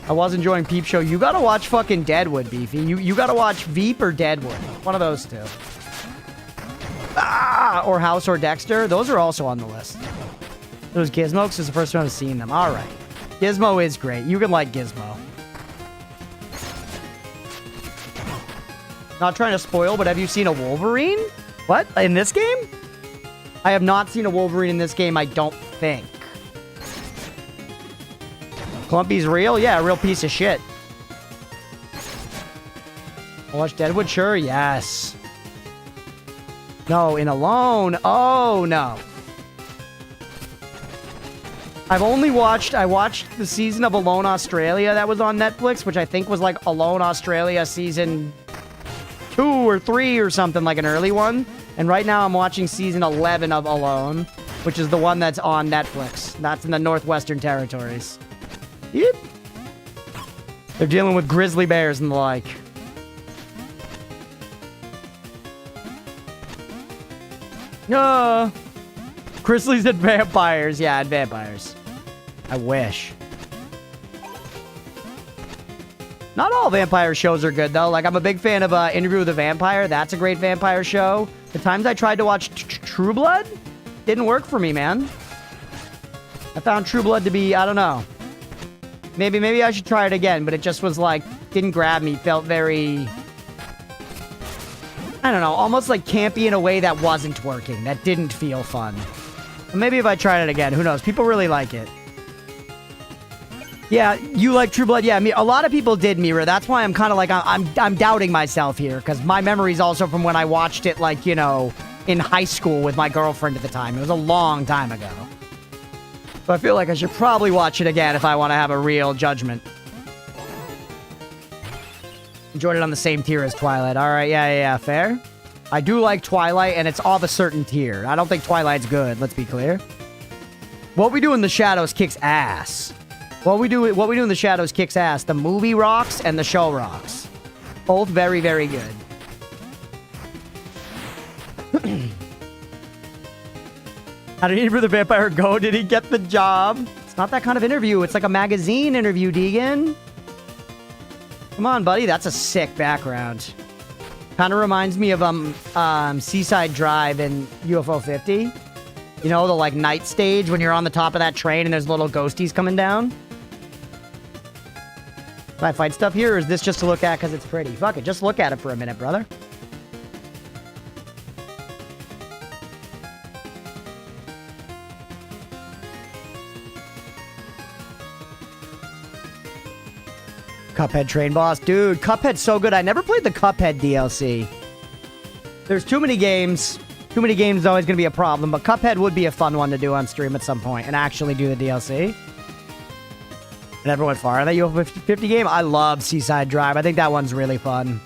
I was enjoying Peep Show. You gotta watch fucking Deadwood, Beefy. You gotta watch Veep or Deadwood. One of those two. Ah! Or House or Dexter. Those are also on the list. Those Gizmo, because it's the first time I've seen them. Alright. Gizmo is great. You can like Gizmo. Not trying to spoil, but have you seen a Wolverine? What? In this game? I have not seen a Wolverine in this game, I don't think. Clumpy's real? Yeah, a real piece of shit. Watch Deadwood? Sure, yes. No, in Alone. Oh, no. I watched the season of Alone Australia that was on Netflix, which I think was like Alone Australia season 2 or 3 or something, like an early one. And right now I'm watching season 11 of Alone, which is the one that's on Netflix. That's in the Northwestern Territories. Yep. They're dealing with grizzly bears and the like. Grizzlies and vampires. Yeah, and vampires. I wish. Not all vampire shows are good, though. Like, I'm a big fan of Interview with a Vampire. That's a great vampire show. The times I tried to watch True Blood didn't work for me, man. I found True Blood to be, I don't know. Maybe I should try it again, but it just was like, didn't grab me. Felt very, I don't know, almost like campy in a way that wasn't working. That didn't feel fun. Maybe if I tried it again, who knows? People really like it. Yeah, you like True Blood? Yeah, a lot of people did, Mira. That's why I'm kind of like, I'm doubting myself here, because my memory's also from when I watched it, like, you know, in high school with my girlfriend at the time. It was a long time ago. But I feel like I should probably watch it again if I want to have a real judgment. Enjoyed it on the same tier as Twilight. All right, yeah, fair. I do like Twilight, and it's of a certain tier. I don't think Twilight's good, let's be clear. What We Do in the Shadows kicks ass. What We Do in the Shadows kicks ass. The movie rocks and the show rocks. Both very, very good. How did Interview with the Vampire go? Did he get the job? It's not that kind of interview. It's like a magazine interview, Deegan. Come on, buddy. That's a sick background. Kind of reminds me of Seaside Drive in UFO 50. You know, the like night stage when you're on the top of that train and there's little ghosties coming down. Can I fight stuff here, or is this just to look at because it's pretty? Fuck it. Just look at it for a minute, brother. Cuphead Train Boss. Dude, Cuphead's so good. I never played the Cuphead DLC. There's too many games. Too many games is always going to be a problem, but Cuphead would be a fun one to do on stream at some point and actually do the DLC. I never went far in that UFO 50 game. I love Seaside Drive. I think that one's really fun.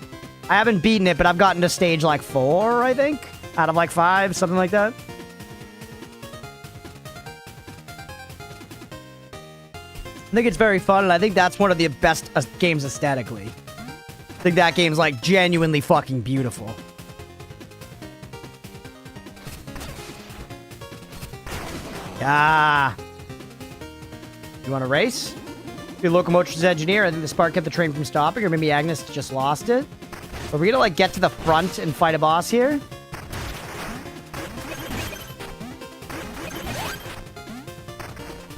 I haven't beaten it, but I've gotten to stage like 4, I think. Out of like 5, something like that. I think it's very fun, and I think that's one of the best games aesthetically. I think that game's like genuinely fucking beautiful. Yeah. You want to race? Be locomotion's engineer. I think the spark kept the train from stopping, or maybe Agnes just lost it. Are we gonna like get to the front and fight a boss here?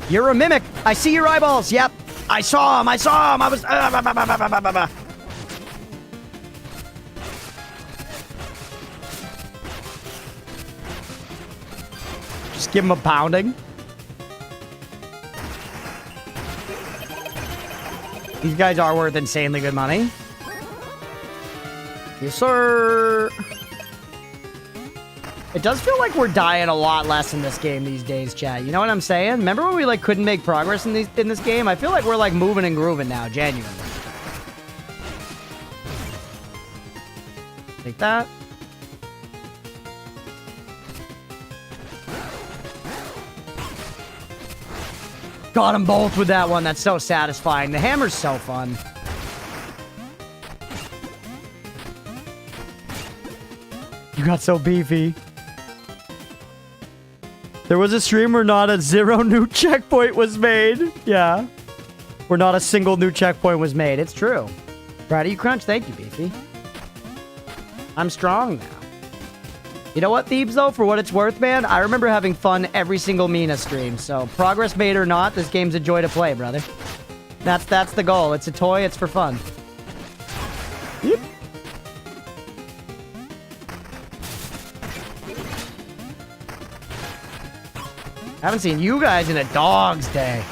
You're a mimic. I see your eyeballs. Yep. I saw him. I saw him. I was. Just give him a pounding. These guys are worth insanely good money. Yes, sir. It does feel like we're dying a lot less in this game these days, chat. You know what I'm saying? Remember when we like couldn't make progress in this game? I feel like we're like moving and grooving now, genuinely. Take that. Got them both with that one. That's so satisfying. The hammer's so fun. You got so beefy. There was a stream where not a 0 new checkpoint was made. Yeah. Where not a single new checkpoint was made. It's true. Proud of you, Crunch. Thank you, Beefy. I'm strong now. You know what, Thebes, though? For what it's worth, man, I remember having fun every single Mina stream. So, progress made or not, this game's a joy to play, brother. That's the goal. It's a toy. It's for fun. Yep. I haven't seen you guys in a dog's day.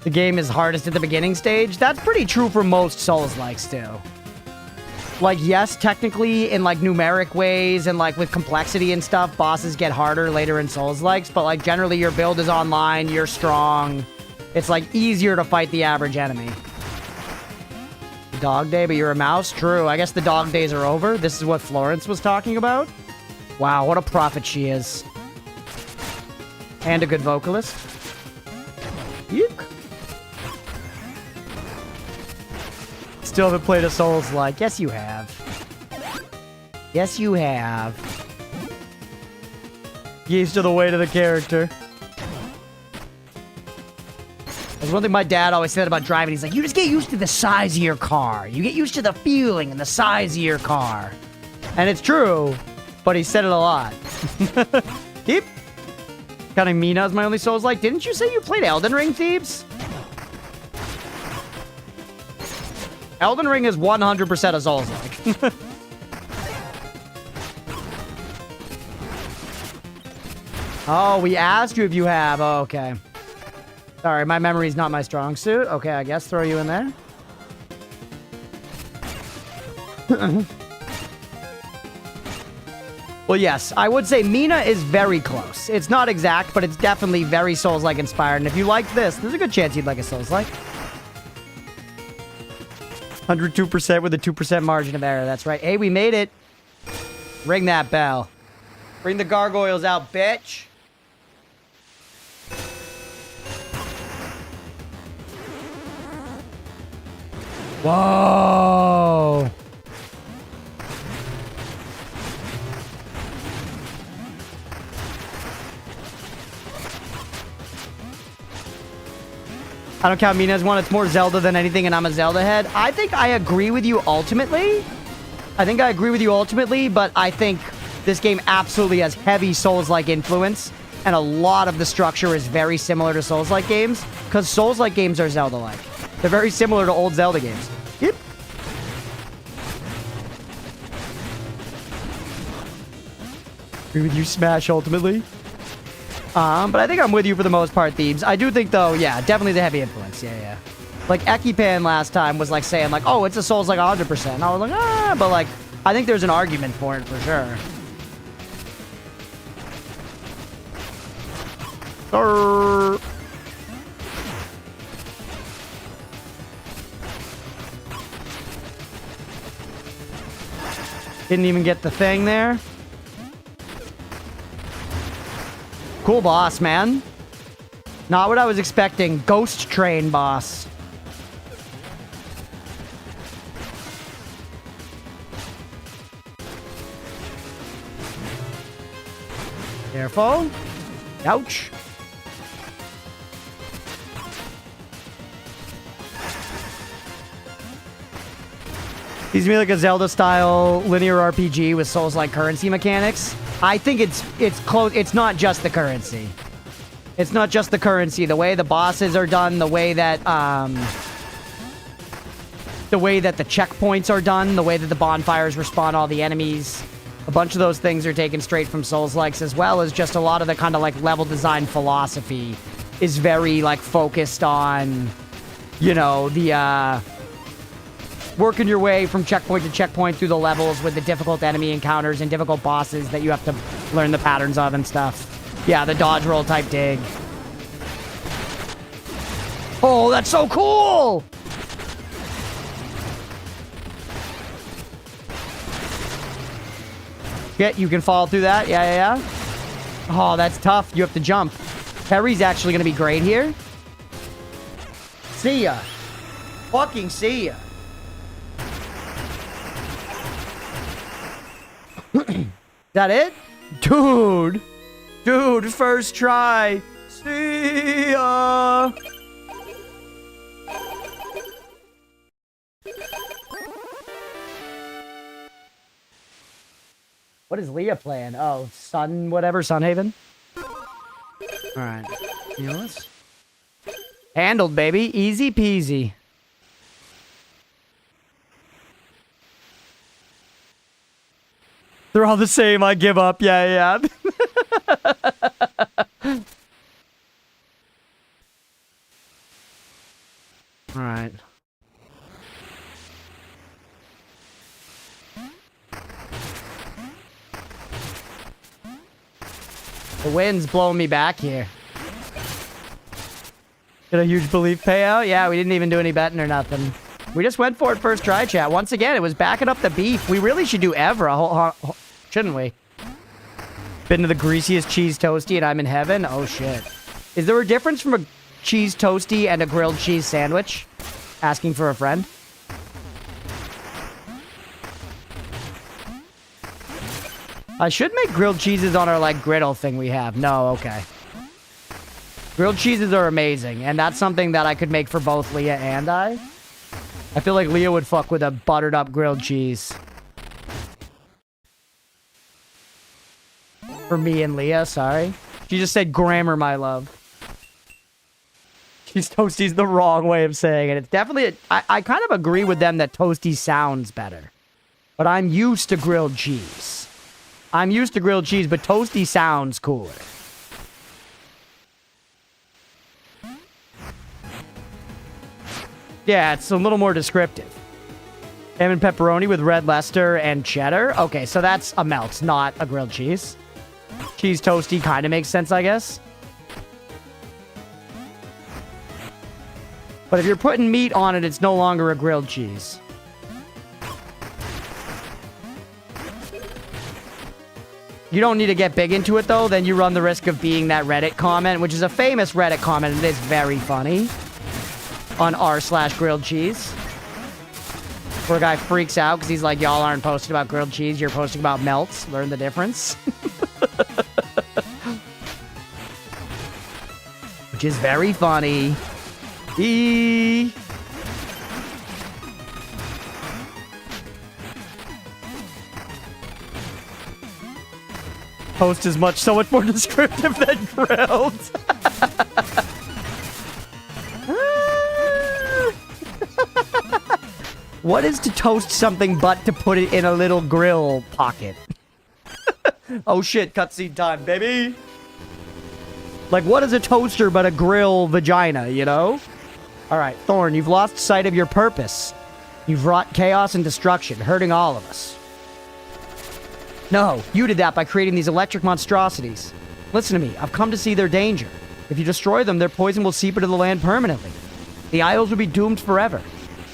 The game is hardest at the beginning stage. That's pretty true for most Souls-likes, too. Like, yes, technically, in, like, numeric ways and, like, with complexity and stuff, bosses get harder later in Souls-likes, but, like, generally your build is online, you're strong. It's, like, easier to fight the average enemy. Dog day, but you're a mouse? True. I guess the dog days are over. This is what Florence was talking about. Wow, what a prophet she is. And a good vocalist. Yuck. Still haven't played a Souls-like. Yes, you have. Yes, you have. Get used to the weight of the character. That's one thing my dad always said about driving. He's like, you just get used to the size of your car. You get used to the feeling and the size of your car. And it's true, but he said it a lot. Keep. Counting Mina as my only Souls-like. Didn't you say you played Elden Ring, Thebes? Elden Ring is 100% a Souls-like. Oh, we asked you if you have. Oh, okay. Sorry, my memory's not my strong suit. Okay, I guess throw you in there. Well, yes, I would say Mina is very close. It's not exact, but it's definitely very Souls-like inspired. And if you like this, there's a good chance you'd like a Souls-like. 102% with a 2% margin of error. That's right. Hey, we made it. Ring that bell. Bring the gargoyles out, bitch. Whoa. I don't count Mina as one. It's more Zelda than anything, and I'm a Zelda head. I think I agree with you ultimately. But I think this game absolutely has heavy Souls-like influence, and a lot of the structure is very similar to Souls-like games, because Souls-like games are Zelda-like. They're very similar to old Zelda games. Yep. Agree with you, Smash, ultimately. But I think I'm with you for the most part, Thebes. I do think, though, yeah, definitely the heavy influence. Yeah. Like, Ekipan last time was, like, saying, like, oh, it's a Souls, like, 100%. And I was like, ah, but, like, I think there's an argument for it, for sure. Didn't even get the thing there. Cool boss, man. Not what I was expecting. Ghost train boss. Careful. Ouch. Seems to me like a Zelda-style linear RPG with Souls-like currency mechanics. I think it's close. It's not just the currency. It's not just the currency. The way the bosses are done, the way that the checkpoints are done, the way that the bonfires respawn all the enemies. A bunch of those things are taken straight from Souls-likes, as well as just a lot of the kind of like level design philosophy is very like focused on, you know, the working your way from checkpoint to checkpoint through the levels with the difficult enemy encounters and difficult bosses that you have to learn the patterns of and stuff. Yeah, the dodge roll type dig. Oh, that's so cool! Yeah, you can fall through that. Yeah. Oh, that's tough. You have to jump. Perry's actually going to be great here. See ya. Fucking see ya. Is that it? Dude, first try. See ya. What is Leah playing? Oh, Sunhaven? Alright. You know what? Handled, baby. Easy peasy. They're all the same. I give up. Yeah. Alright. The wind's blowing me back here. Get a huge belief payout? Yeah, we didn't even do any betting or nothing. We just went for it first try, chat. Once again, it was backing up the beef. We really should do Evra, shouldn't we? Been to the greasiest cheese toasty and I'm in heaven? Oh, shit. Is there a difference from a cheese toasty and a grilled cheese sandwich? Asking for a friend. I should make grilled cheeses on our, like, griddle thing we have. No, okay. Grilled cheeses are amazing, and that's something that I could make for both Leah and I. I feel like Leah would fuck with a buttered up grilled cheese. For me and Leah, sorry. She just said grammar, my love. Cheese toasty's the wrong way of saying it. It's definitely... I kind of agree with them that toasty sounds better. But I'm used to grilled cheese. I'm used to grilled cheese, but toasty sounds cooler. Yeah, it's a little more descriptive. Ham and pepperoni with red Leicester and cheddar. Okay, so that's a melt, not a grilled cheese. Cheese toasty kind of makes sense, I guess. But if you're putting meat on it, it's no longer a grilled cheese. You don't need to get big into it, though. Then you run the risk of being that Reddit comment, which is a famous Reddit comment, and it is very funny. On r/grilled cheese. Where a guy freaks out because he's like, y'all aren't posting about grilled cheese, you're posting about melts. Learn the difference. Which is very funny. Toast is so much more descriptive than grilled. What is to toast something but to put it in a little grill pocket? Oh shit, cutscene time, baby! Like, what is a toaster but a grill vagina, you know? Alright, Thorn, you've lost sight of your purpose. You've wrought chaos and destruction, hurting all of us. No, you did that by creating these electric monstrosities. Listen to me, I've come to see their danger. If you destroy them, their poison will seep into the land permanently. The Isles will be doomed forever.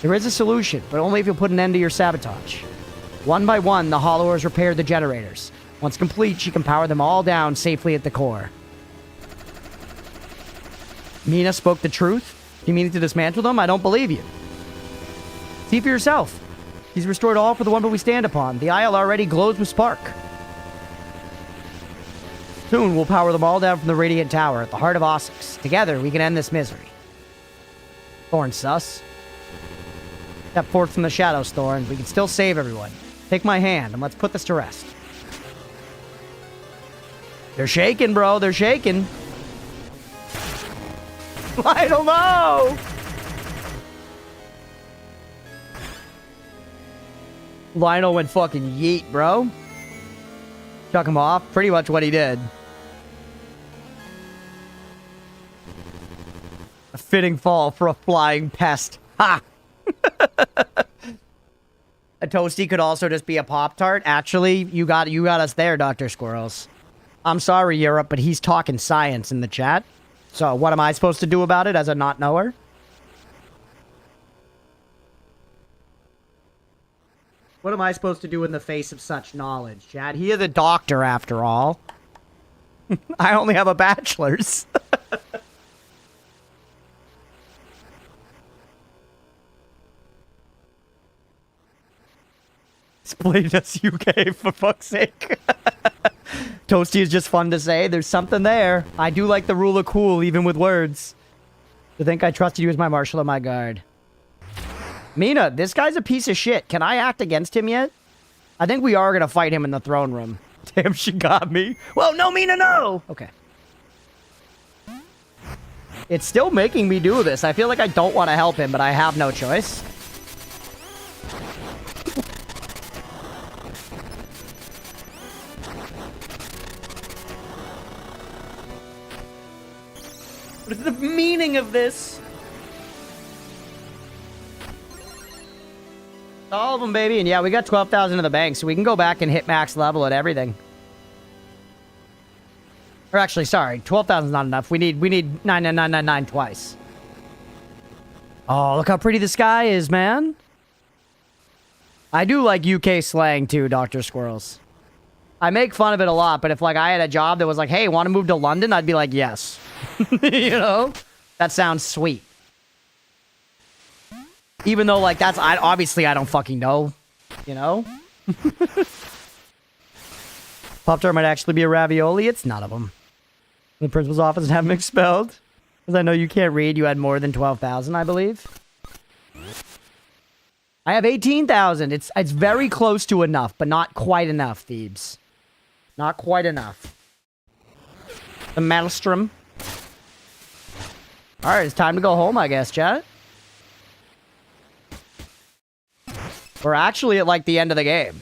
There is a solution, but only if you put an end to your sabotage. One by one, the Hollowers repaired the generators. Once complete, she can power them all down safely at the core. Mina spoke the truth? You meaning to dismantle them? I don't believe you. See for yourself. He's restored all for the one but we stand upon. The isle already glows with spark. Soon we'll power them all down from the Radiant Tower at the heart of Osix. Together we can end this misery. Thorn sus. Step forth from the shadows, Thorn. We can still save everyone. Take my hand and let's put this to rest. They're shaking, bro. They're shaking. I don't know. Lionel went fucking yeet, bro. Chuck him off. Pretty much what he did. A fitting fall for a flying pest. Ha! A Toasty could also just be a Pop-Tart. Actually, you got us there, Dr. Squirrels. I'm sorry, Europe, but he's talking science in the chat. So what am I supposed to do about it as a not-knower? What am I supposed to do in the face of such knowledge, Chad? He is a doctor, after all. I only have a bachelor's. Split us UK, for fuck's sake. Toasty is just fun to say. There's something there. I do like the rule of cool, even with words. To think I trusted you as my marshal and my guard. Mina, this guy's a piece of shit. Can I act against him yet? I think we are going to fight him in the throne room. Damn, she got me. Well, no, Mina, no! Okay. It's still making me do this. I feel like I don't want to help him, but I have no choice. What is the meaning of this? All of them, baby. And yeah, we got 12,000 in the bank, so we can go back and hit max level at everything. Or actually, sorry, 12,000 is not enough. We need 99999 twice. Oh, look how pretty the sky is, man. I do like UK slang too, Dr. Squirrels. I make fun of it a lot, but if like I had a job that was like, hey, want to move to London? I'd be like, yes. You know? That sounds sweet. Even though, like, that's... obviously, I don't fucking know. You know? Pop-Tart might actually be a ravioli. It's none of them. The principal's office and have him expelled. Because I know you can't read. You had more than 12,000, I believe. I have 18,000. It's very close to enough, but not quite enough, Thebes. Not quite enough. The Maelstrom. Alright, it's time to go home, I guess, chat. We're actually at, like, the end of the game.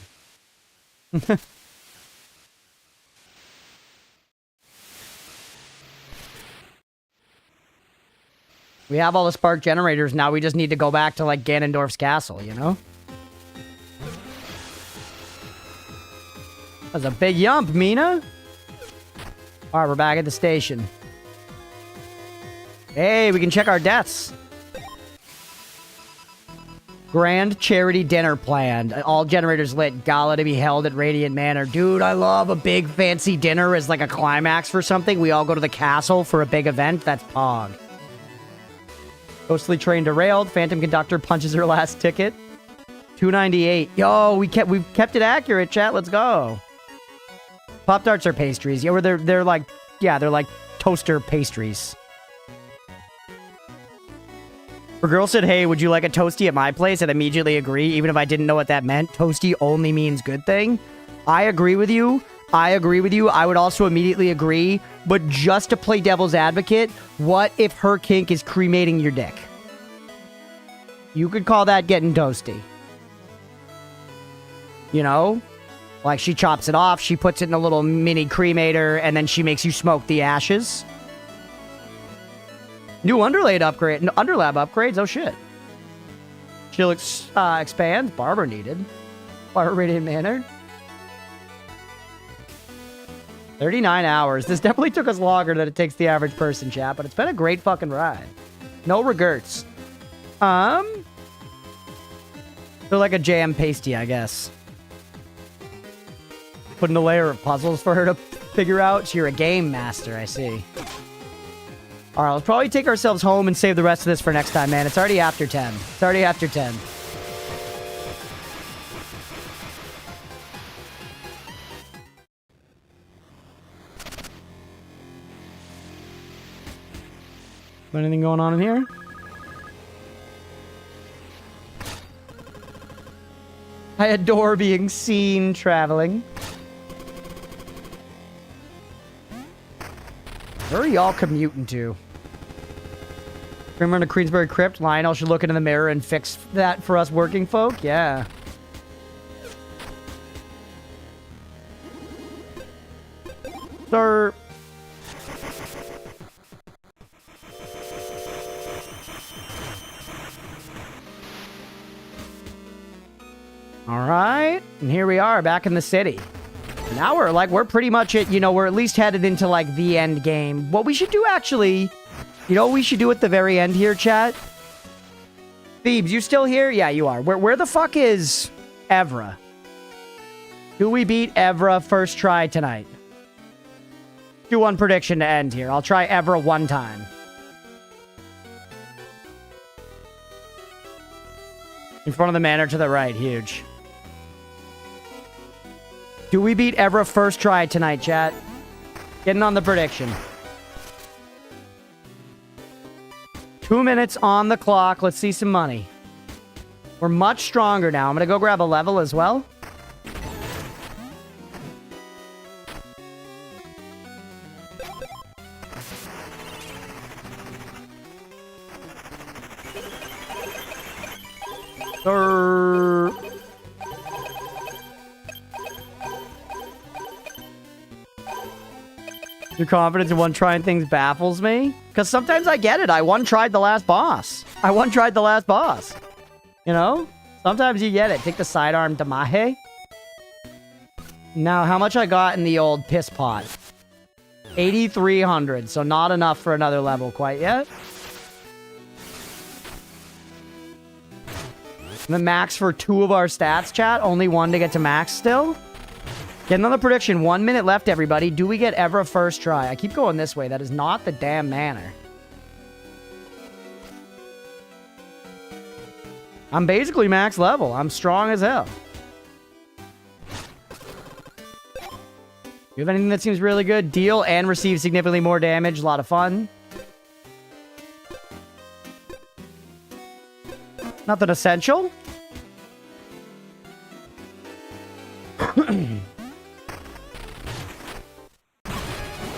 We have all the spark generators, now we just need to go back to, like, Ganondorf's castle, you know? That's a big yump, Mina. Alright, we're back at the station. Hey, we can check our deaths. Grand charity dinner planned. All generators lit. Gala to be held at Radiant Manor. Dude, I love a big fancy dinner as like a climax for something. We all go to the castle for a big event. That's Pog. Ghostly train derailed. Phantom conductor punches her last ticket. 298. Yo, we've kept it accurate, chat. Let's go. Pop-Tarts are pastries. Yeah, they're like, yeah, they're like toaster pastries. A girl said, hey, would you like a toasty at my place? I'd immediately agree, even if I didn't know what that meant. Toasty only means good thing. I agree with you. I agree with you. I would also immediately agree. But just to play devil's advocate, what if her kink is cremating your dick? You could call that getting toasty. You know? Like, she chops it off, she puts it in a little mini cremator, and then she makes you smoke the ashes. New underlab upgrades? Oh, shit. She'll expand. Barber needed. Barber Radiant Manor. 39 hours. This definitely took us longer than it takes the average person, chat, but it's been a great fucking ride. No regrets. They're like a jam pasty, I guess. Putting a layer of puzzles for her to figure out. You're a game master, I see. All right, let's probably take ourselves home and save the rest of this for next time, man. It's already after 10. It's already after 10. Anything going on in here? I adore being seen traveling. Where are y'all commuting to? Remember the Queensbury Crypt? Lionel should look into the mirror and fix that for us working folk? Yeah. Sir. All right, and here we are back in the city. Now we're pretty much at, you know, we're at least headed into like the end game. What we should do actually, you know what we should do at the very end here, chat? Thebes, you still here? Yeah, you are. Where the fuck is Evra? Do we beat Evra first try tonight? Do one prediction to end here. I'll try Evra one time. In front of the manor to the right, huge. Do we beat Evra first try tonight, chat? Getting on the prediction. 2 minutes on the clock. Let's see some money. We're much stronger now. I'm going to go grab a level as well. Your confidence in one-trying things baffles me. Because sometimes I get it. I one-tried the last boss. You know? Sometimes you get it. Take the sidearm Damahe. Now, how much I got in the old piss pot? 8,300. So not enough for another level quite yet. The max for 2 of our stats, chat. Only 1 to get to max still. Getting on the prediction. 1 minute left, everybody. Do we get Evra first try? I keep going this way. That is not the damn manor. I'm basically max level. I'm strong as hell. You have anything that seems really good? Deal and receive significantly more damage. A lot of fun. Nothing essential.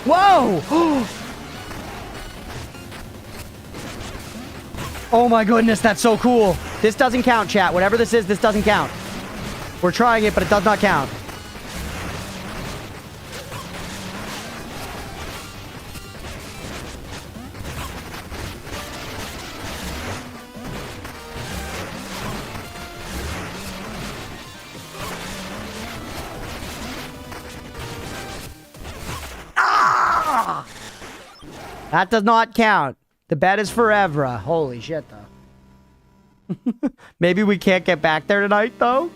Whoa! Oh my goodness, that's so cool. This doesn't count, chat. Whatever this is, this doesn't count. We're trying it, but it does not count. That does not count. The bet is for Evra. Holy shit, though. Maybe we can't get back there tonight, though.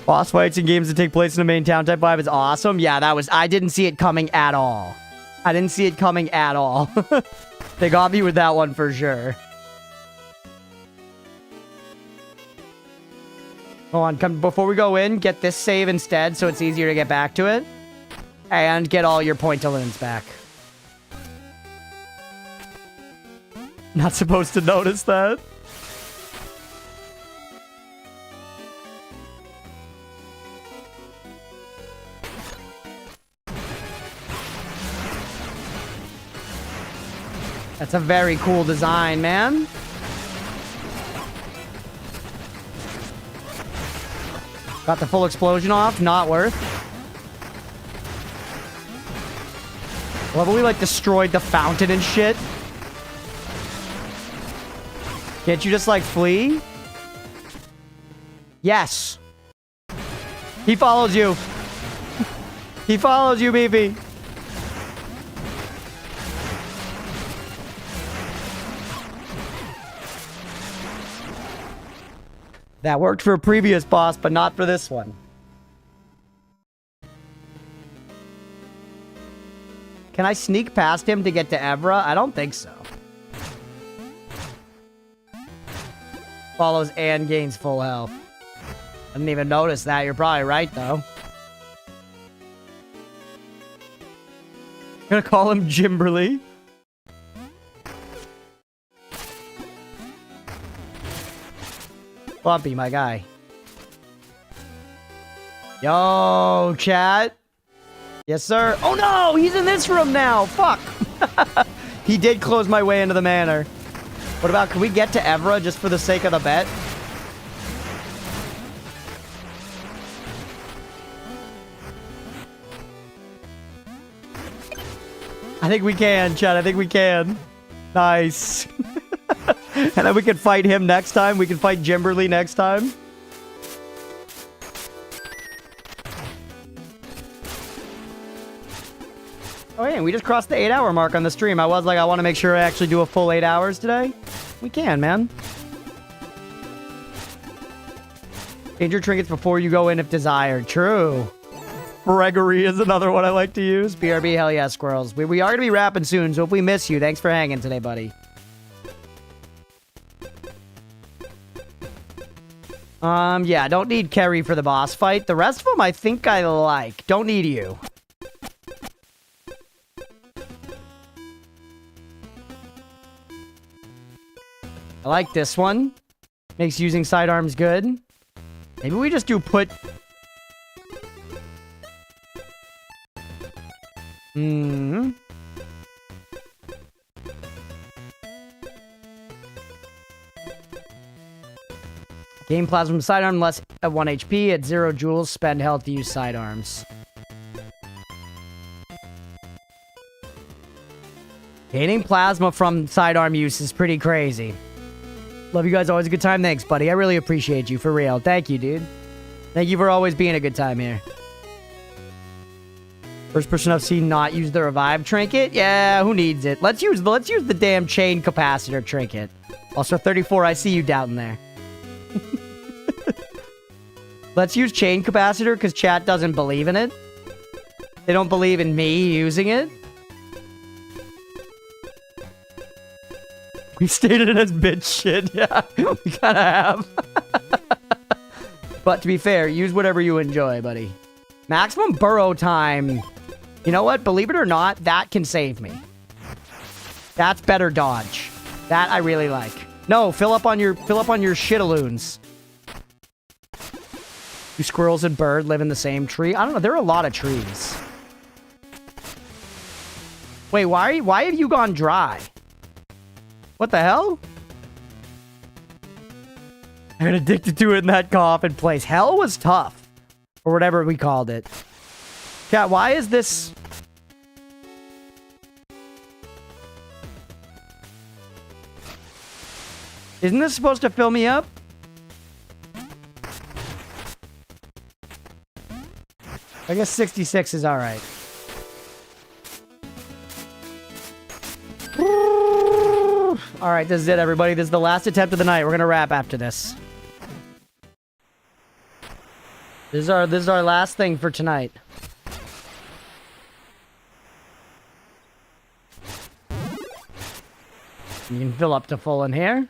Boss fights and games that take place in the main town type vibe is awesome. Yeah, that was... I didn't see it coming at all. I didn't see it coming at all. They got me with that one for sure. Hold on, come before we go in, get this save instead so it's easier to get back to it. And get all your point-to-lins back. Not supposed to notice that. That's a very cool design, man. Got the full explosion off. Not worth. Well, we like destroyed the fountain and shit. Can't you just like flee? Yes. He follows you. He follows you, baby. That worked for a previous boss, but not for this one. Can I sneak past him to get to Evra? I don't think so. Follows and gains full health. I didn't even notice that. You're probably right, though. I'm gonna call him Jimberly. Bumpy, my guy. Yo, chat. Yes, sir. Oh, no! He's in this room now! Fuck! He did close my way into the manor. What about, can we get to Evra just for the sake of the bet? I think we can, chat. I think we can. Nice. And then we can fight him next time. We can fight Jimberly next time. Oh, yeah, we just crossed the 8-hour mark on the stream. I was like, I want to make sure I actually do a full 8 hours today. We can, man. Change your trinkets before you go in if desired. True. Gregory is another one I like to use. BRB, hell yeah, squirrels. We are going to be wrapping soon, so if we miss you, thanks for hanging today, buddy. Yeah, don't need Kerry for the boss fight. The rest of them I think I like. Don't need you. I like this one. Makes using sidearms good. Maybe we just do put... Gain plasma sidearm less at 1 HP. At 0 joules, spend health to use sidearms. Gaining plasma from sidearm use is pretty crazy. Love you guys. Always a good time. Thanks, buddy. I really appreciate you. For real. Thank you, dude. Thank you for always being a good time here. First person I've seen not use the revive trinket? Yeah, who needs it? Let's use the damn chain capacitor trinket. Also, 34, I see you down there. Let's use chain capacitor because chat doesn't believe in it. They don't believe in me using it. We stated it as bitch shit. Yeah, we kind of have. But to be fair, use whatever you enjoy, buddy. Maximum burrow time. You know what? Believe it or not, that can save me. That's better dodge. That I really like. No, fill up on your shitaloons. Do squirrels and bird live in the same tree? I don't know. There are a lot of trees. Wait, why have you gone dry? What the hell? I got addicted to it in that coffin place. Hell was tough. Or whatever we called it. Chat, why is this... Isn't this supposed to fill me up? I guess 66 is alright. Alright, this is it, everybody. This is the last attempt of the night. We're gonna wrap after this. This is our last thing for tonight. You can fill up to full in here.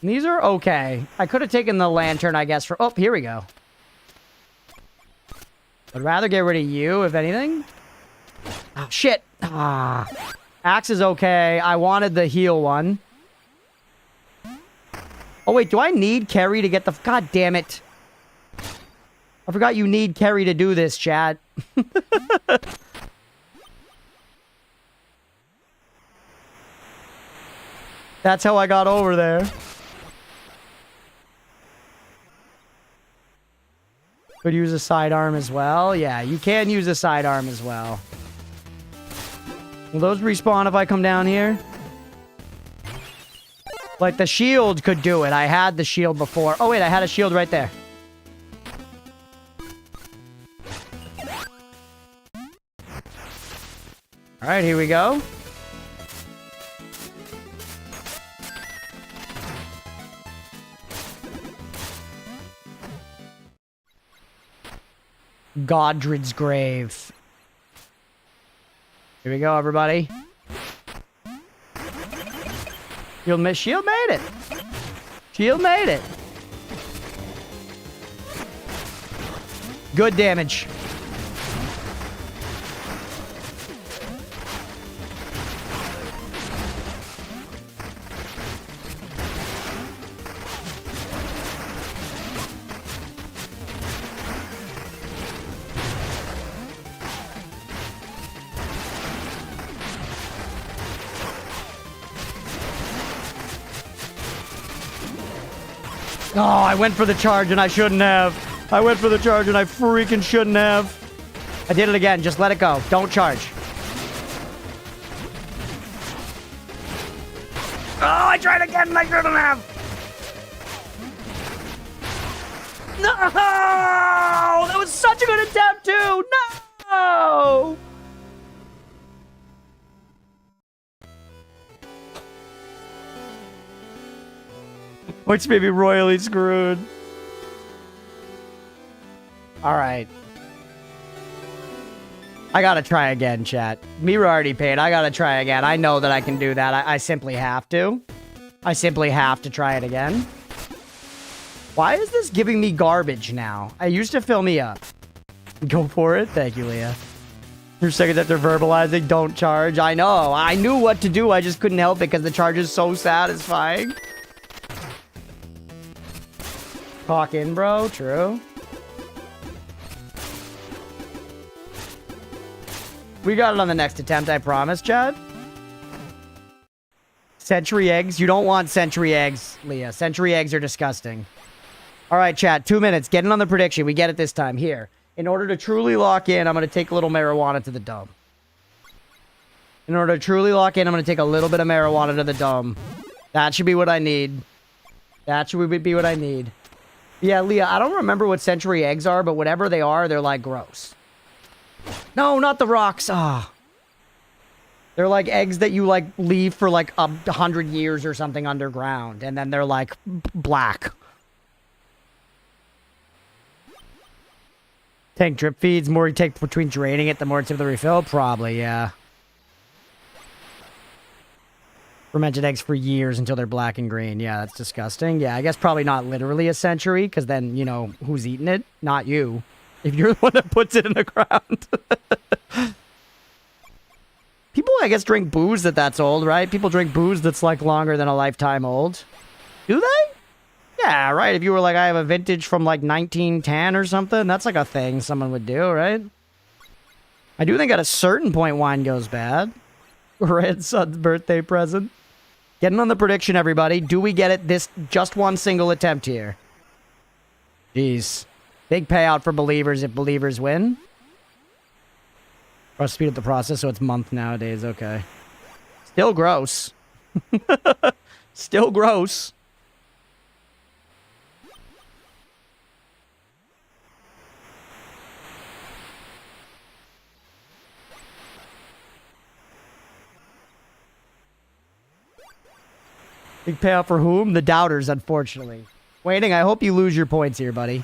And these are okay. I could have taken the lantern, I guess, for... Oh, here we go. I'd rather get rid of you, if anything. Oh, shit. Ah. Axe is okay. I wanted the heal one. Oh, wait. Do I need Kerry to get the... God damn it. I forgot you need Kerry to do this, chat. That's how I got over there. Could use a sidearm as well. Yeah, you can use a sidearm as well. Will those respawn if I come down here? Like, the shield could do it. I had the shield before. Oh, wait, I had a shield right there. Alright, here we go. Godred's grave. Here we go, everybody. Shield made it. Shield made it. Good damage. Oh, I went for the charge and I shouldn't have. I went for the charge and I freaking shouldn't have. I did it again. Just let it go. Don't charge. Oh, I tried again and I shouldn't have. No! That was such a good attempt, too. No! Which made me royally screwed. Alright. I gotta try again, chat. Mira already paid. I gotta try again. I know that I can do that. I simply have to. I simply have to try it again. Why is this giving me garbage now? I used to fill me up. Go for it. Thank you, Leah. 2 seconds after verbalizing, don't charge. I know. I knew what to do. I just couldn't help it because the charge is so satisfying. Talk in, bro. True. We got it on the next attempt, I promise, Chad. Century eggs. You don't want century eggs, Leah. Century eggs are disgusting. All right, chat. 2 minutes. Get in on the prediction. We get it this time. Here. In order to truly lock in, I'm going to take a little marijuana to the dome. In order to truly lock in, I'm going to take a little bit of marijuana to the dome. That should be what I need. That should be what I need. Yeah, Leah, I don't remember what century eggs are, but whatever they are, they're, like, gross. No, not the rocks. Ah. They're, like, eggs that you, like, leave for, like, 100 years or something underground, and then they're, like, black. Tank drip feeds. More you take between draining it, the more it's able to refill? Probably, yeah. Fermented eggs for years until they're black and green. Yeah, that's disgusting. Yeah, I guess probably not literally a century, because then, you know, who's eating it? Not you. If you're the one that puts it in the ground. People, I guess, drink booze that's old, right? People drink booze that's, like, longer than a lifetime old. Do they? Yeah, right. If you were like, I have a vintage from, like, 1910 or something, that's, like, a thing someone would do, right? I do think at a certain point wine goes bad. Red Son's birthday present. Getting on the prediction, everybody. Do we get it this just one single attempt here? Jeez. Big payout for believers if believers win. Or speed up the process so it's month nowadays. Okay. Still gross. Still gross. Big payout for whom? The doubters, unfortunately. Waiting, I hope you lose your points here, buddy.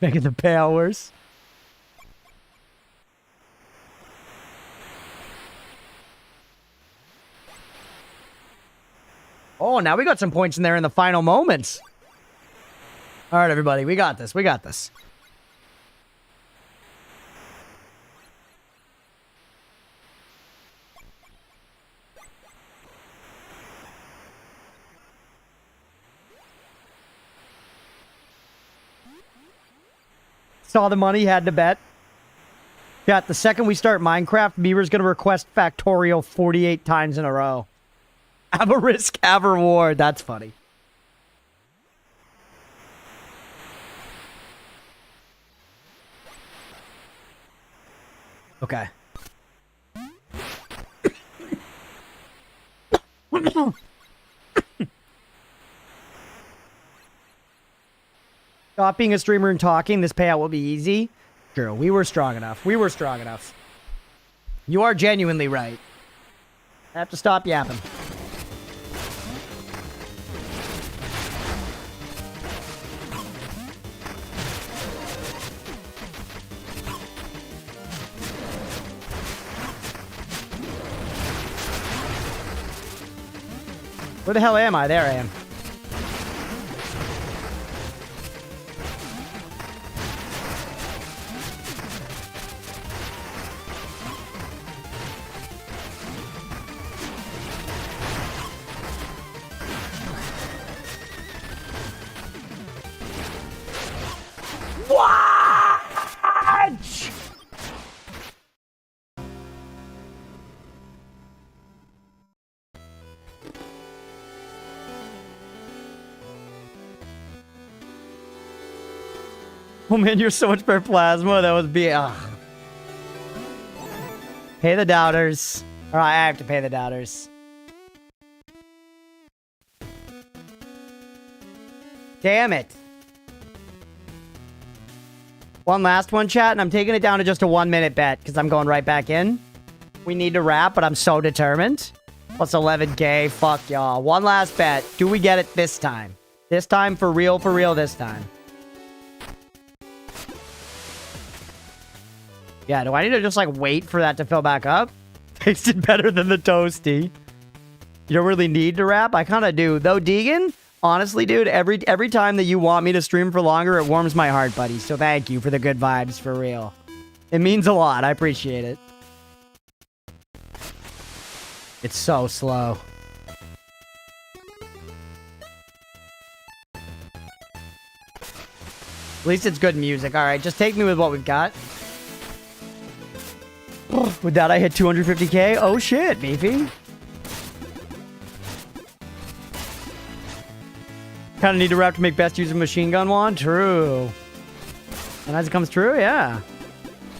Making the payout worse. Oh, now we got some points in there in the final moments. All right, everybody. We got this. We got this. Saw the money, had to bet. Yeah, the second we start Minecraft, Beaver's going to request Factorial 48 times in a row. Have a risk, have a reward. That's funny. Okay. Stop being a streamer and talking. This payout will be easy. True. We were strong enough. We were strong enough. You are genuinely right. I have to stop yapping. Where the hell am I? There I am. Watch! Oh man, you're so much better plasma. That was be. Pay the doubters. All right, I have to pay the doubters. Damn it. One last one, chat, and I'm taking it down to just a 1-minute bet because I'm going right back in. We need to wrap, but I'm so determined. Plus 11K. Fuck y'all. One last bet. Do we get it this time? This time for real this time. Yeah, do I need to just, like, wait for that to fill back up? Tasted better than the toasty. You don't really need to wrap? I kind of do. Though, Deegan, honestly, dude, every time that you want me to stream for longer, it warms my heart, buddy. So thank you for the good vibes, for real. It means a lot. I appreciate it. It's so slow. At least it's good music. All right, just take me with what we've got. With that, I hit 250K. Oh, shit, Beefy. Kind of need to wrap to make best use of machine gun wand. True. And as it comes true, yeah.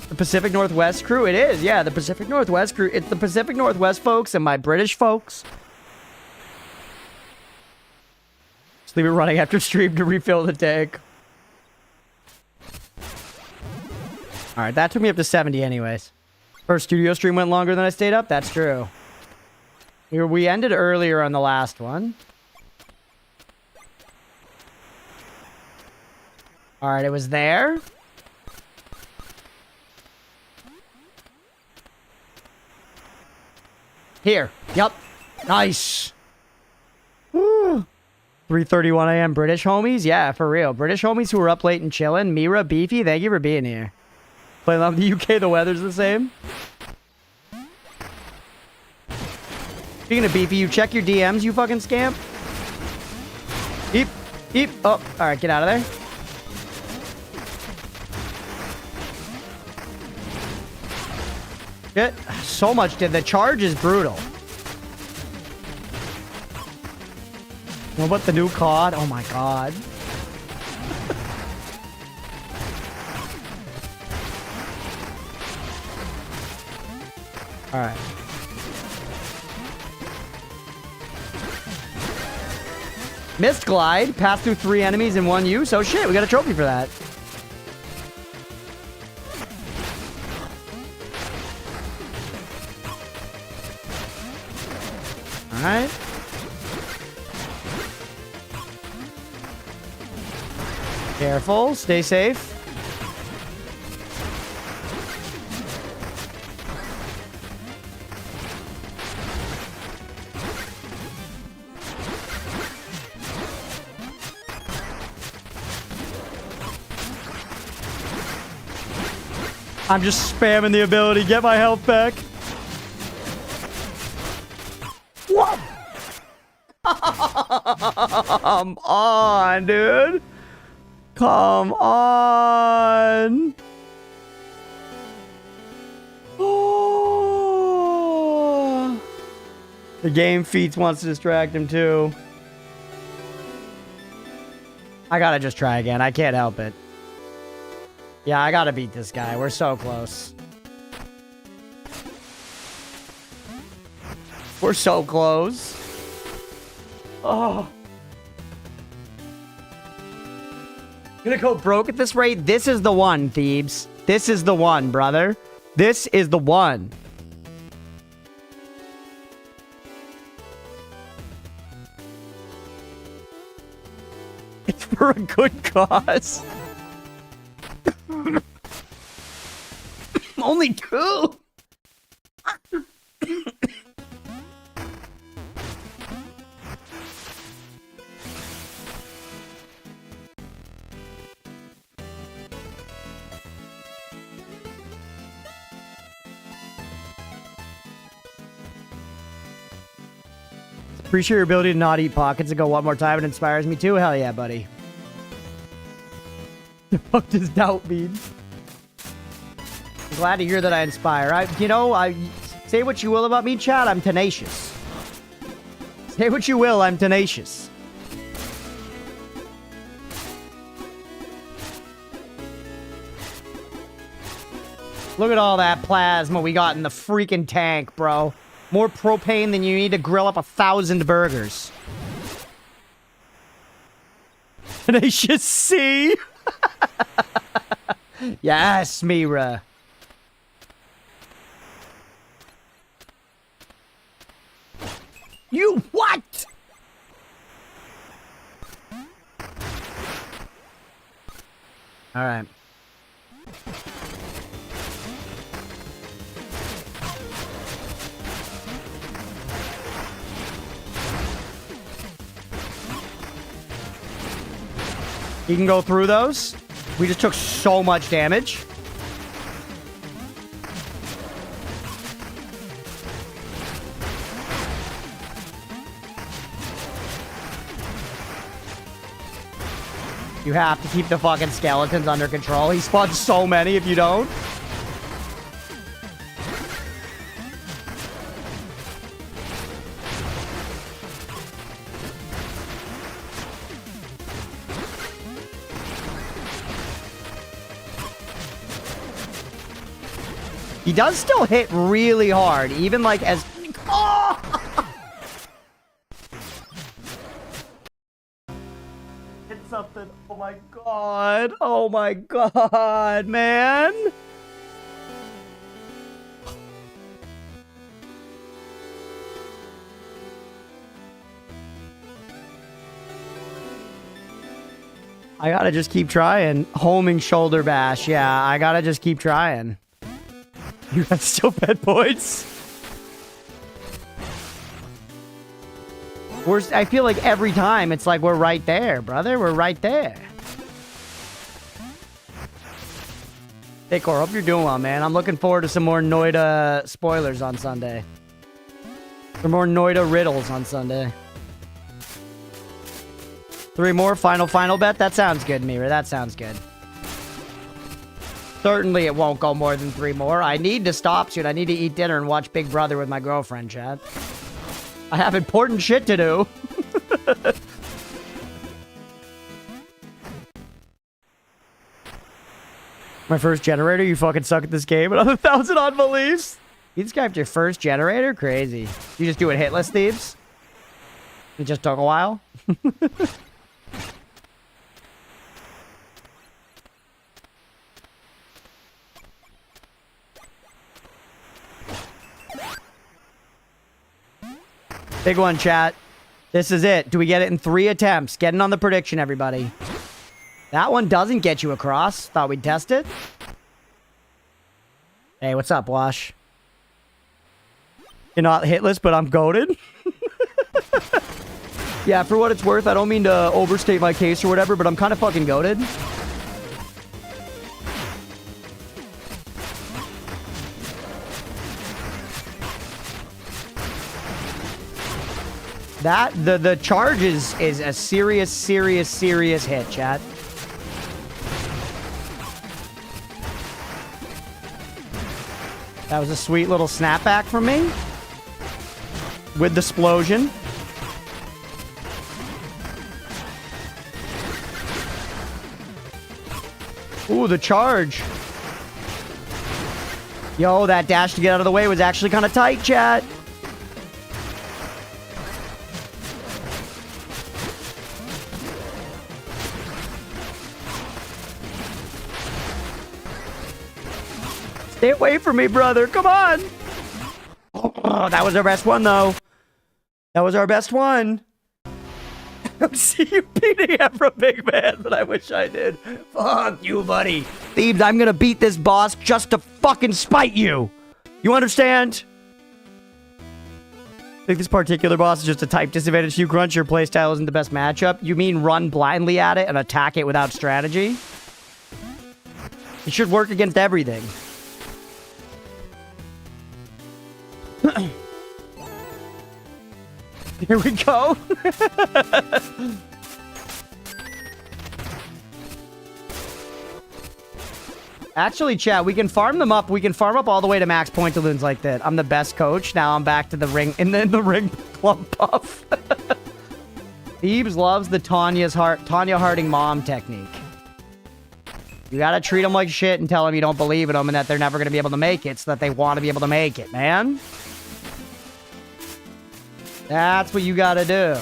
The Pacific Northwest crew, it is. Yeah, the Pacific Northwest crew. It's the Pacific Northwest folks and my British folks. Just leave it running after stream to refill the tank. All right, that took me up to 70 anyways. First studio stream went longer than I stayed up. That's true. We ended earlier on the last one. All right, it was there. Here. Yep. Nice. Woo. 3:31 a.m. British homies? Yeah, for real. British homies who were up late and chilling. Mira, Beefy, thank you for being here. Playing on the UK, the weather's the same. Speaking of Beefy, you check your DMs, you fucking scamp. Eep. Eep. Oh, all right, get out of there. Shit. So much did. The charge is brutal. What about the new COD? Oh my god. Alright. Mist glide. Pass through 3 enemies in 1 use. Oh shit, we got a trophy for that. Alright. Careful. Stay safe. I'm just spamming the ability. Get my health back. What? Come on, dude. Come on. Oh. The game feats wants to distract him too. I gotta just try again. I can't help it. Yeah, I gotta beat this guy. We're so close. We're so close. Oh. Gonna go broke at this rate? This is the one, Thebes. This is the one, brother. This is the one. It's for a good cause. Only 2? Appreciate your ability to not eat pockets and go one more time. It inspires me too. Hell yeah, buddy. The fuck does doubt mean? I'm glad to hear that I inspire. I say what you will about me, Chad. I'm tenacious. Say what you will. I'm tenacious. Look at all that plasma we got in the freaking tank, bro. More propane than you need to grill up 1,000 burgers. Tenacious C. Yes, Mira. You what? All right. You can go through those. We just took so much damage. You have to keep the fucking skeletons under control. He spawns so many if you don't. He does still hit really hard, even like as... Oh! Hit something. Oh my god. Oh my god, man. I gotta just keep trying. Homing shoulder bash. Yeah, I gotta just keep trying. You have still pet points. I feel like every time it's like we're right there, brother. We're right there. Hey, Cor, hope you're doing well, man. I'm looking forward to some more Noida spoilers on Sunday. Some more Noida riddles on Sunday. 3 more final bet. That sounds good, Mira. That sounds good. Certainly it won't go more than 3 more. I need to stop soon. I need to eat dinner and watch Big Brother with my girlfriend, Chad. I have important shit to do. My first generator? You fucking suck at this game. Another 1,000 unbeliefs. You just got your first generator? Crazy. You just do it hitless, Thieves? It just took a while? Big one, chat. This is it. Do we get it in 3 attempts? Getting on the prediction, everybody. That one doesn't get you across. Thought we'd test it. Hey, what's up, Wash? You're not hitless, but I'm goated. Yeah, for what it's worth, I don't mean to overstate my case or whatever, but I'm kind of fucking goated. The charge is a serious hit, chat. That was a sweet little snapback from me. With the explosion. Ooh, the charge. Yo, that dash to get out of the way was actually kind of tight, chat. Stay away from me, brother. Come on. Oh, that was our best one, though. That was our best one. I don't see you beating Ephra, big man, but I wish I did. Fuck you, buddy. Thieves, I'm gonna beat this boss just to fucking spite you. You understand? I think this particular boss is just a type disadvantage to you, Crunch. Your playstyle isn't the best matchup. You mean run blindly at it and attack it without strategy? It should work against everything. Here we go. Actually, chat, we can farm them up. We can farm up all the way to max pointaloons like that. I'm the best coach. Now I'm back to the ring. And then the ring Crunchpuff. Thebes loves the Tanya Harding mom technique. You gotta treat them like shit and tell them you don't believe in them and that they're never gonna be able to make it so that they want to be able to make it, man. That's what you gotta do.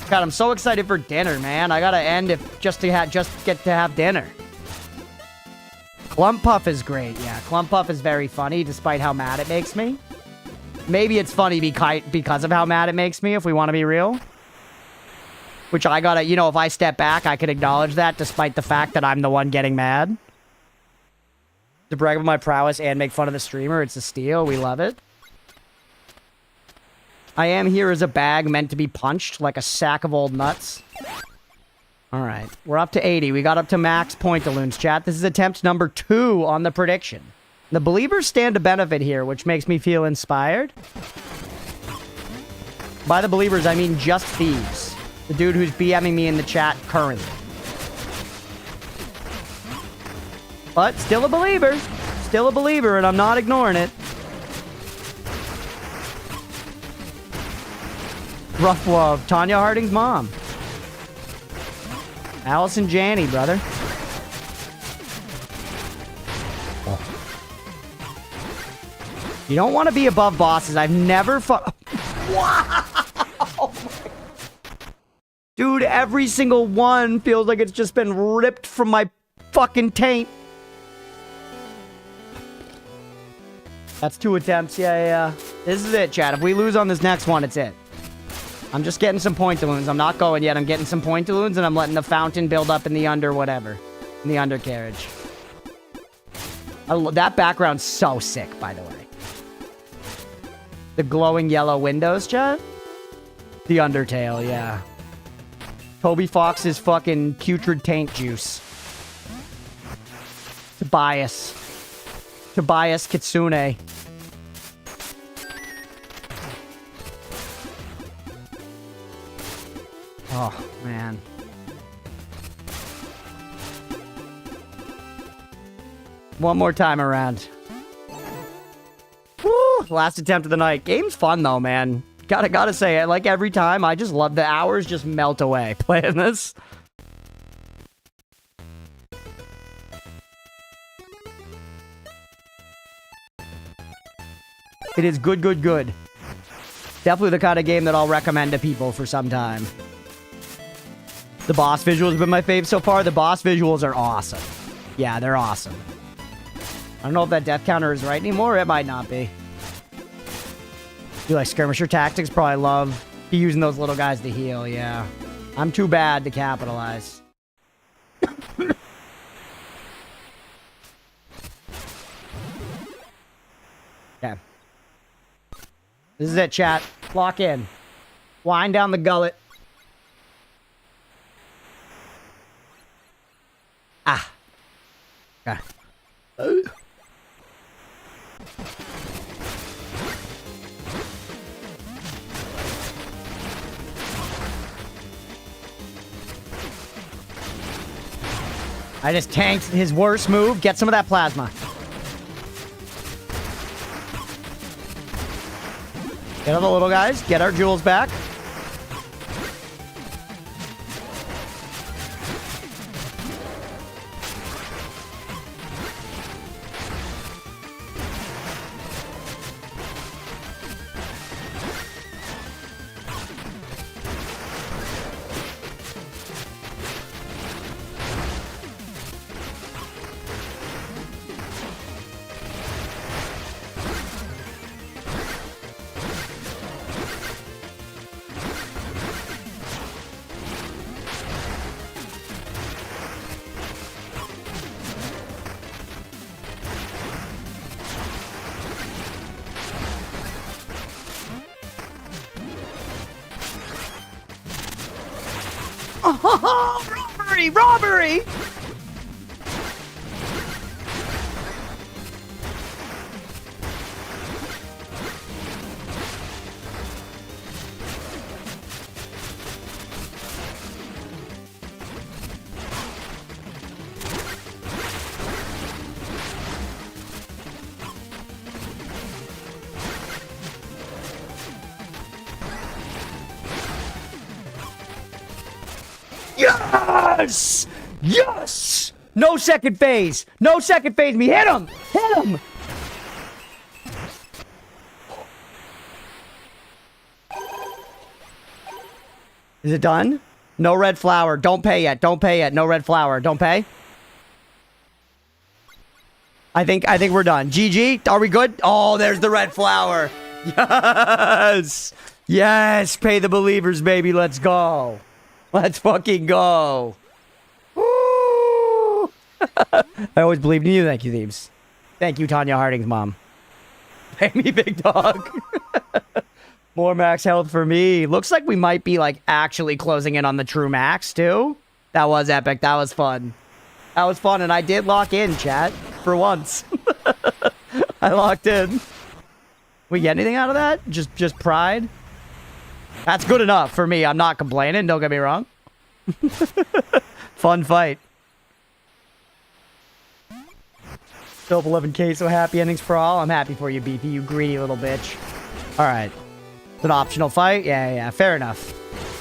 God, I'm so excited for dinner, man. I gotta end just get to have dinner. Crunchpuff is great, yeah. Crunchpuff is very funny, despite how mad it makes me. Maybe it's funny because of how mad it makes me, if we want to be real. Which I gotta, you know, if I step back, I can acknowledge that, despite the fact that I'm the one getting mad. To brag about my prowess and make fun of the streamer, it's a steal. We love it. I am here as a bag meant to be punched like a sack of old nuts. Alright, we're up to 80. We got up to max pointaloons, chat. This is attempt number 2 on the prediction. The believers stand to benefit here, which makes me feel inspired. By the believers, I mean just Thieves. The dude who's BMing me in the chat currently. But still a believer. Still a believer, and I'm not ignoring it. Rough love. Tanya Harding's mom. Allison Janney, brother. Oh. You don't want to be above bosses. I've never Wow! Dude, every single one feels like it's just been ripped from my fucking taint. That's 2 attempts. Yeah. This is it, chat. If we lose on this next one, it's it. I'm just getting some pointaloons. I'm not going yet. I'm getting some pointaloons, and I'm letting the fountain build up in the whatever. In the undercarriage. That background's so sick, by the way. The glowing yellow windows, chat? The Undertale, yeah. Toby Fox's fucking putrid taint juice. Tobias Kitsune. Oh, man. One more time around. Woo! Last attempt of the night. Game's fun, though, man. Gotta say it. Like, every time, I just love the hours just melt away playing this. It is good. Definitely the kind of game that I'll recommend to people for some time. The boss visuals have been my fave so far. The boss visuals are awesome. Yeah, they're awesome. I don't know if that death counter is right anymore. It might not be. You like skirmisher tactics? Probably be using those little guys to heal, yeah. I'm too bad to capitalize. Okay. This is it, chat. Lock in. Wind down the gullet. Ah. Okay. I just tanked his worst move. Get some of that plasma. Get all the little guys. Get our jewels back. Oh, robbery! Yes! Yes! No second phase. No second phase me. Hit him. Hit him. Is it done? No red flower. Don't pay yet. Don't pay yet. No red flower. Don't pay. I think we're done. GG. Are we good? Oh, there's the red flower. Yes. Yes. Pay the believers, baby. Let's go. Let's fucking go. Woo. I always believed in you. Thank you, Thebes. Thank you, Tanya Harding's mom. Pay me, big dog. More max health for me. Looks like we might be, like, actually closing in on the true max, too. That was epic. That was fun. That was fun, and I did lock in, chat, for once. I locked in. We get anything out of that? Just pride? That's good enough for me. I'm not complaining. Don't get me wrong. Fun fight. Still up 11K, so happy endings for all. I'm happy for you, BP, you greedy little bitch. All right. It's an optional fight? Yeah, fair enough.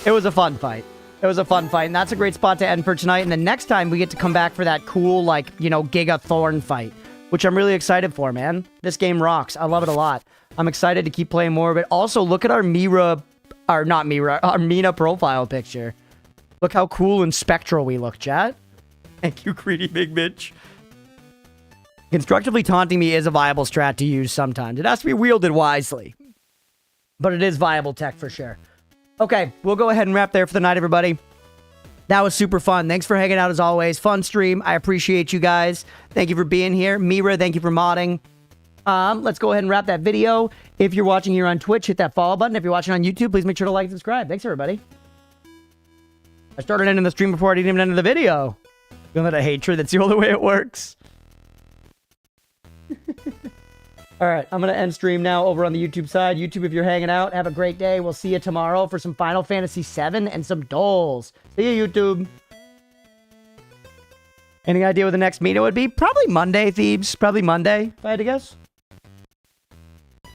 It was a fun fight. It was a fun fight, and that's a great spot to end for tonight. And the next time we get to come back for that cool, like, you know, Giga Thorn fight, which I'm really excited for, man. This game rocks. I love it a lot. I'm excited to keep playing more of it. Also, look at our our Mina profile picture. Look how cool and spectral we look, chat. Thank you, greedy big bitch. Constructively taunting me is a viable strat to use sometimes. It has to be wielded wisely. But it is viable tech for sure. Okay, we'll go ahead and wrap there for the night, everybody. That was super fun. Thanks for hanging out as always. Fun stream. I appreciate you guys. Thank you for being here. Mira, thank you for modding. Let's go ahead and wrap that video. If you're watching here on Twitch, hit that follow button. If you're watching on YouTube, please make sure to like and subscribe. Thanks, everybody. I started ending the stream before I didn't even end the video. Feeling that hatred, that's the only way it works. All right, I'm going to end stream now over on the YouTube side. YouTube, if you're hanging out, have a great day. We'll see you tomorrow for some Final Fantasy VII and some dolls. See you, YouTube. Any idea what the next meeting would be? Probably Monday, Thebes. Probably Monday, if I had to guess.